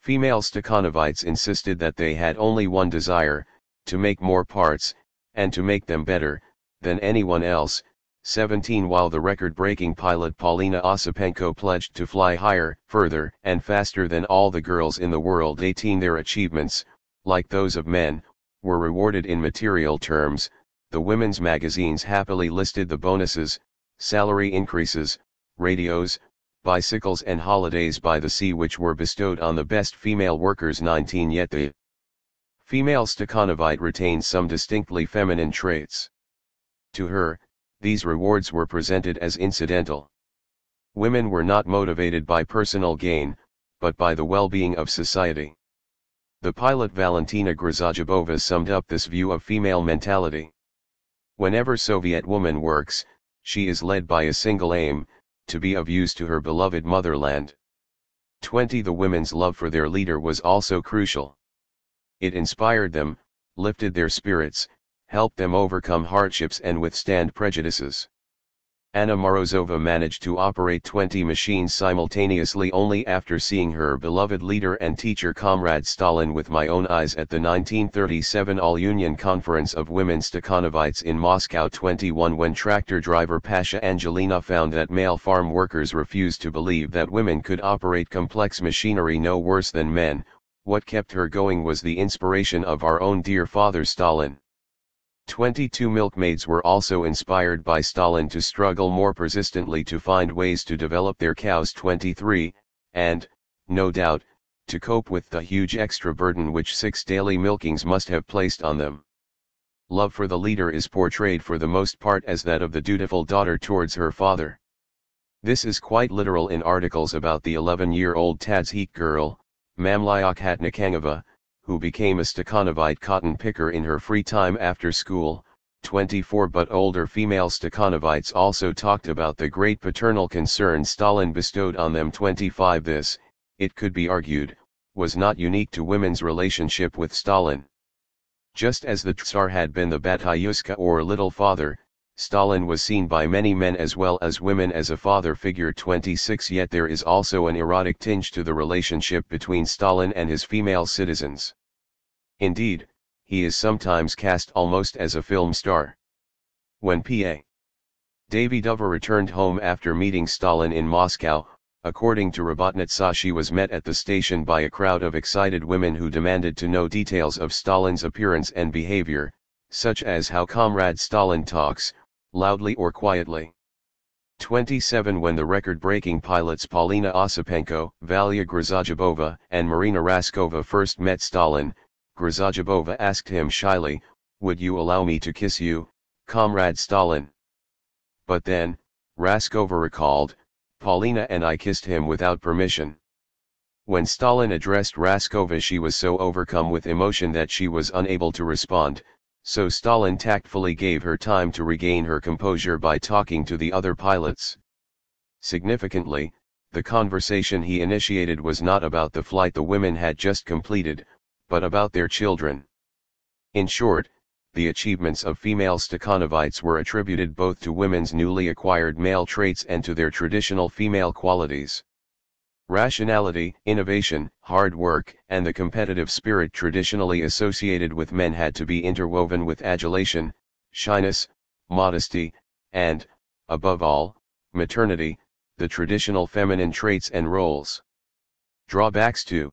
Female Stakhanovites insisted that they had only one desire, to make more parts, and to make them better than anyone else. 17 While the record-breaking pilot Paulina Osipenko pledged to fly higher, further, and faster than all the girls in the world. 18 Their achievements, like those of men, were rewarded in material terms. The women's magazines happily listed the bonuses, salary increases, radios, bicycles and holidays by the sea which were bestowed on the best female workers. 19 Yet the female Stakhanovite retained some distinctly feminine traits. To her, these rewards were presented as incidental. Women were not motivated by personal gain, but by the well-being of society. The pilot Valentina Grzajabova summed up this view of female mentality. Whenever Soviet woman works, she is led by a single aim, to be of use to her beloved motherland. 20 The women's love for their leader was also crucial. It inspired them, lifted their spirits, helped them overcome hardships and withstand prejudices. Anna Morozova managed to operate 20 machines simultaneously only after seeing her beloved leader and teacher Comrade Stalin with my own eyes at the 1937 All-Union Conference of Women Stakhanovites in Moscow. 21 When tractor driver Pasha Angelina found that male farm workers refused to believe that women could operate complex machinery no worse than men, what kept her going was the inspiration of our own dear father Stalin. 22 Milkmaids were also inspired by Stalin to struggle more persistently to find ways to develop their cows. 23, and, no doubt, to cope with the huge extra burden which 6 daily milkings must have placed on them. Love for the leader is portrayed for the most part as that of the dutiful daughter towards her father. This is quite literal in articles about the 11-year-old Tadzhik girl, Mamlyok Hatnikangova, who became a Stakhanovite cotton picker in her free time after school. 24 But older female Stakhanovites also talked about the great paternal concern Stalin bestowed on them. 25 This, it could be argued, was not unique to women's relationship with Stalin. Just as the Tsar had been the Batayushka or little father, Stalin was seen by many men as well as women as a father figure. 26 Yet there is also an erotic tinge to the relationship between Stalin and his female citizens. Indeed, he is sometimes cast almost as a film star. When P.A. Davidova returned home after meeting Stalin in Moscow, according to Robotnitsa, she was met at the station by a crowd of excited women who demanded to know details of Stalin's appearance and behavior, such as how Comrade Stalin talks, loudly or quietly. 27 When the record-breaking pilots Paulina Osipenko, Valia Grzajabova, and Marina Raskova first met Stalin, Grzajabova asked him shyly, "Would you allow me to kiss you, Comrade Stalin?" But then, Raskova recalled, "Paulina and I kissed him without permission." When Stalin addressed Raskova, she was so overcome with emotion that she was unable to respond, so Stalin tactfully gave her time to regain her composure by talking to the other pilots. Significantly, the conversation he initiated was not about the flight the women had just completed, but about their children. In short, the achievements of female Stakhanovites were attributed both to women's newly acquired male traits and to their traditional female qualities. Rationality, innovation, hard work, and the competitive spirit traditionally associated with men had to be interwoven with adulation, shyness, modesty, and, above all, maternity, the traditional feminine traits and roles. Drawbacks too.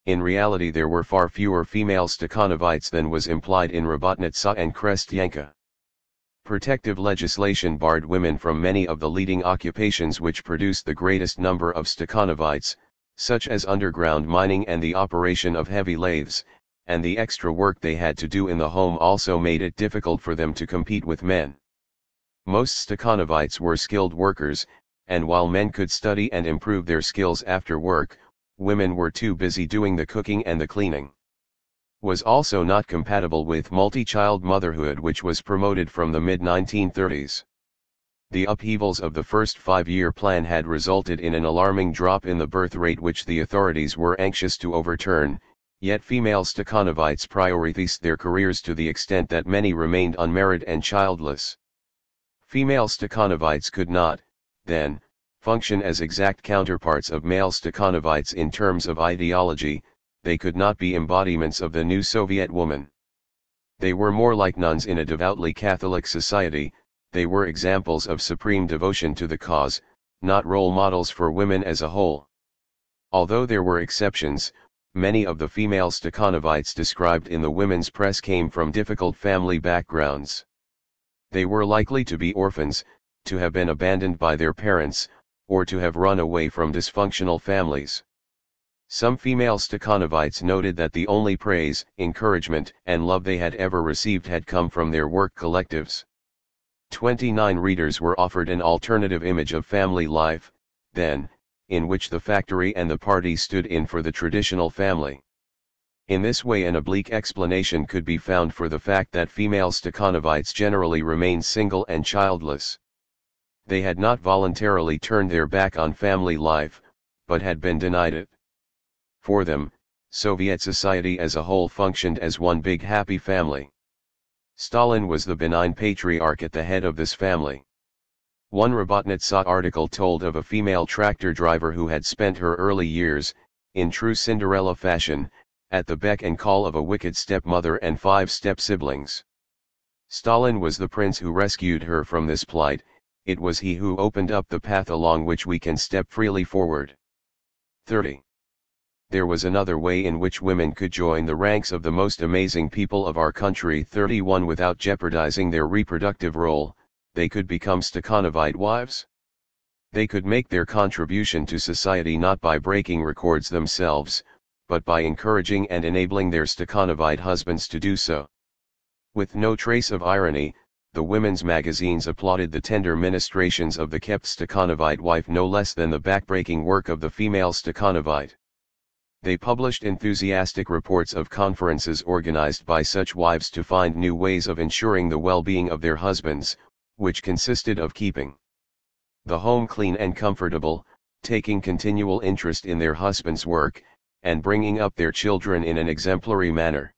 In reality there were far fewer female Stakhanovites than was implied in Rabotnitsa and Krestyanka. Protective legislation barred women from many of the leading occupations which produced the greatest number of Stakhanovites, such as underground mining and the operation of heavy lathes, and the extra work they had to do in the home also made it difficult for them to compete with men. Most Stakhanovites were skilled workers, and while men could study and improve their skills after work, women were too busy doing the cooking and the cleaning. Was also not compatible with multi-child motherhood, which was promoted from the mid-1930s. The upheavals of the first 5-year plan had resulted in an alarming drop in the birth rate which the authorities were anxious to overturn, yet female Stakhanovites prioritized their careers to the extent that many remained unmarried and childless. Female Stakhanovites could not, then, function as exact counterparts of male Stakhanovites in terms of ideology. They could not be embodiments of the new Soviet woman. They were more like nuns in a devoutly Catholic society. They were examples of supreme devotion to the cause, not role models for women as a whole. Although there were exceptions, many of the female Stakhanovites described in the women's press came from difficult family backgrounds. They were likely to be orphans, to have been abandoned by their parents, or to have run away from dysfunctional families. Some female Stakhanovites noted that the only praise, encouragement, and love they had ever received had come from their work collectives. 29 Readers were offered an alternative image of family life, then, in which the factory and the party stood in for the traditional family. In this way an oblique explanation could be found for the fact that female Stakhanovites generally remained single and childless. They had not voluntarily turned their back on family life, but had been denied it. For them, Soviet society as a whole functioned as one big happy family. Stalin was the benign patriarch at the head of this family. One Rabotnitsa article told of a female tractor driver who had spent her early years, in true Cinderella fashion, at the beck and call of a wicked stepmother and 5 step-siblings. Stalin was the prince who rescued her from this plight. It was he who opened up the path along which we can step freely forward. 30. There was another way in which women could join the ranks of the most amazing people of our country. 31 Without jeopardizing their reproductive role, they could become Stakhanovite wives. They could make their contribution to society not by breaking records themselves, but by encouraging and enabling their Stakhanovite husbands to do so. With no trace of irony, the women's magazines applauded the tender ministrations of the kept Stakhanovite wife no less than the backbreaking work of the female Stakhanovite. They published enthusiastic reports of conferences organized by such wives to find new ways of ensuring the well-being of their husbands, which consisted of keeping the home clean and comfortable, taking continual interest in their husband's work, and bringing up their children in an exemplary manner.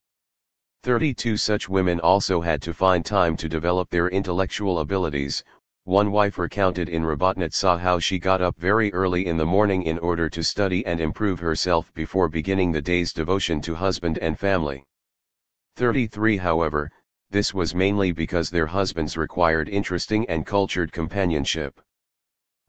32 Such women also had to find time to develop their intellectual abilities. One wife recounted in Rabotnitsa how she got up very early in the morning in order to study and improve herself before beginning the day's devotion to husband and family. 33 However, this was mainly because their husbands required interesting and cultured companionship.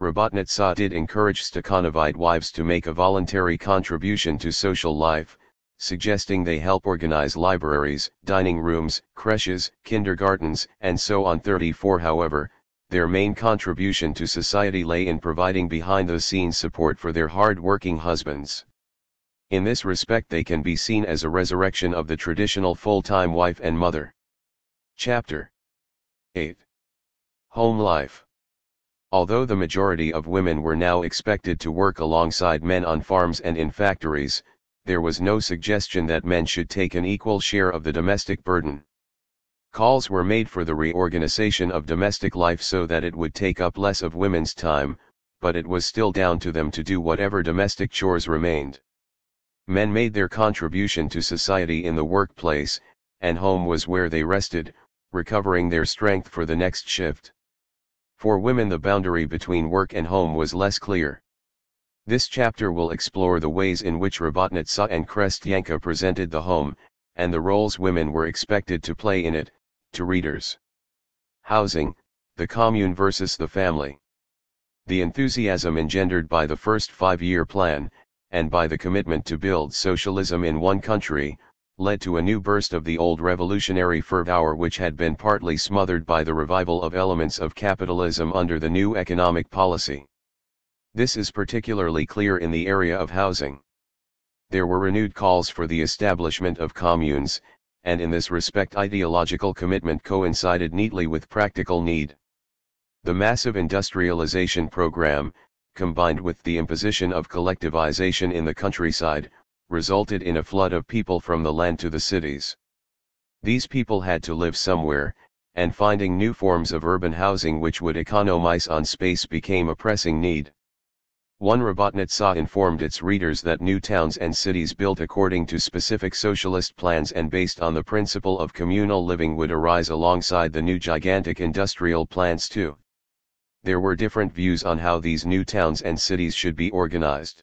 Rabotnitsa did encourage Stakhanovite wives to make a voluntary contribution to social life, suggesting they help organize libraries, dining rooms, creches, kindergartens, and so on. 34 However, their main contribution to society lay in providing behind-the-scenes support for their hard-working husbands. In this respect they can be seen as a resurrection of the traditional full-time wife and mother. Chapter 8. Home Life. Although the majority of women were now expected to work alongside men on farms and in factories, there was no suggestion that men should take an equal share of the domestic burden. Calls were made for the reorganization of domestic life so that it would take up less of women's time, but it was still down to them to do whatever domestic chores remained. Men made their contribution to society in the workplace, and home was where they rested, recovering their strength for the next shift. For women the boundary between work and home was less clear. This chapter will explore the ways in which Robotnica and Krestyanka presented the home, and the roles women were expected to play in it, to readers. Housing, the commune versus the family. The enthusiasm engendered by the first five-year plan, and by the commitment to build socialism in one country, led to a new burst of the old revolutionary fervor which had been partly smothered by the revival of elements of capitalism under the new economic policy. This is particularly clear in the area of housing. There were renewed calls for the establishment of communes, and in this respect ideological commitment coincided neatly with practical need. The massive industrialization program, combined with the imposition of collectivization in the countryside, resulted in a flood of people from the land to the cities. These people had to live somewhere, and finding new forms of urban housing which would economize on space became a pressing need. One Robotnica informed its readers that new towns and cities built according to specific socialist plans and based on the principle of communal living would arise alongside the new gigantic industrial plants too. There were different views on how these new towns and cities should be organized.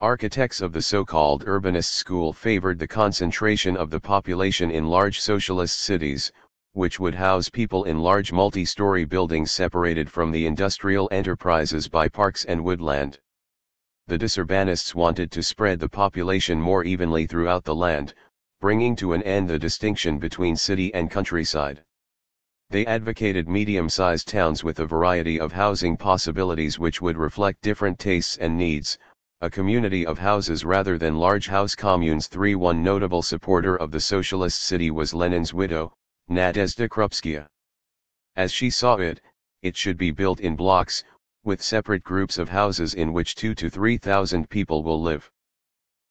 Architects of the so-called urbanist school favored the concentration of the population in large socialist cities, which would house people in large multi-story buildings separated from the industrial enterprises by parks and woodland. The disurbanists wanted to spread the population more evenly throughout the land, bringing to an end the distinction between city and countryside. They advocated medium-sized towns with a variety of housing possibilities which would reflect different tastes and needs, a community of houses rather than large house communes. One notable supporter of the socialist city was Lenin's widow, Nadezhda Krupskaya. As she saw it, it should be built in blocks, with separate groups of houses in which 2,000 to 3,000 people will live.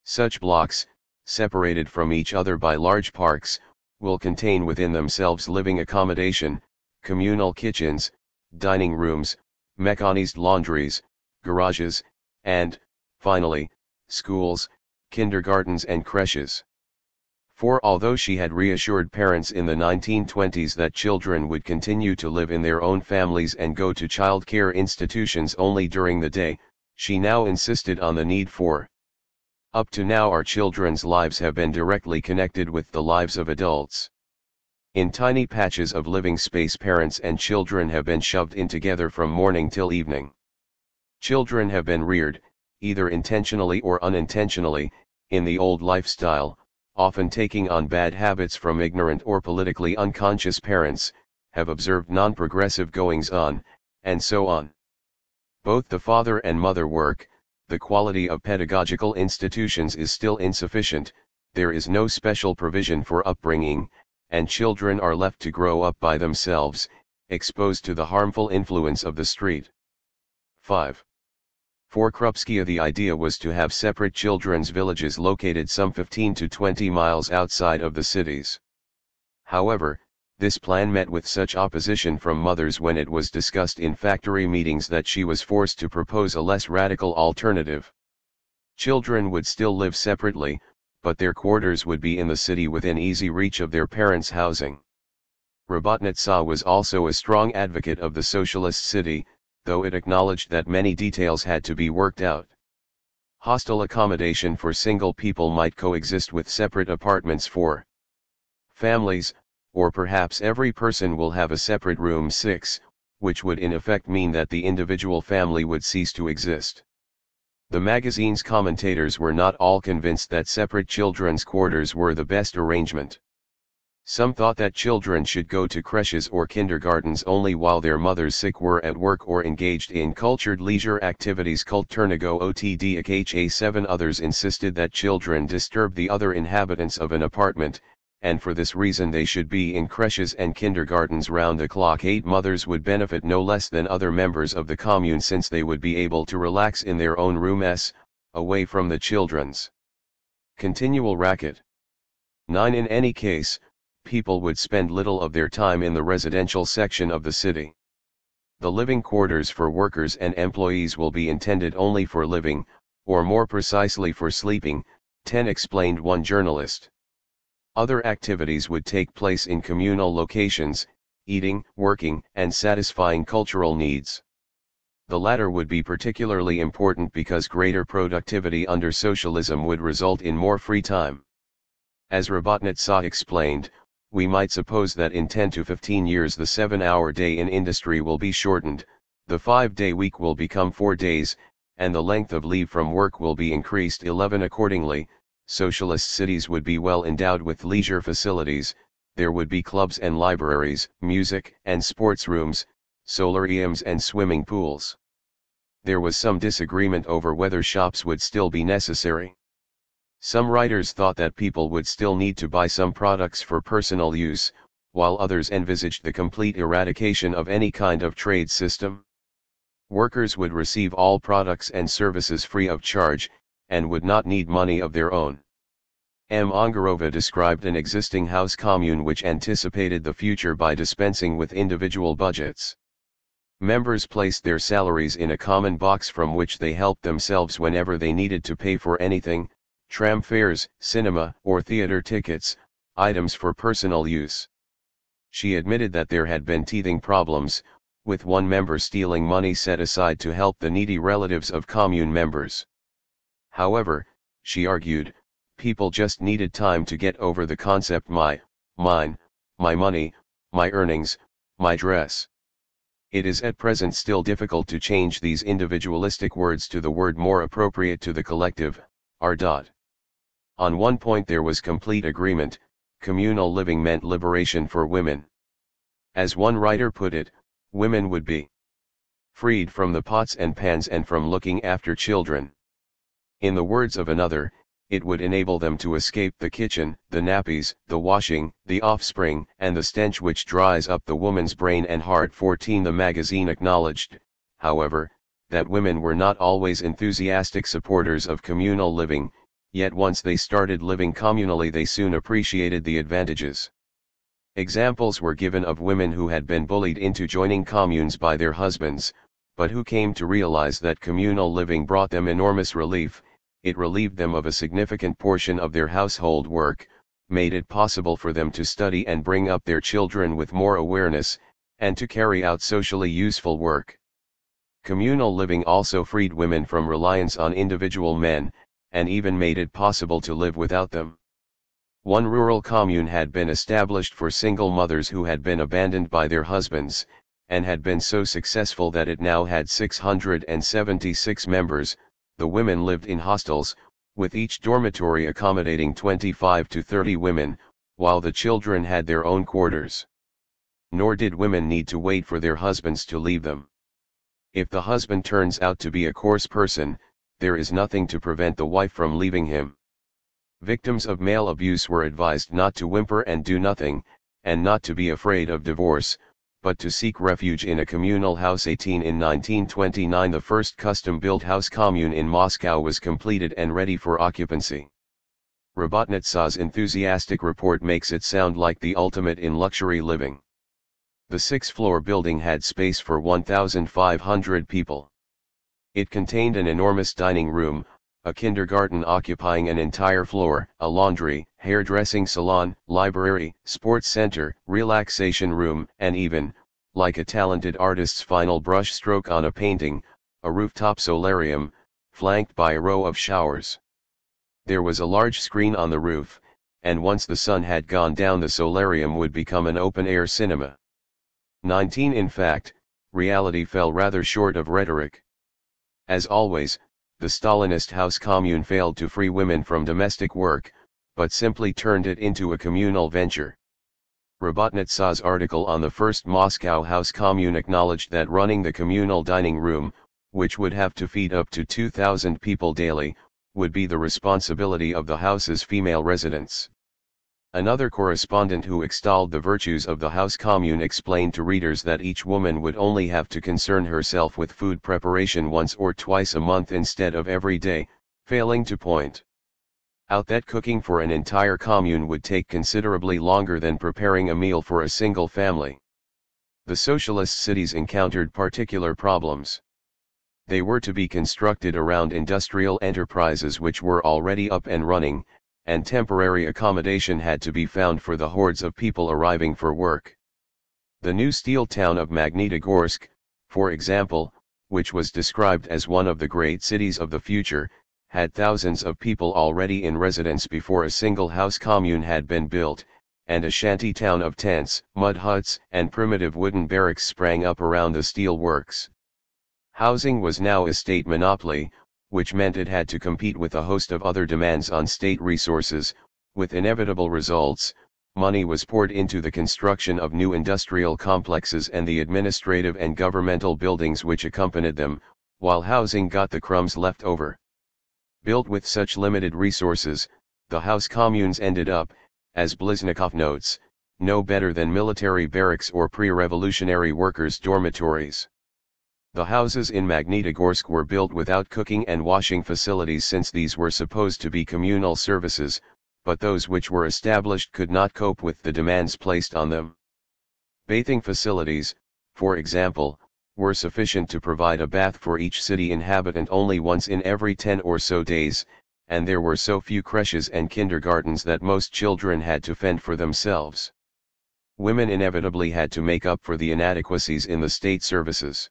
Such blocks, separated from each other by large parks, will contain within themselves living accommodation, communal kitchens, dining rooms, mechanized laundries, garages, and, finally, schools, kindergartens and creches. For although she had reassured parents in the 1920s that children would continue to live in their own families and go to child care institutions only during the day, she now insisted on the need for. Up to now our children's lives have been directly connected with the lives of adults. In tiny patches of living space parents and children have been shoved in together from morning till evening. Children have been reared, either intentionally or unintentionally, in the old lifestyle, often taking on bad habits from ignorant or politically unconscious parents, have observed non-progressive goings-on, and so on. Both the father and mother work, the quality of pedagogical institutions is still insufficient, there is no special provision for upbringing, and children are left to grow up by themselves, exposed to the harmful influence of the street. 5. For Krupskaya the idea was to have separate children's villages located some 15 to 20 miles outside of the cities. However, this plan met with such opposition from mothers when it was discussed in factory meetings that she was forced to propose a less radical alternative. Children would still live separately, but their quarters would be in the city within easy reach of their parents' housing. Robotnica was also a strong advocate of the socialist city, though it acknowledged that many details had to be worked out. Hostel accommodation for single people might coexist with separate apartments for families, or perhaps every person will have a separate room 6, which would in effect mean that the individual family would cease to exist. The magazine's commentators were not all convinced that separate children's quarters were the best arrangement. Some thought that children should go to creches or kindergartens only while their mothers sick were at work or engaged in cultured leisure activities Kulturnego OTDHA 7. Others insisted that children disturb the other inhabitants of an apartment, and for this reason they should be in creches and kindergartens round the clock. 8. Mothers would benefit no less than other members of the commune since they would be able to relax in their own rooms, away from the children's continual racket. 9. In any case, people would spend little of their time in the residential section of the city. The living quarters for workers and employees will be intended only for living, or more precisely for sleeping, 10. Explained one journalist. Other activities would take place in communal locations, eating, working, and satisfying cultural needs. The latter would be particularly important because greater productivity under socialism would result in more free time. As Robotnitsa explained, we might suppose that in 10 to 15 years the 7-hour day in industry will be shortened, the 5-day week will become 4 days, and the length of leave from work will be increased 11. Accordingly, socialist cities would be well endowed with leisure facilities, there would be clubs and libraries, music and sports rooms, solariums and swimming pools. There was some disagreement over whether shops would still be necessary. Some writers thought that people would still need to buy some products for personal use, while others envisaged the complete eradication of any kind of trade system. Workers would receive all products and services free of charge, and would not need money of their own. M. Ongarova described an existing house commune which anticipated the future by dispensing with individual budgets. Members placed their salaries in a common box from which they helped themselves whenever they needed to pay for anything, tram fares, cinema or theater tickets, items for personal use. She admitted that there had been teething problems, with one member stealing money set aside to help the needy relatives of commune members. However, she argued, people just needed time to get over the concept mine, my money, my earnings, my dress. It is at present still difficult to change these individualistic words to the word more appropriate to the collective, our. On one point there was complete agreement: communal living meant liberation for women. As one writer put it, women would be freed from the pots and pans and from looking after children. In the words of another, it would enable them to escape the kitchen, the nappies, the washing, the offspring, and the stench which dries up the woman's brain and heart. 14. The magazine acknowledged, however, that women were not always enthusiastic supporters of communal living, yet once they started living communally they soon appreciated the advantages. Examples were given of women who had been bullied into joining communes by their husbands, but who came to realize that communal living brought them enormous relief. It relieved them of a significant portion of their household work, made it possible for them to study and bring up their children with more awareness, and to carry out socially useful work. Communal living also freed women from reliance on individual men, and even made it possible to live without them. One rural commune had been established for single mothers who had been abandoned by their husbands, and had been so successful that it now had 676 members. The women lived in hostels, with each dormitory accommodating 25 to 30 women, while the children had their own quarters. Nor did women need to wait for their husbands to leave them. If the husband turns out to be a coarse person, there is nothing to prevent the wife from leaving him. Victims of male abuse were advised not to whimper and do nothing, and not to be afraid of divorce, but to seek refuge in a communal house. 18. In 1929 the first custom-built house commune in Moscow was completed and ready for occupancy. Robotnitsa's enthusiastic report makes it sound like the ultimate in luxury living. The 6-floor building had space for 1,500 people. It contained an enormous dining room, a kindergarten occupying an entire floor, a laundry, hairdressing salon, library, sports center, relaxation room, and even, like a talented artist's final brush stroke on a painting, a rooftop solarium, flanked by a row of showers. There was a large screen on the roof, and once the sun had gone down the solarium would become an open-air cinema. 19. In fact, reality fell rather short of rhetoric. As always, the Stalinist house commune failed to free women from domestic work, but simply turned it into a communal venture. Rabotnitsa's article on the first Moscow house commune acknowledged that running the communal dining room, which would have to feed up to 2,000 people daily, would be the responsibility of the house's female residents. Another correspondent who extolled the virtues of the house commune explained to readers that each woman would only have to concern herself with food preparation once or twice a month instead of every day, failing to point out that cooking for an entire commune would take considerably longer than preparing a meal for a single family. The socialist cities encountered particular problems. They were to be constructed around industrial enterprises which were already up and running, and temporary accommodation had to be found for the hordes of people arriving for work. The new steel town of Magnitogorsk, for example, which was described as one of the great cities of the future, had thousands of people already in residence before a single house commune had been built, and a shanty town of tents, mud huts, and primitive wooden barracks sprang up around the steel works. Housing was now a state monopoly, which meant it had to compete with a host of other demands on state resources, with inevitable results. Money was poured into the construction of new industrial complexes and the administrative and governmental buildings which accompanied them, while housing got the crumbs left over. Built with such limited resources, the house communes ended up, as Bliznikov notes, no better than military barracks or pre-revolutionary workers' dormitories. The houses in Magnitogorsk were built without cooking and washing facilities since these were supposed to be communal services, but those which were established could not cope with the demands placed on them. Bathing facilities, for example, were sufficient to provide a bath for each city inhabitant only once in every 10 or so days, and there were so few creches and kindergartens that most children had to fend for themselves. Women inevitably had to make up for the inadequacies in the state services.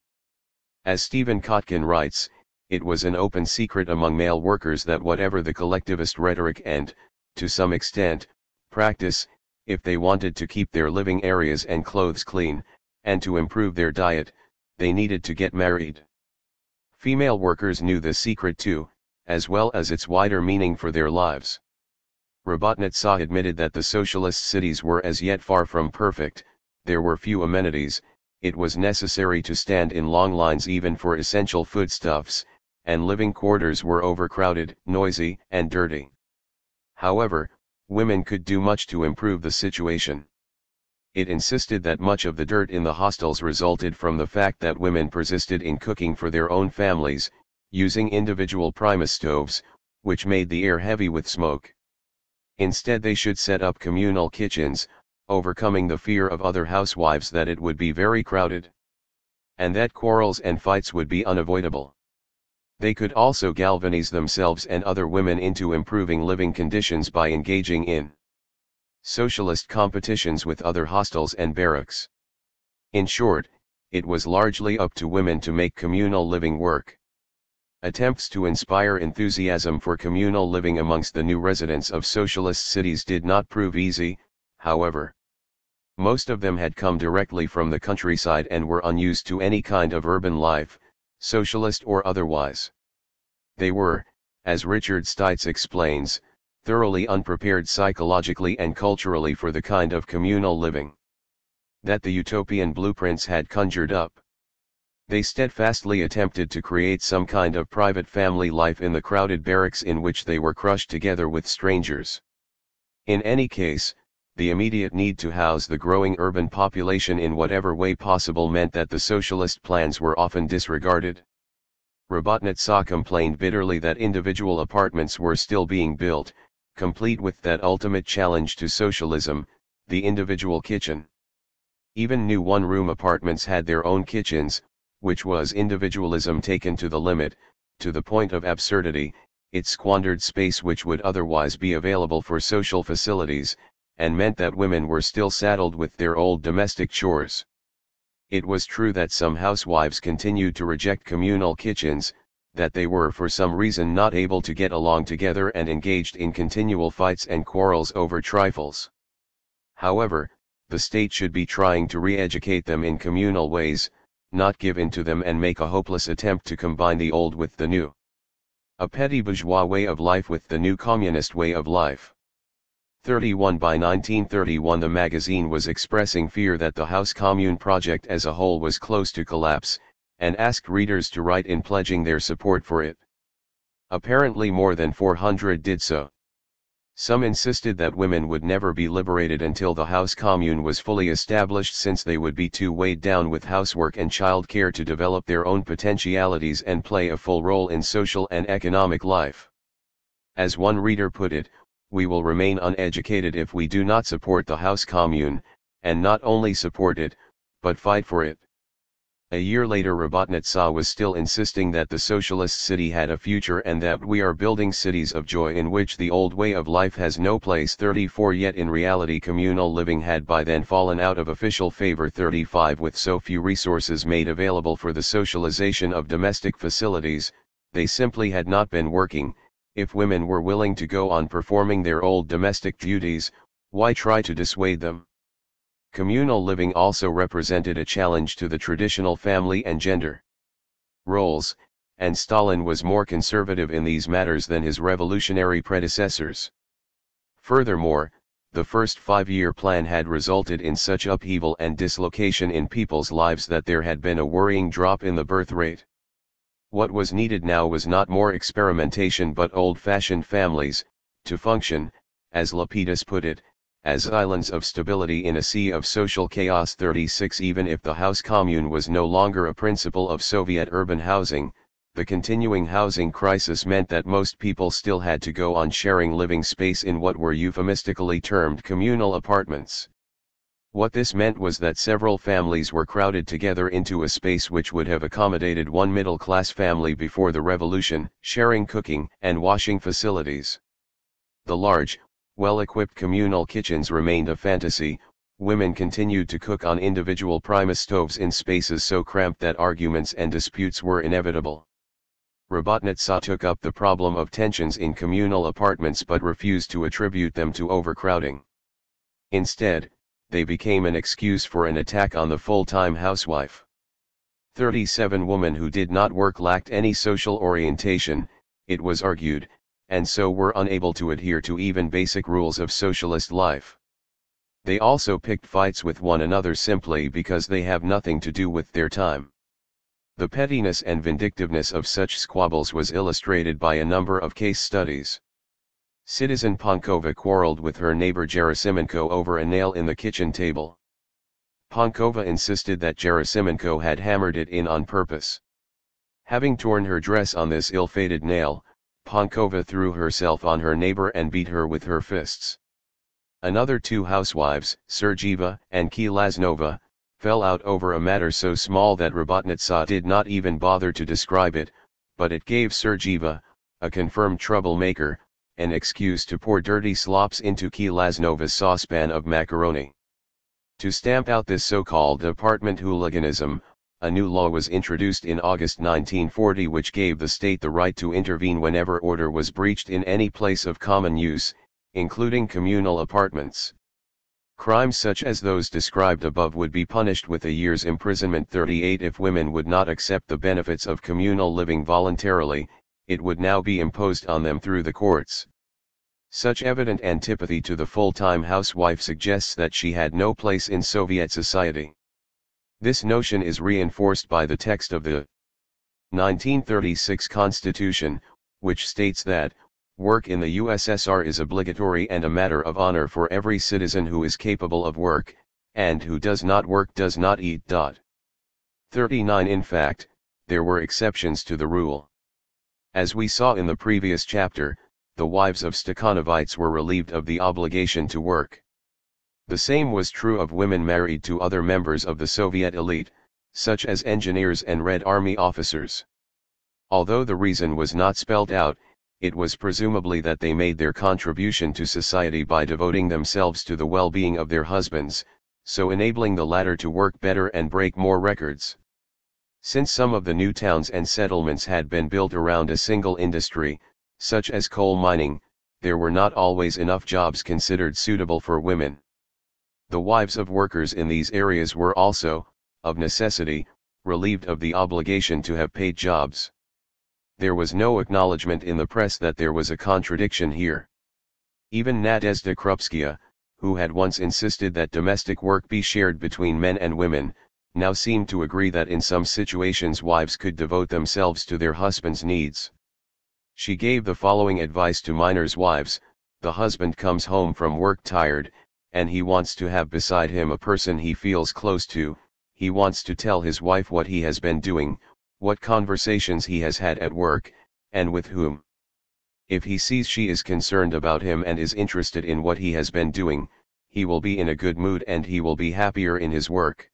As Stephen Kotkin writes, it was an open secret among male workers that whatever the collectivist rhetoric and, to some extent, practice, if they wanted to keep their living areas and clothes clean, and to improve their diet, they needed to get married. Female workers knew this secret too, as well as its wider meaning for their lives. Rabotnitsa admitted that the socialist cities were as yet far from perfect, there were few amenities, it was necessary to stand in long lines even for essential foodstuffs, and living quarters were overcrowded, noisy, and dirty. However, women could do much to improve the situation. It insisted that much of the dirt in the hostels resulted from the fact that women persisted in cooking for their own families, using individual primus stoves, which made the air heavy with smoke. Instead they should set up communal kitchens, overcoming the fear of other housewives that it would be very crowded, and that quarrels and fights would be unavoidable. They could also galvanize themselves and other women into improving living conditions by engaging in socialist competitions with other hostels and barracks. In short, it was largely up to women to make communal living work. Attempts to inspire enthusiasm for communal living amongst the new residents of socialist cities did not prove easy, however. Most of them had come directly from the countryside and were unused to any kind of urban life, socialist or otherwise. They were, as Richard Stites explains, thoroughly unprepared psychologically and culturally for the kind of communal living that the utopian blueprints had conjured up. They steadfastly attempted to create some kind of private family life in the crowded barracks in which they were crushed together with strangers. In any case, the immediate need to house the growing urban population in whatever way possible meant that the socialist plans were often disregarded. Rabotnitsa complained bitterly that individual apartments were still being built, complete with that ultimate challenge to socialism, the individual kitchen. Even new one-room apartments had their own kitchens, which was individualism taken to the limit, to the point of absurdity. It squandered space which would otherwise be available for social facilities, and meant that women were still saddled with their old domestic chores. It was true that some housewives continued to reject communal kitchens, that they were for some reason not able to get along together and engaged in continual fights and quarrels over trifles. However, the state should be trying to re-educate them in communal ways, not give in to them and make a hopeless attempt to combine the old with the new. A petty bourgeois way of life with the new communist way of life. 31 By 1931 the magazine was expressing fear that the House Commune project as a whole was close to collapse, and asked readers to write in pledging their support for it. Apparently more than 400 did so. Some insisted that women would never be liberated until the House Commune was fully established, since they would be too weighed down with housework and child care to develop their own potentialities and play a full role in social and economic life. As one reader put it, "We will remain uneducated if we do not support the House Commune, and not only support it, but fight for it." A year later Robotnitsa was still insisting that the socialist city had a future and that we are building cities of joy in which the old way of life has no place. 34 Yet in reality communal living had by then fallen out of official favor. 35 With so few resources made available for the socialization of domestic facilities, they simply had not been working. If women were willing to go on performing their old domestic duties, why try to dissuade them? Communal living also represented a challenge to the traditional family and gender roles, and Stalin was more conservative in these matters than his revolutionary predecessors. Furthermore, the first five-year plan had resulted in such upheaval and dislocation in people's lives that there had been a worrying drop in the birth rate. What was needed now was not more experimentation but old-fashioned families, to function, as Lapidus put it, as islands of stability in a sea of social chaos. 36 Even if the House Commune was no longer a principle of Soviet urban housing, the continuing housing crisis meant that most people still had to go on sharing living space in what were euphemistically termed communal apartments. What this meant was that several families were crowded together into a space which would have accommodated one middle-class family before the revolution, sharing cooking and washing facilities. The large, well-equipped communal kitchens remained a fantasy. Women continued to cook on individual primus stoves in spaces so cramped that arguments and disputes were inevitable. Robotnitsa took up the problem of tensions in communal apartments but refused to attribute them to overcrowding. Instead, they became an excuse for an attack on the full-time housewife. 37 Women who did not work lacked any social orientation, it was argued, and so were unable to adhere to even basic rules of socialist life. They also picked fights with one another simply because they have nothing to do with their time. The pettiness and vindictiveness of such squabbles was illustrated by a number of case studies. Citizen Pankova quarreled with her neighbor Gerasimenko over a nail in the kitchen table. Pankova insisted that Gerasimenko had hammered it in on purpose. Having torn her dress on this ill-fated nail, Pankova threw herself on her neighbor and beat her with her fists. Another two housewives, Sergeyeva and Kilaznova, fell out over a matter so small that Robotnitsa did not even bother to describe it, but it gave Sergeyeva, a confirmed troublemaker, an excuse to pour dirty slops into Kilaznova's saucepan of macaroni. To stamp out this so-called apartment hooliganism, a new law was introduced in August 1940 which gave the state the right to intervene whenever order was breached in any place of common use, including communal apartments. Crimes such as those described above would be punished with a year's imprisonment. 38 If women would not accept the benefits of communal living voluntarily, it would now be imposed on them through the courts. Such evident antipathy to the full-time housewife suggests that she had no place in Soviet society. This notion is reinforced by the text of the 1936 Constitution, which states that, work in the USSR is obligatory and a matter of honor for every citizen who is capable of work, and who does not work does not eat. 39 In fact, there were exceptions to the rule. As we saw in the previous chapter, the wives of Stakhanovites were relieved of the obligation to work. The same was true of women married to other members of the Soviet elite, such as engineers and Red Army officers. Although the reason was not spelled out, it was presumably that they made their contribution to society by devoting themselves to the well-being of their husbands, so enabling the latter to work better and break more records. Since some of the new towns and settlements had been built around a single industry, such as coal mining, there were not always enough jobs considered suitable for women. The wives of workers in these areas were also, of necessity, relieved of the obligation to have paid jobs. There was no acknowledgement in the press that there was a contradiction here. Even Nadezhda Krupskaya, who had once insisted that domestic work be shared between men and women, now seemed to agree that in some situations wives could devote themselves to their husbands' needs. She gave the following advice to miners' wives: the husband comes home from work tired, and he wants to have beside him a person he feels close to. He wants to tell his wife what he has been doing, what conversations he has had at work, and with whom. If he sees she is concerned about him and is interested in what he has been doing, he will be in a good mood and he will be happier in his work.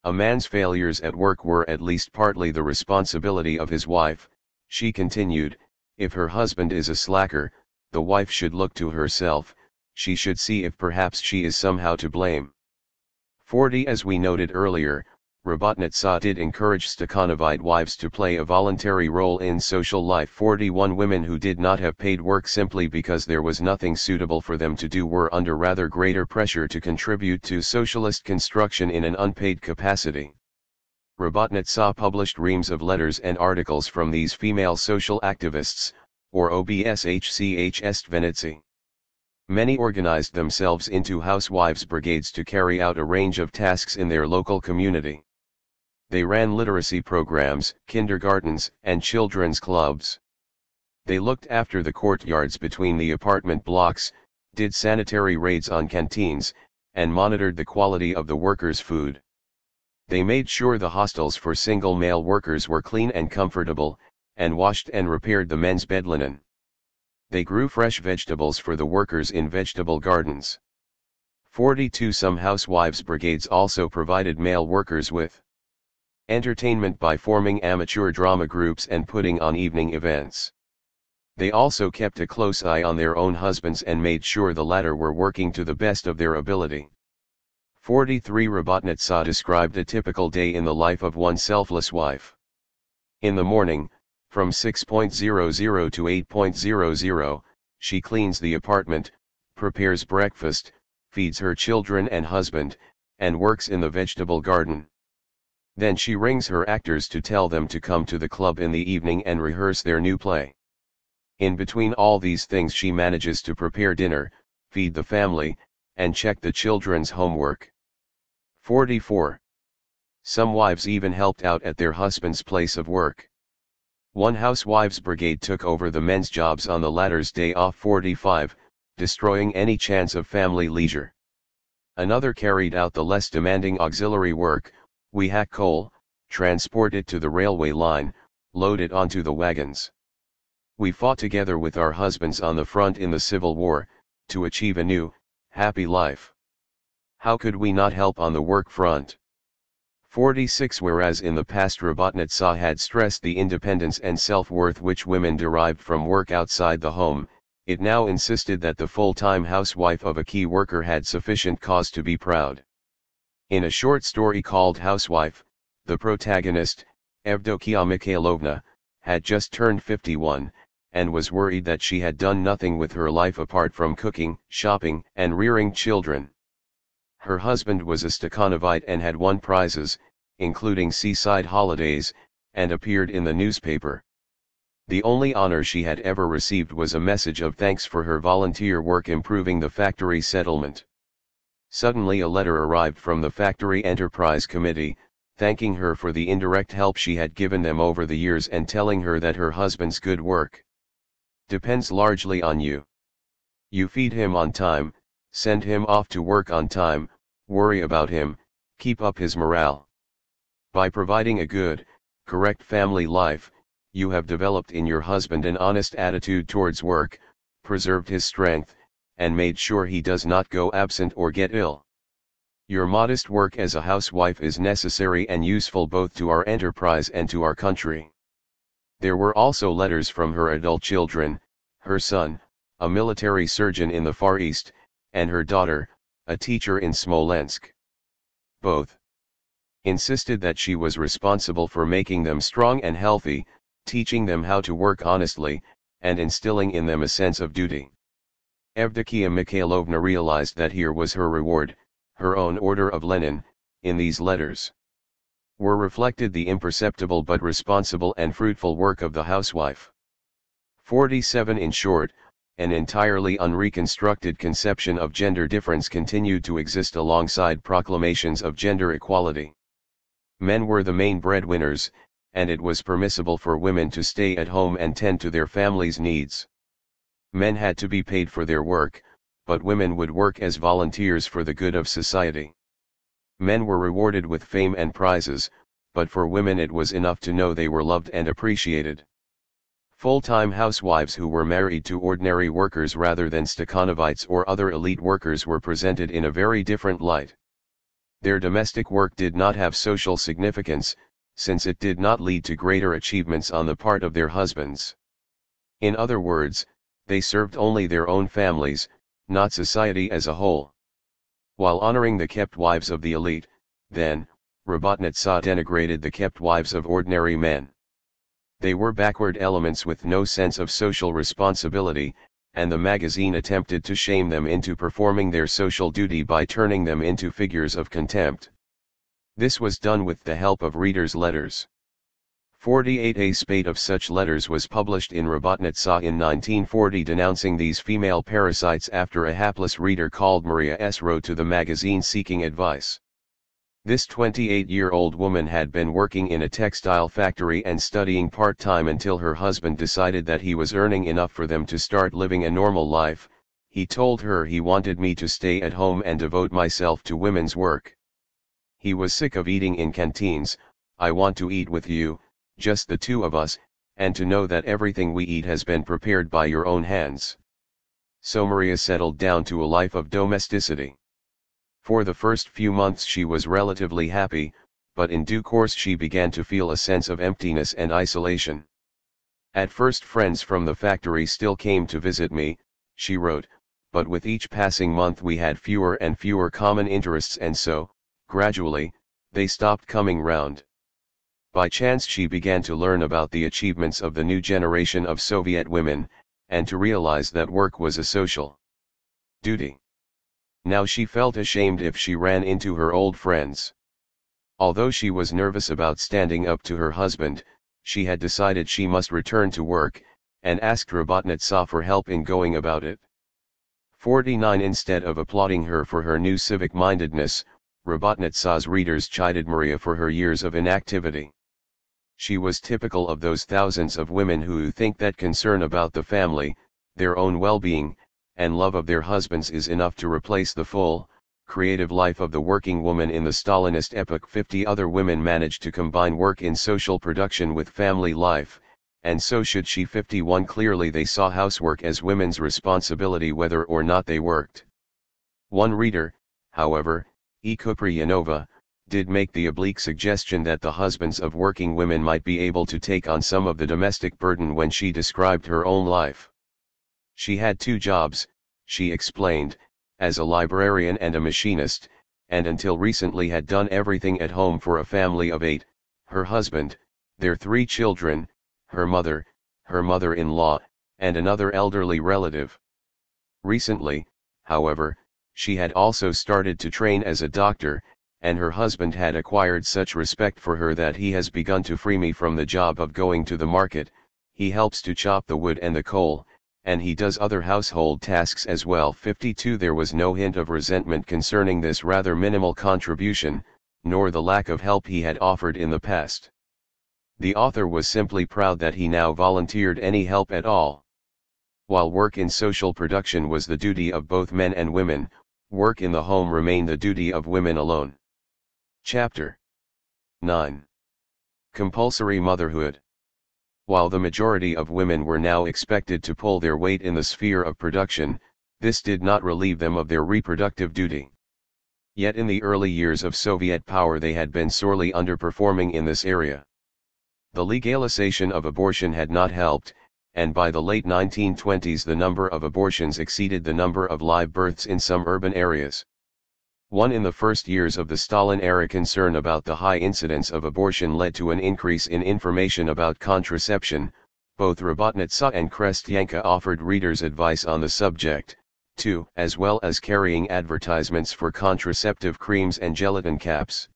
A man's failures at work were at least partly the responsibility of his wife, she continued. If her husband is a slacker, the wife should look to herself, she should see if perhaps she is somehow to blame. 40. As we noted earlier, Rabotnitsa did encourage Stakhanovite wives to play a voluntary role in social life. 41. Women who did not have paid work simply because there was nothing suitable for them to do were under rather greater pressure to contribute to socialist construction in an unpaid capacity. Rabotnitsa published reams of letters and articles from these female social activists, or obshchstveniцы. Many organized themselves into housewives' brigades to carry out a range of tasks in their local community. They ran literacy programs, kindergartens, and children's clubs. They looked after the courtyards between the apartment blocks, did sanitary raids on canteens, and monitored the quality of the workers' food. They made sure the hostels for single male workers were clean and comfortable, and washed and repaired the men's bed linen. They grew fresh vegetables for the workers in vegetable gardens. 42. Some housewives' brigades also provided male workers with entertainment by forming amateur drama groups and putting on evening events. They also kept a close eye on their own husbands and made sure the latter were working to the best of their ability. 43. Rabotnitsa described a typical day in the life of one selfless wife. In the morning, from 6:00 to 8:00, she cleans the apartment, prepares breakfast, feeds her children and husband, and works in the vegetable garden. Then she rings her actors to tell them to come to the club in the evening and rehearse their new play. In between all these things she manages to prepare dinner, feed the family, and check the children's homework. 44. Some wives even helped out at their husband's place of work. One housewives' brigade took over the men's jobs on the latter's day off. 45, destroying any chance of family leisure. Another carried out the less demanding auxiliary work: we hack coal, transport it to the railway line, load it onto the wagons. We fought together with our husbands on the front in the Civil War, to achieve a new, happy life. How could we not help on the work front? 46. Whereas in the past Rabotnitsa had stressed the independence and self-worth which women derived from work outside the home, it now insisted that the full-time housewife of a key worker had sufficient cause to be proud. In a short story called Housewife, the protagonist, Evdokia Mikhailovna, had just turned 51, and was worried that she had done nothing with her life apart from cooking, shopping, and rearing children. Her husband was a Stakhanovite and had won prizes, including seaside holidays, and appeared in the newspaper. The only honor she had ever received was a message of thanks for her volunteer work improving the factory settlement. Suddenly a letter arrived from the Factory Enterprise Committee, thanking her for the indirect help she had given them over the years and telling her that her husband's good work depends largely on you. You feed him on time, send him off to work on time, worry about him, keep up his morale. By providing a good, correct family life, you have developed in your husband an honest attitude towards work, preserved his strength, and made sure he does not go absent or get ill. Your modest work as a housewife is necessary and useful both to our enterprise and to our country. There were also letters from her adult children, her son, a military surgeon in the Far East, and her daughter, a teacher in Smolensk. Both insisted that she was responsible for making them strong and healthy, teaching them how to work honestly, and instilling in them a sense of duty. Evdokia Mikhailovna realized that here was her reward, her own order of Lenin, in these letters. were reflected the imperceptible but responsible and fruitful work of the housewife. 47 In short, an entirely unreconstructed conception of gender difference continued to exist alongside proclamations of gender equality. Men were the main breadwinners, and it was permissible for women to stay at home and tend to their families' needs. Men had to be paid for their work, but women would work as volunteers for the good of society. Men were rewarded with fame and prizes, but for women it was enough to know they were loved and appreciated. Full-time housewives who were married to ordinary workers rather than Stakhanovites or other elite workers were presented in a very different light. Their domestic work did not have social significance, since it did not lead to greater achievements on the part of their husbands. In other words, they served only their own families, not society as a whole. While honoring the kept wives of the elite, then, Robotnitsa denigrated the kept wives of ordinary men. They were backward elements with no sense of social responsibility, and the magazine attempted to shame them into performing their social duty by turning them into figures of contempt. This was done with the help of readers' letters. 48 A spate of such letters was published in Robotnitsa in 1940 denouncing these female parasites after a hapless reader called Maria S. wrote to the magazine seeking advice. This 28-year-old woman had been working in a textile factory and studying part-time until her husband decided that he was earning enough for them to start living a normal life. He told her he wanted me to stay at home and devote myself to women's work. He was sick of eating in canteens. I want to eat with you, just the two of us, and to know that everything we eat has been prepared by your own hands. So Maria settled down to a life of domesticity. For the first few months she was relatively happy, but in due course she began to feel a sense of emptiness and isolation. At first friends from the factory still came to visit me, she wrote, but with each passing month we had fewer and fewer common interests, and so, gradually, they stopped coming round. By chance she began to learn about the achievements of the new generation of Soviet women, and to realize that work was a social duty. Now she felt ashamed if she ran into her old friends. Although she was nervous about standing up to her husband, she had decided she must return to work, and asked Robotnitsa for help in going about it. 49 Instead of applauding her for her new civic-mindedness, Robotnitsa's readers chided Maria for her years of inactivity. She was typical of those thousands of women who think that concern about the family, their own well-being, and love of their husbands is enough to replace the full, creative life of the working woman in the Stalinist epoch. 50 Other women managed to combine work in social production with family life, and so should she. 51 Clearly they saw housework as women's responsibility whether or not they worked. One reader, however, E. Kupriyanova, did make the oblique suggestion that the husbands of working women might be able to take on some of the domestic burden when she described her own life. She had two jobs, she explained, as a librarian and a machinist, and until recently had done everything at home for a family of 8, her husband, their 3 children, her mother-in-law, and another elderly relative. Recently, however, she had also started to train as a doctor, and her husband had acquired such respect for her that he has begun to free me from the job of going to the market. He helps to chop the wood and the coal, and he does other household tasks as well. 52 There was no hint of resentment concerning this rather minimal contribution, nor the lack of help he had offered in the past. The author was simply proud that he now volunteered any help at all. While work in social production was the duty of both men and women, work in the home remained the duty of women alone. Chapter 9. Compulsory Motherhood. While the majority of women were now expected to pull their weight in the sphere of production, this did not relieve them of their reproductive duty. Yet in the early years of Soviet power they had been sorely underperforming in this area. The legalization of abortion had not helped, and by the late 1920s the number of abortions exceeded the number of live births in some urban areas. In the first years of the Stalin-era, concern about the high incidence of abortion led to an increase in information about contraception. Both Robotnitsa and Krestyanka offered readers advice on the subject, too, as well as carrying advertisements for contraceptive creams and gelatin caps.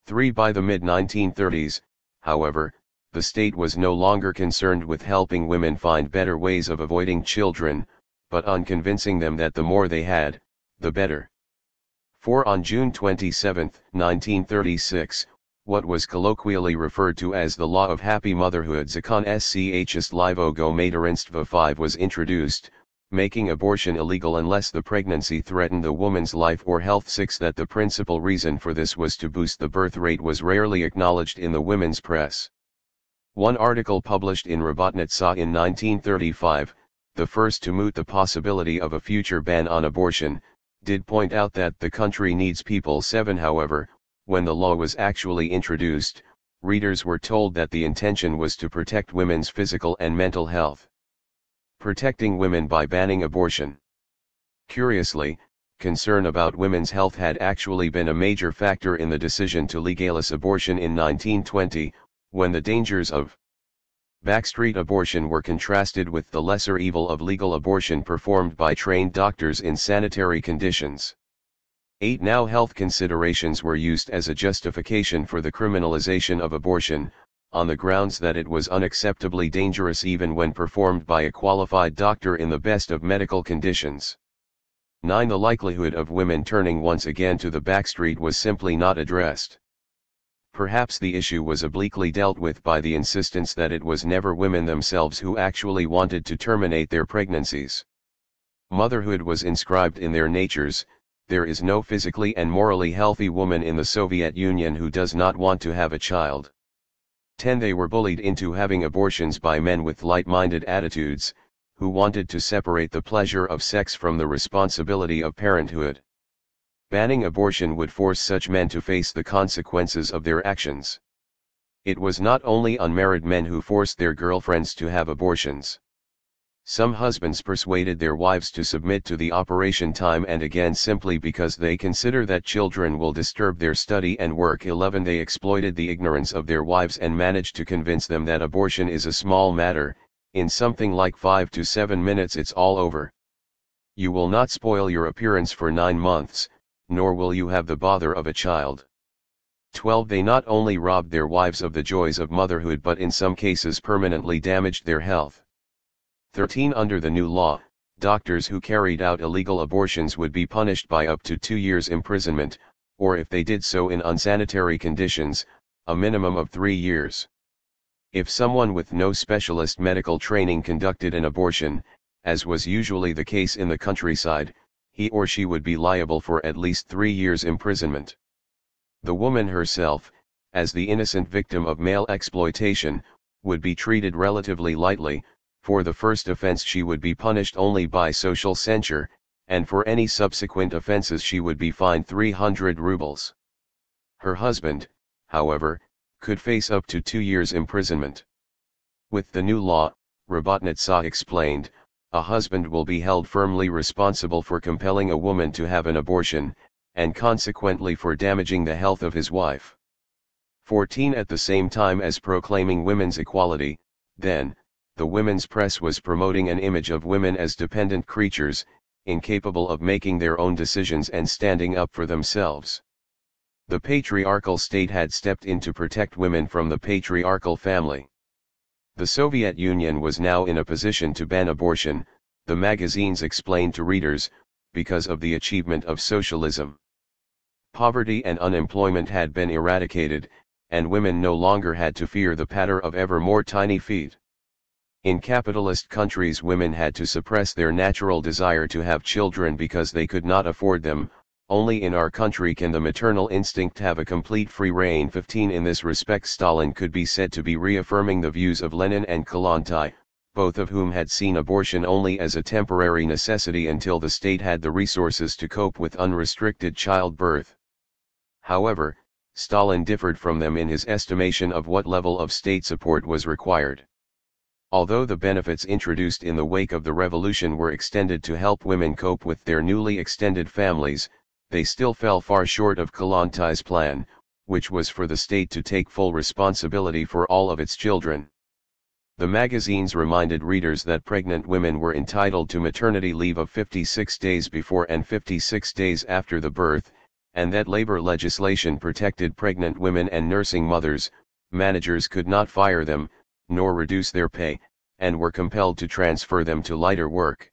3. By the mid-1930s, however, the state was no longer concerned with helping women find better ways of avoiding children, but on convincing them that the more they had, the better. 4. On June 27, 1936, what was colloquially referred to as the Law of Happy Motherhood Zakon Schs Livogo Materinstva 5 was introduced, making abortion illegal unless the pregnancy threatened the woman's life or health. 6. That the principal reason for this was to boost the birth rate was rarely acknowledged in the women's press. One article published in Robotnica in 1935, the first to moot the possibility of a future ban on abortion, did point out that the country needs people. 7. However, when the law was actually introduced, readers were told that the intention was to protect women's physical and mental health. Protecting women by banning abortion. Curiously, concern about women's health had actually been a major factor in the decision to legalize abortion in 1920, when the dangers of backstreet abortion were contrasted with the lesser evil of legal abortion performed by trained doctors in sanitary conditions. 8. Now health considerations were used as a justification for the criminalization of abortion, on the grounds that it was unacceptably dangerous even when performed by a qualified doctor in the best of medical conditions. 9. The likelihood of women turning once again to the backstreet was simply not addressed. Perhaps the issue was obliquely dealt with by the insistence that it was never women themselves who actually wanted to terminate their pregnancies. Motherhood was inscribed in their natures. There is no physically and morally healthy woman in the Soviet Union who does not want to have a child. 10. They were bullied into having abortions by men with light-minded attitudes, who wanted to separate the pleasure of sex from the responsibility of parenthood. Banning abortion would force such men to face the consequences of their actions. It was not only unmarried men who forced their girlfriends to have abortions. Some husbands persuaded their wives to submit to the operation time and again simply because they consider that children will disturb their study and work. 11. They exploited the ignorance of their wives and managed to convince them that abortion is a small matter, in something like 5 to 7 minutes it's all over. You will not spoil your appearance for 9 months, nor will you have the bother of a child. 12. They not only robbed their wives of the joys of motherhood but in some cases permanently damaged their health. 13. Under the new law, doctors who carried out illegal abortions would be punished by up to 2 years imprisonment, or if they did so in unsanitary conditions, a minimum of 3 years. If someone with no specialist medical training conducted an abortion, as was usually the case in the countryside, he or she would be liable for at least 3 years imprisonment. The woman herself, as the innocent victim of male exploitation, would be treated relatively lightly. For the first offense she would be punished only by social censure, and for any subsequent offenses she would be fined 300 rubles. Her husband, however, could face up to 2 years imprisonment. With the new law, Robotnica explained, a husband will be held firmly responsible for compelling a woman to have an abortion, and consequently for damaging the health of his wife. 14. At the same time as proclaiming women's equality, then, the women's press was promoting an image of women as dependent creatures, incapable of making their own decisions and standing up for themselves. The patriarchal state had stepped in to protect women from the patriarchal family. The Soviet Union was now in a position to ban abortion, the magazines explained to readers, because of the achievement of socialism. Poverty and unemployment had been eradicated, and women no longer had to fear the patter of ever more tiny feet. In capitalist countries women had to suppress their natural desire to have children because they could not afford them. Only in our country can the maternal instinct have a complete free rein. 15. In this respect Stalin could be said to be reaffirming the views of Lenin and Kollontai, both of whom had seen abortion only as a temporary necessity until the state had the resources to cope with unrestricted childbirth. However, Stalin differed from them in his estimation of what level of state support was required. Although the benefits introduced in the wake of the revolution were extended to help women cope with their newly extended families, they still fell far short of Kollontai's plan, which was for the state to take full responsibility for all of its children. The magazines reminded readers that pregnant women were entitled to maternity leave of 56 days before and 56 days after the birth, and that labor legislation protected pregnant women and nursing mothers. Managers could not fire them, nor reduce their pay, and were compelled to transfer them to lighter work.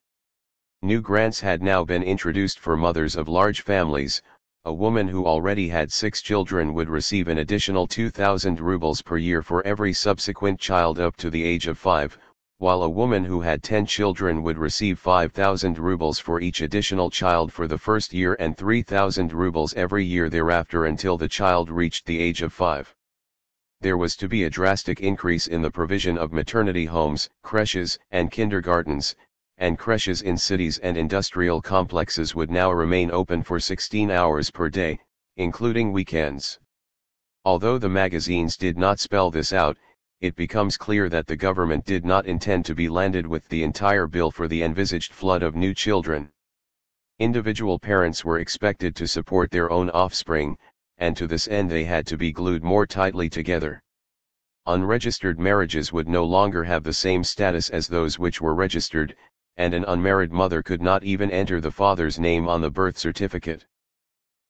New grants had now been introduced for mothers of large families. A woman who already had 6 children would receive an additional 2,000 rubles per year for every subsequent child up to the age of 5, while a woman who had 10 children would receive 5,000 rubles for each additional child for the first year and 3,000 rubles every year thereafter until the child reached the age of 5. There was to be a drastic increase in the provision of maternity homes, creches, and kindergartens, and creches in cities and industrial complexes would now remain open for 16 hours per day, including weekends. Although the magazines did not spell this out, it becomes clear that the government did not intend to be landed with the entire bill for the envisaged flood of new children. Individual parents were expected to support their own offspring, and to this end they had to be glued more tightly together. Unregistered marriages would no longer have the same status as those which were registered, and an unmarried mother could not even enter the father's name on the birth certificate.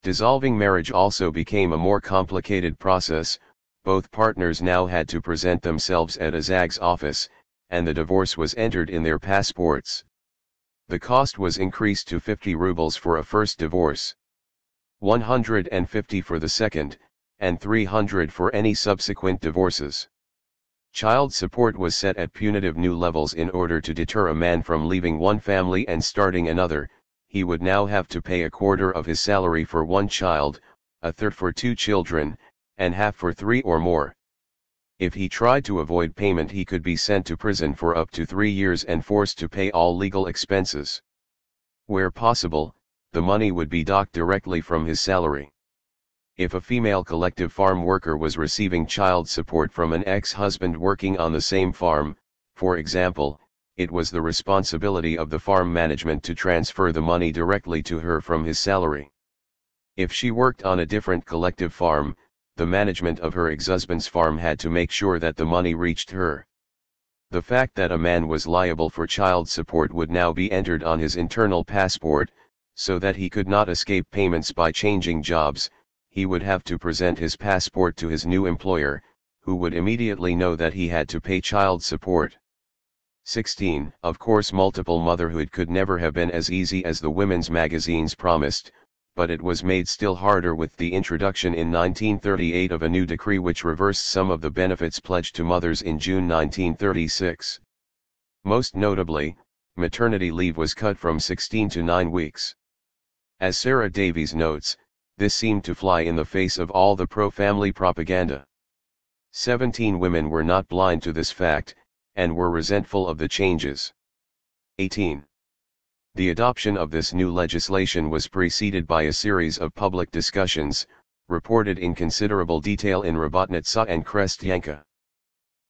Dissolving marriage also became a more complicated process. Both partners now had to present themselves at a ZAG's office, and the divorce was entered in their passports. The cost was increased to 50 rubles for a first divorce, 150 for the second, and 300 for any subsequent divorces. Child support was set at punitive new levels in order to deter a man from leaving one family and starting another. He would now have to pay a quarter of his salary for one child, a third for 2 children, and half for 3 or more. If he tried to avoid payment, he could be sent to prison for up to 3 years and forced to pay all legal expenses. Where possible, the money would be docked directly from his salary. If a female collective farm worker was receiving child support from an ex-husband working on the same farm, for example, it was the responsibility of the farm management to transfer the money directly to her from his salary. If she worked on a different collective farm, the management of her ex-husband's farm had to make sure that the money reached her. The fact that a man was liable for child support would now be entered on his internal passport, so that he could not escape payments by changing jobs. He would have to present his passport to his new employer, who would immediately know that he had to pay child support. 16. Of course, multiple motherhood could never have been as easy as the women's magazines promised, but it was made still harder with the introduction in 1938 of a new decree which reversed some of the benefits pledged to mothers in June 1936. Most notably, maternity leave was cut from 16 to 9 weeks. As Sarah Davies notes, this seemed to fly in the face of all the pro-family propaganda. 17 women were not blind to this fact, and were resentful of the changes. 18. The adoption of this new legislation was preceded by a series of public discussions, reported in considerable detail in Robotnica and Krestyanka.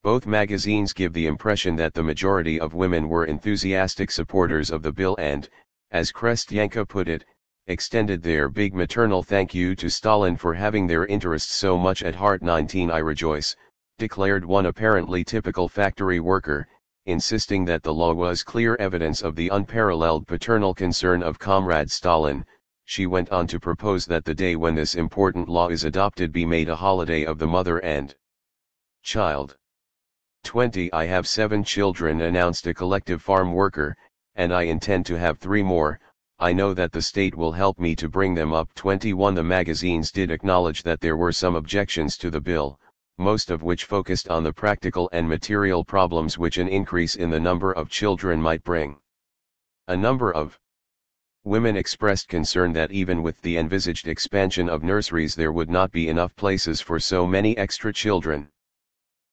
Both magazines give the impression that the majority of women were enthusiastic supporters of the bill and, as Krestyanka put it, extended their big maternal thank you to Stalin for having their interests so much at heart. 19. I rejoice, declared one apparently typical factory worker, insisting that the law was clear evidence of the unparalleled paternal concern of Comrade Stalin. She went on to propose that the day when this important law is adopted be made a holiday of the mother and child. 20. I have 7 children, announced a collective farm worker, and I intend to have 3 more. I know that the state will help me to bring them up. 21. The magazines did acknowledge that there were some objections to the bill, most of which focused on the practical and material problems which an increase in the number of children might bring. A number of women expressed concern that even with the envisaged expansion of nurseries there would not be enough places for so many extra children.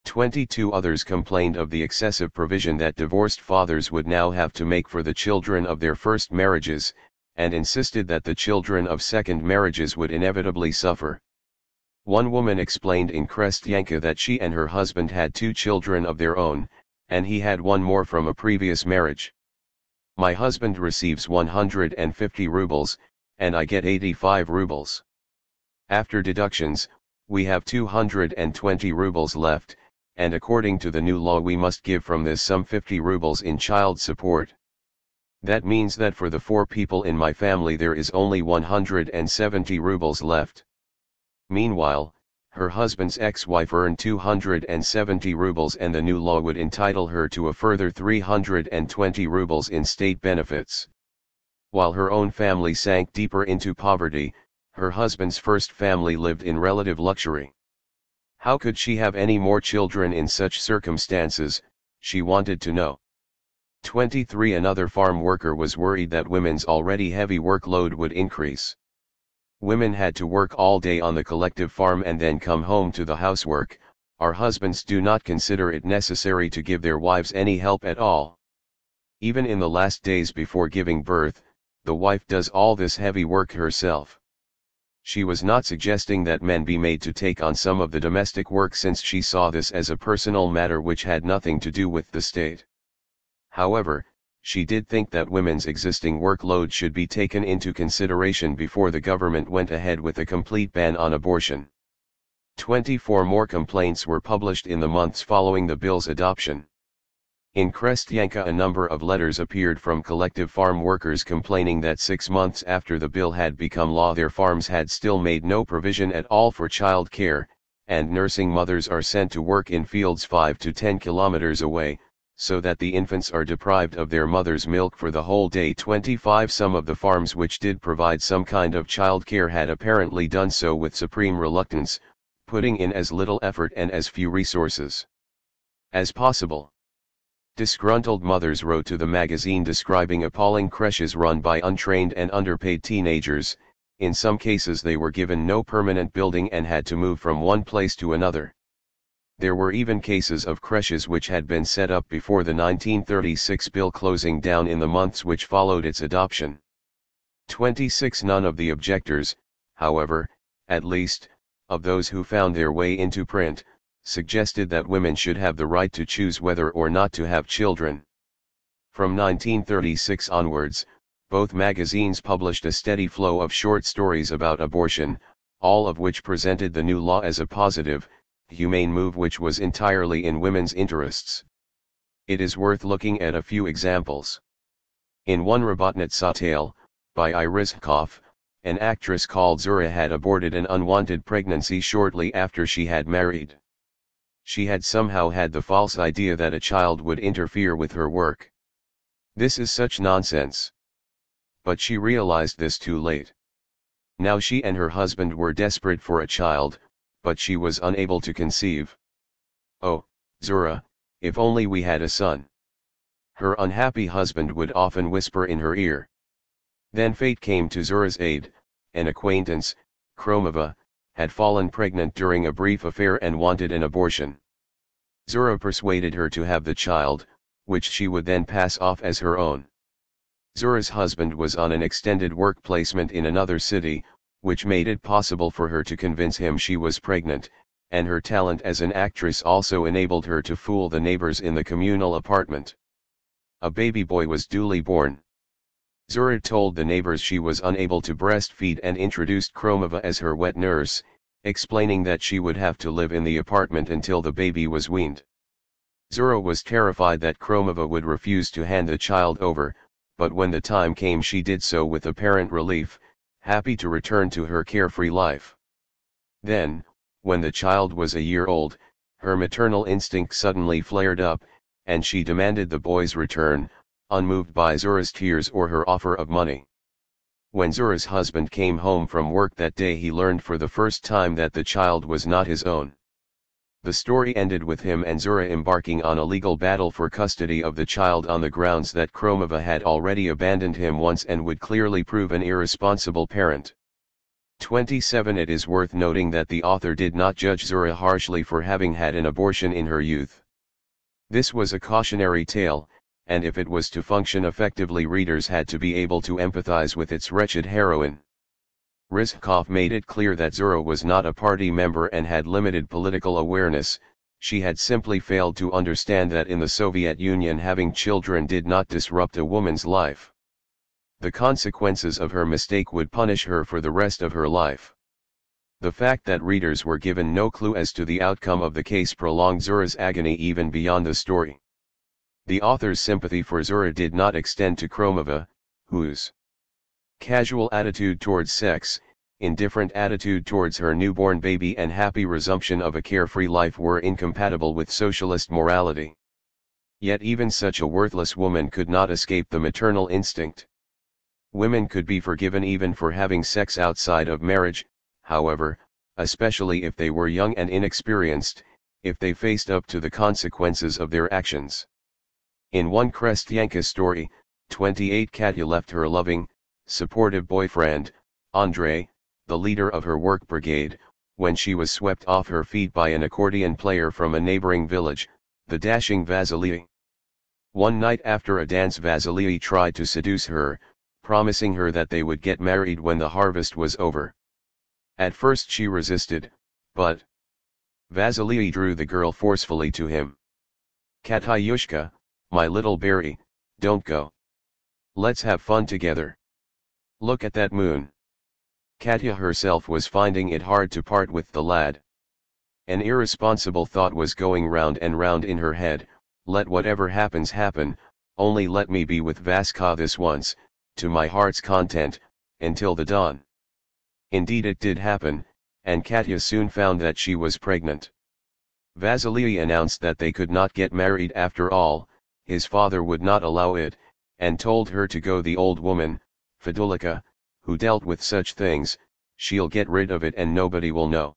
22 others complained of the excessive provision that divorced fathers would now have to make for the children of their first marriages, and insisted that the children of second marriages would inevitably suffer. One woman explained in Krestyanka that she and her husband had 2 children of their own, and he had 1 more from a previous marriage. My husband receives 150 rubles, and I get 85 rubles. After deductions, we have 220 rubles left, and according to the new law we must give from this sum 50 rubles in child support. That means that for the 4 people in my family there is only 170 rubles left. Meanwhile, her husband's ex-wife earned 270 rubles and the new law would entitle her to a further 320 rubles in state benefits. While her own family sank deeper into poverty, her husband's first family lived in relative luxury. How could she have any more children in such circumstances, she wanted to know. 23 Another farm worker was worried that women's already heavy workload would increase. Women had to work all day on the collective farm and then come home to the housework. Our husbands do not consider it necessary to give their wives any help at all. Even in the last days before giving birth, the wife does all this heavy work herself. She was not suggesting that men be made to take on some of the domestic work since she saw this as a personal matter which had nothing to do with the state. However, she did think that women's existing workload should be taken into consideration before the government went ahead with a complete ban on abortion. 24 more complaints were published in the months following the bill's adoption. In Krestyanka a number of letters appeared from collective farm workers complaining that 6 months after the bill had become law their farms had still made no provision at all for child care, and nursing mothers are sent to work in fields 5 to 10 kilometers away, so that the infants are deprived of their mother's milk for the whole day. 25 Some of the farms which did provide some kind of child care had apparently done so with supreme reluctance, putting in as little effort and as few resources as possible. Disgruntled mothers wrote to the magazine describing appalling creches run by untrained and underpaid teenagers. In some cases they were given no permanent building and had to move from one place to another. There were even cases of creches which had been set up before the 1936 bill closing down in the months which followed its adoption. 26 None of the objectors, however, at least, of those who found their way into print, suggested that women should have the right to choose whether or not to have children. From 1936 onwards, both magazines published a steady flow of short stories about abortion, all of which presented the new law as a positive, humane move which was entirely in women's interests. It is worth looking at a few examples. In one Rabotnitsa tale, by Irizkov, an actress called Zura had aborted an unwanted pregnancy shortly after she had married. She had somehow had the false idea that a child would interfere with her work. This is such nonsense. But she realized this too late. Now she and her husband were desperate for a child, but she was unable to conceive. "Oh, Zura, if only we had a son," her unhappy husband would often whisper in her ear. Then fate came to Zura's aid. An acquaintance, Kromova, had fallen pregnant during a brief affair and wanted an abortion. Zura persuaded her to have the child, which she would then pass off as her own. Zura's husband was on an extended work placement in another city, which made it possible for her to convince him she was pregnant, and her talent as an actress also enabled her to fool the neighbors in the communal apartment. A baby boy was duly born. Zura told the neighbors she was unable to breastfeed and introduced Kromova as her wet nurse, explaining that she would have to live in the apartment until the baby was weaned. Zura was terrified that Kromova would refuse to hand the child over, but when the time came she did so with apparent relief, happy to return to her carefree life. Then, when the child was a year old, her maternal instinct suddenly flared up, and she demanded the boy's return, unmoved by Zura's tears or her offer of money. When Zura's husband came home from work that day he learned for the first time that the child was not his own. The story ended with him and Zura embarking on a legal battle for custody of the child on the grounds that Kromova had already abandoned him once and would clearly prove an irresponsible parent. 27 It is worth noting that the author did not judge Zura harshly for having had an abortion in her youth. This was a cautionary tale, and if it was to function effectively readers had to be able to empathize with its wretched heroine. Rizkov made it clear that Zura was not a party member and had limited political awareness. She had simply failed to understand that in the Soviet Union having children did not disrupt a woman's life. The consequences of her mistake would punish her for the rest of her life. The fact that readers were given no clue as to the outcome of the case prolonged Zura's agony even beyond the story. The author's sympathy for Zura did not extend to Kromova, whose casual attitude towards sex, indifferent attitude towards her newborn baby and happy resumption of a carefree life were incompatible with socialist morality. Yet even such a worthless woman could not escape the maternal instinct. Women could be forgiven even for having sex outside of marriage, however, especially if they were young and inexperienced, if they faced up to the consequences of their actions. In one Krestyanka story, 28, Katya left her loving, supportive boyfriend, Andrei, the leader of her work brigade, when she was swept off her feet by an accordion player from a neighboring village, the dashing Vasily. One night after a dance, Vasily tried to seduce her, promising her that they would get married when the harvest was over. At first she resisted, but Vasily drew the girl forcefully to him. "Katyushka, my little berry, don't go. Let's have fun together. Look at that moon." Katya herself was finding it hard to part with the lad. An irresponsible thought was going round and round in her head: let whatever happens happen, only let me be with Vaska this once, to my heart's content, until the dawn. Indeed it did happen, and Katya soon found that she was pregnant. Vasily announced that they could not get married after all, his father would not allow it, and told her to go. The old woman, Fedulika, who dealt with such things, she'll get rid of it and nobody will know.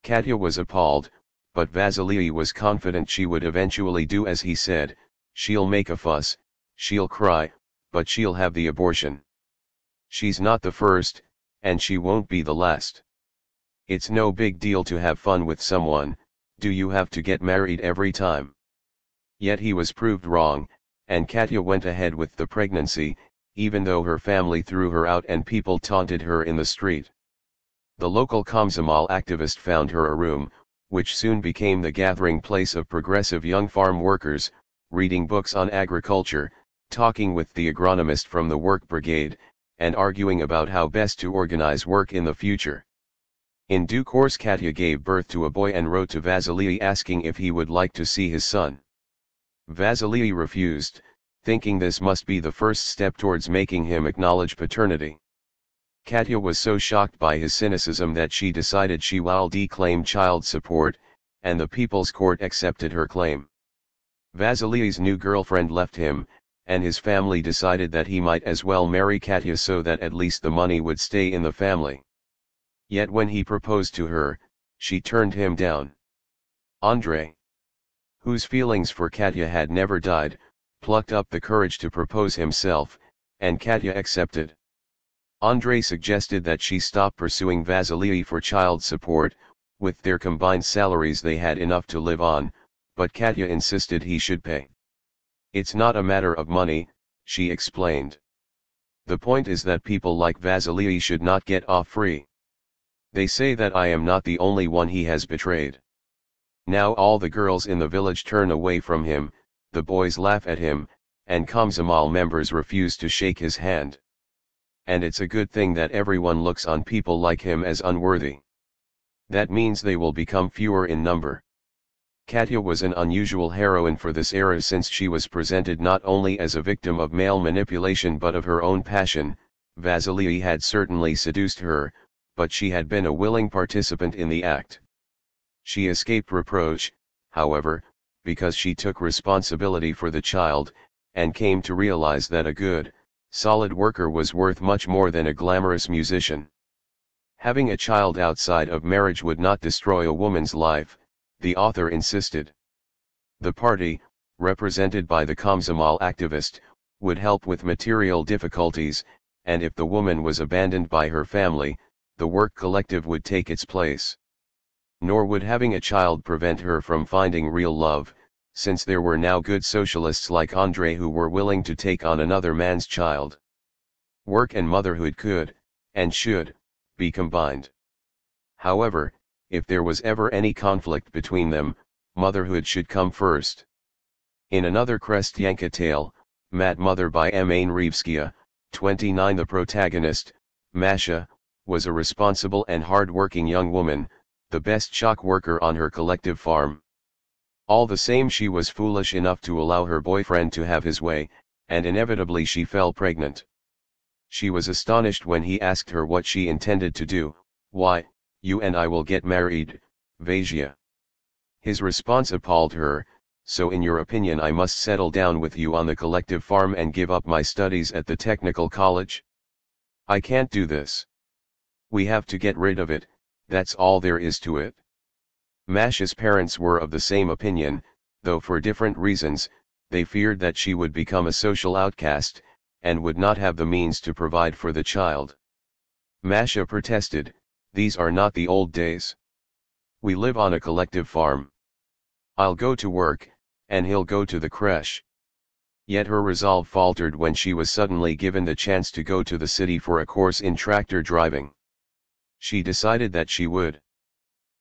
Katya was appalled, but Vasily was confident she would eventually do as he said. She'll make a fuss, she'll cry, but she'll have the abortion. She's not the first, and she won't be the last. It's no big deal to have fun with someone, do you have to get married every time? Yet he was proved wrong, and Katya went ahead with the pregnancy, even though her family threw her out and people taunted her in the street. The local Komsomol activist found her a room, which soon became the gathering place of progressive young farm workers, reading books on agriculture, talking with the agronomist from the work brigade, and arguing about how best to organize work in the future. In due course Katya gave birth to a boy and wrote to Vasily asking if he would like to see his son. Vasily refused, thinking this must be the first step towards making him acknowledge paternity. Katya was so shocked by his cynicism that she decided she will declaim child support, and the People's Court accepted her claim. Vasily's new girlfriend left him, and his family decided that he might as well marry Katya so that at least the money would stay in the family. Yet when he proposed to her, she turned him down. Andrei, whose feelings for Katya had never died, plucked up the courage to propose himself, and Katya accepted. Andrei suggested that she stop pursuing Vasily for child support. With their combined salaries they had enough to live on, but Katya insisted he should pay. "It's not a matter of money," she explained. "The point is that people like Vasily should not get off free. They say that I am not the only one he has betrayed. Now all the girls in the village turn away from him, the boys laugh at him, and Komsomol members refuse to shake his hand. And it's a good thing that everyone looks on people like him as unworthy. That means they will become fewer in number." Katya was an unusual heroine for this era since she was presented not only as a victim of male manipulation but of her own passion. Vasily had certainly seduced her, but she had been a willing participant in the act. She escaped reproach, however, because she took responsibility for the child, and came to realize that a good, solid worker was worth much more than a glamorous musician. Having a child outside of marriage would not destroy a woman's life, the author insisted. The party, represented by the Komsomol activist, would help with material difficulties, and if the woman was abandoned by her family, the work collective would take its place. Nor would having a child prevent her from finding real love, since there were now good socialists like Andrei who were willing to take on another man's child. Work and motherhood could, and should, be combined. However, if there was ever any conflict between them, motherhood should come first. In another Krestyanka tale, Mat Mother by Emane Revskia, 29, the protagonist, Masha, was a responsible and hard-working young woman, the best chalk worker on her collective farm. All the same, she was foolish enough to allow her boyfriend to have his way, and inevitably she fell pregnant. She was astonished when he asked her what she intended to do. "Why, you and I will get married, Vasia." His response appalled her. "So in your opinion I must settle down with you on the collective farm and give up my studies at the technical college? I can't do this. We have to get rid of it, that's all there is to it." Masha's parents were of the same opinion, though for different reasons. They feared that she would become a social outcast, and would not have the means to provide for the child. Masha protested, "These are not the old days. We live on a collective farm. I'll go to work, and he'll go to the creche." Yet her resolve faltered when she was suddenly given the chance to go to the city for a course in tractor driving. She decided that she would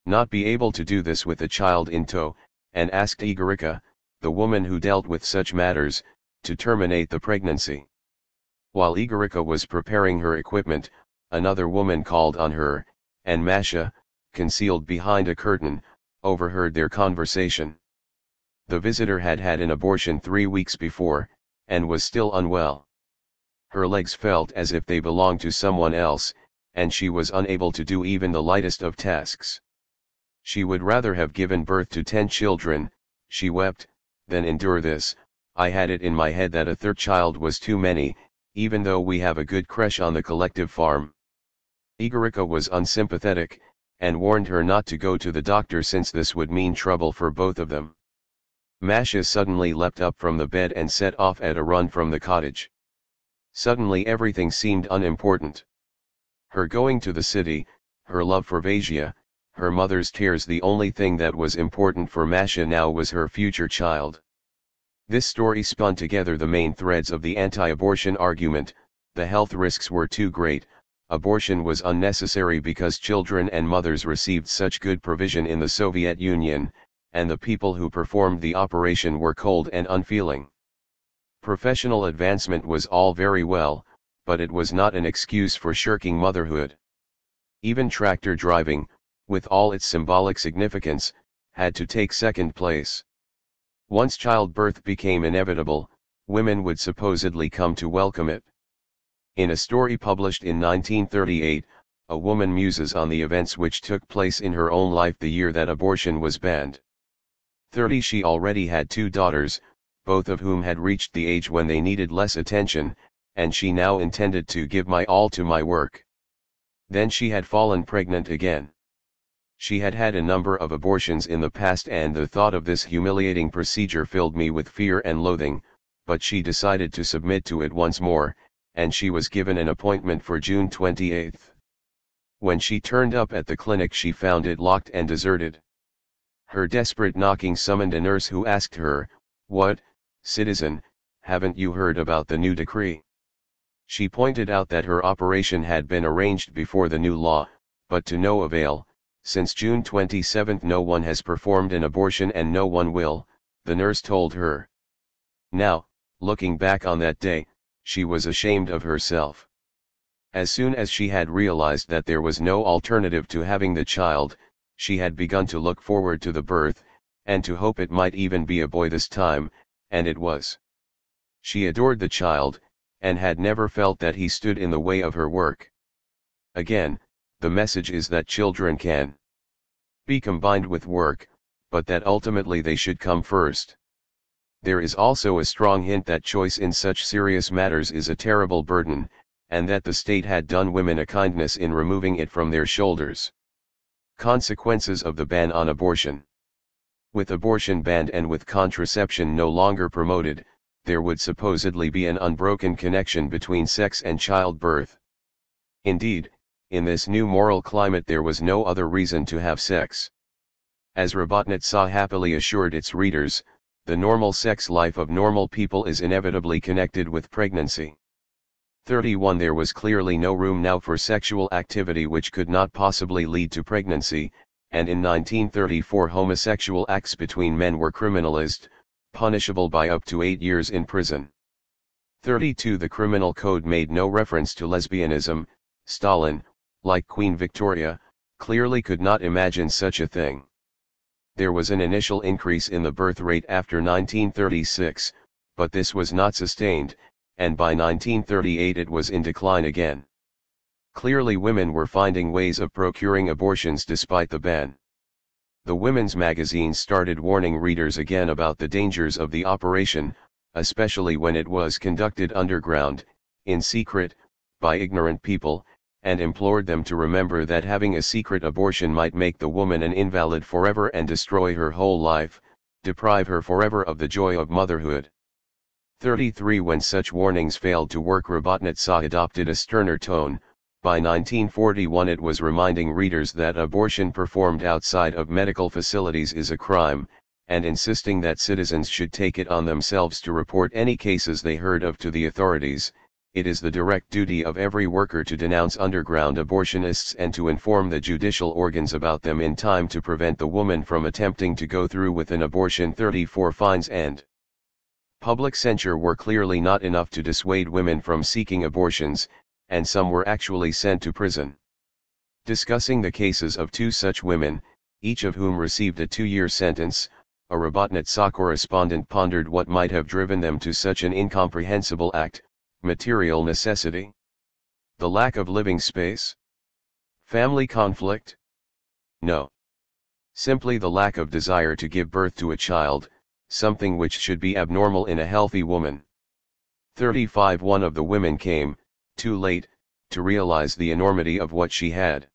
not be able to do this with a child in tow, and asked Igorika, the woman who dealt with such matters, to terminate the pregnancy. While Igorika was preparing her equipment, another woman called on her, and Masha, concealed behind a curtain, overheard their conversation. The visitor had had an abortion 3 weeks before, and was still unwell. Her legs felt as if they belonged to someone else, and she was unable to do even the lightest of tasks. She would rather have given birth to 10 children, she wept, than endure this. "I had it in my head that a third child was too many, even though we have a good creche on the collective farm." Igorika was unsympathetic, and warned her not to go to the doctor since this would mean trouble for both of them. Masha suddenly leapt up from the bed and set off at a run from the cottage. Suddenly everything seemed unimportant. Her going to the city, her love for Vasia, her mother's tears. The only thing that was important for Masha now was her future child. This story spun together the main threads of the anti-abortion argument. The health risks were too great, abortion was unnecessary because children and mothers received such good provision in the Soviet Union, and the people who performed the operation were cold and unfeeling. Professional advancement was all very well, but it was not an excuse for shirking motherhood. Even tractor driving, with all its symbolic significance, had to take second place. Once childbirth became inevitable, women would supposedly come to welcome it. In a story published in 1938, a woman muses on the events which took place in her own life the year that abortion was banned. 30, she already had 2 daughters, both of whom had reached the age when they needed less attention, and she now intended to give my all to my work. Then she had fallen pregnant again. She had had a number of abortions in the past, and the thought of this humiliating procedure filled me with fear and loathing, but she decided to submit to it once more, and she was given an appointment for June 28. When she turned up at the clinic, she found it locked and deserted. Her desperate knocking summoned a nurse who asked her, "What, citizen, haven't you heard about the new decree?" She pointed out that her operation had been arranged before the new law, but to no avail. "Since June 27 no one has performed an abortion and no one will," the nurse told her. Now, looking back on that day, she was ashamed of herself. As soon as she had realized that there was no alternative to having the child, she had begun to look forward to the birth, and to hope it might even be a boy this time, and it was. She adored the child, and had never felt that he stood in the way of her work. Again, the message is that children can be combined with work, but that ultimately they should come first. There is also a strong hint that choice in such serious matters is a terrible burden, and that the state had done women a kindness in removing it from their shoulders. Consequences of the ban on abortion. With abortion banned and with contraception no longer promoted, there would supposedly be an unbroken connection between sex and childbirth. Indeed, in this new moral climate there was no other reason to have sex. As Robotnica happily assured its readers, the normal sex life of normal people is inevitably connected with pregnancy. 31 There was clearly no room now for sexual activity which could not possibly lead to pregnancy, and in 1934 homosexual acts between men were criminalized, punishable by up to 8 years in prison. 32 The criminal code made no reference to lesbianism. Stalin, like Queen Victoria, clearly could not imagine such a thing. There was an initial increase in the birth rate after 1936, but this was not sustained, and by 1938 it was in decline again. Clearly women were finding ways of procuring abortions despite the ban. The women's magazines started warning readers again about the dangers of the operation, especially when it was conducted underground, in secret, by ignorant people, and implored them to remember that having a secret abortion might make the woman an invalid forever and destroy her whole life, deprive her forever of the joy of motherhood. 33 When such warnings failed to work, Robotnica adopted a sterner tone. By 1941 it was reminding readers that abortion performed outside of medical facilities is a crime, and insisting that citizens should take it on themselves to report any cases they heard of to the authorities. It is the direct duty of every worker to denounce underground abortionists and to inform the judicial organs about them in time to prevent the woman from attempting to go through with an abortion. 34 Fines and public censure were clearly not enough to dissuade women from seeking abortions, and some were actually sent to prison. Discussing the cases of 2 such women, each of whom received a 2-year sentence, a Robotnica correspondent pondered what might have driven them to such an incomprehensible act. Material necessity? The lack of living space? Family conflict? No. Simply the lack of desire to give birth to a child, something which should be abnormal in a healthy woman. 35 One of the women came, too late, to realize the enormity of what she had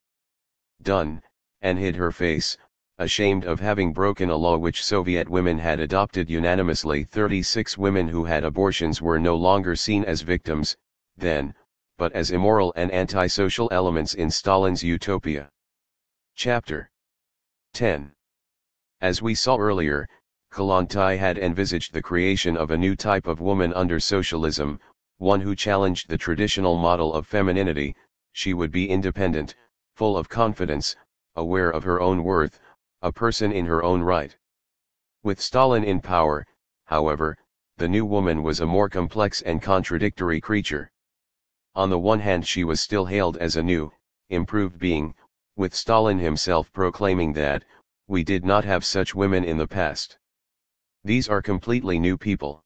done, and hid her face, ashamed of having broken a law which Soviet women had adopted unanimously. 36 Women who had abortions were no longer seen as victims, then, but as immoral and antisocial elements in Stalin's utopia. Chapter 10. As we saw earlier, Kollontai had envisaged the creation of a new type of woman under socialism, one who challenged the traditional model of femininity. She would be independent, full of confidence, aware of her own worth, a person in her own right. With Stalin in power, however, the new woman was a more complex and contradictory creature. On the one hand she was still hailed as a new, improved being, with Stalin himself proclaiming that, we did not have such women in the past. These are completely new people.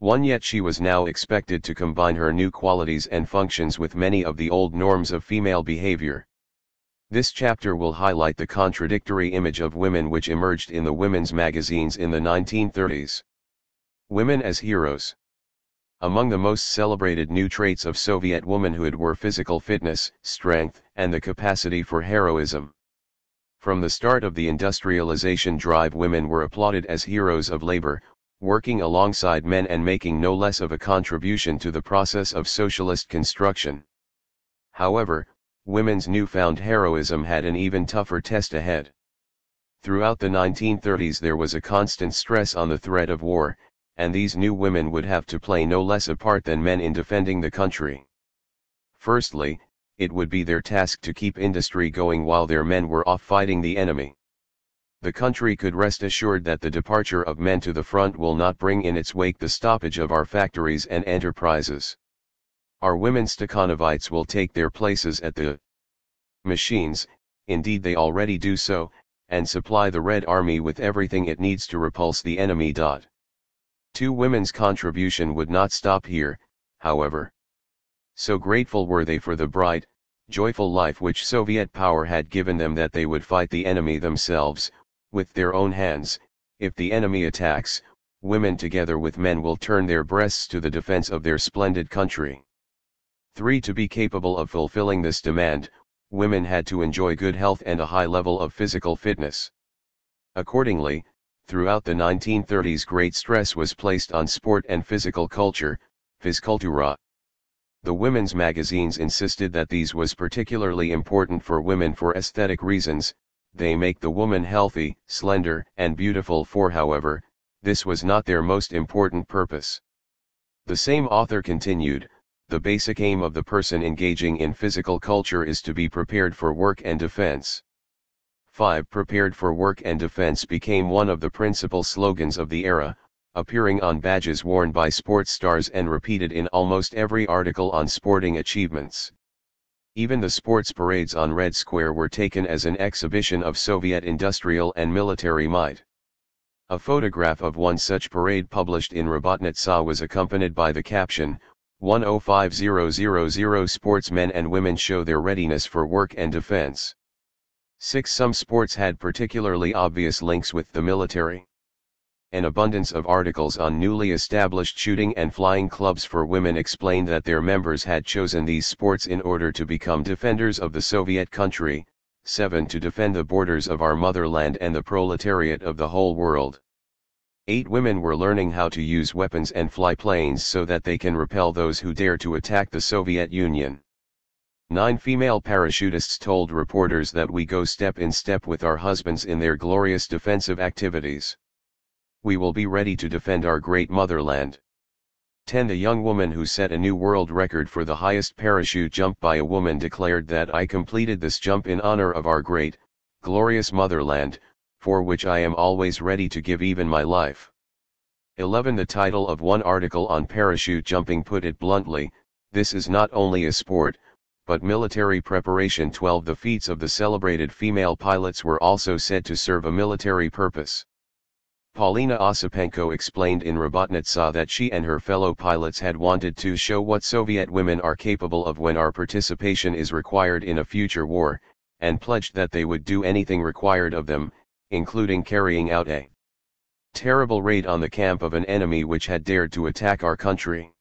Yet she was now expected to combine her new qualities and functions with many of the old norms of female behavior. This chapter will highlight the contradictory image of women which emerged in the women's magazines in the 1930s. Women as heroes. Among the most celebrated new traits of Soviet womanhood were physical fitness, strength, and the capacity for heroism. From the start of the industrialization drive, women were applauded as heroes of labor, working alongside men and making no less of a contribution to the process of socialist construction. However, women's newfound heroism had an even tougher test ahead. Throughout the 1930s there was a constant stress on the threat of war, and these new women would have to play no less a part than men in defending the country. Firstly, it would be their task to keep industry going while their men were off fighting the enemy. The country could rest assured that the departure of men to the front will not bring in its wake the stoppage of our factories and enterprises. Our women Stakhanovites will take their places at the machines, indeed they already do so, and supply the Red Army with everything it needs to repulse the enemy. 2 Women's contribution would not stop here, however. So grateful were they for the bright, joyful life which Soviet power had given them that they would fight the enemy themselves, with their own hands. If the enemy attacks, women together with men will turn their breasts to the defense of their splendid country. 3 To be capable of fulfilling this demand, women had to enjoy good health and a high level of physical fitness. Accordingly, throughout the 1930s great stress was placed on sport and physical culture, physkultura. The women's magazines insisted that these was particularly important for women for aesthetic reasons. They make the woman healthy, slender, and beautiful. However, this was not their most important purpose. The same author continued, the basic aim of the person engaging in physical culture is to be prepared for work and defense. 5 Prepared for work and defense became one of the principal slogans of the era, appearing on badges worn by sports stars and repeated in almost every article on sporting achievements. Even the sports parades on Red Square were taken as an exhibition of Soviet industrial and military might. A photograph of one such parade published in Robotnitsa was accompanied by the caption, 105000 sportsmen and women show their readiness for work and defense. 6. Some sports had particularly obvious links with the military. An abundance of articles on newly established shooting and flying clubs for women explained that their members had chosen these sports in order to become defenders of the Soviet country. 7. To defend the borders of our motherland and the proletariat of the whole world. 8. Women were learning how to use weapons and fly planes so that they can repel those who dare to attack the Soviet Union. 9. Female parachutists told reporters that we go step in step with our husbands in their glorious defensive activities. We will be ready to defend our great motherland. 10. The young woman who set a new world record for the highest parachute jump by a woman declared that I completed this jump in honor of our great, glorious motherland, for which I am always ready to give even my life. 11. The title of one article on parachute jumping put it bluntly, this is not only a sport, but military preparation. 12. The feats of the celebrated female pilots were also said to serve a military purpose. Paulina Osipenko explained in Robotnitsa that she and her fellow pilots had wanted to show what Soviet women are capable of when our participation is required in a future war, and pledged that they would do anything required of them, including carrying out a terrible raid on the camp of an enemy which had dared to attack our country.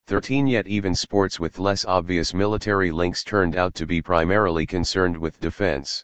13. Yet even sports with less obvious military links turned out to be primarily concerned with defense.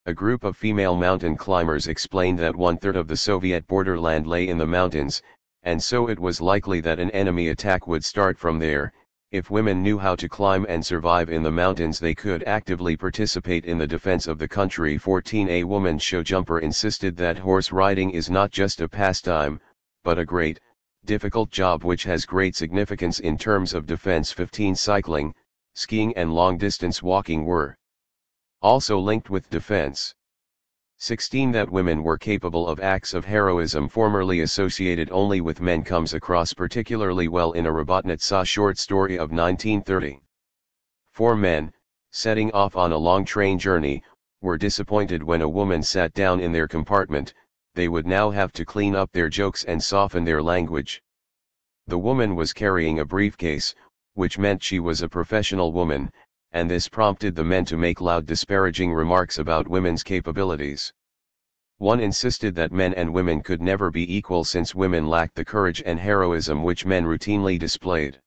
A group of female mountain climbers explained that 1/3 of the Soviet borderland lay in the mountains, and so it was likely that an enemy attack would start from there. If women knew how to climb and survive in the mountains, they could actively participate in the defense of the country. 14. A woman show jumper insisted that horse riding is not just a pastime, but a great, difficult job which has great significance in terms of defense. 15. Cycling, skiing and long-distance walking were also linked with defense. 16. That women were capable of acts of heroism formerly associated only with men comes across particularly well in a Robotnitsa short story of 1930. 4. Men, setting off on a long train journey, were disappointed when a woman sat down in their compartment. They would now have to clean up their jokes and soften their language. The woman was carrying a briefcase, which meant she was a professional woman, and this prompted the men to make loud disparaging remarks about women's capabilities. One insisted that men and women could never be equal since women lacked the courage and heroism which men routinely displayed.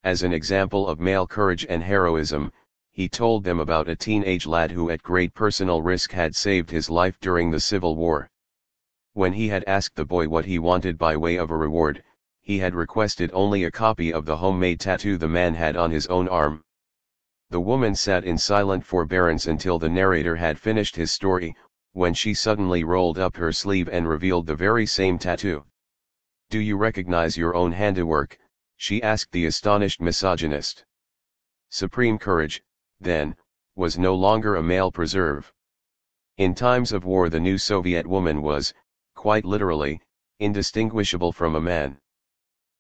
As an example of male courage and heroism, he told them about a teenage lad who at great personal risk had saved his life during the Civil War. When he had asked the boy what he wanted by way of a reward, he had requested only a copy of the homemade tattoo the man had on his own arm. The woman sat in silent forbearance until the narrator had finished his story, when she suddenly rolled up her sleeve and revealed the very same tattoo. "Do you recognize your own handiwork?" she asked the astonished misogynist. Supreme courage, then, was no longer a male preserve. In times of war the new Soviet woman was, quite literally, indistinguishable from a man.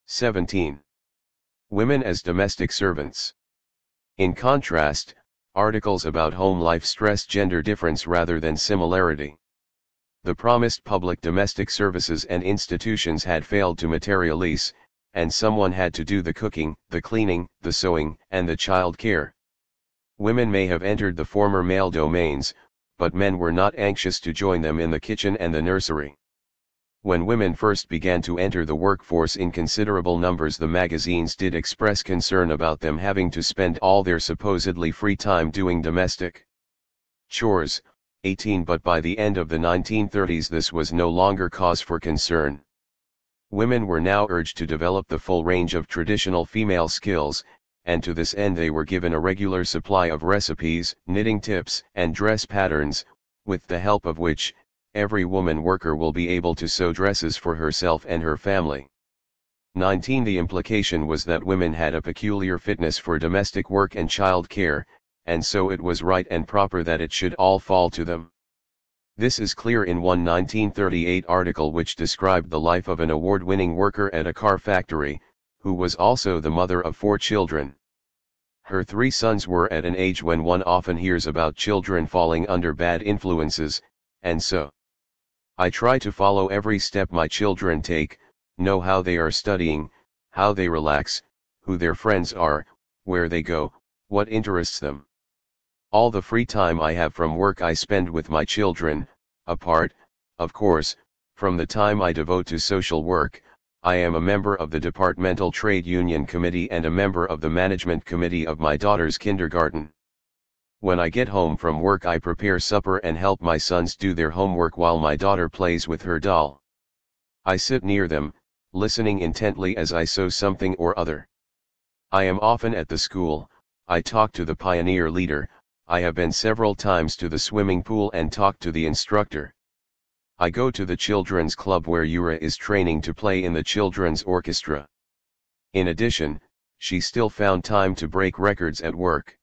17. Women as domestic servants. In contrast, articles about home life stress gender difference rather than similarity. The promised public domestic services and institutions had failed to materialize, and someone had to do the cooking, the cleaning, the sewing, and the child care. Women may have entered the former male domains, but men were not anxious to join them in the kitchen and the nursery. When women first began to enter the workforce in considerable numbers, the magazines did express concern about them having to spend all their supposedly free time doing domestic chores. 18. But by the end of the 1930s this was no longer cause for concern. Women were now urged to develop the full range of traditional female skills, and to this end they were given a regular supply of recipes, knitting tips, and dress patterns, with the help of which, every woman worker will be able to sew dresses for herself and her family. 19. The implication was that women had a peculiar fitness for domestic work and child care, and so it was right and proper that it should all fall to them. This is clear in one 1938 article which described the life of an award-winning worker at a car factory, who was also the mother of 4 children. Her 3 sons were at an age when one often hears about children falling under bad influences, and so I try to follow every step my children take, know how they are studying, how they relax, who their friends are, where they go, what interests them. All the free time I have from work I spend with my children, apart, of course, from the time I devote to social work. I am a member of the Departmental Trade Union Committee and a member of the Management Committee of my daughter's kindergarten. When I get home from work I prepare supper and help my sons do their homework while my daughter plays with her doll. I sit near them, listening intently as I sew something or other. I am often at the school, I talk to the pioneer leader, I have been several times to the swimming pool and talked to the instructor. I go to the children's club where Yura is training to play in the children's orchestra. In addition, she still found time to break records at work.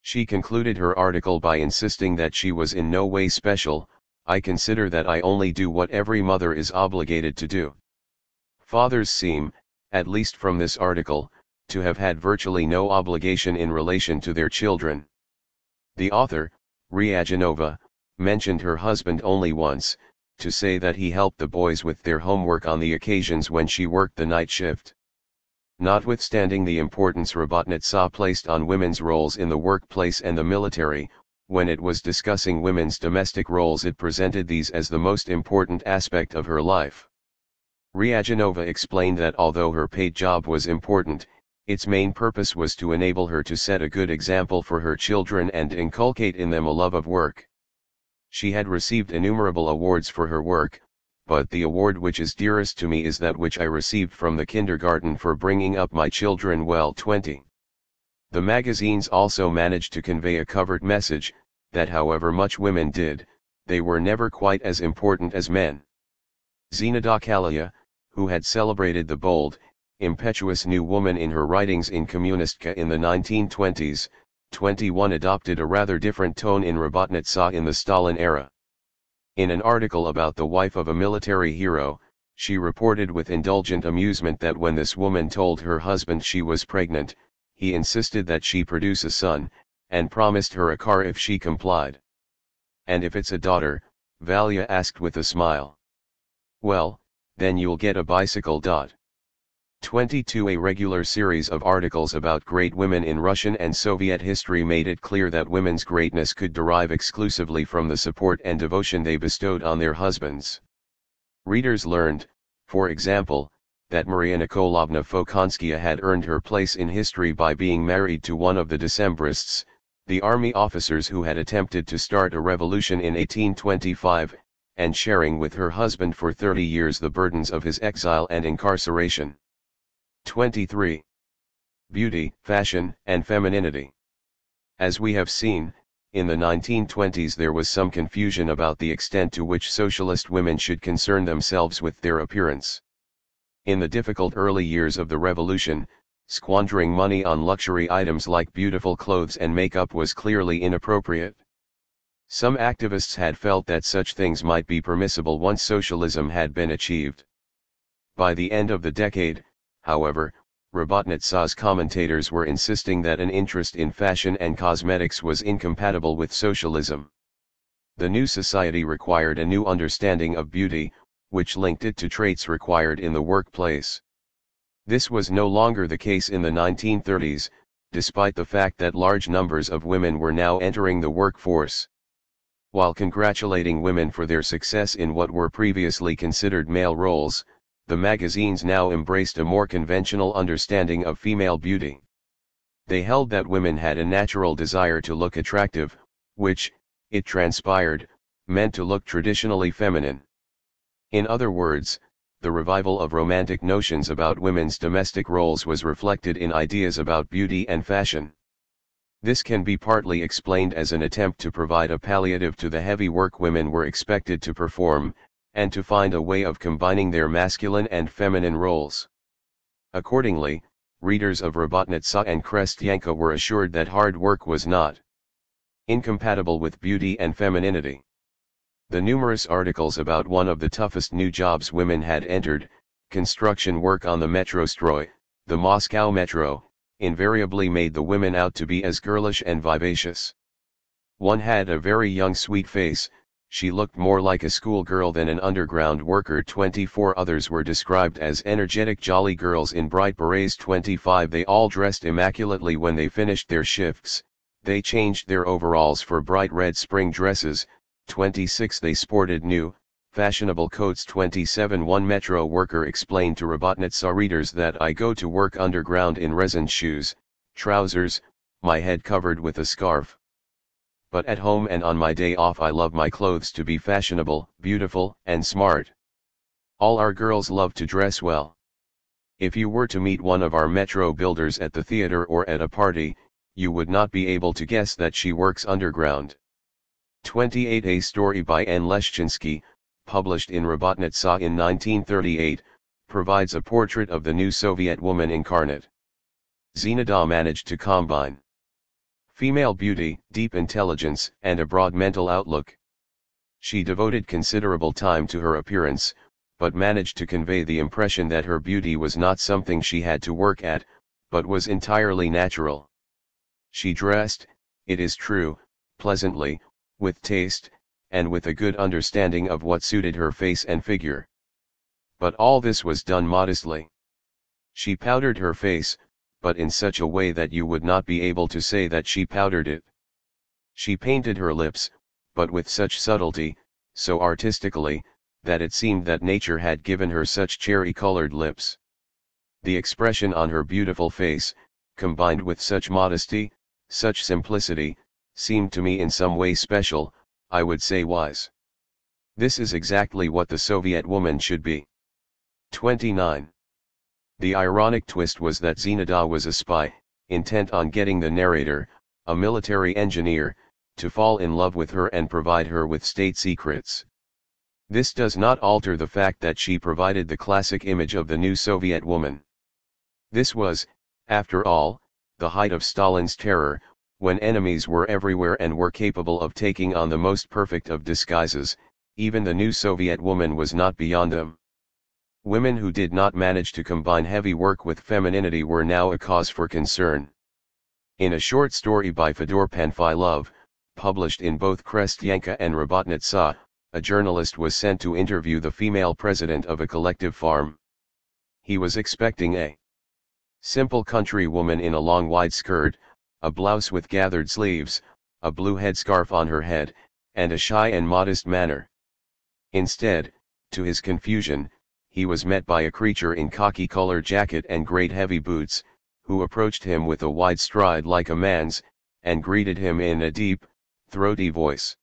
She concluded her article by insisting that she was in no way special. I consider that I only do what every mother is obligated to do. Fathers seem, at least from this article, to have had virtually no obligation in relation to their children. The author, Ryajanova, mentioned her husband only once, to say that he helped the boys with their homework on the occasions when she worked the night shift. Notwithstanding the importance Robotnitsa placed on women's roles in the workplace and the military, when it was discussing women's domestic roles it presented these as the most important aspect of her life. Ryajanova explained that although her paid job was important, its main purpose was to enable her to set a good example for her children and inculcate in them a love of work. She had received innumerable awards for her work, but the award which is dearest to me is that which I received from the kindergarten for bringing up my children well. 20. The magazines also managed to convey a covert message, that however much women did, they were never quite as important as men. Zinaida Kalia, who had celebrated the bold, impetuous new woman in her writings in Kommunistka in the 1920s, 21 adopted a rather different tone in Robotnitsa in the Stalin era. In an article about the wife of a military hero, she reported with indulgent amusement that when this woman told her husband she was pregnant, he insisted that she produce a son, and promised her a car if she complied. "And if it's a daughter?" Valia asked with a smile. "Well, then you'll get a bicycle." 22 A regular series of articles about great women in Russian and Soviet history made it clear that women's greatness could derive exclusively from the support and devotion they bestowed on their husbands. Readers learned, for example, that Maria Nikolaevna Fokonskaya had earned her place in history by being married to one of the Decembrists, the army officers who had attempted to start a revolution in 1825, and sharing with her husband for 30 years the burdens of his exile and incarceration. 23. Beauty, fashion, and femininity. As we have seen, in the 1920s there was some confusion about the extent to which socialist women should concern themselves with their appearance. In the difficult early years of the revolution, squandering money on luxury items like beautiful clothes and makeup was clearly inappropriate. Some activists had felt that such things might be permissible once socialism had been achieved. By the end of the decade, however, Robotnitsa's commentators were insisting that an interest in fashion and cosmetics was incompatible with socialism. The new society required a new understanding of beauty, which linked it to traits required in the workplace. This was no longer the case in the 1930s, despite the fact that large numbers of women were now entering the workforce. While congratulating women for their success in what were previously considered male roles, the magazines now embraced a more conventional understanding of female beauty. They held that women had a natural desire to look attractive, which, it transpired, meant to look traditionally feminine. In other words, the revival of romantic notions about women's domestic roles was reflected in ideas about beauty and fashion. This can be partly explained as an attempt to provide a palliative to the heavy work women were expected to perform, and to find a way of combining their masculine and feminine roles. Accordingly, readers of Robotnitsa and Krestyanka were assured that hard work was not incompatible with beauty and femininity. The numerous articles about one of the toughest new jobs women had entered, construction work on the Metrostroy, the Moscow Metro, invariably made the women out to be as girlish and vivacious. One had a very young sweet face, she looked more like a schoolgirl than an underground worker. 24 others were described as energetic jolly girls in bright berets. 25 They all dressed immaculately when they finished their shifts, they changed their overalls for bright red spring dresses. 26 They sported new, fashionable coats. 27 One metro worker explained to Robotnitsa readers that I go to work underground in resin shoes, trousers, my head covered with a scarf. But at home and on my day off I love my clothes to be fashionable, beautiful, and smart. All our girls love to dress well. If you were to meet one of our metro builders at the theater or at a party, you would not be able to guess that she works underground. 28 A story by N. Leshchinsky, published in Robotnitsa in 1938, provides a portrait of the new Soviet woman incarnate. Zinada managed to combine female beauty, deep intelligence, and a broad mental outlook. She devoted considerable time to her appearance, but managed to convey the impression that her beauty was not something she had to work at, but was entirely natural. She dressed, it is true, pleasantly, with taste, and with a good understanding of what suited her face and figure. But all this was done modestly. She powdered her face, but in such a way that you would not be able to say that she powdered it. She painted her lips, but with such subtlety, so artistically, that it seemed that nature had given her such cherry-colored lips. The expression on her beautiful face, combined with such modesty, such simplicity, seemed to me in some way special, I would say wise. This is exactly what the Soviet woman should be. 29. The ironic twist was that Zinada was a spy, intent on getting the narrator, a military engineer, to fall in love with her and provide her with state secrets. This does not alter the fact that she provided the classic image of the new Soviet woman. This was, after all, the height of Stalin's terror, when enemies were everywhere and were capable of taking on the most perfect of disguises. Even the new Soviet woman was not beyond them. Women who did not manage to combine heavy work with femininity were now a cause for concern. In a short story by Fedor Panfilov, published in both Krestyanka and Robotnitsa, a journalist was sent to interview the female president of a collective farm. He was expecting a simple country woman in a long wide skirt, a blouse with gathered sleeves, a blue headscarf on her head, and a shy and modest manner. Instead, to his confusion, he was met by a creature in khaki-colored jacket and great heavy boots, who approached him with a wide stride like a man's, and greeted him in a deep, throaty voice.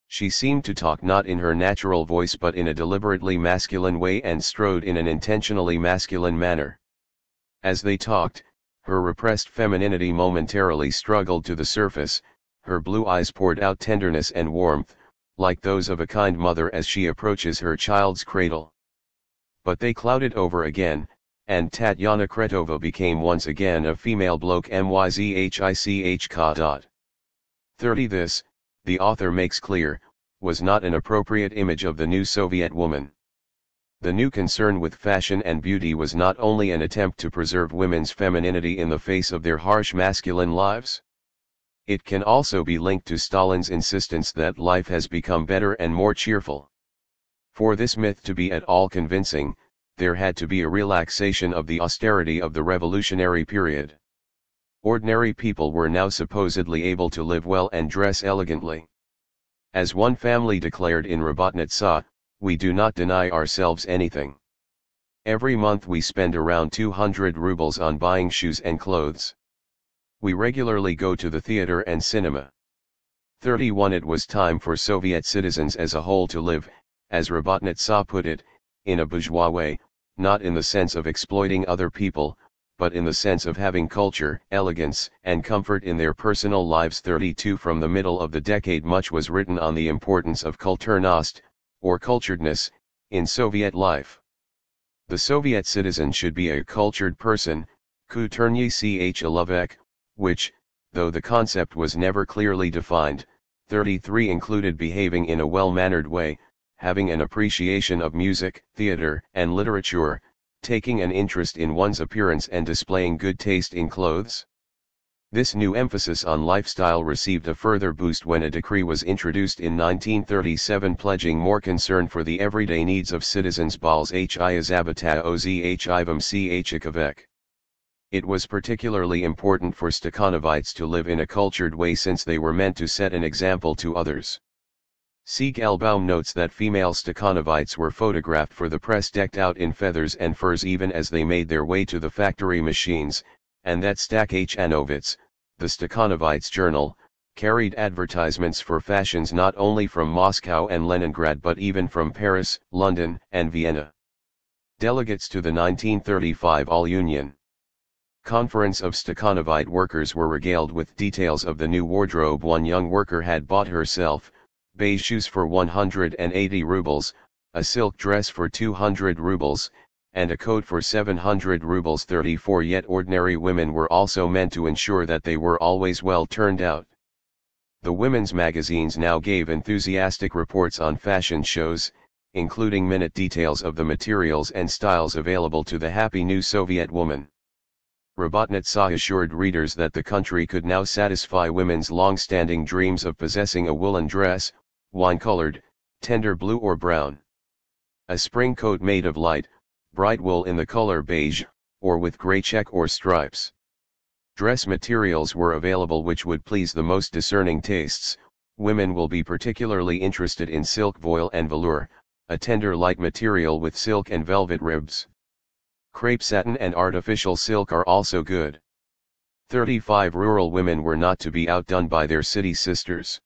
She seemed to talk not in her natural voice but in a deliberately masculine way and strode in an intentionally masculine manner. As they talked, her repressed femininity momentarily struggled to the surface, her blue eyes poured out tenderness and warmth, like those of a kind mother as she approaches her child's cradle. But they clouded over again, and Tatyana Kretova became once again a female bloke myzhichich. 30 This, the author makes clear, was not an appropriate image of the new Soviet woman. The new concern with fashion and beauty was not only an attempt to preserve women's femininity in the face of their harsh masculine lives. It can also be linked to Stalin's insistence that life has become better and more cheerful. For this myth to be at all convincing, there had to be a relaxation of the austerity of the revolutionary period. Ordinary people were now supposedly able to live well and dress elegantly. As one family declared in Robotnitsa, we do not deny ourselves anything. Every month we spend around 200 rubles on buying shoes and clothes. We regularly go to the theater and cinema. 31 It was time for Soviet citizens as a whole to live, as Robotnitsa put it, in a bourgeois way, not in the sense of exploiting other people, but in the sense of having culture, elegance, and comfort in their personal lives. 32 From the middle of the decade much was written on the importance of kulturnost, or culturedness, in Soviet life. The Soviet citizen should be a cultured person, kulturny человек, which, though the concept was never clearly defined, 33 included behaving in a well-mannered way, having an appreciation of music, theater, and literature, taking an interest in one's appearance and displaying good taste in clothes. This new emphasis on lifestyle received a further boost when a decree was introduced in 1937 pledging more concern for the everyday needs of citizens. Bals hi zabata oz hivam chikavek. It was particularly important for Stakhanovites to live in a cultured way since they were meant to set an example to others. Sieg Elbaum notes that female Stakhanovites were photographed for the press decked out in feathers and furs even as they made their way to the factory machines, and that Stakhanovits, the Stakhanovites' journal, carried advertisements for fashions not only from Moscow and Leningrad but even from Paris, London, and Vienna. Delegates to the 1935 All-Union Conference of Stakhanovite workers were regaled with details of the new wardrobe one young worker had bought herself: beige shoes for 180 rubles, a silk dress for 200 rubles, and a coat for 700 rubles 34. Yet ordinary women were also meant to ensure that they were always well turned out. The women's magazines now gave enthusiastic reports on fashion shows, including minute details of the materials and styles available to the happy new Soviet woman. Rabotnitsa assured readers that the country could now satisfy women's long-standing dreams of possessing a woolen dress, wine-colored, tender blue or brown. A spring coat made of light, bright wool in the color beige, or with gray check or stripes. Dress materials were available which would please the most discerning tastes. Women will be particularly interested in silk voile and velour, a tender light material with silk and velvet ribs. Crepe satin and artificial silk are also good. 35 Rural women were not to be outdone by their city sisters.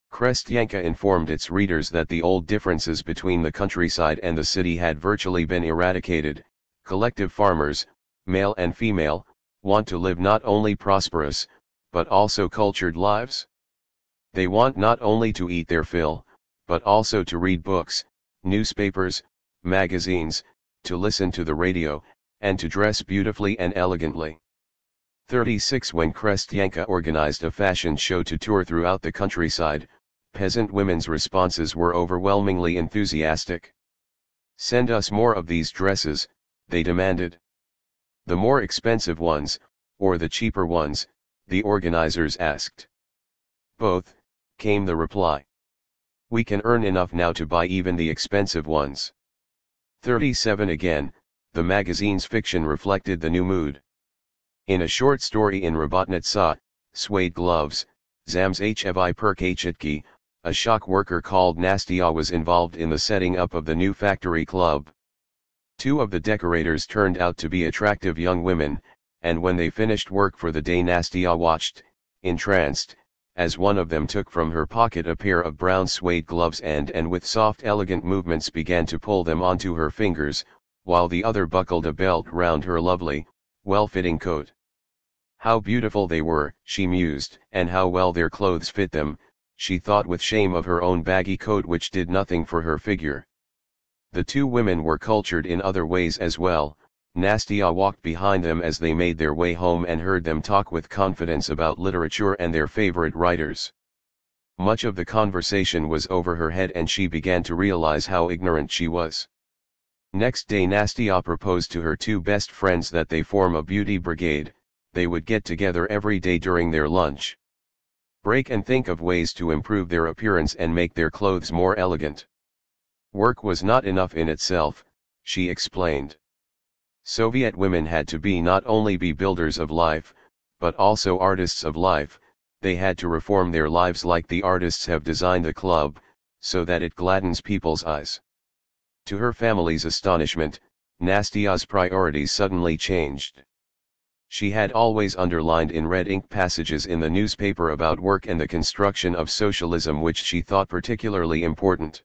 Krestyanka informed its readers that the old differences between the countryside and the city had virtually been eradicated. Collective farmers, male and female, want to live not only prosperous, but also cultured lives. They want not only to eat their fill, but also to read books, newspapers, magazines, to listen to the radio, and to dress beautifully and elegantly. 36 When Krestyanka organized a fashion show to tour throughout the countryside, peasant women's responses were overwhelmingly enthusiastic. "Send us more of these dresses," they demanded. "The more expensive ones, or the cheaper ones?" the organizers asked. "Both," came the reply. "We can earn enough now to buy even the expensive ones." 37 Again, the magazine's fiction reflected the new mood. In a short story in Rabotnitsa, Suede Gloves, Zamzhevi Perkachitki, a shock worker called Nastya was involved in the setting up of the new factory club. Two of the decorators turned out to be attractive young women, and when they finished work for the day, Nastya watched, entranced, as one of them took from her pocket a pair of brown suede gloves and with soft elegant movements began to pull them onto her fingers, while the other buckled a belt round her lovely, well-fitting coat. How beautiful they were, she mused, and how well their clothes fit them, she thought with shame of her own baggy coat which did nothing for her figure. The two women were cultured in other ways as well. Nastya walked behind them as they made their way home and heard them talk with confidence about literature and their favorite writers. Much of the conversation was over her head and she began to realize how ignorant she was. Next day Nastya proposed to her two best friends that they form a beauty brigade. They would get together every day during their lunch break and think of ways to improve their appearance and make their clothes more elegant. Work was not enough in itself, she explained. Soviet women had to be not only be builders of life, but also artists of life. They had to reform their lives like the artists have designed the club, so that it gladdens people's eyes. To her family's astonishment, Nastya's priorities suddenly changed. She had always underlined in red ink passages in the newspaper about work and the construction of socialism which she thought particularly important.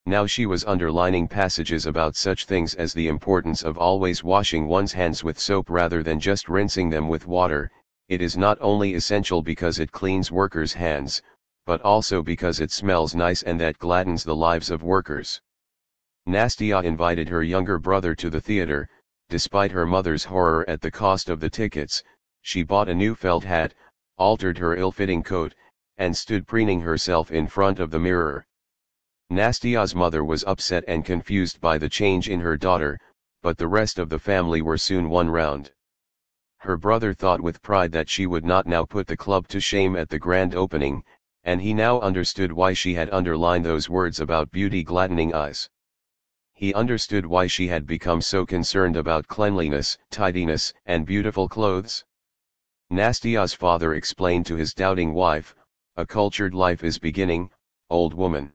Now she was underlining passages about such things as the importance of always washing one's hands with soap rather than just rinsing them with water. It is not only essential because it cleans workers' hands, but also because it smells nice and that gladdens the lives of workers. Nastya invited her younger brother to the theater. Despite her mother's horror at the cost of the tickets, she bought a new felt hat, altered her ill-fitting coat, and stood preening herself in front of the mirror. Nastya's mother was upset and confused by the change in her daughter, but the rest of the family were soon won round. Her brother thought with pride that she would not now put the club to shame at the grand opening, and he now understood why she had underlined those words about beauty gladdening eyes. He understood why she had become so concerned about cleanliness, tidiness, and beautiful clothes. Nastia's father explained to his doubting wife, "A cultured life is beginning, old woman.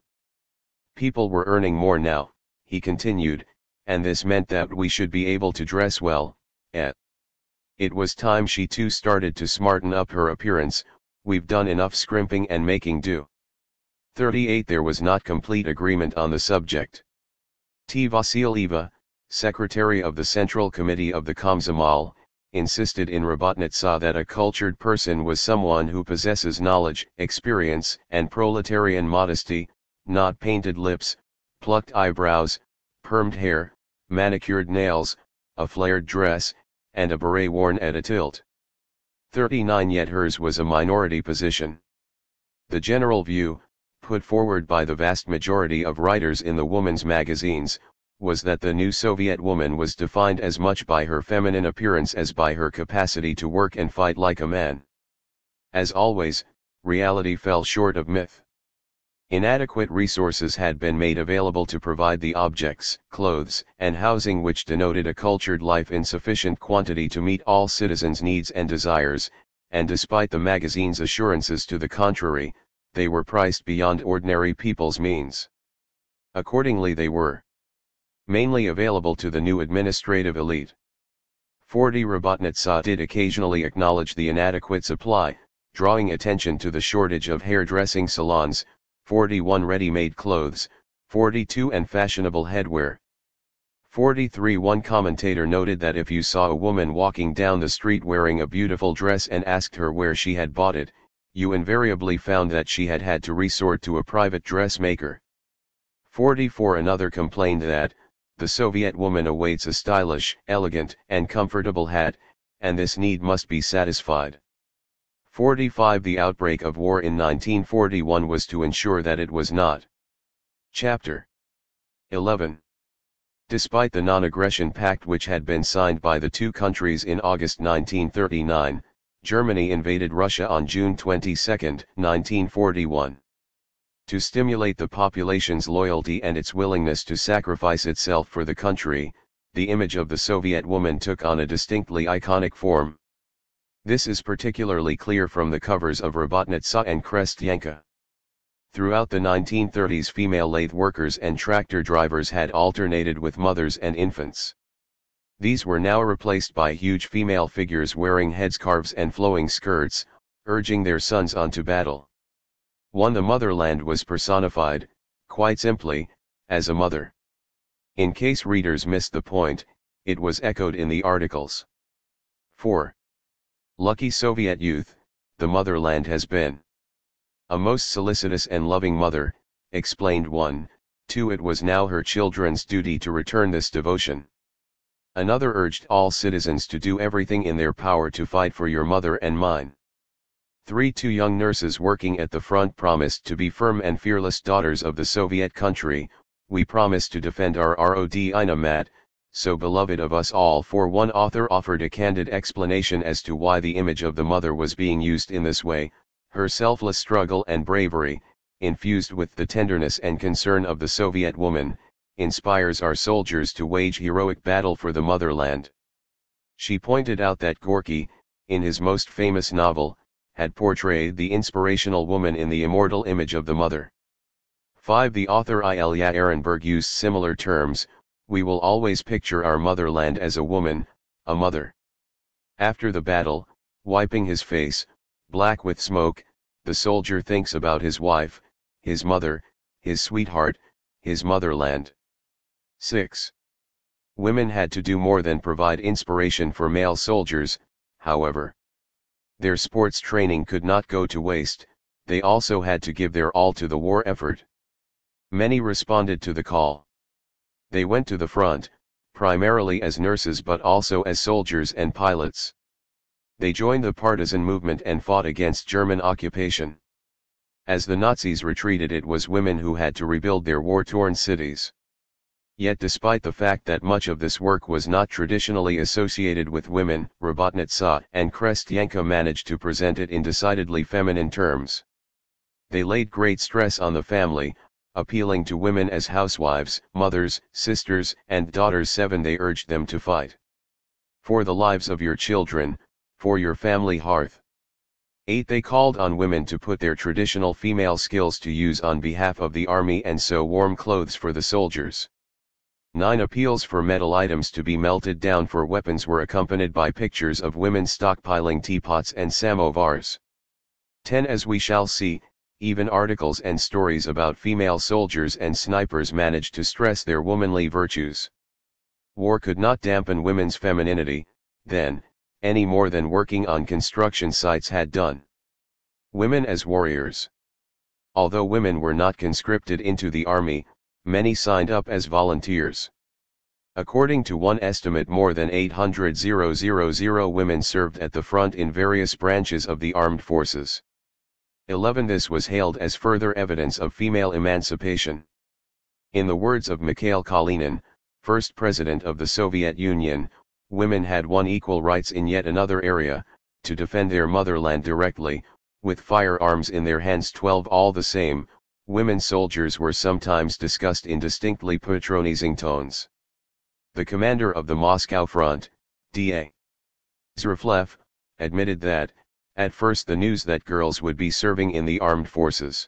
People were earning more now," he continued, "and this meant that we should be able to dress well, It was time she too started to smarten up her appearance. We've done enough scrimping and making do." 38 There was not complete agreement on the subject. T. Vasilyeva, secretary of the Central Committee of the Komsomol, insisted in Rabotnitsa that a cultured person was someone who possesses knowledge, experience, and proletarian modesty, not painted lips, plucked eyebrows, permed hair, manicured nails, a flared dress, and a beret worn at a tilt. 39 Yet hers was a minority position. The general view, put forward by the vast majority of writers in the women's magazines, was that the new Soviet woman was defined as much by her feminine appearance as by her capacity to work and fight like a man. As always, reality fell short of myth. Inadequate resources had been made available to provide the objects, clothes, and housing which denoted a cultured life in sufficient quantity to meet all citizens' needs and desires, and despite the magazine's assurances to the contrary, they were priced beyond ordinary people's means. Accordingly they were mainly available to the new administrative elite. 40 Rabotnitsa did occasionally acknowledge the inadequate supply, drawing attention to the shortage of hairdressing salons, 41 ready-made clothes, 42 and fashionable headwear. 43 One commentator noted that if you saw a woman walking down the street wearing a beautiful dress and asked her where she had bought it, you invariably found that she had had to resort to a private dressmaker. 44 Another complained that, the Soviet woman awaits a stylish, elegant, and comfortable hat, and this need must be satisfied. 45 The outbreak of war in 1941 was to ensure that it was not. Chapter 11. Despite the non-aggression pact which had been signed by the two countries in August 1939, Germany invaded Russia on June 22, 1941. To stimulate the population's loyalty and its willingness to sacrifice itself for the country, the image of the Soviet woman took on a distinctly iconic form. This is particularly clear from the covers of Rabotnitsa and Krestyanka. Throughout the 1930s, female lathe workers and tractor drivers had alternated with mothers and infants. These were now replaced by huge female figures wearing headscarves and flowing skirts, urging their sons on to battle. The motherland was personified, quite simply, as a mother. In case readers missed the point, it was echoed in the articles. 4. Lucky Soviet youth, the motherland has been a most solicitous and loving mother, explained one. 2. It was now her children's duty to return this devotion. Another urged all citizens to do everything in their power to fight for your mother and mine. 3. Two young nurses working at the front promised to be firm and fearless daughters of the Soviet country. We promise to defend our Rodina mat, so beloved of us all. For one author offered a candid explanation as to why the image of the mother was being used in this way: her selfless struggle and bravery, infused with the tenderness and concern of the Soviet woman, inspires our soldiers to wage heroic battle for the motherland. She pointed out that Gorky, in his most famous novel, had portrayed the inspirational woman in the immortal image of the mother. 5. The author Ilya Ehrenberg used similar terms: we will always picture our motherland as a woman, a mother. After the battle, wiping his face, black with smoke, the soldier thinks about his wife, his mother, his sweetheart, his motherland. 6. Women had to do more than provide inspiration for male soldiers, however. Their sports training could not go to waste, they also had to give their all to the war effort. Many responded to the call. They went to the front, primarily as nurses but also as soldiers and pilots. They joined the partisan movement and fought against German occupation. As the Nazis retreated, it was women who had to rebuild their war-torn cities. Yet despite the fact that much of this work was not traditionally associated with women, Robotnica and Krestyanka managed to present it in decidedly feminine terms. They laid great stress on the family, appealing to women as housewives, mothers, sisters, and daughters. 7. They urged them to fight for the lives of your children, for your family hearth. 8. They called on women to put their traditional female skills to use on behalf of the army and sew warm clothes for the soldiers. 9. Appeals for metal items to be melted down for weapons were accompanied by pictures of women stockpiling teapots and samovars. 10. As we shall see, even articles and stories about female soldiers and snipers managed to stress their womanly virtues. War could not dampen women's femininity, then, any more than working on construction sites had done. Women as warriors. Although women were not conscripted into the army, many signed up as volunteers. According to one estimate, more than 800,000 women served at the front in various branches of the armed forces. 11. This was hailed as further evidence of female emancipation. In the words of Mikhail Kalinin, first president of the Soviet Union, women had won equal rights in yet another area, to defend their motherland directly, with firearms in their hands. 12. All the same, women soldiers were sometimes discussed in distinctly patronizing tones. The commander of the Moscow front, D.A. Zraflev, admitted that, at first the news that girls would be serving in the armed forces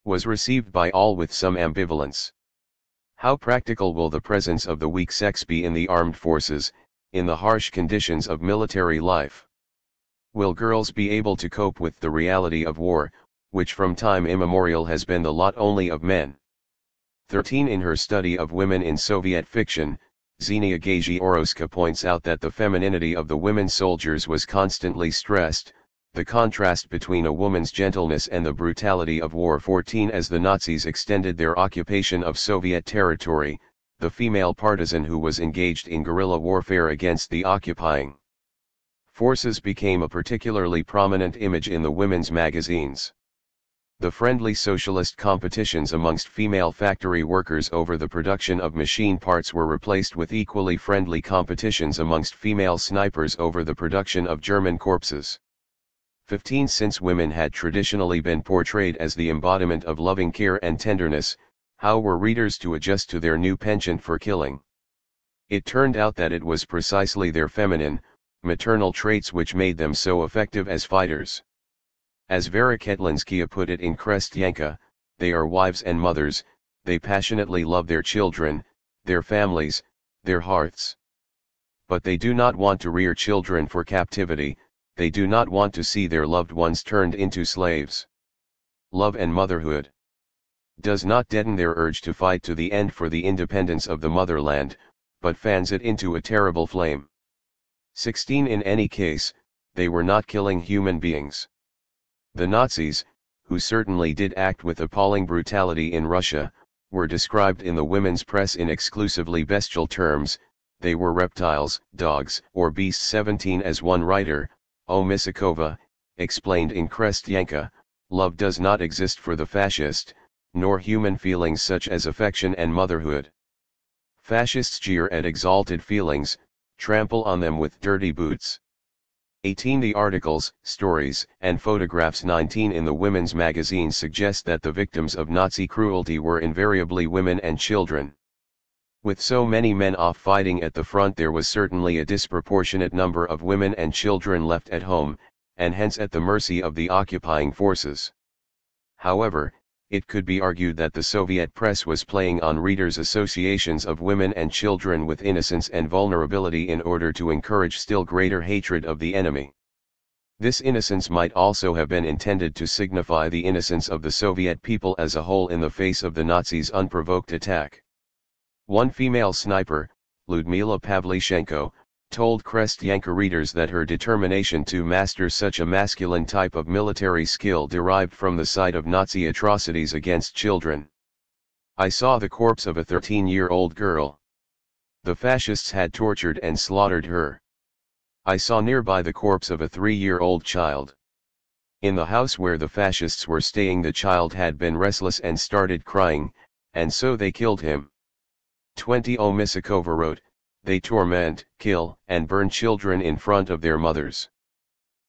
was received by all with some ambivalence. How practical will the presence of the weak sex be in the armed forces, in the harsh conditions of military life? Will girls be able to cope with the reality of war, which from time immemorial has been the lot only of men? 13. In her study of women in Soviet fiction, Xenia Gaziorowska points out that the femininity of the women soldiers was constantly stressed, the contrast between a woman's gentleness and the brutality of war. 14. As the Nazis extended their occupation of Soviet territory, the female partisan who was engaged in guerrilla warfare against the occupying forces became a particularly prominent image in the women's magazines. The friendly socialist competitions amongst female factory workers over the production of machine parts were replaced with equally friendly competitions amongst female snipers over the production of German corpses. 15. Since women had traditionally been portrayed as the embodiment of loving care and tenderness, how were readers to adjust to their new penchant for killing? It turned out that it was precisely their feminine, maternal traits which made them so effective as fighters. As Vera Ketlinskaya put it in Krestyanka, they are wives and mothers, they passionately love their children, their families, their hearths. But they do not want to rear children for captivity, they do not want to see their loved ones turned into slaves. Love and motherhood does not deaden their urge to fight to the end for the independence of the motherland, but fans it into a terrible flame. 16. In any case, they were not killing human beings. The Nazis, who certainly did act with appalling brutality in Russia, were described in the women's press in exclusively bestial terms. They were reptiles, dogs, or beasts. 17. As one writer, O. Misakova, explained in Krestyanka, love does not exist for the fascist, nor human feelings such as affection and motherhood. Fascists jeer at exalted feelings, trample on them with dirty boots. 18. The articles, stories, and photographs 19 in the women's magazines suggest that the victims of Nazi cruelty were invariably women and children. With so many men off fighting at the front, there was certainly a disproportionate number of women and children left at home, and hence at the mercy of the occupying forces. However, it could be argued that the Soviet press was playing on readers' associations of women and children with innocence and vulnerability in order to encourage still greater hatred of the enemy. This innocence might also have been intended to signify the innocence of the Soviet people as a whole in the face of the Nazis' unprovoked attack. One female sniper, Ludmila Pavlychenko, told Krestyanka readers that her determination to master such a masculine type of military skill derived from the sight of Nazi atrocities against children. I saw the corpse of a 13-year-old girl. The fascists had tortured and slaughtered her. I saw nearby the corpse of a 3-year-old child. In the house where the fascists were staying, the child had been restless and started crying, and so they killed him. 20 Omisakova wrote, they torment, kill, and burn children in front of their mothers.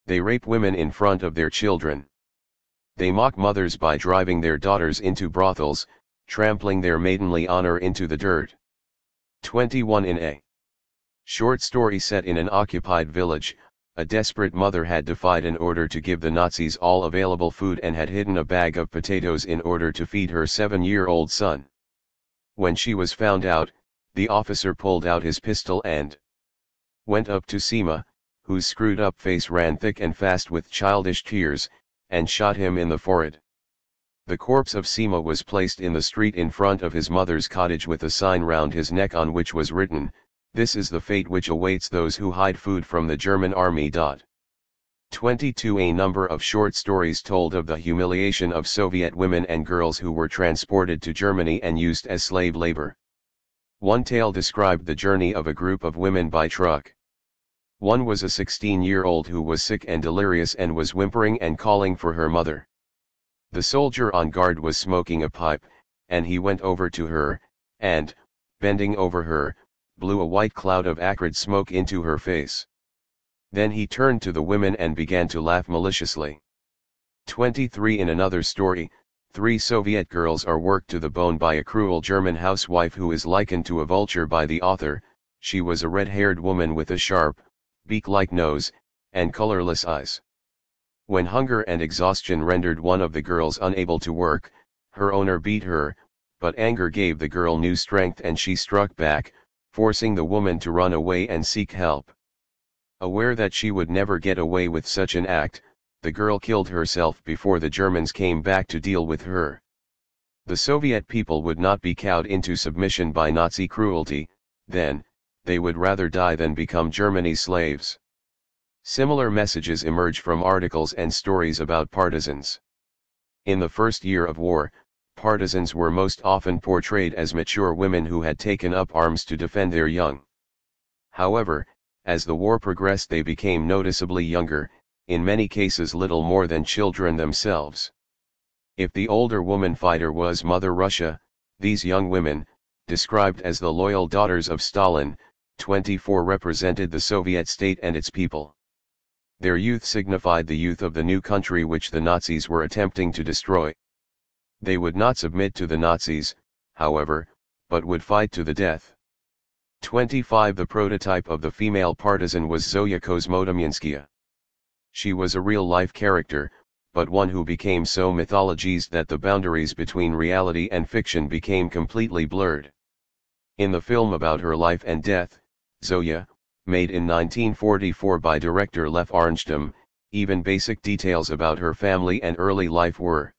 They rape women in front of their children. They mock mothers by driving their daughters into brothels, trampling their maidenly honor into the dirt. 21 In a short story set in an occupied village, a desperate mother had defied an order to give the Nazis all available food and had hidden a bag of potatoes in order to feed her 7-year-old son. When she was found out, the officer pulled out his pistol and went up to Sima, whose screwed-up face ran thick and fast with childish tears, and shot him in the forehead. The corpse of Sima was placed in the street in front of his mother's cottage with a sign round his neck on which was written, "This is the fate which awaits those who hide food from the German army." 22 A number of short stories told of the humiliation of Soviet women and girls who were transported to Germany and used as slave labor. One tale described the journey of a group of women by truck. One was a 16-year-old who was sick and delirious and was whimpering and calling for her mother. The soldier on guard was smoking a pipe, and he went over to her, and, bending over her, blew a white cloud of acrid smoke into her face. Then he turned to the women and began to laugh maliciously. 23 In another story, 3 Soviet girls are worked to the bone by a cruel German housewife who is likened to a vulture by the author. She was a red-haired woman with a sharp, beak-like nose, and colorless eyes. When hunger and exhaustion rendered one of the girls unable to work, her owner beat her, but anger gave the girl new strength and she struck back, forcing the woman to run away and seek help. Aware that she would never get away with such an act, the girl killed herself before the Germans came back to deal with her. The Soviet people would not be cowed into submission by Nazi cruelty, then, they would rather die than become Germany's slaves. Similar messages emerge from articles and stories about partisans. In the first year of war, partisans were most often portrayed as mature women who had taken up arms to defend their young. However, as the war progressed they became noticeably younger, in many cases little more than children themselves. If the older woman fighter was Mother Russia, these young women, described as the loyal daughters of Stalin, 24 represented the Soviet state and its people. Their youth signified the youth of the new country which the Nazis were attempting to destroy. They would not submit to the Nazis, however, but would fight to the death. 25 The prototype of the female partisan was Zoya Kosmodomyanskaya. She was a real-life character, but one who became so mythologized that the boundaries between reality and fiction became completely blurred. In the film about her life and death, Zoya, made in 1944 by director Lev Arnshdom, even basic details about her family and early life were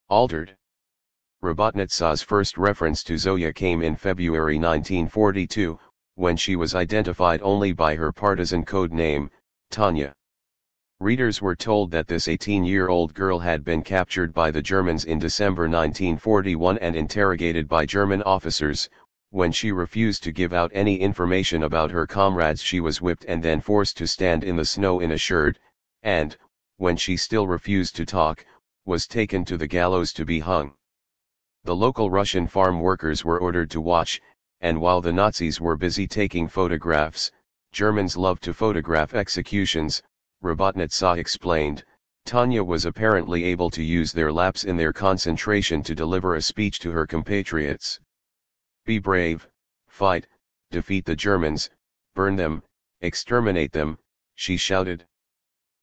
altered. Robotnitsa's first reference to Zoya came in February 1942, when she was identified only by her partisan code name, Tanya. Readers were told that this 18-year-old girl had been captured by the Germans in December 1941 and interrogated by German officers. When she refused to give out any information about her comrades, she was whipped and then forced to stand in the snow in a shirt, and, when she still refused to talk, was taken to the gallows to be hung. The local Russian farm workers were ordered to watch, and while the Nazis were busy taking photographs, Germans loved to photograph executions. Robotnitsa explained, Tanya was apparently able to use their lapse in their concentration to deliver a speech to her compatriots. Be brave, fight, defeat the Germans, burn them, exterminate them, she shouted.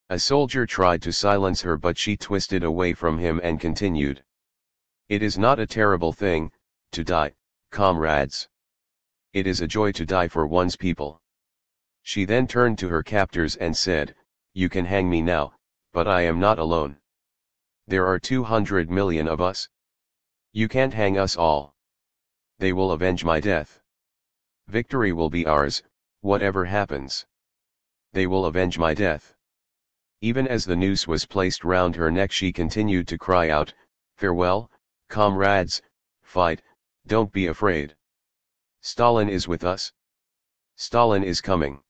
A soldier tried to silence her, but she twisted away from him and continued. It is not a terrible thing, to die, comrades. It is a joy to die for one's people. She then turned to her captors and said, You can hang me now, but I am not alone. There are 200 million of us. You can't hang us all. They will avenge my death. Victory will be ours, whatever happens. They will avenge my death. Even as the noose was placed round her neck, she continued to cry out, Farewell, comrades, fight, don't be afraid. Stalin is with us. Stalin is coming.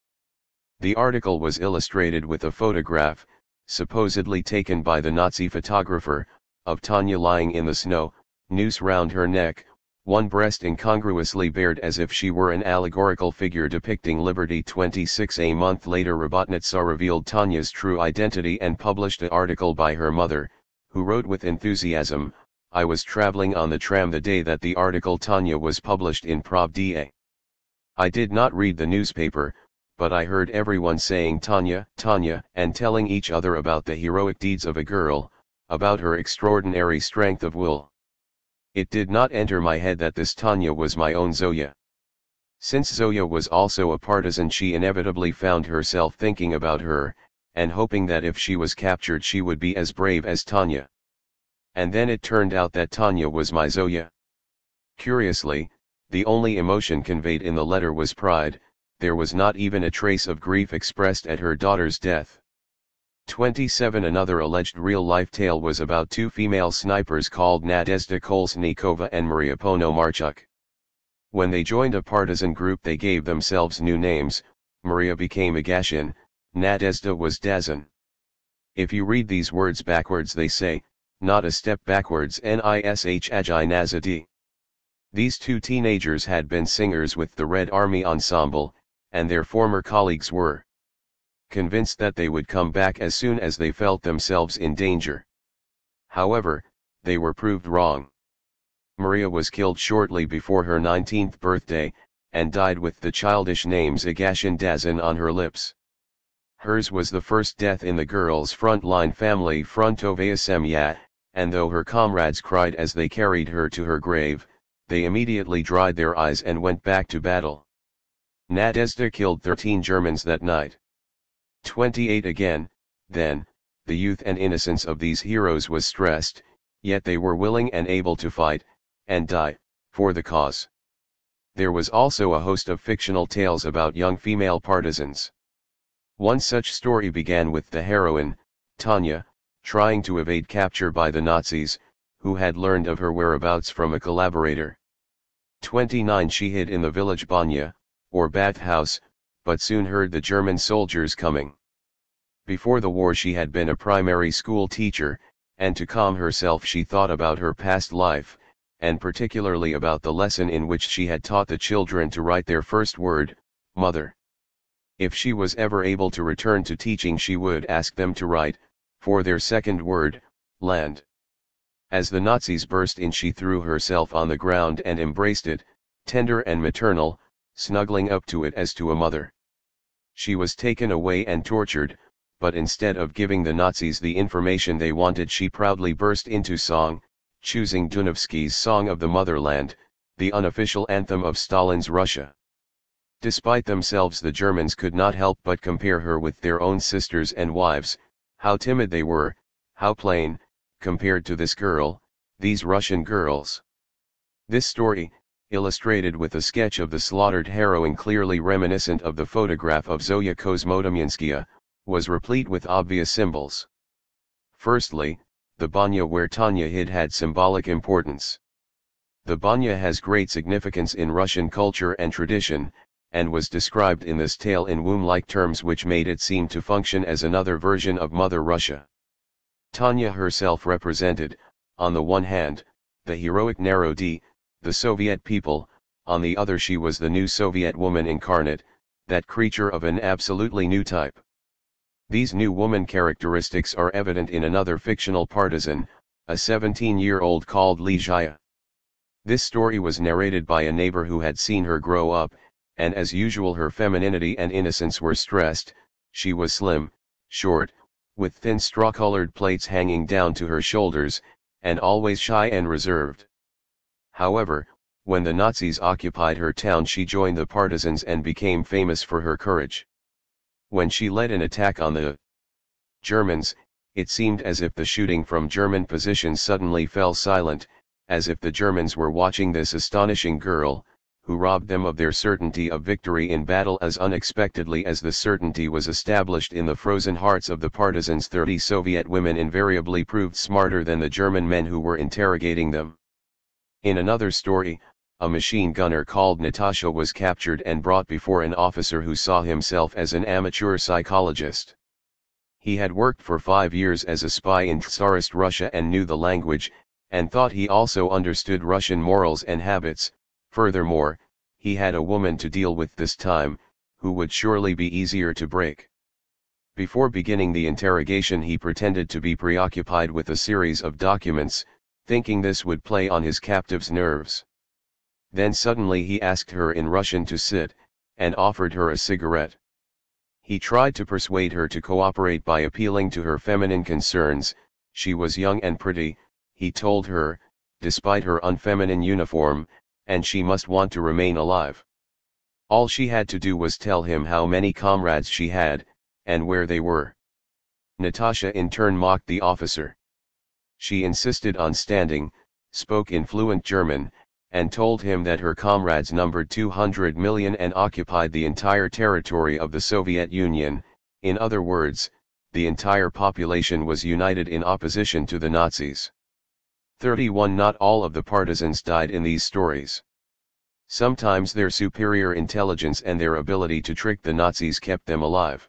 The article was illustrated with a photograph, supposedly taken by the Nazi photographer, of Tanya lying in the snow, noose round her neck, one breast incongruously bared as if she were an allegorical figure depicting liberty. 26 A month later Robotnitsa revealed Tanya's true identity and published an article by her mother, who wrote with enthusiasm, "I was traveling on the tram the day that the article Tanya was published in Pravda. I did not read the newspaper, but I heard everyone saying Tanya, Tanya, and telling each other about the heroic deeds of a girl, about her extraordinary strength of will. It did not enter my head that this Tanya was my own Zoya. Since Zoya was also a partisan, she inevitably found herself thinking about her, and hoping that if she was captured she would be as brave as Tanya. And then it turned out that Tanya was my Zoya." Curiously, the only emotion conveyed in the letter was pride. There was not even a trace of grief expressed at her daughter's death. 27 Another alleged real-life tale was about two female snipers called Nadezhda Kolesnikova and Maria Ponomarchuk. When they joined a partisan group they gave themselves new names. Maria became Agashin, Nadezhda was Dazin. If you read these words backwards they say, "Not a step backwards, nish Ajay Nazadi." These two teenagers had been singers with the Red Army Ensemble, and their former colleagues were convinced that they would come back as soon as they felt themselves in danger. However, they were proved wrong. Maria was killed shortly before her 19th birthday, and died with the childish names Agashin Dazin on her lips. Hers was the first death in the girl's frontline family Frontovaya Semya, and though her comrades cried as they carried her to her grave, they immediately dried their eyes and went back to battle. Nadezhda killed 13 Germans that night. 28 Again, then, the youth and innocence of these heroes was stressed, yet they were willing and able to fight, and die, for the cause. There was also a host of fictional tales about young female partisans. One such story began with the heroine, Tanya, trying to evade capture by the Nazis, who had learned of her whereabouts from a collaborator. 29 She hid in the village banya, or bathhouse, but soon heard the German soldiers coming. Before the war she had been a primary school teacher, and to calm herself she thought about her past life, and particularly about the lesson in which she had taught the children to write their first word, mother. If she was ever able to return to teaching she would ask them to write, for their second word, land. As the Nazis burst in she threw herself on the ground and embraced it, tender and maternal, snuggling up to it as to a mother. She was taken away and tortured, but instead of giving the Nazis the information they wanted she proudly burst into song, choosing Dunevsky's Song of the Motherland, the unofficial anthem of Stalin's Russia. Despite themselves the Germans could not help but compare her with their own sisters and wives. How timid they were, how plain, compared to this girl, these Russian girls. This story, illustrated with a sketch of the slaughtered heroine clearly reminiscent of the photograph of Zoya Kozmodomyanskaya, was replete with obvious symbols. Firstly, the banya where Tanya hid had symbolic importance. The banya has great significance in Russian culture and tradition, and was described in this tale in womb-like terms which made it seem to function as another version of Mother Russia. Tanya herself represented, on the one hand, the heroic Narodi, the Soviet people, on the other she was the new Soviet woman incarnate, that creature of an absolutely new type. These new woman characteristics are evident in another fictional partisan, a 17-year-old called Lyzhaya. This story was narrated by a neighbor who had seen her grow up, and as usual her femininity and innocence were stressed. She was slim, short, with thin straw-colored plaits hanging down to her shoulders, and always shy and reserved. However, when the Nazis occupied her town she joined the partisans and became famous for her courage. When she led an attack on the Germans, it seemed as if the shooting from German positions suddenly fell silent, as if the Germans were watching this astonishing girl, who robbed them of their certainty of victory in battle as unexpectedly as the certainty was established in the frozen hearts of the partisans. 30 Soviet women invariably proved smarter than the German men who were interrogating them. In another story, a machine gunner called Natasha was captured and brought before an officer who saw himself as an amateur psychologist. He had worked for 5 years as a spy in Tsarist Russia and knew the language, and thought he also understood Russian morals and habits. Furthermore, he had a woman to deal with this time, who would surely be easier to break. Before beginning the interrogation, he pretended to be preoccupied with a series of documents, thinking this would play on his captive's nerves. Then suddenly he asked her in Russian to sit, and offered her a cigarette. He tried to persuade her to cooperate by appealing to her feminine concerns. She was young and pretty, he told her, despite her unfeminine uniform, and she must want to remain alive. All she had to do was tell him how many comrades she had, and where they were. Natasha in turn mocked the officer. She insisted on standing, spoke in fluent German, and told him that her comrades numbered 200 million and occupied the entire territory of the Soviet Union. In other words, the entire population was united in opposition to the Nazis. 31 Not all of the partisans died in these stories. Sometimes their superior intelligence and their ability to trick the Nazis kept them alive.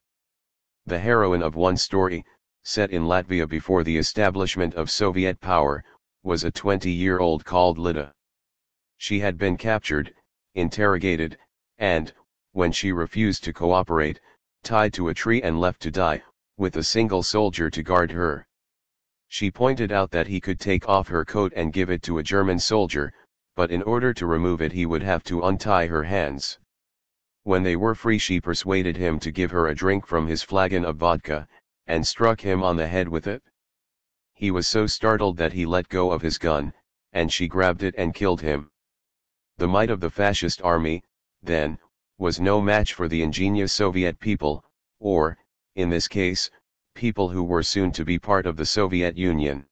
The heroine of one story, set in Latvia before the establishment of Soviet power, was a 20-year-old called Lida. She had been captured, interrogated, and, when she refused to cooperate, tied to a tree and left to die, with a single soldier to guard her. She pointed out that he could take off her coat and give it to a German soldier, but in order to remove it he would have to untie her hands. When they were free she persuaded him to give her a drink from his flagon of vodka, and struck him on the head with it. He was so startled that he let go of his gun, and she grabbed it and killed him. The might of the fascist army, then, was no match for the ingenious Soviet people, or, in this case, people who were soon to be part of the Soviet Union.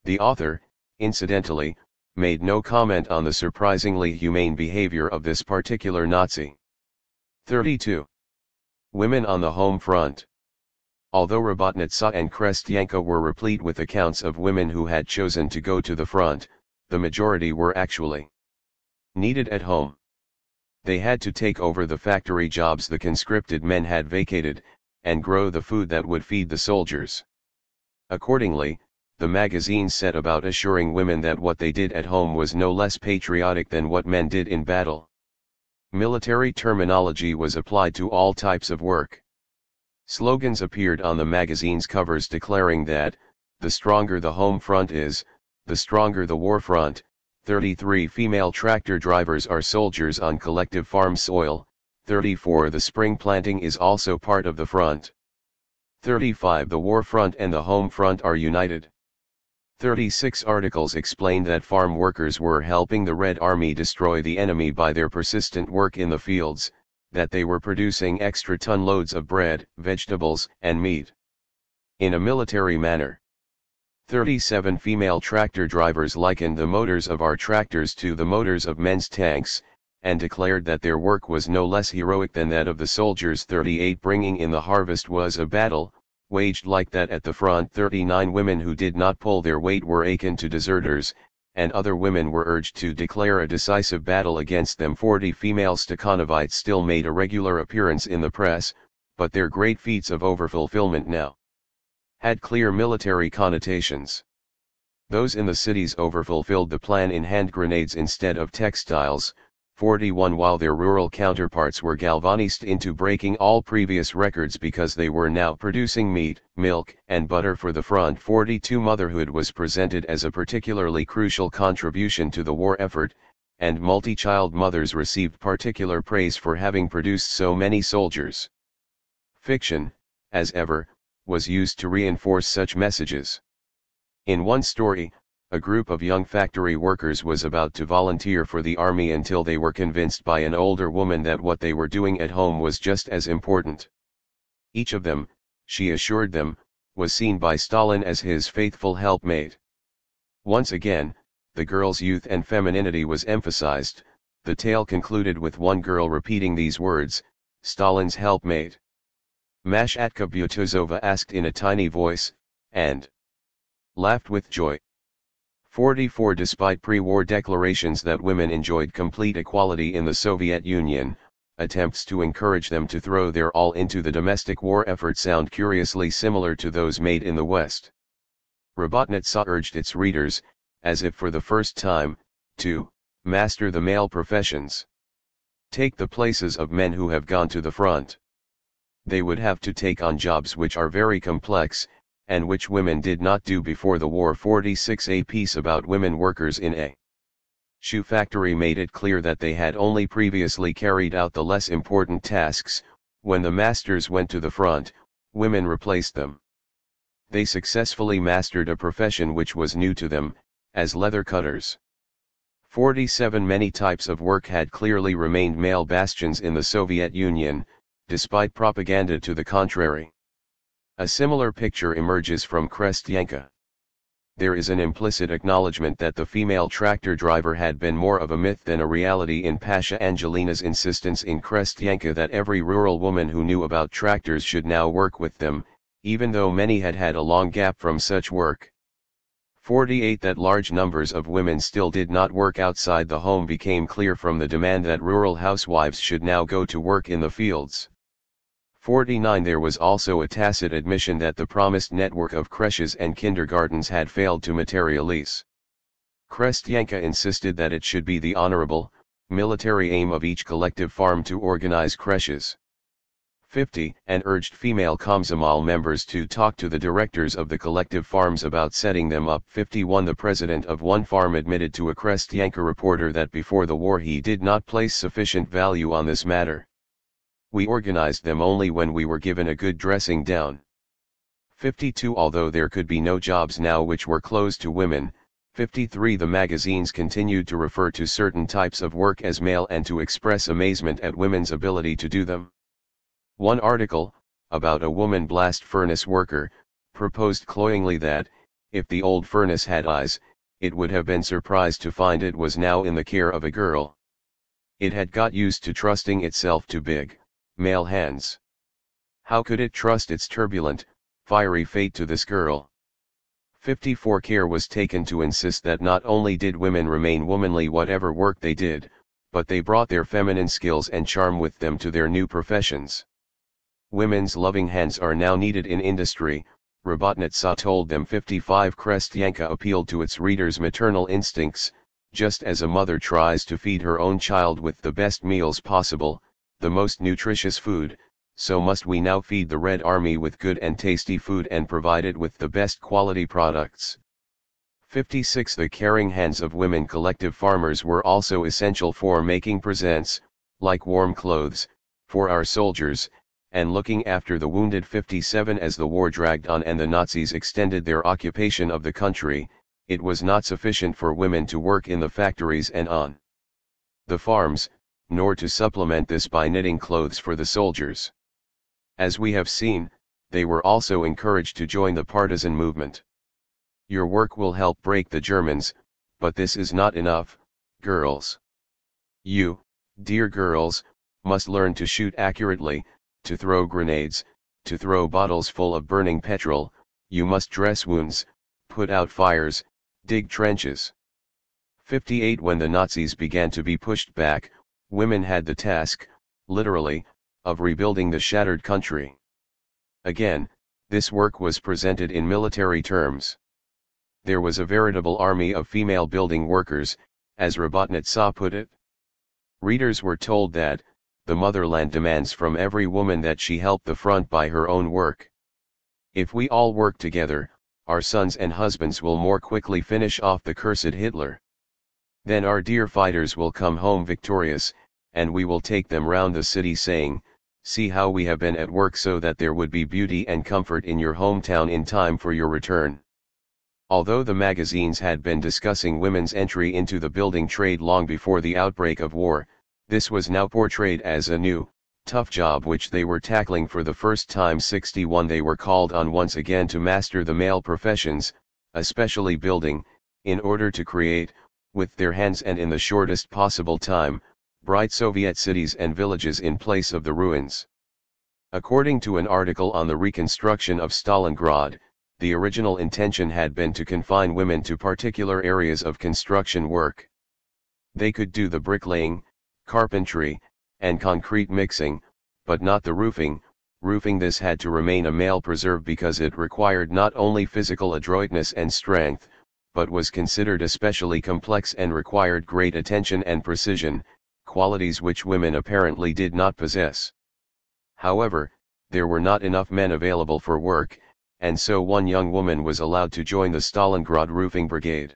The author, incidentally, made no comment on the surprisingly humane behavior of this particular Nazi. 32. Women on the home front. Although Robotnitsa and Krestyanka were replete with accounts of women who had chosen to go to the front, the majority were actually needed at home. They had to take over the factory jobs the conscripted men had vacated, and grow the food that would feed the soldiers. Accordingly, the magazines set about assuring women that what they did at home was no less patriotic than what men did in battle. Military terminology was applied to all types of work. Slogans appeared on the magazine's covers declaring that, the stronger the home front is, the stronger the war front. 33 Female tractor drivers are soldiers on collective farm soil. 34 The spring planting is also part of the front. 35 The war front and the home front are united. 36 Articles explained that farm workers were helping the Red Army destroy the enemy by their persistent work in the fields, that they were producing extra ton loads of bread, vegetables, and meat in a military manner. 37 Female tractor drivers likened the motors of our tractors to the motors of men's tanks, and declared that their work was no less heroic than that of the soldiers. 38 Bringing in the harvest was a battle, waged like that at the front. 39 Women who did not pull their weight were akin to deserters, and other women were urged to declare a decisive battle against them. 40 Female Stakhanovites still made a regular appearance in the press, but their great feats of overfulfillment now had clear military connotations. Those in the cities overfulfilled the plan in hand grenades instead of textiles. 41 While their rural counterparts were galvanized into breaking all previous records because they were now producing meat, milk, and butter for the front. 42 Motherhood was presented as a particularly crucial contribution to the war effort, and multi-child mothers received particular praise for having produced so many soldiers. Fiction, as ever, was used to reinforce such messages. In one story, a group of young factory workers was about to volunteer for the army until they were convinced by an older woman that what they were doing at home was just as important. Each of them, she assured them, was seen by Stalin as his faithful helpmate. Once again, the girl's youth and femininity was emphasized. The tale concluded with one girl repeating these words, Stalin's helpmate. Mashatka Butuzova asked in a tiny voice, and laughed with joy. 44 Despite pre-war declarations that women enjoyed complete equality in the Soviet Union, attempts to encourage them to throw their all into the domestic war effort sound curiously similar to those made in the West. Robotnitsa urged its readers, as if for the first time, to master the male professions. Take the places of men who have gone to the front. They would have to take on jobs which are very complex, and which women did not do before the war. 46. A piece about women workers in a shoe factory made it clear that they had only previously carried out the less important tasks. When the masters went to the front, women replaced them. They successfully mastered a profession which was new to them, as leather cutters. 47. Many types of work had clearly remained male bastions in the Soviet Union, despite propaganda to the contrary. A similar picture emerges from Krestyanka. There is an implicit acknowledgement that the female tractor driver had been more of a myth than a reality in Pasha Angelina's insistence in Krestyanka that every rural woman who knew about tractors should now work with them, even though many had had a long gap from such work. 48. That large numbers of women still did not work outside the home became clear from the demand that rural housewives should now go to work in the fields. 49. There was also a tacit admission that the promised network of creches and kindergartens had failed to materialize. Krestyanka insisted that it should be the honorable, military aim of each collective farm to organize creches. 50. And urged female Komsomol members to talk to the directors of the collective farms about setting them up. 51. The president of one farm admitted to a Krestyanka reporter that before the war he did not place sufficient value on this matter. We organized them only when we were given a good dressing down. 52. Although there could be no jobs now which were closed to women. 53. The magazines continued to refer to certain types of work as male and to express amazement at women's ability to do them. One article, about a woman blast furnace worker, proposed cloyingly that, if the old furnace had eyes, it would have been surprised to find it was now in the care of a girl. It had got used to trusting itself to big, male hands. How could it trust its turbulent, fiery fate to this girl? 54. Care was taken to insist that not only did women remain womanly whatever work they did, but they brought their feminine skills and charm with them to their new professions. Women's loving hands are now needed in industry, Robotnitsa told them. 55. Krestyanka appealed to its readers' maternal instincts, just as a mother tries to feed her own child with the best meals possible, the most nutritious food, so must we now feed the Red Army with good and tasty food and provide it with the best quality products. 56. The caring hands of women collective farmers were also essential for making presents, like warm clothes, for our soldiers, and looking after the wounded. 57. As the war dragged on and the Nazis extended their occupation of the country, it was not sufficient for women to work in the factories and on the farms, nor to supplement this by knitting clothes for the soldiers. As we have seen, they were also encouraged to join the partisan movement. Your work will help break the Germans, but this is not enough, girls. You, dear girls, must learn to shoot accurately, to throw grenades, to throw bottles full of burning petrol, you must dress wounds, put out fires, dig trenches. 58. When the Nazis began to be pushed back, women had the task, literally, of rebuilding the shattered country. Again, this work was presented in military terms. There was a veritable army of female building workers, as Robotnitsa put it. Readers were told that, the motherland demands from every woman that she help the front by her own work. If we all work together, our sons and husbands will more quickly finish off the cursed Hitler. Then our dear fighters will come home victorious, and we will take them round the city saying, see how we have been at work, so that there would be beauty and comfort in your hometown in time for your return. Although the magazines had been discussing women's entry into the building trade long before the outbreak of war, this was now portrayed as a new, tough job which they were tackling for the first time. 61. They were called on once again to master the male professions, especially building, in order to create, with their hands and in the shortest possible time, bright Soviet cities and villages in place of the ruins. According to an article on the reconstruction of Stalingrad, the original intention had been to confine women to particular areas of construction work. They could do the bricklaying, carpentry, and concrete mixing, but not the roofing. This had to remain a male preserve because it required not only physical adroitness and strength, but was considered especially complex and required great attention and precision, qualities which women apparently did not possess. However, there were not enough men available for work, and so one young woman was allowed to join the Stalingrad roofing brigade.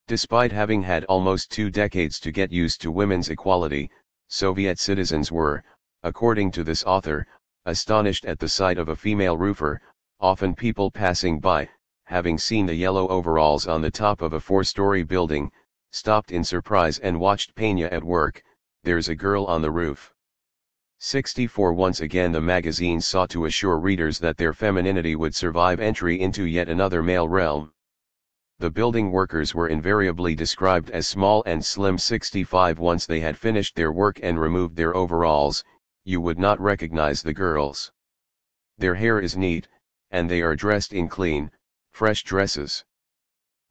Despite having had almost 2 decades to get used to women's equality, Soviet citizens were, according to this author, astonished at the sight of a female roofer. Often people passing by, having seen the yellow overalls on the top of a 4-story building, stopped in surprise and watched Pena at work. There's a girl on the roof. 64 Once again the magazines sought to assure readers that their femininity would survive entry into yet another male realm. The building workers were invariably described as small and slim. 65 Once they had finished their work and removed their overalls, you would not recognize the girls. Their hair is neat, and they are dressed in clean, fresh dresses.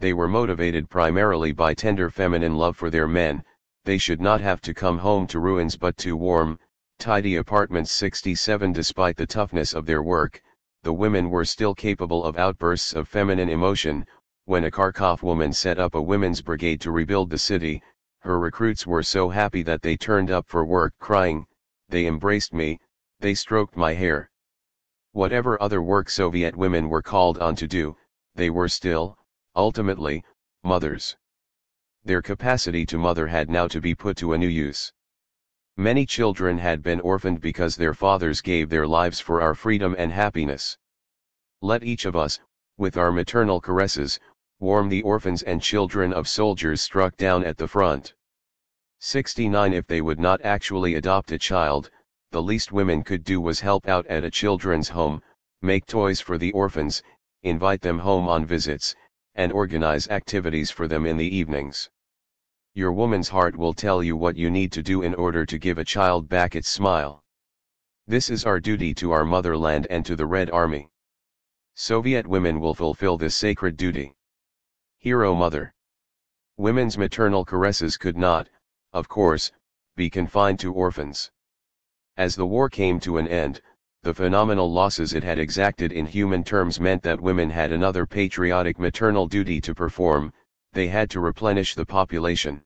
They were motivated primarily by tender feminine love for their men. They should not have to come home to ruins but to warm, tidy apartments. 67 Despite the toughness of their work, the women were still capable of outbursts of feminine emotion. When a Kharkov woman set up a women's brigade to rebuild the city, her recruits were so happy that they turned up for work crying, "They embraced me, they stroked my hair." Whatever other work Soviet women were called on to do, they were still, ultimately, mothers. Their capacity to mother had now to be put to a new use. Many children had been orphaned because their fathers gave their lives for our freedom and happiness. Let each of us, with our maternal caresses, warm the orphans and children of soldiers struck down at the front. 69 If they would not actually adopt a child, the least women could do was help out at a children's home, make toys for the orphans, invite them home on visits, and organize activities for them in the evenings. Your woman's heart will tell you what you need to do in order to give a child back its smile. This is our duty to our motherland and to the Red Army. Soviet women will fulfill this sacred duty. Hero Mother. Women's maternal caresses could not, of course, be confined to orphans. As the war came to an end, the phenomenal losses it had exacted in human terms meant that women had another patriotic maternal duty to perform. They had to replenish the population.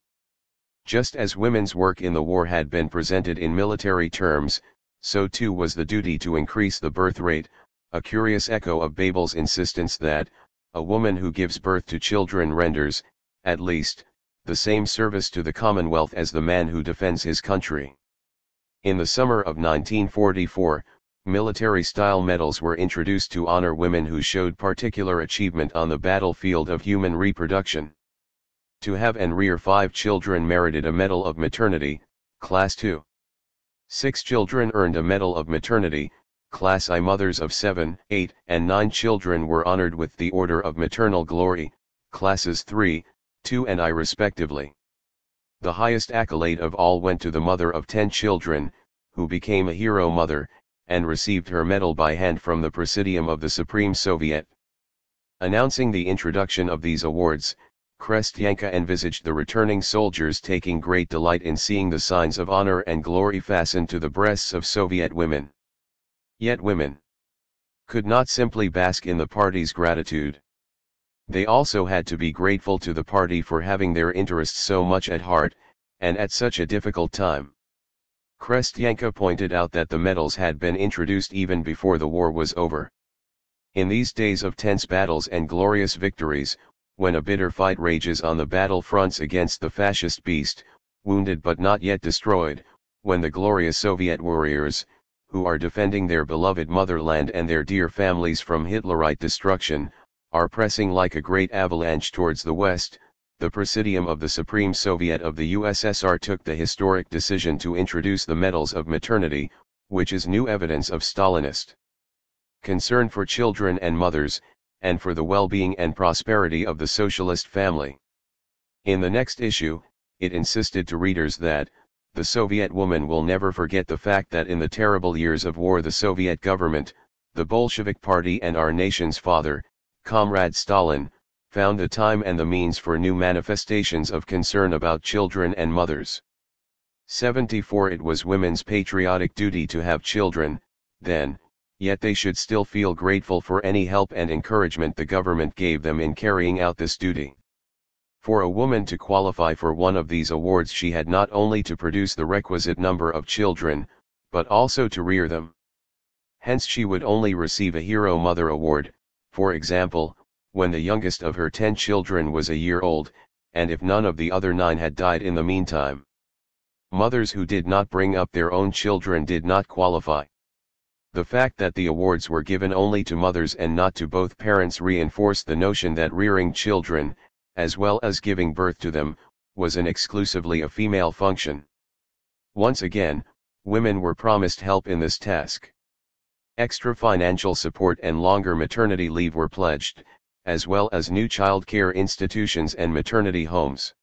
Just as women's work in the war had been presented in military terms, so too was the duty to increase the birth rate, a curious echo of Babel's insistence that, a woman who gives birth to children renders, at least, the same service to the Commonwealth as the man who defends his country. In the summer of 1944, military-style medals were introduced to honor women who showed particular achievement on the battlefield of human reproduction. To have and rear 5 children merited a Medal of Maternity, Class II. 6 children earned a Medal of Maternity, Class I. Mothers of 7, 8, and 9 children were honored with the Order of Maternal Glory, Classes 3, 2 and I respectively. The highest accolade of all went to the mother of 10 children, who became a hero mother, and received her medal by hand from the Presidium of the Supreme Soviet. Announcing the introduction of these awards, Krestyanka envisaged the returning soldiers taking great delight in seeing the signs of honor and glory fastened to the breasts of Soviet women. Yet women could not simply bask in the party's gratitude. They also had to be grateful to the party for having their interests so much at heart, and at such a difficult time. Krestyanka pointed out that the medals had been introduced even before the war was over. In these days of tense battles and glorious victories, when a bitter fight rages on the battlefronts against the fascist beast, wounded but not yet destroyed, when the glorious Soviet warriors, who are defending their beloved motherland and their dear families from Hitlerite destruction, are pressing like a great avalanche towards the west, the Presidium of the Supreme Soviet of the USSR took the historic decision to introduce the Medals of Maternity, which is new evidence of Stalinist concern for children and mothers, and for the well-being and prosperity of the socialist family. In the next issue, it insisted to readers that, the Soviet woman will never forget the fact that in the terrible years of war the Soviet government, the Bolshevik Party and our nation's father, Comrade Stalin, found the time and the means for new manifestations of concern about children and mothers. 74 It was women's patriotic duty to have children, then, Yet they should still feel grateful for any help and encouragement the government gave them in carrying out this duty. For a woman to qualify for one of these awards, she had not only to produce the requisite number of children, but also to rear them. Hence she would only receive a Hero Mother Award, for example, when the youngest of her 10 children was a year old, and if none of the other 9 had died in the meantime. Mothers who did not bring up their own children did not qualify. The fact that the awards were given only to mothers and not to both parents reinforced the notion that rearing children, as well as giving birth to them, was an exclusively a female function. Once again, women were promised help in this task. Extra financial support and longer maternity leave were pledged, as well as new child care institutions and maternity homes.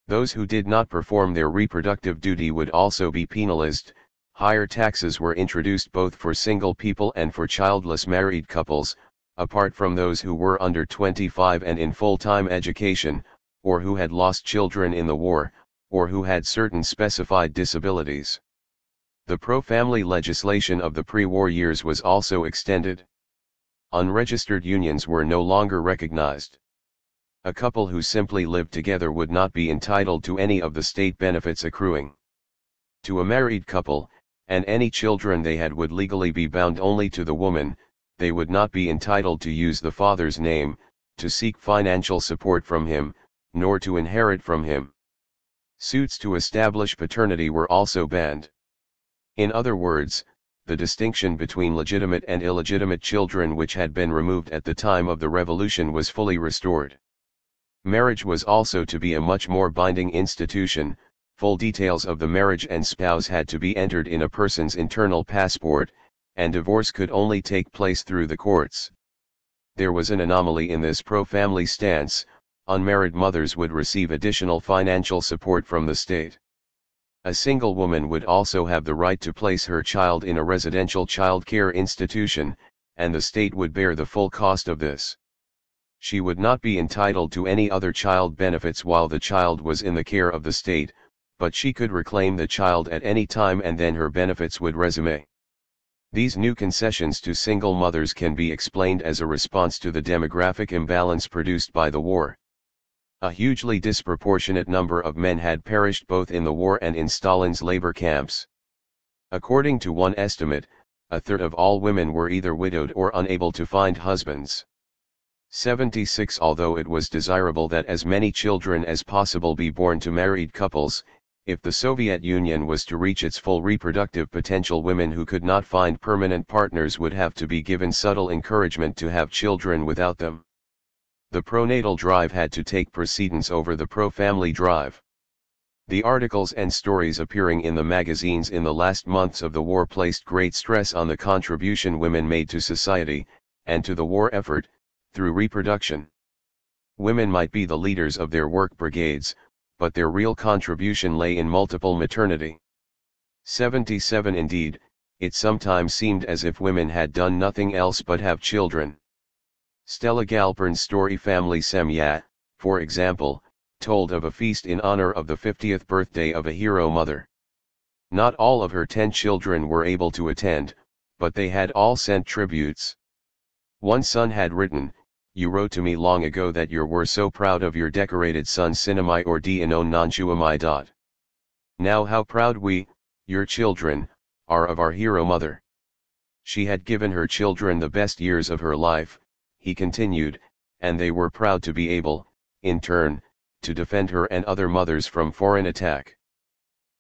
Those who did not perform their reproductive duty would also be penalized. Higher taxes were introduced both for single people and for childless married couples, apart from those who were under 25 and in full-time education, or who had lost children in the war, or who had certain specified disabilities. The pro-family legislation of the pre-war years was also extended. Unregistered unions were no longer recognized. A couple who simply lived together would not be entitled to any of the state benefits accruing to a married couple, and any children they had would legally be bound only to the woman. They would not be entitled to use the father's name, to seek financial support from him, nor to inherit from him. Suits to establish paternity were also banned. In other words, the distinction between legitimate and illegitimate children, which had been removed at the time of the Revolution, was fully restored. Marriage was also to be a much more binding institution. Full details of the marriage and spouse had to be entered in a person's internal passport, and divorce could only take place through the courts. There was an anomaly in this pro-family stance: unmarried mothers would receive additional financial support from the state. A single woman would also have the right to place her child in a residential child care institution, and the state would bear the full cost of this. She would not be entitled to any other child benefits while the child was in the care of the state, but she could reclaim the child at any time and then her benefits would resume. These new concessions to single mothers can be explained as a response to the demographic imbalance produced by the war. A hugely disproportionate number of men had perished both in the war and in Stalin's labor camps. According to one estimate, a third of all women were either widowed or unable to find husbands. 76 Although it was desirable that as many children as possible be born to married couples, if the Soviet Union was to reach its full reproductive potential, women who could not find permanent partners would have to be given subtle encouragement to have children without them. The pronatal drive had to take precedence over the pro-family drive. The articles and stories appearing in the magazines in the last months of the war placed great stress on the contribution women made to society, and to the war effort, through reproduction. Women might be the leaders of their work brigades, but their real contribution lay in multiple maternity. 77 Indeed, it sometimes seemed as if women had done nothing else but have children. Stella Galpern's story Family Semya, for example, told of a feast in honor of the 50th birthday of a hero mother. Not all of her 10 children were able to attend, but they had all sent tributes. One son had written, "You wrote to me long ago that you were so proud of your decorated son Sinemai or Dino Nanchuamai. Now how proud we, your children, are of our hero mother." She had given her children the best years of her life, he continued, and they were proud to be able, in turn, to defend her and other mothers from foreign attack.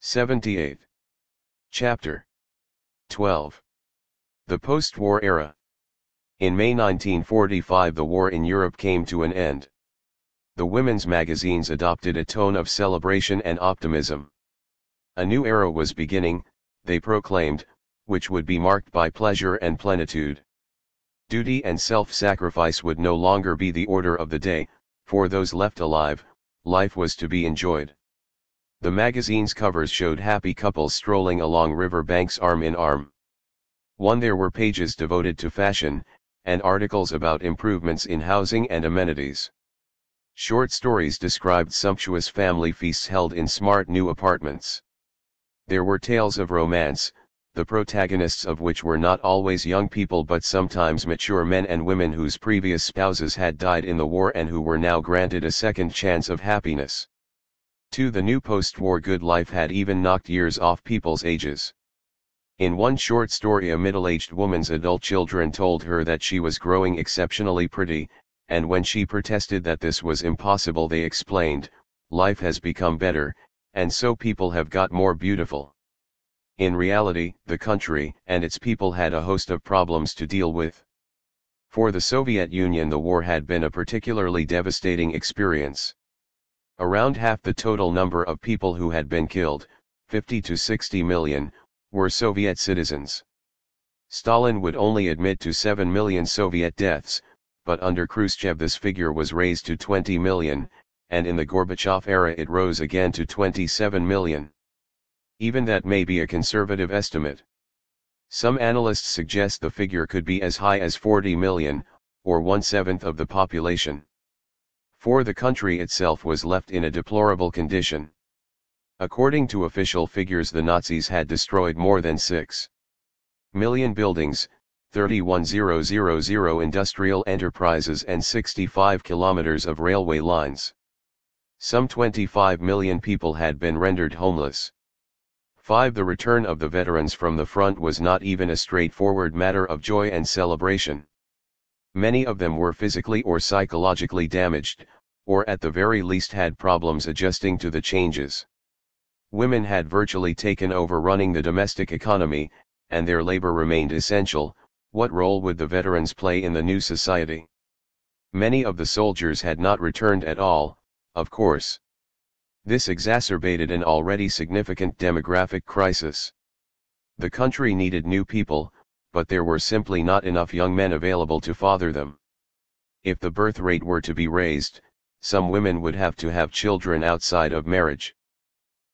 78. Chapter 12. The Post-War Era. In May 1945 the war in Europe came to an end. The women's magazines adopted a tone of celebration and optimism. A new era was beginning, they proclaimed, which would be marked by pleasure and plenitude. Duty and self-sacrifice would no longer be the order of the day. For those left alive, life was to be enjoyed. The magazine's covers showed happy couples strolling along river banks arm in arm. There were pages devoted to fashion, and articles about improvements in housing and amenities. Short stories described sumptuous family feasts held in smart new apartments. There were tales of romance, the protagonists of which were not always young people but sometimes mature men and women whose previous spouses had died in the war and who were now granted a second chance of happiness. 2. The new post-war good life had even knocked years off people's ages. In one short story, a middle-aged woman's adult children told her that she was growing exceptionally pretty, and when she protested that this was impossible, they explained, "Life has become better, and so people have got more beautiful." In reality, the country and its people had a host of problems to deal with. For the Soviet Union, the war had been a particularly devastating experience. Around half the total number of people who had been killed, 50 to 60 million, were Soviet citizens. Stalin would only admit to 7 million Soviet deaths, but under Khrushchev this figure was raised to 20 million, and in the Gorbachev era it rose again to 27 million. Even that may be a conservative estimate. Some analysts suggest the figure could be as high as 40 million, or 1/7 of the population. For the country itself was left in a deplorable condition. According to official figures, the Nazis had destroyed more than 6 million buildings, 31,000 industrial enterprises and 65 kilometers of railway lines. Some 25 million people had been rendered homeless. 5. The return of the veterans from the front was not even a straightforward matter of joy and celebration. Many of them were physically or psychologically damaged, or at the very least had problems adjusting to the changes. Women had virtually taken over running the domestic economy, and their labor remained essential. What role would the veterans play in the new society? Many of the soldiers had not returned at all, of course. This exacerbated an already significant demographic crisis. The country needed new people, but there were simply not enough young men available to father them. If the birth rate were to be raised, some women would have to have children outside of marriage.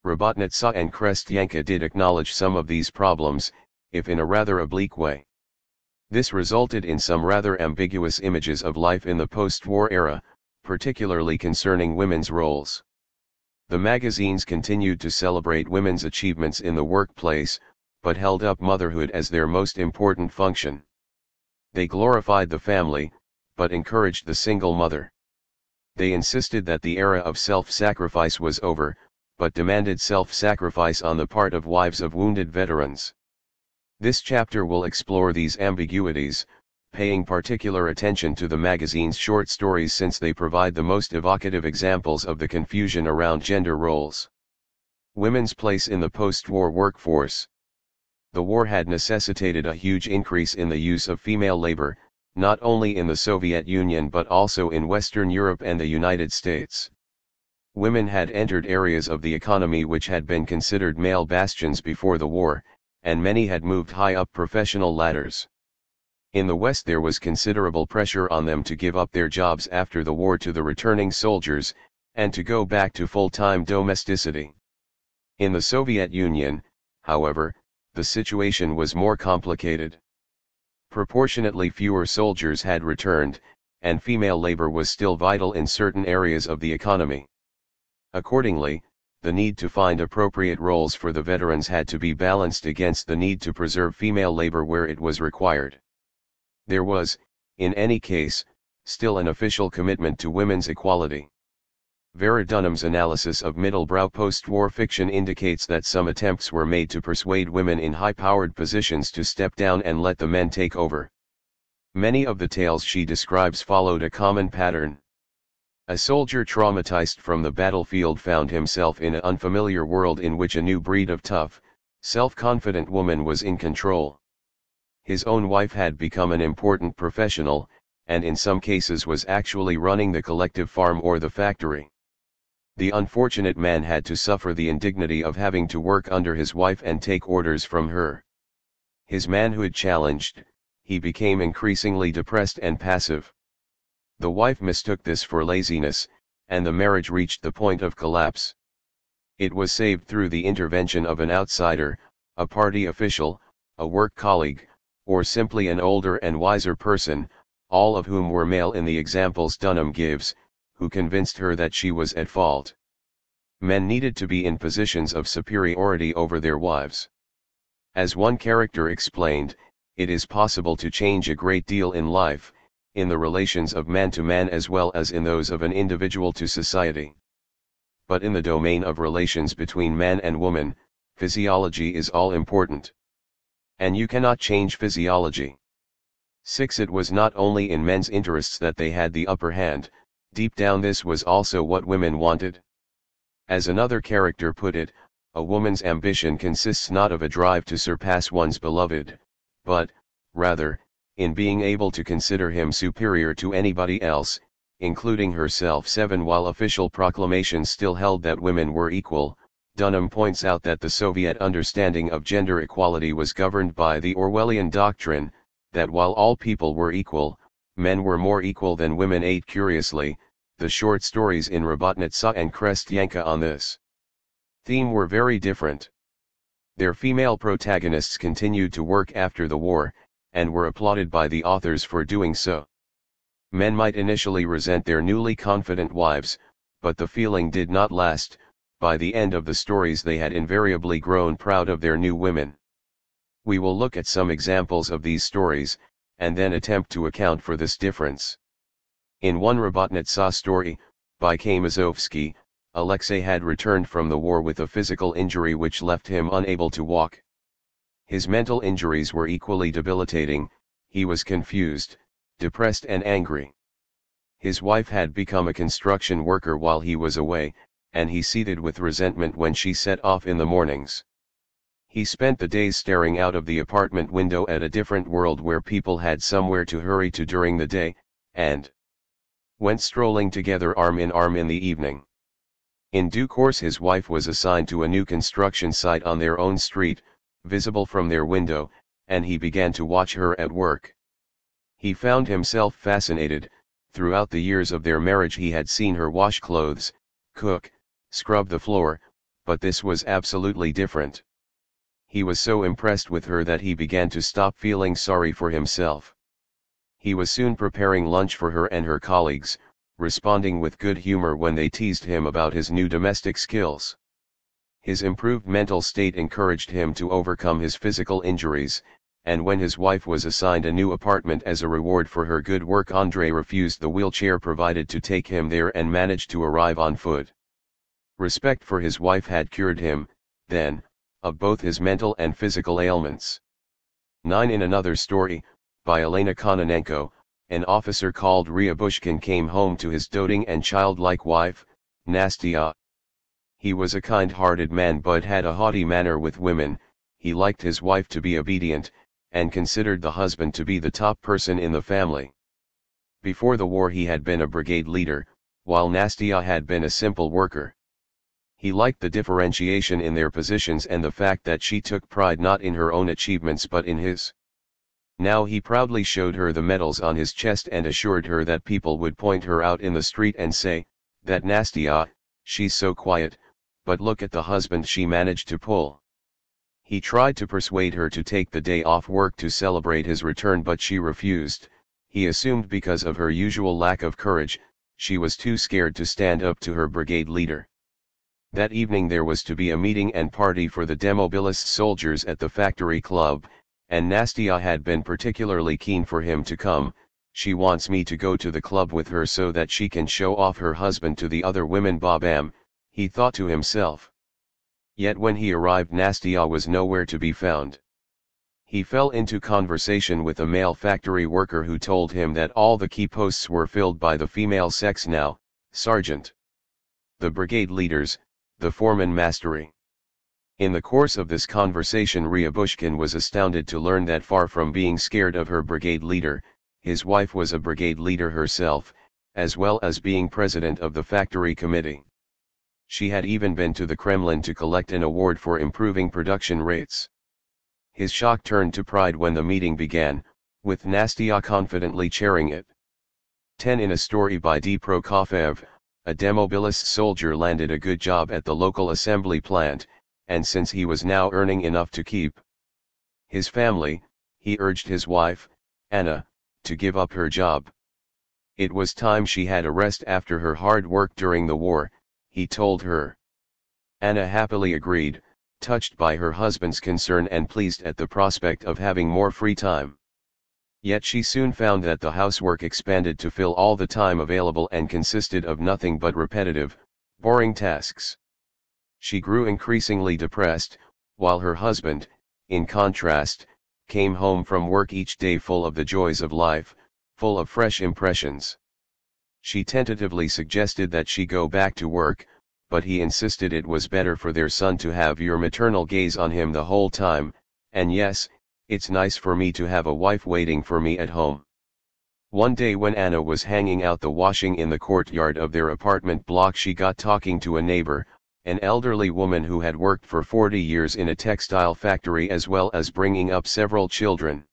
Robotnitsa and Krestyanka did acknowledge some of these problems, if in a rather oblique way. This resulted in some rather ambiguous images of life in the post-war era, particularly concerning women's roles. The magazines continued to celebrate women's achievements in the workplace, but held up motherhood as their most important function. They glorified the family, but encouraged the single mother. They insisted that the era of self-sacrifice was over, but demanded self-sacrifice on the part of wives of wounded veterans. This chapter will explore these ambiguities, paying particular attention to the magazine's short stories since they provide the most evocative examples of the confusion around gender roles. Women's place in the post-war workforce. The war had necessitated a huge increase in the use of female labor, not only in the Soviet Union but also in Western Europe and the United States. Women had entered areas of the economy which had been considered male bastions before the war, and many had moved high up professional ladders. In the West there was considerable pressure on them to give up their jobs after the war to the returning soldiers, and to go back to full-time domesticity. In the Soviet Union, however, the situation was more complicated. Proportionately fewer soldiers had returned, and female labor was still vital in certain areas of the economy. Accordingly, the need to find appropriate roles for the veterans had to be balanced against the need to preserve female labor where it was required. There was, in any case, still an official commitment to women's equality. Vera Dunham's analysis of middle-brow post-war fiction indicates that some attempts were made to persuade women in high-powered positions to step down and let the men take over. Many of the tales she describes followed a common pattern. A soldier traumatized from the battlefield found himself in an unfamiliar world in which a new breed of tough, self-confident woman was in control. His own wife had become an important professional, and in some cases was actually running the collective farm or the factory. The unfortunate man had to suffer the indignity of having to work under his wife and take orders from her. His manhood challenged, he became increasingly depressed and passive. The wife mistook this for laziness, and the marriage reached the point of collapse. It was saved through the intervention of an outsider, a party official, a work colleague, or simply an older and wiser person, all of whom were male in the examples Dunham gives, who convinced her that she was at fault. Men needed to be in positions of superiority over their wives. As one character explained, it is possible to change a great deal in life, in the relations of man to man as well as in those of an individual to society. But in the domain of relations between man and woman, physiology is all important. And you cannot change physiology. 6. It was not only in men's interests that they had the upper hand, deep down this was also what women wanted. As another character put it, a woman's ambition consists not of a drive to surpass one's beloved, but, rather, in being able to consider him superior to anybody else, including herself. 7. While official proclamations still held that women were equal, Dunham points out that the Soviet understanding of gender equality was governed by the Orwellian doctrine, that while all people were equal, men were more equal than women. 8. Curiously, the short stories in Robotnitsa and Krestyanka on this theme were very different. Their female protagonists continued to work after the war, and were applauded by the authors for doing so. Men might initially resent their newly confident wives, but the feeling did not last. By the end of the stories they had invariably grown proud of their new women. We will look at some examples of these stories, and then attempt to account for this difference. In one Robotnitsa story, by Kamazovsky, Alexei had returned from the war with a physical injury which left him unable to walk. His mental injuries were equally debilitating. He was confused, depressed and angry. His wife had become a construction worker while he was away, and he seethed with resentment when she set off in the mornings. He spent the days staring out of the apartment window at a different world where people had somewhere to hurry to during the day, and went strolling together arm in arm in the evening. In due course his wife was assigned to a new construction site on their own street, visible from their window, and he began to watch her at work. He found himself fascinated. Throughout the years of their marriage he had seen her wash clothes, cook, scrub the floor, but this was absolutely different. He was so impressed with her that he began to stop feeling sorry for himself. He was soon preparing lunch for her and her colleagues, responding with good humor when they teased him about his new domestic skills. His improved mental state encouraged him to overcome his physical injuries, and when his wife was assigned a new apartment as a reward for her good work, Andrei refused the wheelchair provided to take him there and managed to arrive on foot. Respect for his wife had cured him, then, of both his mental and physical ailments. 9. In another story, by Elena Kononenko, an officer called Ryabushkin came home to his doting and childlike wife, Nastya. He was a kind-hearted man but had a haughty manner with women. He liked his wife to be obedient, and considered the husband to be the top person in the family. Before the war he had been a brigade leader, while Nastya had been a simple worker. He liked the differentiation in their positions and the fact that she took pride not in her own achievements but in his. Now he proudly showed her the medals on his chest and assured her that people would point her out in the street and say, "That Nastya, she's so quiet, but look at the husband she managed to pull." He tried to persuade her to take the day off work to celebrate his return but she refused. He assumed because of her usual lack of courage, she was too scared to stand up to her brigade leader. That evening there was to be a meeting and party for the demobilist soldiers at the factory club, and Nastya had been particularly keen for him to come. "She wants me to go to the club with her so that she can show off her husband to the other women, Babam," he thought to himself. Yet when he arrived Nastya was nowhere to be found. He fell into conversation with a male factory worker who told him that all the key posts were filled by the female sex now, sergeant, the brigade leaders, the foreman mastery. In the course of this conversation Ryabushkin was astounded to learn that far from being scared of her brigade leader, his wife was a brigade leader herself, as well as being president of the factory committee. She had even been to the Kremlin to collect an award for improving production rates. His shock turned to pride when the meeting began, with Nastya confidently chairing it. 10. In a story by D. Prokofiev, a demobilist soldier landed a good job at the local assembly plant, and since he was now earning enough to keep his family, he urged his wife, Anna, to give up her job. It was time she had a rest after her hard work during the war, he told her. Anna happily agreed, touched by her husband's concern and pleased at the prospect of having more free time. Yet she soon found that the housework expanded to fill all the time available and consisted of nothing but repetitive, boring tasks. She grew increasingly depressed, while her husband, in contrast, came home from work each day full of the joys of life, full of fresh impressions. She tentatively suggested that she go back to work, but he insisted it was better for their son to have your maternal gaze on him the whole time, and yes, it's nice for me to have a wife waiting for me at home. One day when Anna was hanging out the washing in the courtyard of their apartment block, she got talking to a neighbor, an elderly woman who had worked for 40 years in a textile factory as well as bringing up several children.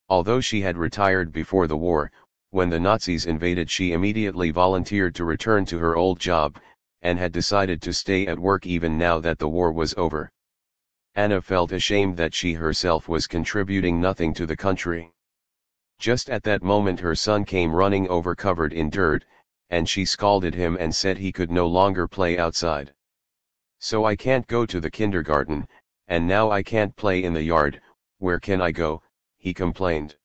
Although she had retired before the war, when the Nazis invaded she immediately volunteered to return to her old job, and had decided to stay at work even now that the war was over. Anna felt ashamed that she herself was contributing nothing to the country. Just at that moment her son came running over covered in dirt, and she scolded him and said he could no longer play outside. "So I can't go to the kindergarten, and now I can't play in the yard, where can I go?" he complained.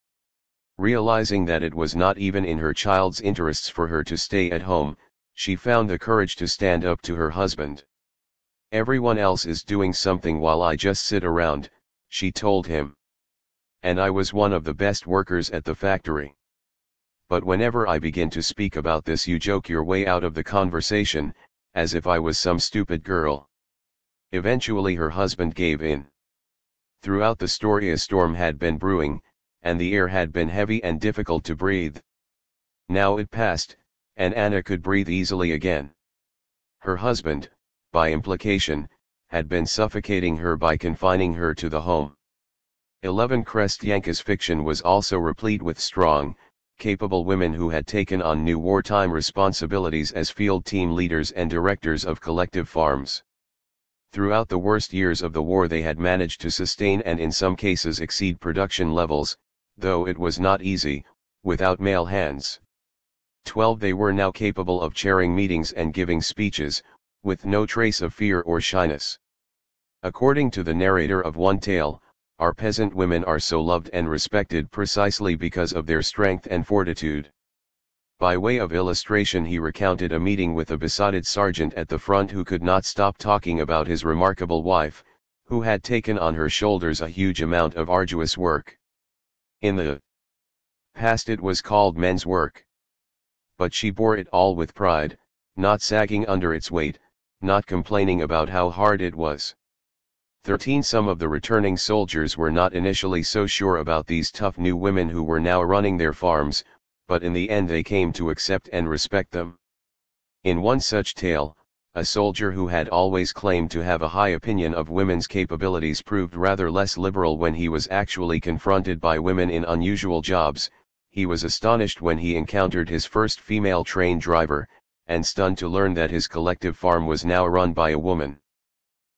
Realizing that it was not even in her child's interests for her to stay at home, she found the courage to stand up to her husband. "Everyone else is doing something while I just sit around," she told him. "And I was one of the best workers at the factory. But whenever I begin to speak about this you joke your way out of the conversation, as if I was some stupid girl." Eventually her husband gave in. Throughout the story a storm had been brewing, and the air had been heavy and difficult to breathe. Now it passed, and Anna could breathe easily again. Her husband, by implication, had been suffocating her by confining her to the home. 11 Krestyanka's fiction was also replete with strong, capable women who had taken on new wartime responsibilities as field team leaders and directors of collective farms. Throughout the worst years of the war they had managed to sustain and in some cases exceed production levels, though it was not easy, without male hands. 12 They were now capable of chairing meetings and giving speeches, with no trace of fear or shyness. According to the narrator of one tale, our peasant women are so loved and respected precisely because of their strength and fortitude. By way of illustration he recounted a meeting with a besotted sergeant at the front who could not stop talking about his remarkable wife, who had taken on her shoulders a huge amount of arduous work. In the past it was called men's work. But she bore it all with pride, not sagging under its weight, not complaining about how hard it was. 13 Some of the returning soldiers were not initially so sure about these tough new women who were now running their farms, but in the end they came to accept and respect them. In one such tale, a soldier who had always claimed to have a high opinion of women's capabilities proved rather less liberal when he was actually confronted by women in unusual jobs. He was astonished when he encountered his first female train driver, and stunned to learn that his collective farm was now run by a woman.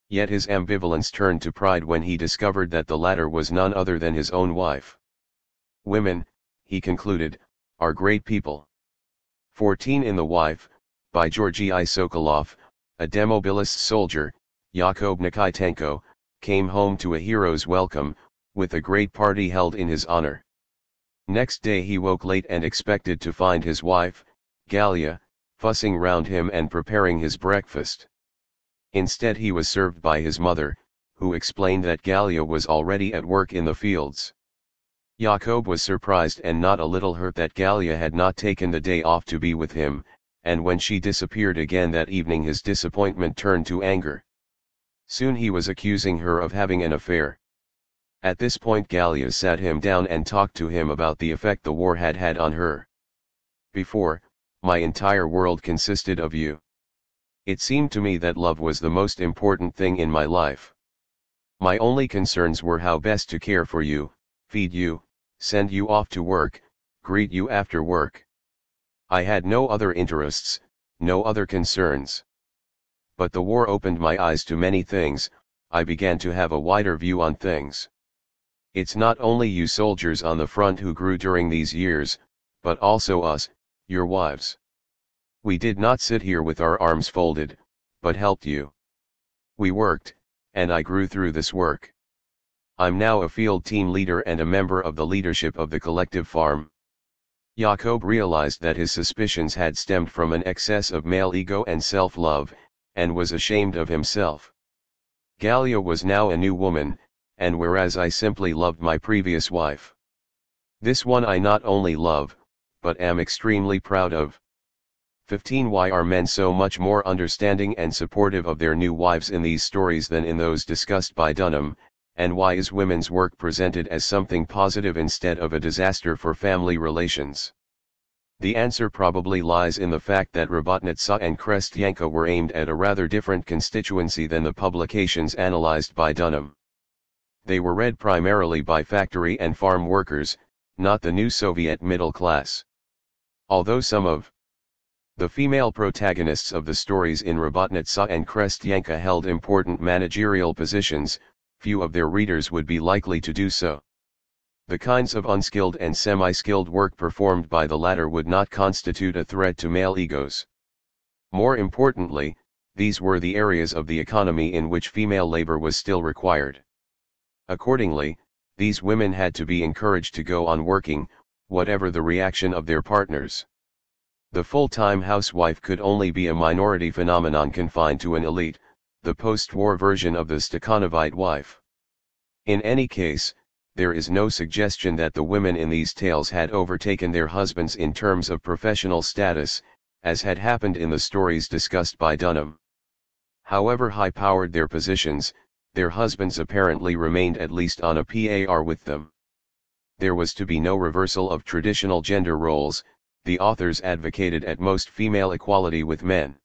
Yet his ambivalence turned to pride when he discovered that the latter was none other than his own wife. "Women," he concluded, "are great people." 14 In The Wife, by Georgy I. Sokolov, a demobilist soldier, Yakov Nikitenko, came home to a hero's welcome, with a great party held in his honor. Next day he woke late and expected to find his wife, Galia, fussing round him and preparing his breakfast. Instead he was served by his mother, who explained that Galia was already at work in the fields. Yakov was surprised and not a little hurt that Galia had not taken the day off to be with him, and when she disappeared again that evening his disappointment turned to anger. Soon he was accusing her of having an affair. At this point Galia sat him down and talked to him about the effect the war had had on her. "Before, my entire world consisted of you. It seemed to me that love was the most important thing in my life. My only concerns were how best to care for you, feed you, send you off to work, greet you after work. I had no other interests, no other concerns. But the war opened my eyes to many things, I began to have a wider view on things. It's not only you soldiers on the front who grew during these years, but also us, your wives. We did not sit here with our arms folded, but helped you. We worked, and I grew through this work. I'm now a field team leader and a member of the leadership of the collective farm. Jacob realized that his suspicions had stemmed from an excess of male ego and self-love, and was ashamed of himself. Galia was now a new woman, and whereas I simply loved my previous wife, this one I not only love, but am extremely proud of. 15. Why are men so much more understanding and supportive of their new wives in these stories than in those discussed by Dunham, and why is women's work presented as something positive instead of a disaster for family relations? The answer probably lies in the fact that Robotnica and Krestyanka were aimed at a rather different constituency than the publications analyzed by Dunham. They were read primarily by factory and farm workers, not the new Soviet middle class. Although some of the female protagonists of the stories in Robotnica and Krestyanka held important managerial positions, few of their readers would be likely to do so. The kinds of unskilled and semi-skilled work performed by the latter would not constitute a threat to male egos. More importantly, these were the areas of the economy in which female labor was still required. Accordingly, these women had to be encouraged to go on working, whatever the reaction of their partners. The full-time housewife could only be a minority phenomenon confined to an elite, the post-war version of the Stakhanovite wife. In any case, there is no suggestion that the women in these tales had overtaken their husbands in terms of professional status, as had happened in the stories discussed by Dunham. However high-powered their positions, their husbands apparently remained at least on a par with them. There was to be no reversal of traditional gender roles. The authors advocated at most female equality with men.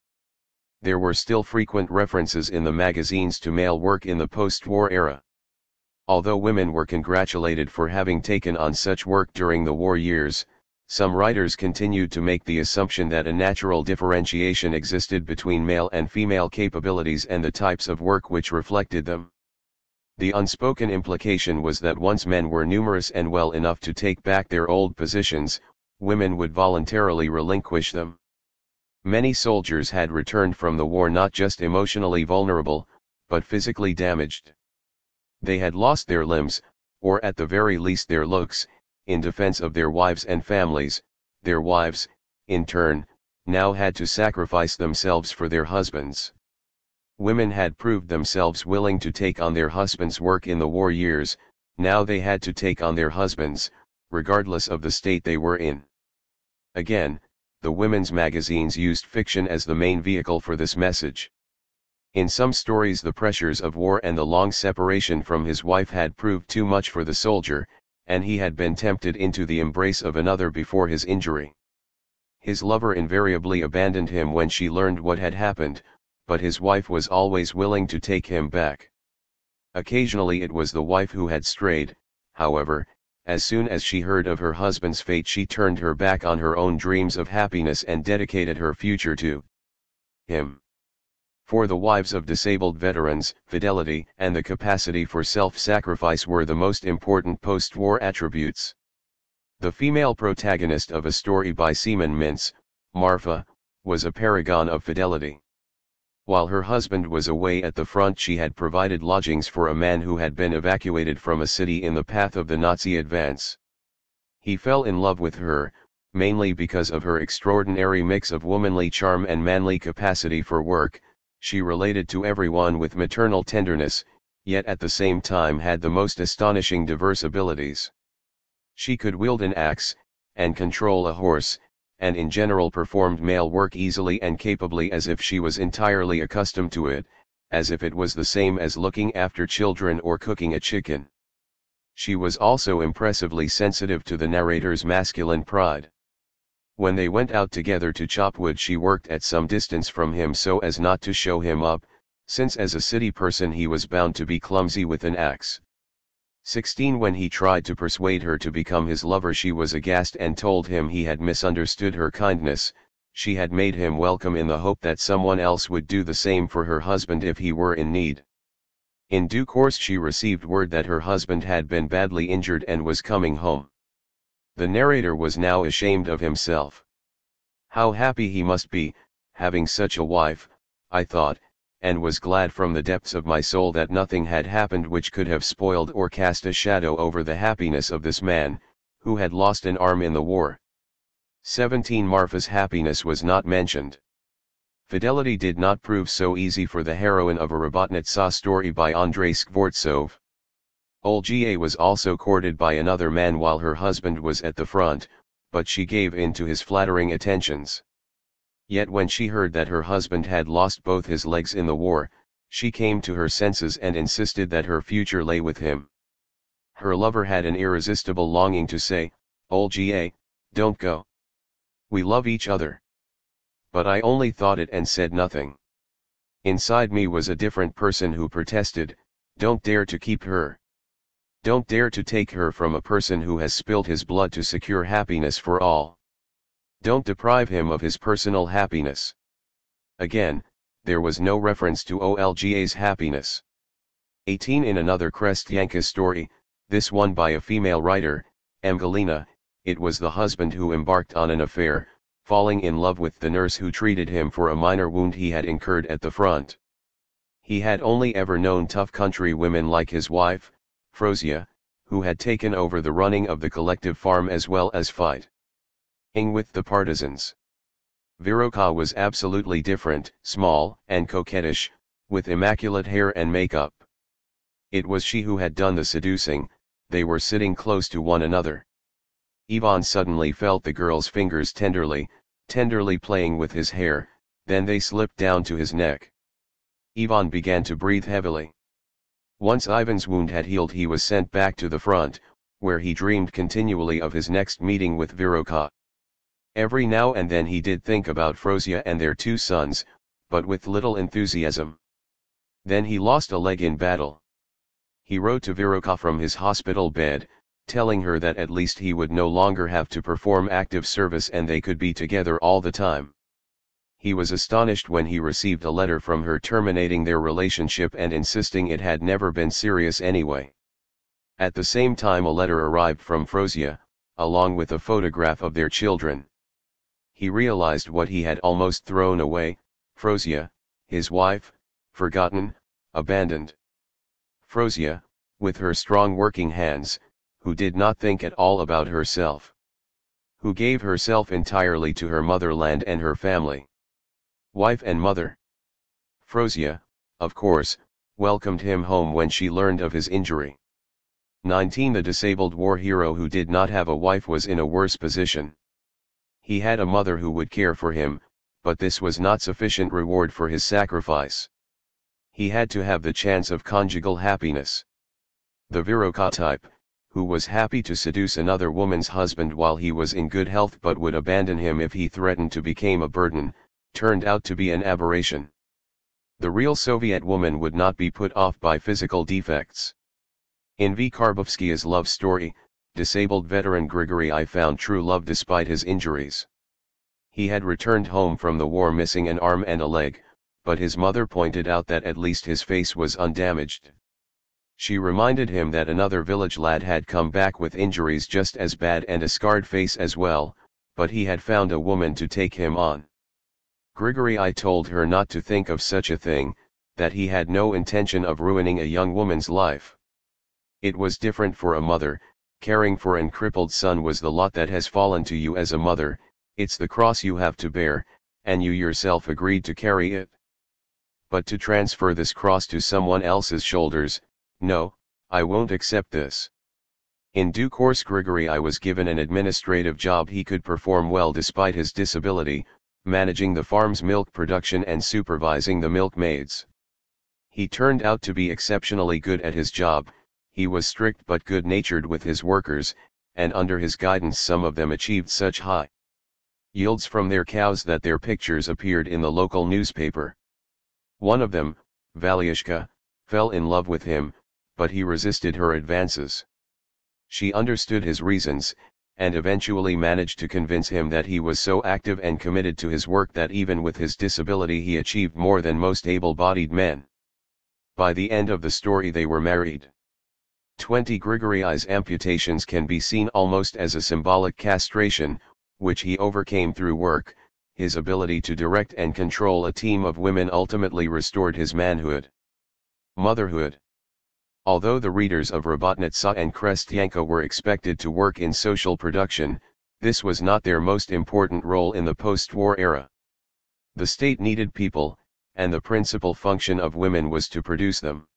There were still frequent references in the magazines to male work in the post-war era. Although women were congratulated for having taken on such work during the war years, some writers continued to make the assumption that a natural differentiation existed between male and female capabilities and the types of work which reflected them. The unspoken implication was that once men were numerous and well enough to take back their old positions, women would voluntarily relinquish them. Many soldiers had returned from the war not just emotionally vulnerable, but physically damaged. They had lost their limbs, or at the very least their looks, in defense of their wives and families. Their wives, in turn, now had to sacrifice themselves for their husbands. Women had proved themselves willing to take on their husbands' work in the war years, now they had to take on their husbands, regardless of the state they were in. Again, the women's magazines used fiction as the main vehicle for this message. In some stories the pressures of war and the long separation from his wife had proved too much for the soldier, and he had been tempted into the embrace of another before his injury. His lover invariably abandoned him when she learned what had happened, but his wife was always willing to take him back. Occasionally it was the wife who had strayed, however. As soon as she heard of her husband's fate she turned her back on her own dreams of happiness and dedicated her future to him. For the wives of disabled veterans, fidelity and the capacity for self-sacrifice were the most important post-war attributes. The female protagonist of a story by Seaman Mintz, Marfa, was a paragon of fidelity. While her husband was away at the front she had provided lodgings for a man who had been evacuated from a city in the path of the Nazi advance. He fell in love with her, mainly because of her extraordinary mix of womanly charm and manly capacity for work. She related to everyone with maternal tenderness, yet at the same time had the most astonishing diverse abilities. She could wield an axe, and control a horse, and in general performed male work easily and capably as if she was entirely accustomed to it, as if it was the same as looking after children or cooking a chicken. She was also impressively sensitive to the narrator's masculine pride. When they went out together to chop wood she worked at some distance from him so as not to show him up, since as a city person he was bound to be clumsy with an axe. 16. When he tried to persuade her to become his lover she was aghast and told him he had misunderstood her kindness. She had made him welcome in the hope that someone else would do the same for her husband if he were in need. In due course she received word that her husband had been badly injured and was coming home. The narrator was now ashamed of himself. How happy he must be, having such a wife, I thought, and was glad from the depths of my soul that nothing had happened which could have spoiled or cast a shadow over the happiness of this man, who had lost an arm in the war. 17. Marfa's happiness was not mentioned. Fidelity did not prove so easy for the heroine of a Rabotnitsa story by Andrei Skvortsov. Olga was also courted by another man while her husband was at the front, but she gave in to his flattering attentions. Yet when she heard that her husband had lost both his legs in the war, she came to her senses and insisted that her future lay with him. Her lover had an irresistible longing to say, "Olga, don't go. We love each other." But I only thought it and said nothing. Inside me was a different person who protested, "Don't dare to keep her. Don't dare to take her from a person who has spilled his blood to secure happiness for all. Don't deprive him of his personal happiness." Again, there was no reference to Olga's happiness. 18. In another Krestyanka story, this one by a female writer, Galina, it was the husband who embarked on an affair, falling in love with the nurse who treated him for a minor wound he had incurred at the front. He had only ever known tough country women like his wife, Frozia, who had taken over the running of the collective farm as well as fighting with the partisans. Viroka was absolutely different, small and coquettish, with immaculate hair and makeup. It was she who had done the seducing. They were sitting close to one another. Ivan suddenly felt the girl's fingers tenderly playing with his hair, then they slipped down to his neck. Ivan began to breathe heavily. Once Ivan's wound had healed, he was sent back to the front, where he dreamed continually of his next meeting with Viroka. Every now and then he did think about Frozia and their 2 sons, but with little enthusiasm. Then he lost a leg in battle. He wrote to Viroka from his hospital bed, telling her that at least he would no longer have to perform active service and they could be together all the time. He was astonished when he received a letter from her terminating their relationship and insisting it had never been serious anyway. At the same time a letter arrived from Frozia, along with a photograph of their children. He realized what he had almost thrown away: Frozia, his wife, forgotten, abandoned. Frozia, with her strong working hands, who did not think at all about herself. Who gave herself entirely to her motherland and her family. Wife and mother. Frozia, of course, welcomed him home when she learned of his injury. 19. The disabled war hero who did not have a wife was in a worse position. He had a mother who would care for him, but this was not sufficient reward for his sacrifice. He had to have the chance of conjugal happiness. The Viroka type, who was happy to seduce another woman's husband while he was in good health but would abandon him if he threatened to become a burden, turned out to be an aberration. The real Soviet woman would not be put off by physical defects. In V. Karbovskia's love story, disabled veteran Grigory I found true love despite his injuries. He had returned home from the war missing an arm and a leg, but his mother pointed out that at least his face was undamaged. She reminded him that another village lad had come back with injuries just as bad and a scarred face as well, but he had found a woman to take him on. Grigory I told her not to think of such a thing, that he had no intention of ruining a young woman's life. It was different for a mother. Caring for an crippled son was the lot that has fallen to you as a mother, it's the cross you have to bear, and you yourself agreed to carry it. But to transfer this cross to someone else's shoulders, no, I won't accept this. In due course Grigory I was given an administrative job he could perform well despite his disability, managing the farm's milk production and supervising the milkmaids. He turned out to be exceptionally good at his job. He was strict but good-natured with his workers, and under his guidance some of them achieved such high yields from their cows that their pictures appeared in the local newspaper. One of them, Valyushka, fell in love with him, but he resisted her advances. She understood his reasons, and eventually managed to convince him that he was so active and committed to his work that even with his disability he achieved more than most able-bodied men. By the end of the story they were married. 20. Grigory I's amputations can be seen almost as a symbolic castration, which he overcame through work, his ability to direct and control a team of women ultimately restored his manhood. Motherhood. Although the readers of Robotnica and Krestyanka were expected to work in social production, this was not their most important role in the post-war era. The state needed people, and the principal function of women was to produce them.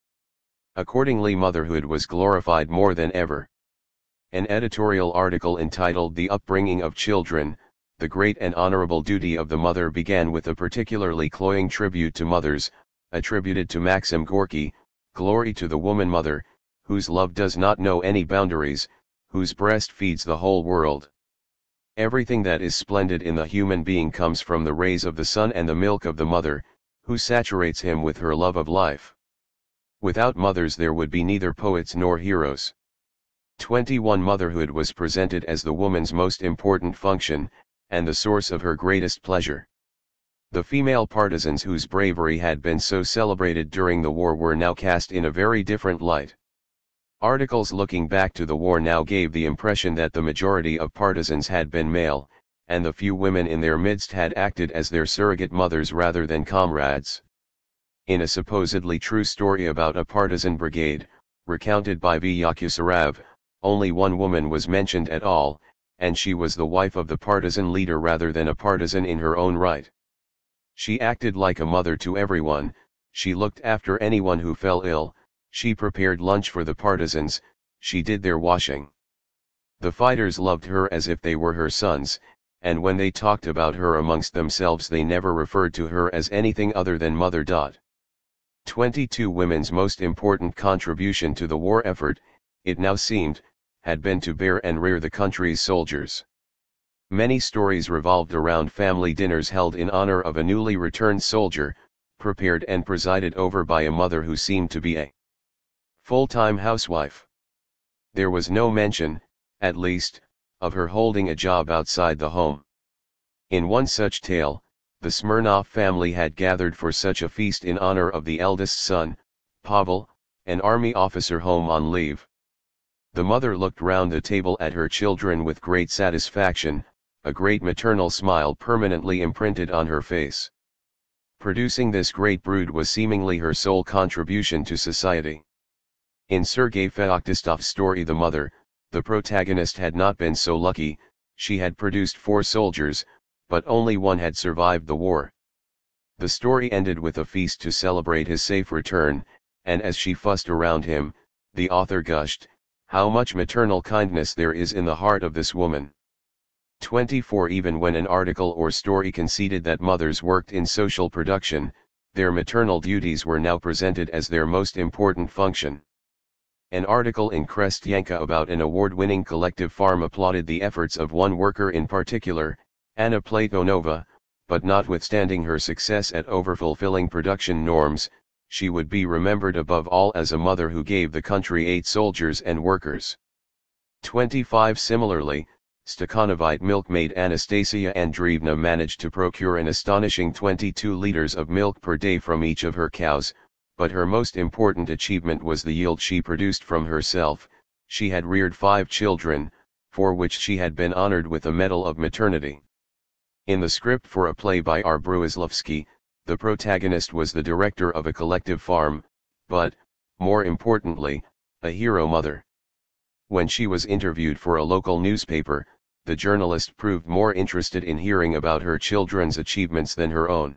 Accordingly, motherhood was glorified more than ever. An editorial article entitled "The Upbringing of Children, the Great and Honorable Duty of the Mother" began with a particularly cloying tribute to mothers, attributed to Maxim Gorky: "Glory to the woman mother, whose love does not know any boundaries, whose breast feeds the whole world. Everything that is splendid in the human being comes from the rays of the sun and the milk of the mother, who saturates him with her love of life. Without mothers there would be neither poets nor heroes." 21. Motherhood was presented as the woman's most important function, and the source of her greatest pleasure. The female partisans whose bravery had been so celebrated during the war were now cast in a very different light. Articles looking back to the war now gave the impression that the majority of partisans had been male, and the few women in their midst had acted as their surrogate mothers rather than comrades. In a supposedly true story about a partisan brigade, recounted by Vyacheslav, only one woman was mentioned at all, and she was the wife of the partisan leader rather than a partisan in her own right. She acted like a mother to everyone, she looked after anyone who fell ill, she prepared lunch for the partisans, she did their washing. The fighters loved her as if they were her sons, and when they talked about her amongst themselves they never referred to her as anything other than mother. 22. Women's most important contribution to the war effort, it now seemed, had been to bear and rear the country's soldiers. Many stories revolved around family dinners held in honor of a newly returned soldier, prepared and presided over by a mother who seemed to be a full-time housewife. There was no mention, at least, of her holding a job outside the home. In one such tale, the Smirnov family had gathered for such a feast in honor of the eldest son, Pavel, an army officer home on leave. The mother looked round the table at her children with great satisfaction, a great maternal smile permanently imprinted on her face. Producing this great brood was seemingly her sole contribution to society. In Sergei Feoktistov's story The Mother, the protagonist had not been so lucky, she had produced 4 soldiers, but only one had survived the war. The story ended with a feast to celebrate his safe return, and as she fussed around him, the author gushed, "How much maternal kindness there is in the heart of this woman." 24. Even when an article or story conceded that mothers worked in social production, their maternal duties were now presented as their most important function. An article in Krestyanka about an award-winning collective farm applauded the efforts of one worker in particular, Anna Platonova, but notwithstanding her success at overfulfilling production norms, she would be remembered above all as a mother who gave the country 8 soldiers and workers. 25. Similarly, Stakhanovite milkmaid Anastasia Andreevna managed to procure an astonishing 22 liters of milk per day from each of her cows, but her most important achievement was the yield she produced from herself. She had reared 5 children, for which she had been honored with a Medal of Maternity. In the script for a play by R. Bruislovsky, the protagonist was the director of a collective farm, but, more importantly, a hero mother. When she was interviewed for a local newspaper, the journalist proved more interested in hearing about her children's achievements than her own.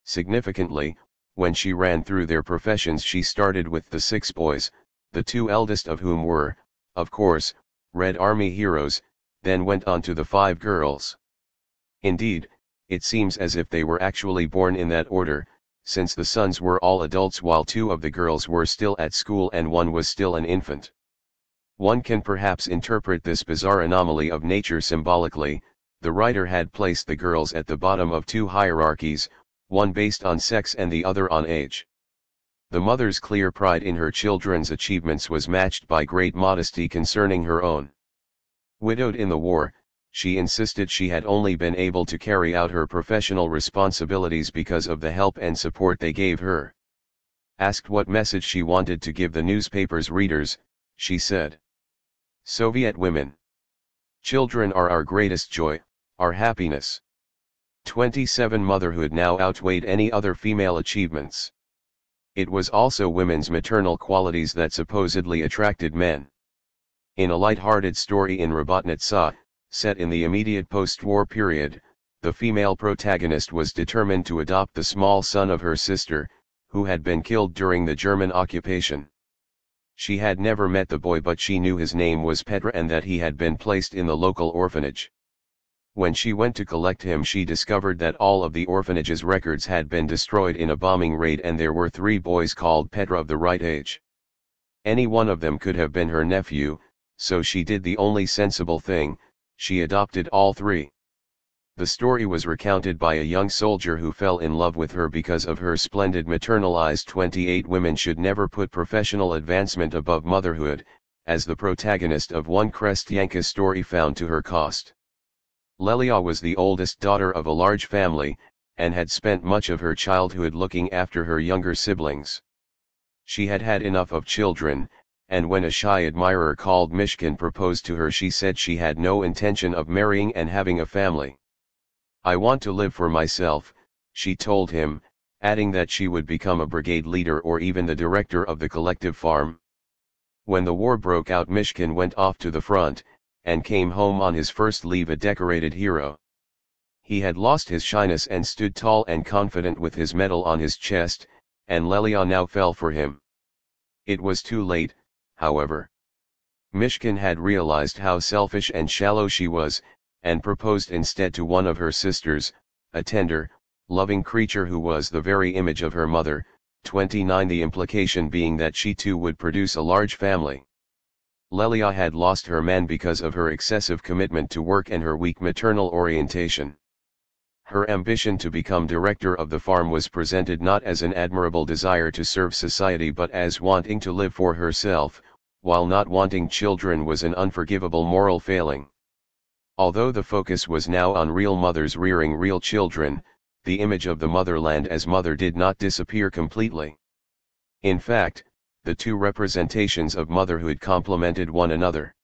Significantly, when she ran through their professions she started with the 6 boys, the 2 eldest of whom were, of course, Red Army heroes, then went on to the 5 girls. Indeed, it seems as if they were actually born in that order, since the sons were all adults while 2 of the girls were still at school and one was still an infant. One can perhaps interpret this bizarre anomaly of nature symbolically. The writer had placed the girls at the bottom of 2 hierarchies, one based on sex and the other on age. The mother's clear pride in her children's achievements was matched by great modesty concerning her own. Widowed in the war, she insisted she had only been able to carry out her professional responsibilities because of the help and support they gave her. Asked what message she wanted to give the newspaper's readers, she said, "Soviet women. Children are our greatest joy, our happiness. 27 Motherhood now outweighed any other female achievements. It was also women's maternal qualities that supposedly attracted men. In a light-hearted story in Robotnica, set in the immediate post-war period, the female protagonist was determined to adopt the small son of her sister, who had been killed during the German occupation. She had never met the boy, but she knew his name was Petra and that he had been placed in the local orphanage. When she went to collect him, she discovered that all of the orphanage's records had been destroyed in a bombing raid, and there were 3 boys called Petra of the right age. Any one of them could have been her nephew, so she did the only sensible thing: she adopted all 3. The story was recounted by a young soldier who fell in love with her because of her splendid maternal eyes. 28 Women should never put professional advancement above motherhood, as the protagonist of one Krestyanka story found to her cost. Lelia was the oldest daughter of a large family, and had spent much of her childhood looking after her younger siblings. She had had enough of children, and when a shy admirer called Mishkin proposed to her, she said she had no intention of marrying and having a family. "I want to live for myself," she told him, adding that she would become a brigade leader or even the director of the collective farm. When the war broke out, Mishkin went off to the front, and came home on his first leave a decorated hero. He had lost his shyness and stood tall and confident with his medal on his chest, and Lelia now fell for him. It was too late, however. Mishkin had realized how selfish and shallow she was, and proposed instead to one of her sisters, a tender, loving creature who was the very image of her mother. 29 The implication being that she too would produce a large family. Lelia had lost her man because of her excessive commitment to work and her weak maternal orientation. Her ambition to become director of the farm was presented not as an admirable desire to serve society but as wanting to live for herself, while not wanting children was an unforgivable moral failing. Although the focus was now on real mothers rearing real children, the image of the motherland as mother did not disappear completely. In fact, the 2 representations of motherhood complemented one another.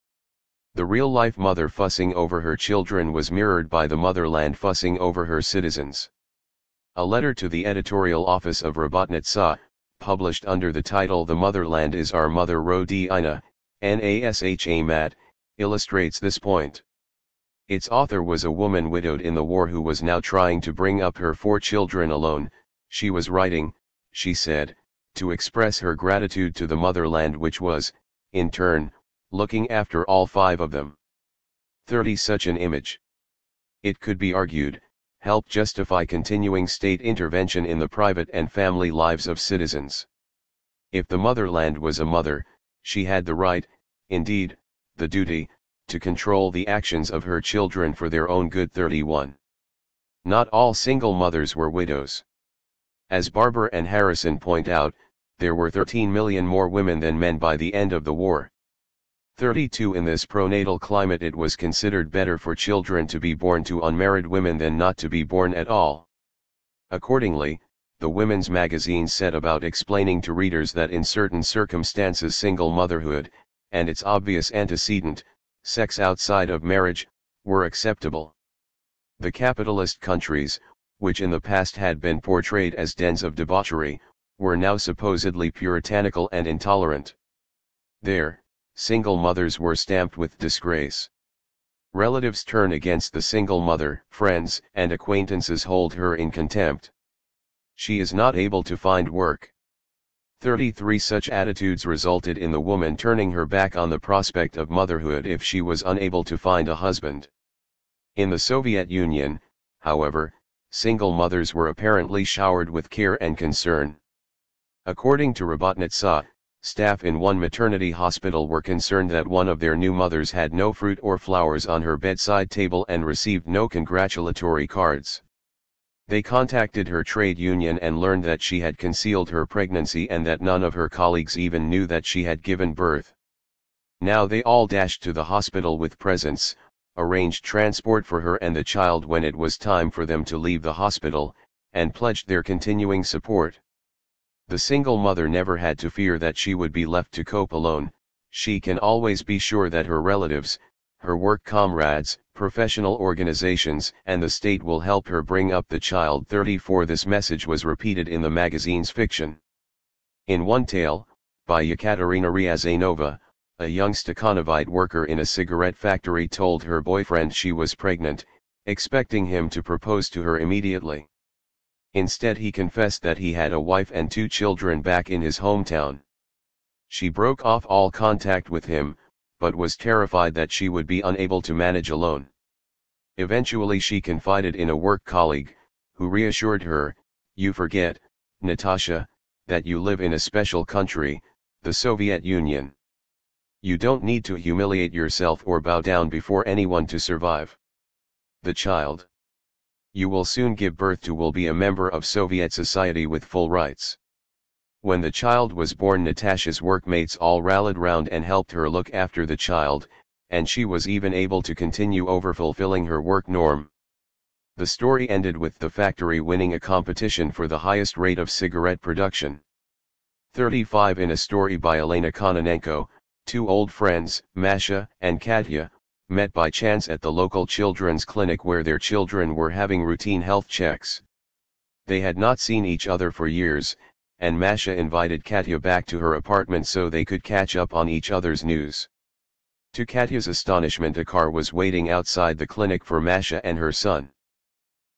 The real-life mother fussing over her children was mirrored by the motherland fussing over her citizens. A letter to the editorial office of Robotnica, published under the title "The Motherland is Our Mother Rodina, Nasha Mat," illustrates this point. Its author was a woman widowed in the war who was now trying to bring up her 4 children alone. She was writing, she said, to express her gratitude to the motherland, which was, in turn, looking after all 5 of them. 30 Such an image, it could be argued, helped justify continuing state intervention in the private and family lives of citizens. If the motherland was a mother, she had the right, indeed, the duty, to control the actions of her children for their own good. 31. Not all single mothers were widows. As Barber and Harrison point out, there were 13 million more women than men by the end of the war. 32 In this pronatal climate, it was considered better for children to be born to unmarried women than not to be born at all. Accordingly, the women's magazine set about explaining to readers that in certain circumstances single motherhood, and its obvious antecedent, sex outside of marriage, were acceptable. The capitalist countries, which in the past had been portrayed as dens of debauchery, were now supposedly puritanical and intolerant. There, single mothers were stamped with disgrace. Relatives turn against the single mother, friends and acquaintances hold her in contempt. She is not able to find work. 33 Such attitudes resulted in the woman turning her back on the prospect of motherhood if she was unable to find a husband. In the Soviet Union, however, single mothers were apparently showered with care and concern. According to Robotnica, staff in one maternity hospital were concerned that one of their new mothers had no fruit or flowers on her bedside table and received no congratulatory cards. They contacted her trade union and learned that she had concealed her pregnancy and that none of her colleagues even knew that she had given birth. Now they all dashed to the hospital with presents, arranged transport for her and the child when it was time for them to leave the hospital, and pledged their continuing support. The single mother never had to fear that she would be left to cope alone. She can always be sure that her relatives, her work comrades, professional organizations and the state will help her bring up the child. 34 This message was repeated in the magazine's fiction. In one tale, by Yekaterina Ryazanova, a young Stakhanovite worker in a cigarette factory told her boyfriend she was pregnant, expecting him to propose to her immediately. Instead he confessed that he had a wife and 2 children back in his hometown. She broke off all contact with him, but was terrified that she would be unable to manage alone. Eventually she confided in a work colleague, who reassured her, "You forget, Natasha, that you live in a special country, the Soviet Union. You don't need to humiliate yourself or bow down before anyone to survive. The child you will soon give birth to will be a member of Soviet society with full rights." When the child was born, Natasha's workmates all rallied round and helped her look after the child, and she was even able to continue overfulfilling her work norm. The story ended with the factory winning a competition for the highest rate of cigarette production. 35 In a story by Elena Kononenko, 2 old friends, Masha and Katya, met by chance at the local children's clinic where their children were having routine health checks. They had not seen each other for years, and Masha invited Katya back to her apartment so they could catch up on each other's news. To Katya's astonishment, a car was waiting outside the clinic for Masha and her son.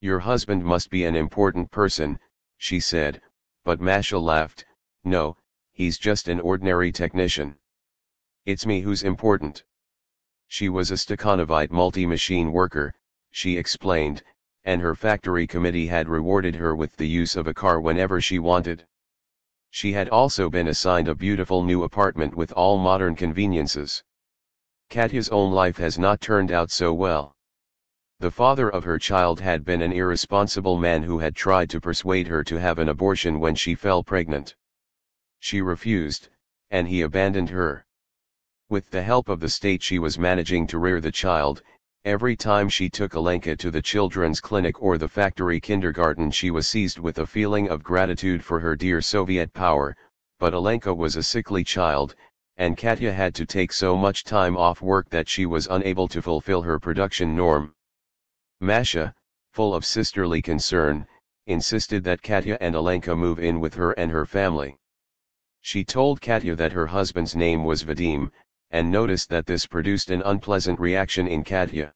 "Your husband must be an important person," she said, but Masha laughed, "No, he's just an ordinary technician. It's me who's important." She was a Stakhanovite multi-machine worker, she explained, and her factory committee had rewarded her with the use of a car whenever she wanted. She had also been assigned a beautiful new apartment with all modern conveniences. Katya's own life has not turned out so well. The father of her child had been an irresponsible man who had tried to persuade her to have an abortion when she fell pregnant. She refused, and he abandoned her. With the help of the state she was managing to rear the child. Every time she took Alenka to the children's clinic or the factory kindergarten she was seized with a feeling of gratitude for her dear Soviet power, but Alenka was a sickly child, and Katya had to take so much time off work that she was unable to fulfill her production norm. Masha, full of sisterly concern, insisted that Katya and Alenka move in with her and her family. She told Katya that her husband's name was Vadim, and noticed that this produced an unpleasant reaction in Katya.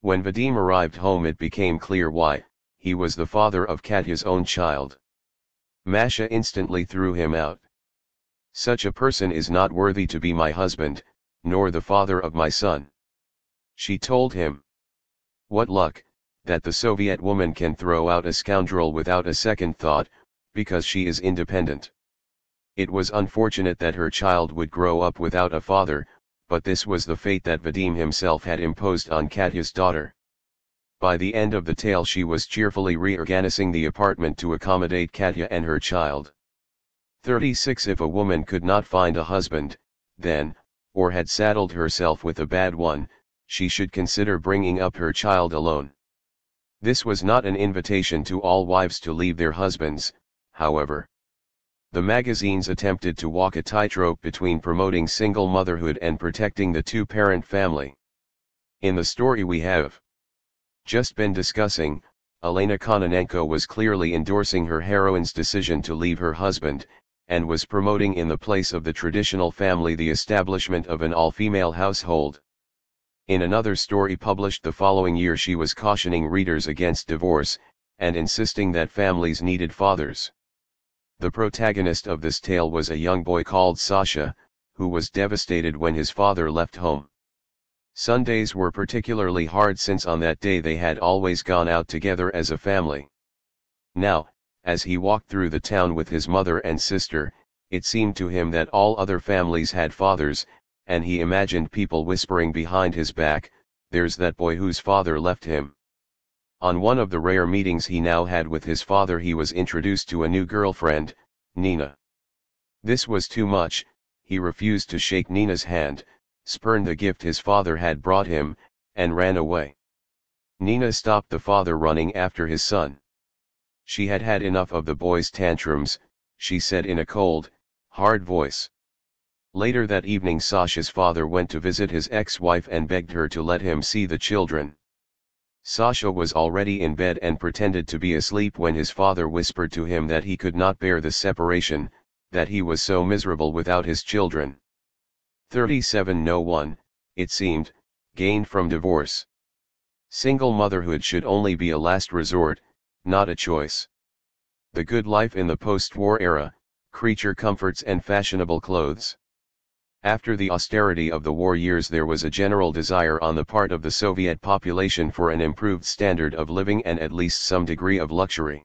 When Vadim arrived home it became clear why: he was the father of Katya's own child. Masha instantly threw him out. "Such a person is not worthy to be my husband, nor the father of my son," she told him. What luck, that the Soviet woman can throw out a scoundrel without a second thought, because she is independent. It was unfortunate that her child would grow up without a father, but this was the fate that Vadim himself had imposed on Katya's daughter. By the end of the tale she was cheerfully reorganizing the apartment to accommodate Katya and her child. 36 If a woman could not find a husband, then, or had saddled herself with a bad one, she should consider bringing up her child alone. This was not an invitation to all wives to leave their husbands, however. The magazines attempted to walk a tightrope between promoting single motherhood and protecting the two-parent family. In the story we have just been discussing, Elena Kononenko was clearly endorsing her heroine's decision to leave her husband, and was promoting in the place of the traditional family the establishment of an all-female household. In another story published the following year she was cautioning readers against divorce, and insisting that families needed fathers. The protagonist of this tale was a young boy called Sasha, who was devastated when his father left home. Sundays were particularly hard since on that day they had always gone out together as a family. Now, as he walked through the town with his mother and sister, it seemed to him that all other families had fathers, and he imagined people whispering behind his back, "There's that boy whose father left him." On one of the rare meetings he now had with his father he was introduced to a new girlfriend, Nina. This was too much, he refused to shake Nina's hand, spurned the gift his father had brought him, and ran away. Nina stopped the father running after his son. She had had enough of the boy's tantrums, she said in a cold, hard voice. Later that evening Sasha's father went to visit his ex-wife and begged her to let him see the children. Sasha was already in bed and pretended to be asleep when his father whispered to him that he could not bear the separation, that he was so miserable without his children. 3701, it seemed, gained from divorce. Single motherhood should only be a last resort, not a choice. The good life in the post-war era, creature comforts and fashionable clothes. After the austerity of the war years there was a general desire on the part of the Soviet population for an improved standard of living and at least some degree of luxury.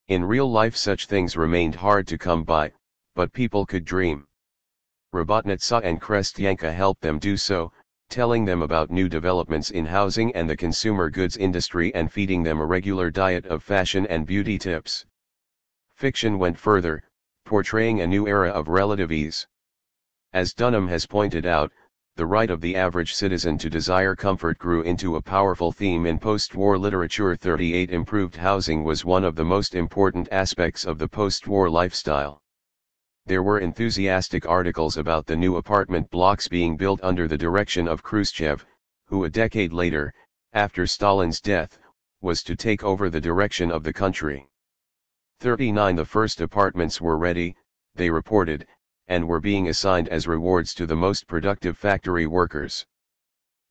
In real life such things remained hard to come by, but people could dream. Rabotnitsa and Krestyanka helped them do so, telling them about new developments in housing and the consumer goods industry and feeding them a regular diet of fashion and beauty tips. Fiction went further, portraying a new era of relative ease. As Dunham has pointed out, the right of the average citizen to desire comfort grew into a powerful theme in post-war literature. 38 Improved housing was one of the most important aspects of the post-war lifestyle. There were enthusiastic articles about the new apartment blocks being built under the direction of Khrushchev, who a decade later, after Stalin's death, was to take over the direction of the country. 39 The first apartments were ready, they reported, and were being assigned as rewards to the most productive factory workers.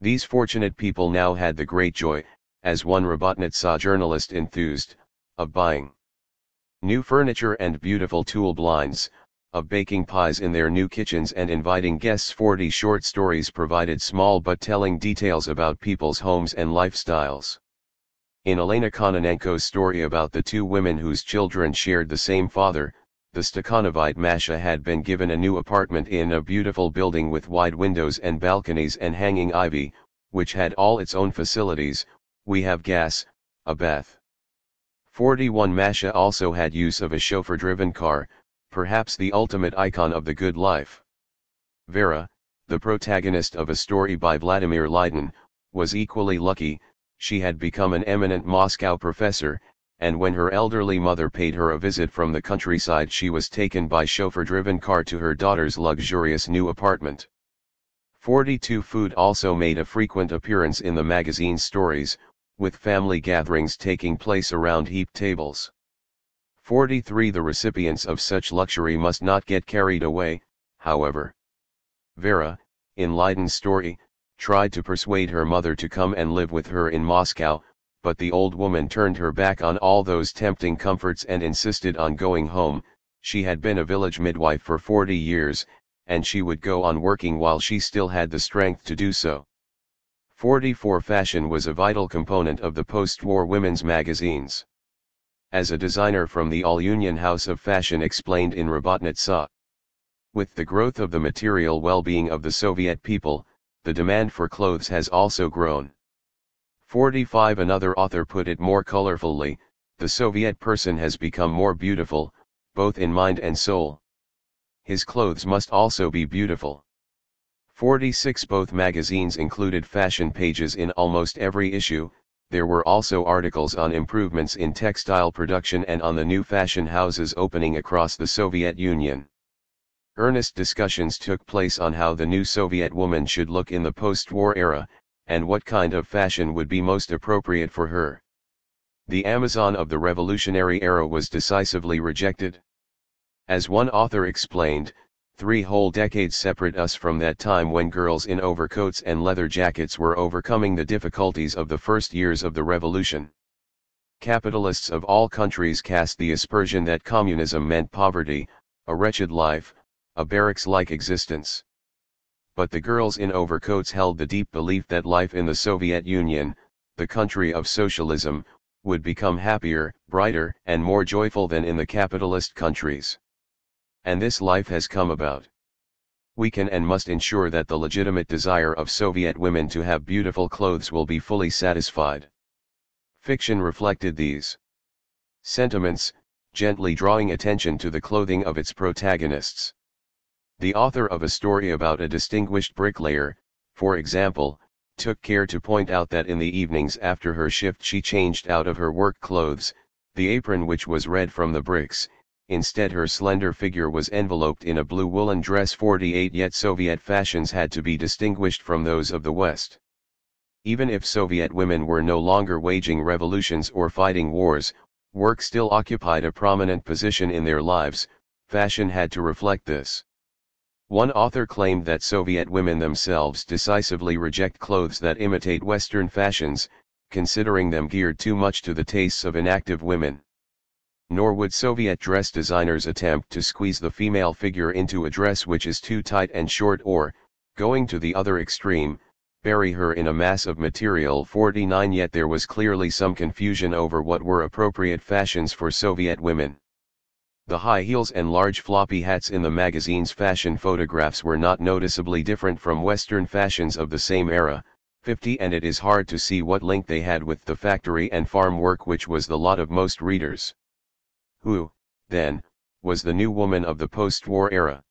These fortunate people now had the great joy, as one Rabotnitsa journalist enthused, of buying new furniture and beautiful tool blinds, of baking pies in their new kitchens and inviting guests. 40 short stories provided small but telling details about people's homes and lifestyles. In Elena Kononenko's story about the two women whose children shared the same father, the Stakhanovite Masha had been given a new apartment in a beautiful building with wide windows and balconies and hanging ivy, which had all its own facilities. We have gas, a bath. 41 Masha also had use of a chauffeur-driven car, perhaps the ultimate icon of the good life. Vera, the protagonist of a story by Vladimir Leiden, was equally lucky. She had become an eminent Moscow professor, and when her elderly mother paid her a visit from the countryside she was taken by chauffeur-driven car to her daughter's luxurious new apartment. 42 Food also made a frequent appearance in the magazine stories, with family gatherings taking place around heaped tables. 43 The recipients of such luxury must not get carried away, however. Vera, in Leiden's story, tried to persuade her mother to come and live with her in Moscow, but the old woman turned her back on all those tempting comforts and insisted on going home. She had been a village midwife for 40 years, and she would go on working while she still had the strength to do so. 44 Fashion was a vital component of the post-war women's magazines. As a designer from the All-Union House of Fashion explained in Rabotnitsa, with the growth of the material well-being of the Soviet people, the demand for clothes has also grown. 45 Another author put it more colorfully, the Soviet person has become more beautiful, both in mind and soul. His clothes must also be beautiful. 46 Both magazines included fashion pages in almost every issue. There were also articles on improvements in textile production and on the new fashion houses opening across the Soviet Union. Earnest discussions took place on how the new Soviet woman should look in the post-war era, and what kind of fashion would be most appropriate for her. The Amazon of the revolutionary era was decisively rejected. As one author explained, 3 whole decades separate us from that time when girls in overcoats and leather jackets were overcoming the difficulties of the first years of the revolution. Capitalists of all countries cast the aspersion that communism meant poverty, a wretched life, a barracks-like existence. But the girls in overcoats held the deep belief that life in the Soviet Union, the country of socialism, would become happier, brighter, and more joyful than in the capitalist countries. And this life has come about. We can and must ensure that the legitimate desire of Soviet women to have beautiful clothes will be fully satisfied. Fiction reflected these sentiments, gently drawing attention to the clothing of its protagonists. The author of a story about a distinguished bricklayer, for example, took care to point out that in the evenings after her shift she changed out of her work clothes, the apron which was red from the bricks, instead her slender figure was enveloped in a blue woolen dress. 48 Yet Soviet fashions had to be distinguished from those of the West. Even if Soviet women were no longer waging revolutions or fighting wars, work still occupied a prominent position in their lives. Fashion had to reflect this. One author claimed that Soviet women themselves decisively reject clothes that imitate Western fashions, considering them geared too much to the tastes of inactive women. Nor would Soviet dress designers attempt to squeeze the female figure into a dress which is too tight and short or, going to the other extreme, bury her in a mass of material. 49 Yet there was clearly some confusion over what were appropriate fashions for Soviet women. The high heels and large floppy hats in the magazine's fashion photographs were not noticeably different from Western fashions of the same era. 50 And it is hard to see what link they had with the factory and farm work which was the lot of most readers. Who, then, was the new woman of the post-war era?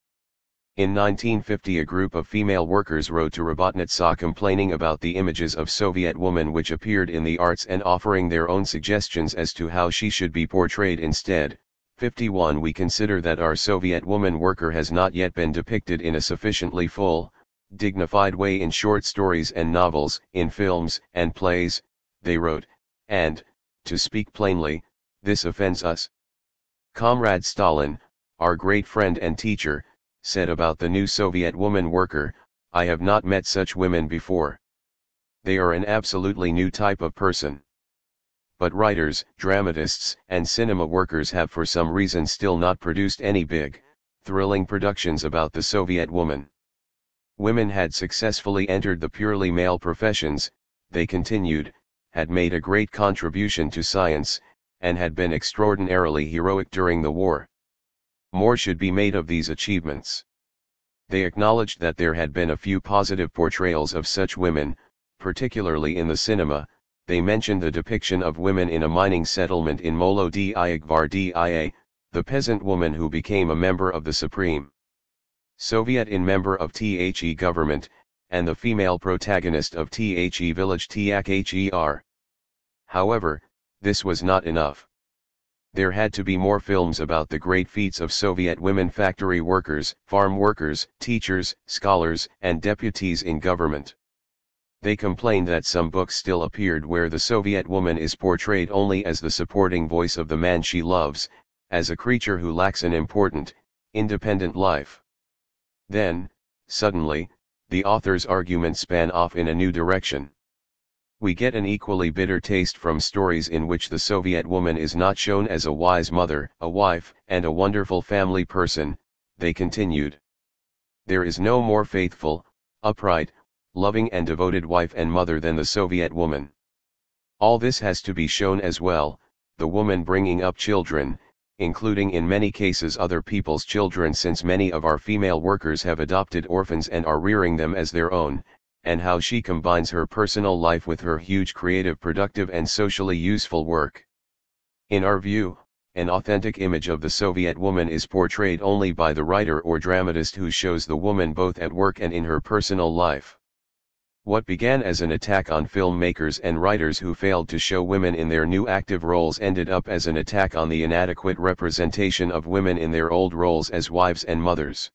In 1950 a group of female workers wrote to Rabotnitsa complaining about the images of Soviet woman which appeared in the arts and offering their own suggestions as to how she should be portrayed instead. 51 We consider that our Soviet woman worker has not yet been depicted in a sufficiently full, dignified way in short stories and novels, in films and plays, they wrote, and, to speak plainly, this offends us. Comrade Stalin, our great friend and teacher, said about the new Soviet woman worker, I have not met such women before. They are an absolutely new type of person. But writers, dramatists, and cinema workers have for some reason still not produced any big, thrilling productions about the Soviet woman. Women had successfully entered the purely male professions, they continued, had made a great contribution to science, and had been extraordinarily heroic during the war. More should be made of these achievements. They acknowledged that there had been a few positive portrayals of such women, particularly in the cinema. They mentioned the depiction of women in a mining settlement in Molodiyaya Gvardiya, the peasant woman who became a member of the Supreme Soviet in member of The government, and the female protagonist of The village Ther. However, this was not enough. There had to be more films about the great feats of Soviet women factory workers, farm workers, teachers, scholars, and deputies in government. They complained that some books still appeared where the Soviet woman is portrayed only as the supporting voice of the man she loves, as a creature who lacks an important, independent life. Then, suddenly, the author's arguments span off in a new direction. We get an equally bitter taste from stories in which the Soviet woman is not shown as a wise mother, a wife, and a wonderful family person, they continued. There is no more faithful, upright, loving and devoted wife and mother than the Soviet woman. All this has to be shown as well, the woman bringing up children, including in many cases other people's children since many of our female workers have adopted orphans and are rearing them as their own, and how she combines her personal life with her huge creative, productive and socially useful work. In our view, an authentic image of the Soviet woman is portrayed only by the writer or dramatist who shows the woman both at work and in her personal life. What began as an attack on filmmakers and writers who failed to show women in their new active roles ended up as an attack on the inadequate representation of women in their old roles as wives and mothers.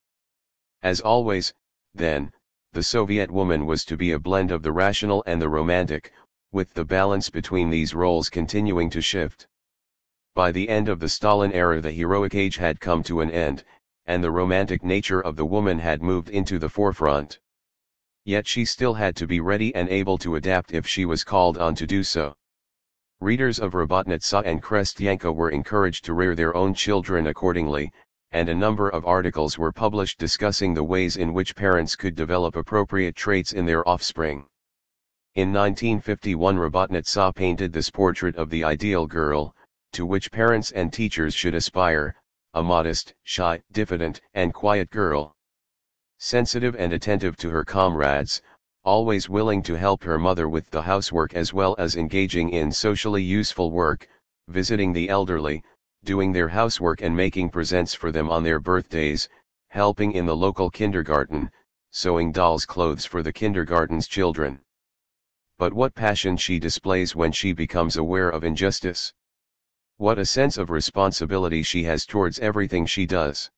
As always, then, the Soviet woman was to be a blend of the rational and the romantic, with the balance between these roles continuing to shift. By the end of the Stalin era the heroic age had come to an end, and the romantic nature of the woman had moved into the forefront. Yet she still had to be ready and able to adapt if she was called on to do so. Readers of Rabotnitsa and Krestyanka were encouraged to rear their own children accordingly, and a number of articles were published discussing the ways in which parents could develop appropriate traits in their offspring. In 1951 Rabotnitsa painted this portrait of the ideal girl, to which parents and teachers should aspire, a modest, shy, diffident, and quiet girl. Sensitive and attentive to her comrades, always willing to help her mother with the housework as well as engaging in socially useful work, visiting the elderly, doing their housework and making presents for them on their birthdays, helping in the local kindergarten, sewing dolls' clothes for the kindergarten's children. But what passion she displays when she becomes aware of injustice. What a sense of responsibility she has towards everything she does.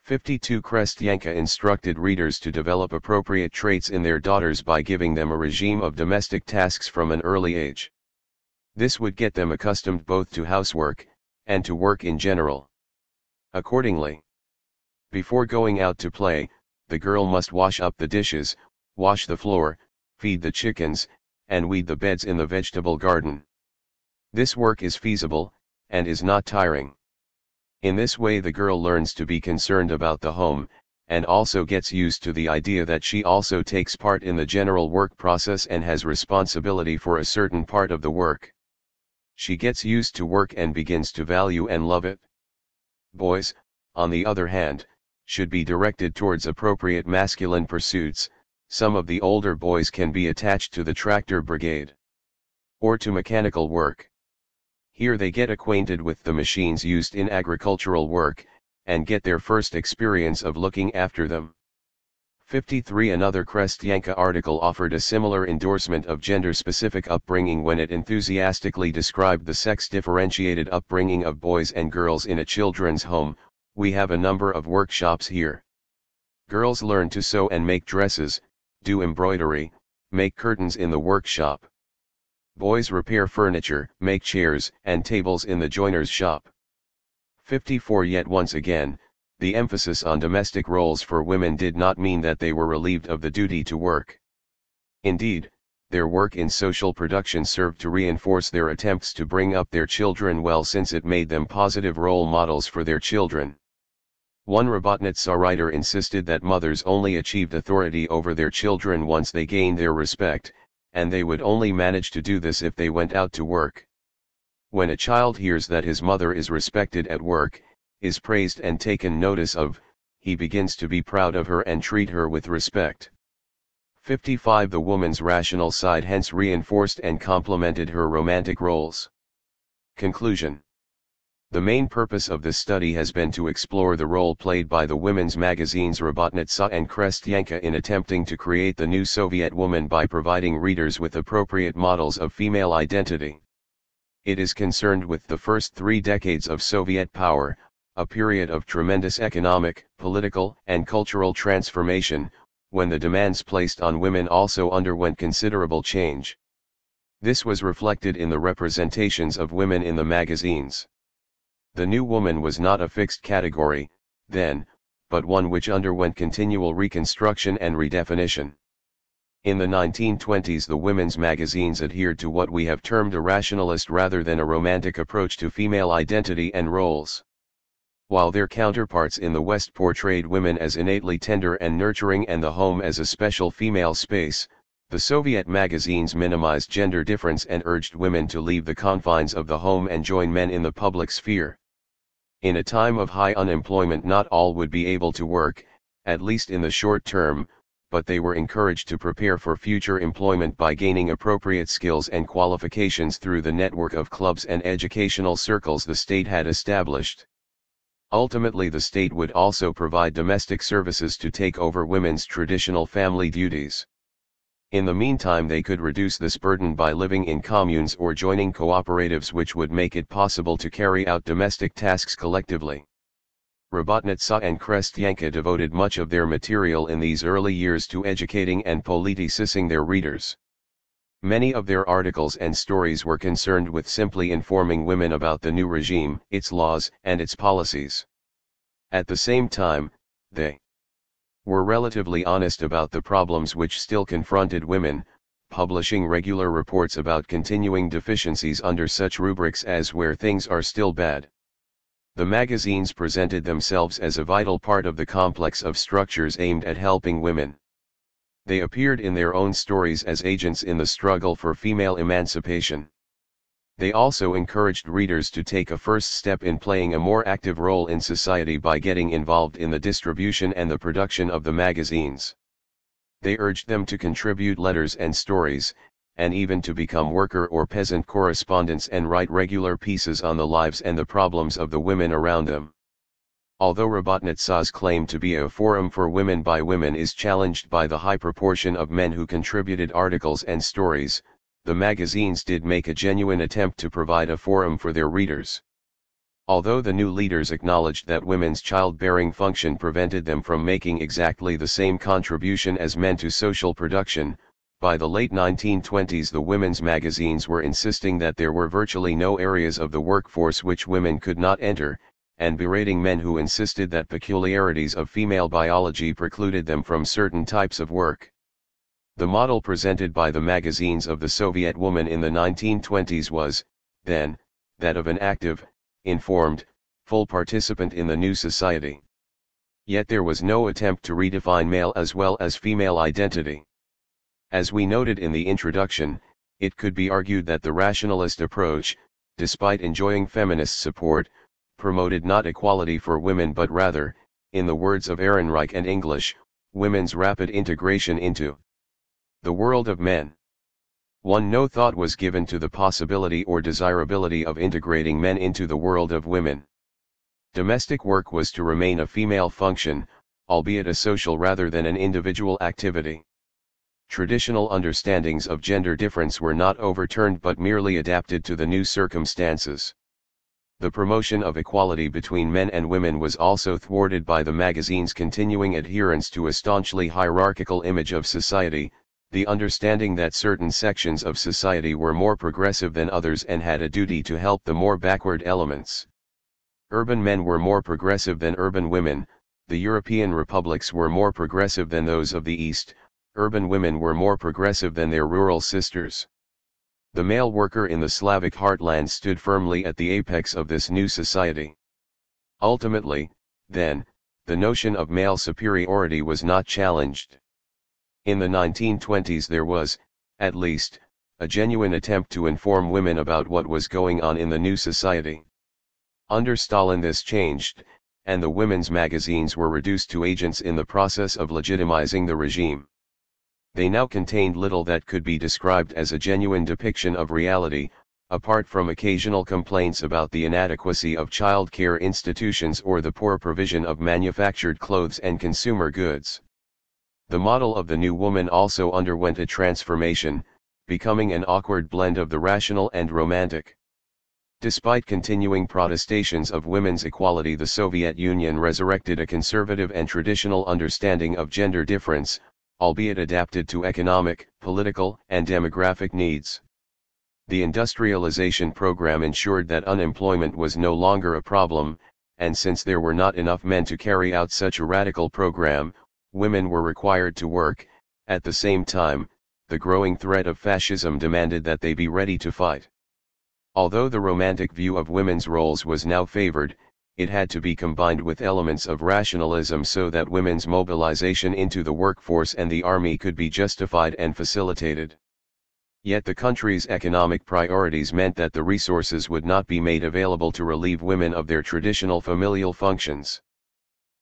52. Krestyanka instructed readers to develop appropriate traits in their daughters by giving them a regime of domestic tasks from an early age. This would get them accustomed both to housework, and to work in general. Accordingly, before going out to play, the girl must wash up the dishes, wash the floor, feed the chickens, and weed the beds in the vegetable garden. This work is feasible, and is not tiring. In this way the girl learns to be concerned about the home, and also gets used to the idea that she also takes part in the general work process and has responsibility for a certain part of the work. She gets used to work and begins to value and love it. Boys, on the other hand, should be directed towards appropriate masculine pursuits. Some of the older boys can be attached to the tractor brigade, or to mechanical work. Here they get acquainted with the machines used in agricultural work, and get their first experience of looking after them. 53. Another Krestyanka article offered a similar endorsement of gender-specific upbringing when it enthusiastically described the sex-differentiated upbringing of boys and girls in a children's home. We have a number of workshops here. Girls learn to sew and make dresses, do embroidery, make curtains in the workshop. Boys repair furniture, make chairs and tables in the joiner's shop. 54. Yet once again, the emphasis on domestic roles for women did not mean that they were relieved of the duty to work. Indeed, their work in social production served to reinforce their attempts to bring up their children well, since it made them positive role models for their children. One Robotnitsa writer insisted that mothers only achieved authority over their children once they gained their respect, and they would only manage to do this if they went out to work. When a child hears that his mother is respected at work, is praised and taken notice of, he begins to be proud of her and treat her with respect. 55. The woman's rational side hence reinforced and complemented her romantic roles. Conclusion. The main purpose of this study has been to explore the role played by the women's magazines Robotnitsa and Krestyanka in attempting to create the new Soviet woman by providing readers with appropriate models of female identity. It is concerned with the first 3 decades of Soviet power, a period of tremendous economic, political, and cultural transformation, when the demands placed on women also underwent considerable change. This was reflected in the representations of women in the magazines. The new woman was not a fixed category, then, but one which underwent continual reconstruction and redefinition. In the 1920s the women's magazines adhered to what we have termed a rationalist rather than a romantic approach to female identity and roles. While their counterparts in the West portrayed women as innately tender and nurturing and the home as a special female space, the Soviet magazines minimized gender difference and urged women to leave the confines of the home and join men in the public sphere. In a time of high unemployment not all would be able to work, at least in the short term, but they were encouraged to prepare for future employment by gaining appropriate skills and qualifications through the network of clubs and educational circles the state had established. Ultimately the state would also provide domestic services to take over women's traditional family duties. In the meantime they could reduce this burden by living in communes or joining cooperatives which would make it possible to carry out domestic tasks collectively. Robotnitsa and Krestyanka devoted much of their material in these early years to educating and politicizing their readers. Many of their articles and stories were concerned with simply informing women about the new regime, its laws, and its policies. At the same time, they were relatively honest about the problems which still confronted women, publishing regular reports about continuing deficiencies under such rubrics as "Where Things Are Still Bad." The magazines presented themselves as a vital part of the complex of structures aimed at helping women. They appeared in their own stories as agents in the struggle for female emancipation. They also encouraged readers to take a first step in playing a more active role in society by getting involved in the distribution and the production of the magazines. They urged them to contribute letters and stories, and even to become worker or peasant correspondents and write regular pieces on the lives and the problems of the women around them. Although Robotnitsa's claim to be a forum for women by women is challenged by the high proportion of men who contributed articles and stories, the magazines did make a genuine attempt to provide a forum for their readers. Although the new leaders acknowledged that women's childbearing function prevented them from making exactly the same contribution as men to social production, by the late 1920s the women's magazines were insisting that there were virtually no areas of the workforce which women could not enter, and berating men who insisted that peculiarities of female biology precluded them from certain types of work. The model presented by the magazines of the Soviet woman in the 1920s was, then, that of an active, informed, full participant in the new society. Yet there was no attempt to redefine male as well as female identity. As we noted in the introduction, it could be argued that the rationalist approach, despite enjoying feminist support, promoted not equality for women but rather, in the words of Ehrenreich and English, women's rapid integration into the world of men. No thought was given to the possibility or desirability of integrating men into the world of women. Domestic work was to remain a female function, albeit a social rather than an individual activity. Traditional understandings of gender difference were not overturned but merely adapted to the new circumstances. The promotion of equality between men and women was also thwarted by the magazine's continuing adherence to a staunchly hierarchical image of society, the understanding that certain sections of society were more progressive than others and had a duty to help the more backward elements. Urban men were more progressive than urban women, the European republics were more progressive than those of the East, urban women were more progressive than their rural sisters. The male worker in the Slavic heartland stood firmly at the apex of this new society. Ultimately, then, the notion of male superiority was not challenged. In the 1920s there was, at least, a genuine attempt to inform women about what was going on in the new society. Under Stalin this changed, and the women's magazines were reduced to agents in the process of legitimizing the regime. They now contained little that could be described as a genuine depiction of reality, apart from occasional complaints about the inadequacy of child care institutions or the poor provision of manufactured clothes and consumer goods. The model of the new woman also underwent a transformation, becoming an awkward blend of the rational and romantic. Despite continuing protestations of women's equality, the Soviet Union resurrected a conservative and traditional understanding of gender difference, albeit adapted to economic, political, and demographic needs. The industrialization program ensured that unemployment was no longer a problem, and since there were not enough men to carry out such a radical program, women were required to work. At the same time, the growing threat of fascism demanded that they be ready to fight. Although the romantic view of women's roles was now favored, it had to be combined with elements of rationalism so that women's mobilization into the workforce and the army could be justified and facilitated. Yet the country's economic priorities meant that the resources would not be made available to relieve women of their traditional familial functions.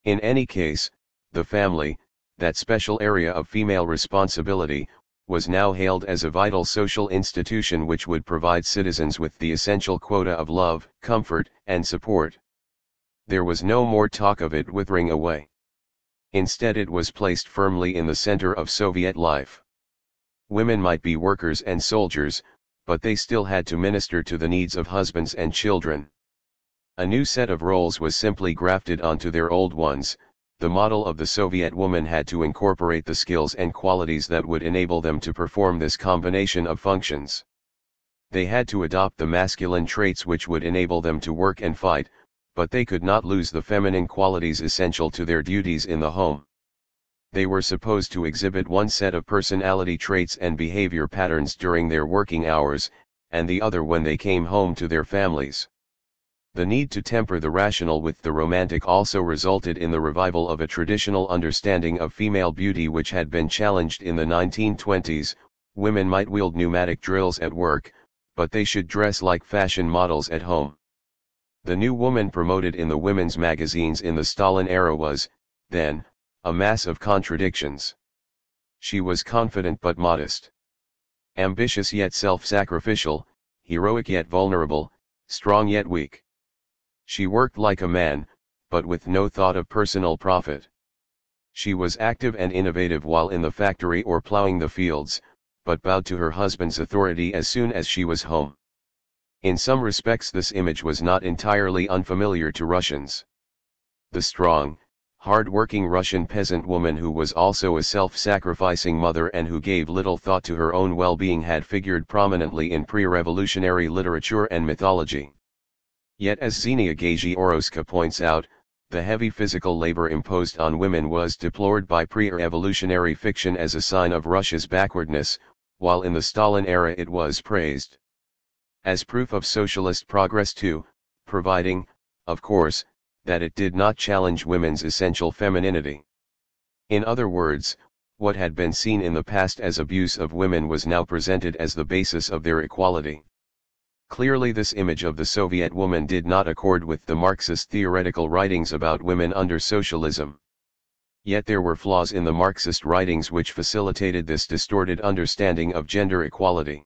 In any case, the family, that special area of female responsibility, was now hailed as a vital social institution which would provide citizens with the essential quota of love, comfort, and support. There was no more talk of it withering away. Instead, it was placed firmly in the center of Soviet life. Women might be workers and soldiers, but they still had to minister to the needs of husbands and children. A new set of roles was simply grafted onto their old ones. The model of the Soviet woman had to incorporate the skills and qualities that would enable them to perform this combination of functions. They had to adopt the masculine traits which would enable them to work and fight, but they could not lose the feminine qualities essential to their duties in the home. They were supposed to exhibit one set of personality traits and behavior patterns during their working hours, and the other when they came home to their families. The need to temper the rational with the romantic also resulted in the revival of a traditional understanding of female beauty which had been challenged in the 1920s. Women might wield pneumatic drills at work, but they should dress like fashion models at home. The new woman promoted in the women's magazines in the Stalin era was, then, a mass of contradictions. She was confident but modest, ambitious yet self-sacrificial, heroic yet vulnerable, strong yet weak. She worked like a man, but with no thought of personal profit. She was active and innovative while in the factory or plowing the fields, but bowed to her husband's authority as soon as she was home. In some respects this image was not entirely unfamiliar to Russians. The strong, hard-working Russian peasant woman who was also a self-sacrificing mother and who gave little thought to her own well-being had figured prominently in pre-revolutionary literature and mythology. Yet as Xenia Gaziorowska points out, the heavy physical labor imposed on women was deplored by pre-revolutionary fiction as a sign of Russia's backwardness, while in the Stalin era it was praised as proof of socialist progress too, providing, of course, that it did not challenge women's essential femininity. In other words, what had been seen in the past as abuse of women was now presented as the basis of their equality. Clearly this image of the Soviet woman did not accord with the Marxist theoretical writings about women under socialism. Yet there were flaws in the Marxist writings which facilitated this distorted understanding of gender equality.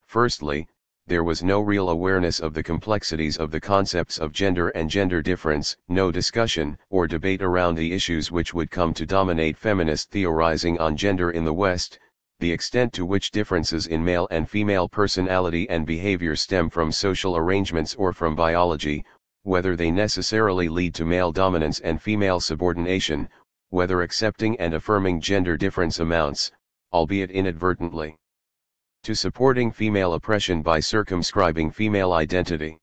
Firstly, there was no real awareness of the complexities of the concepts of gender and gender difference, no discussion or debate around the issues which would come to dominate feminist theorizing on gender in the West, the extent to which differences in male and female personality and behavior stem from social arrangements or from biology, whether they necessarily lead to male dominance and female subordination, whether accepting and affirming gender difference amounts, albeit inadvertently, to supporting female oppression by circumscribing female identity.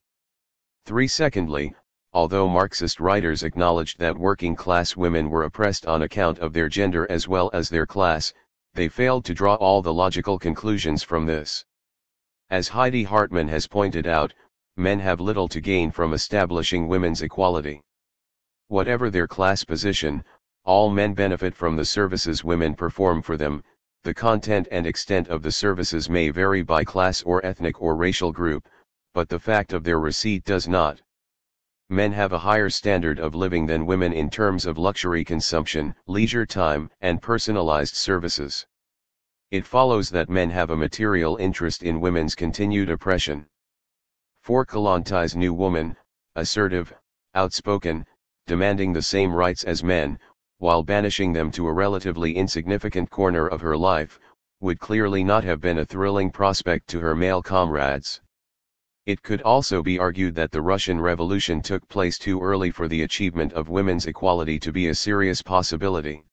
3. Secondly, although Marxist writers acknowledged that working-class women were oppressed on account of their gender as well as their class, they failed to draw all the logical conclusions from this. As Heidi Hartman has pointed out, men have little to gain from establishing women's equality. Whatever their class position, all men benefit from the services women perform for them. The content and extent of the services may vary by class or ethnic or racial group, but the fact of their receipt does not. Men have a higher standard of living than women in terms of luxury consumption, leisure time, and personalized services. It follows that men have a material interest in women's continued oppression. 4. Kalantai's new woman, assertive, outspoken, demanding the same rights as men, while banishing them to a relatively insignificant corner of her life, would clearly not have been a thrilling prospect to her male comrades. It could also be argued that the Russian Revolution took place too early for the achievement of women's equality to be a serious possibility.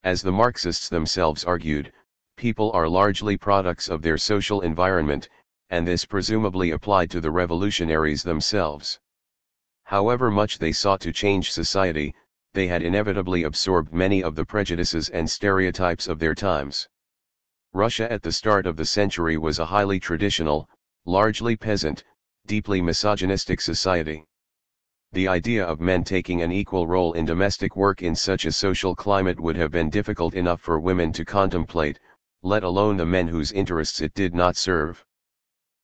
As the Marxists themselves argued, people are largely products of their social environment, and this presumably applied to the revolutionaries themselves. However much they sought to change society, they had inevitably absorbed many of the prejudices and stereotypes of their times. Russia at the start of the century was a highly traditional, largely peasant, deeply misogynistic society. The idea of men taking an equal role in domestic work in such a social climate would have been difficult enough for women to contemplate, let alone the men whose interests it did not serve.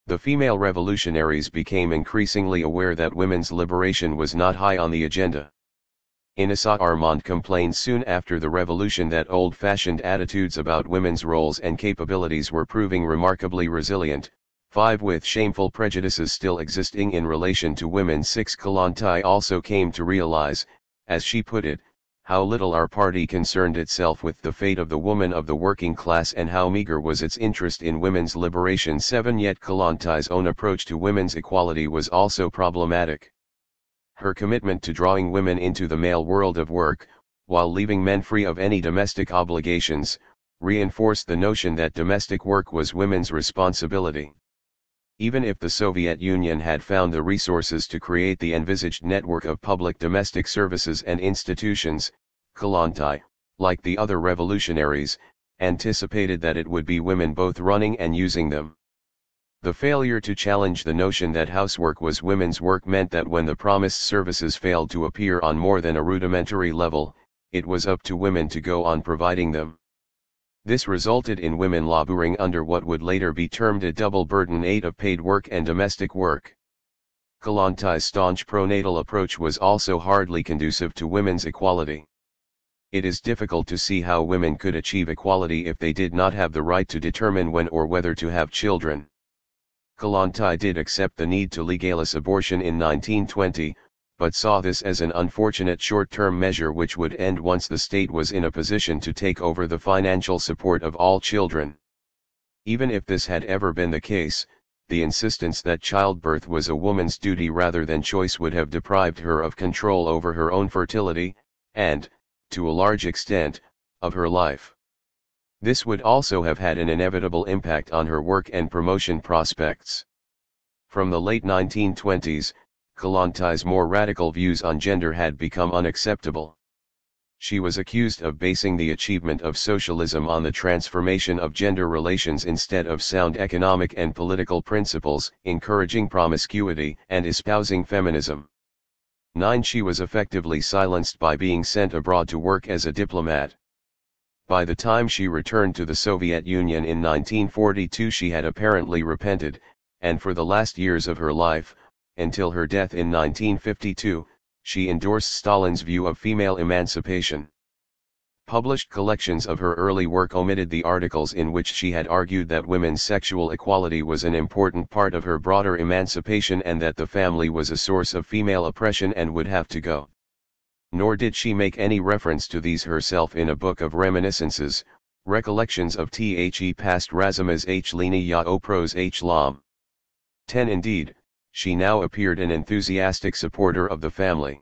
The female revolutionaries became increasingly aware that women's liberation was not high on the agenda. Inessa Armand complained soon after the revolution that old-fashioned attitudes about women's roles and capabilities were proving remarkably resilient. 5. With shameful prejudices still existing in relation to women. 6. Kalantai also came to realize, as she put it, how little our party concerned itself with the fate of the woman of the working class and how meager was its interest in women's liberation. 7. Yet Kalantai's own approach to women's equality was also problematic. Her commitment to drawing women into the male world of work, while leaving men free of any domestic obligations, reinforced the notion that domestic work was women's responsibility. Even if the Soviet Union had found the resources to create the envisaged network of public domestic services and institutions, Kalantai, like the other revolutionaries, anticipated that it would be women both running and using them. The failure to challenge the notion that housework was women's work meant that when the promised services failed to appear on more than a rudimentary level, it was up to women to go on providing them. This resulted in women laboring under what would later be termed a double burden of paid work and domestic work. Kalantai's staunch pronatal approach was also hardly conducive to women's equality. It is difficult to see how women could achieve equality if they did not have the right to determine when or whether to have children. Kalantai did accept the need to legalize abortion in 1920, but saw this as an unfortunate short-term measure which would end once the state was in a position to take over the financial support of all children. Even if this had ever been the case, the insistence that childbirth was a woman's duty rather than choice would have deprived her of control over her own fertility, and, to a large extent, of her life. This would also have had an inevitable impact on her work and promotion prospects. From the late 1920s, Kollontais' more radical views on gender had become unacceptable. She was accused of basing the achievement of socialism on the transformation of gender relations instead of sound economic and political principles, encouraging promiscuity and espousing feminism. 9. She was effectively silenced by being sent abroad to work as a diplomat. By the time she returned to the Soviet Union in 1942 she had apparently repented, and for the last years of her life, until her death in 1952, she endorsed Stalin's view of female emancipation. Published collections of her early work omitted the articles in which she had argued that women's sexual equality was an important part of her broader emancipation and that the family was a source of female oppression and would have to go. Nor did she make any reference to these herself in a book of reminiscences, Recollections of The Past Razumas H. Lynne Ya Opros H. Lam. 10. Indeed, she now appeared an enthusiastic supporter of the family.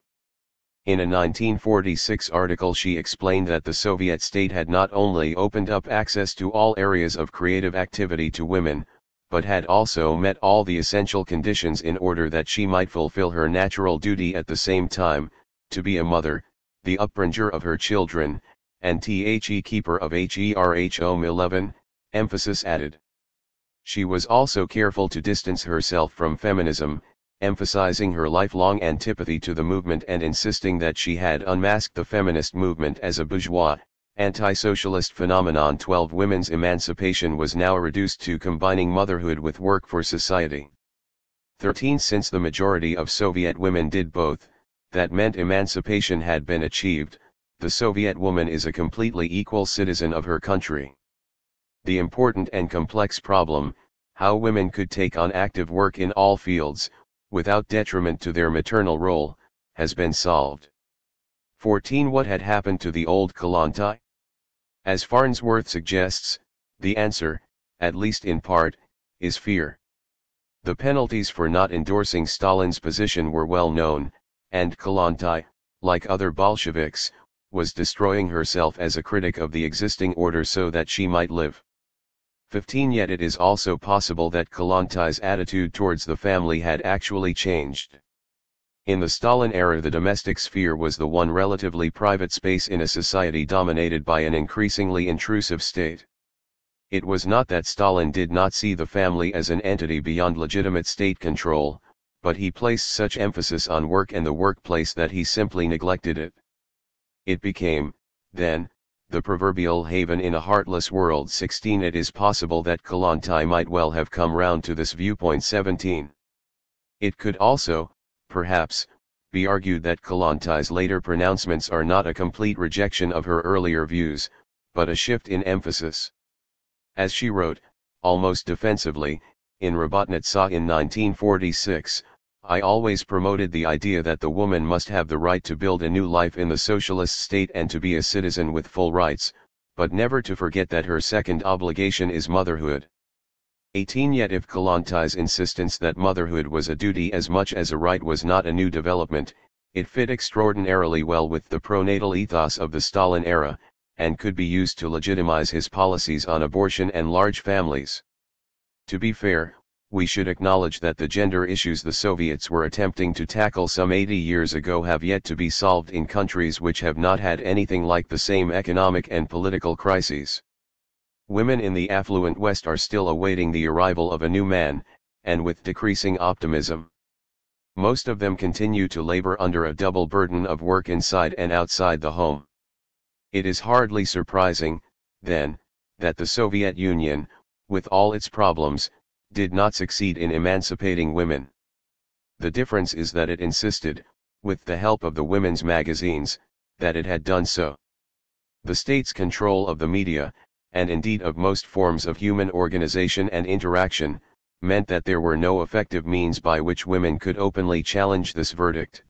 In a 1946 article she explained that the Soviet state had not only opened up access to all areas of creative activity to women, but had also met all the essential conditions in order that she might fulfill her natural duty at the same time, to be a mother, the upbringer of her children, and keeper of her home. 11, emphasis added. She was also careful to distance herself from feminism, emphasizing her lifelong antipathy to the movement and insisting that she had unmasked the feminist movement as a bourgeois, anti-socialist phenomenon. 12. Women's emancipation was now reduced to combining motherhood with work for society. 13. Since the majority of Soviet women did both, that meant emancipation had been achieved. The Soviet woman is a completely equal citizen of her country. The important and complex problem, how women could take on active work in all fields, without detriment to their maternal role, has been solved. 14. What had happened to the old Kollontai? As Farnsworth suggests, the answer, at least in part, is fear. The penalties for not endorsing Stalin's position were well known, and Kollontai, like other Bolsheviks, was destroying herself as a critic of the existing order so that she might live. 15. Yet it is also possible that Kollontai's attitude towards the family had actually changed. In the Stalin era the domestic sphere was the one relatively private space in a society dominated by an increasingly intrusive state. It was not that Stalin did not see the family as an entity beyond legitimate state control, but he placed such emphasis on work and the workplace that he simply neglected it. It became, then, the proverbial haven in a heartless world. 16. It is possible that Kollontai might well have come round to this viewpoint. 17. It could also, perhaps, be argued that Kollontai's later pronouncements are not a complete rejection of her earlier views, but a shift in emphasis. As she wrote, almost defensively, in Robotnitsa in 1946, I always promoted the idea that the woman must have the right to build a new life in the socialist state and to be a citizen with full rights, but never to forget that her second obligation is motherhood. 18. Yet if Kollontai's insistence that motherhood was a duty as much as a right was not a new development, it fit extraordinarily well with the pronatal ethos of the Stalin era, and could be used to legitimize his policies on abortion and large families. To be fair, we should acknowledge that the gender issues the Soviets were attempting to tackle some 80 years ago have yet to be solved in countries which have not had anything like the same economic and political crises. Women in the affluent West are still awaiting the arrival of a new man, and with decreasing optimism. Most of them continue to labor under a double burden of work inside and outside the home. It is hardly surprising, then, that the Soviet Union, with all its problems, did not succeed in emancipating women. The difference is that it insisted, with the help of the women's magazines, that it had done so. The state's control of the media, and indeed of most forms of human organization and interaction, meant that there were no effective means by which women could openly challenge this verdict.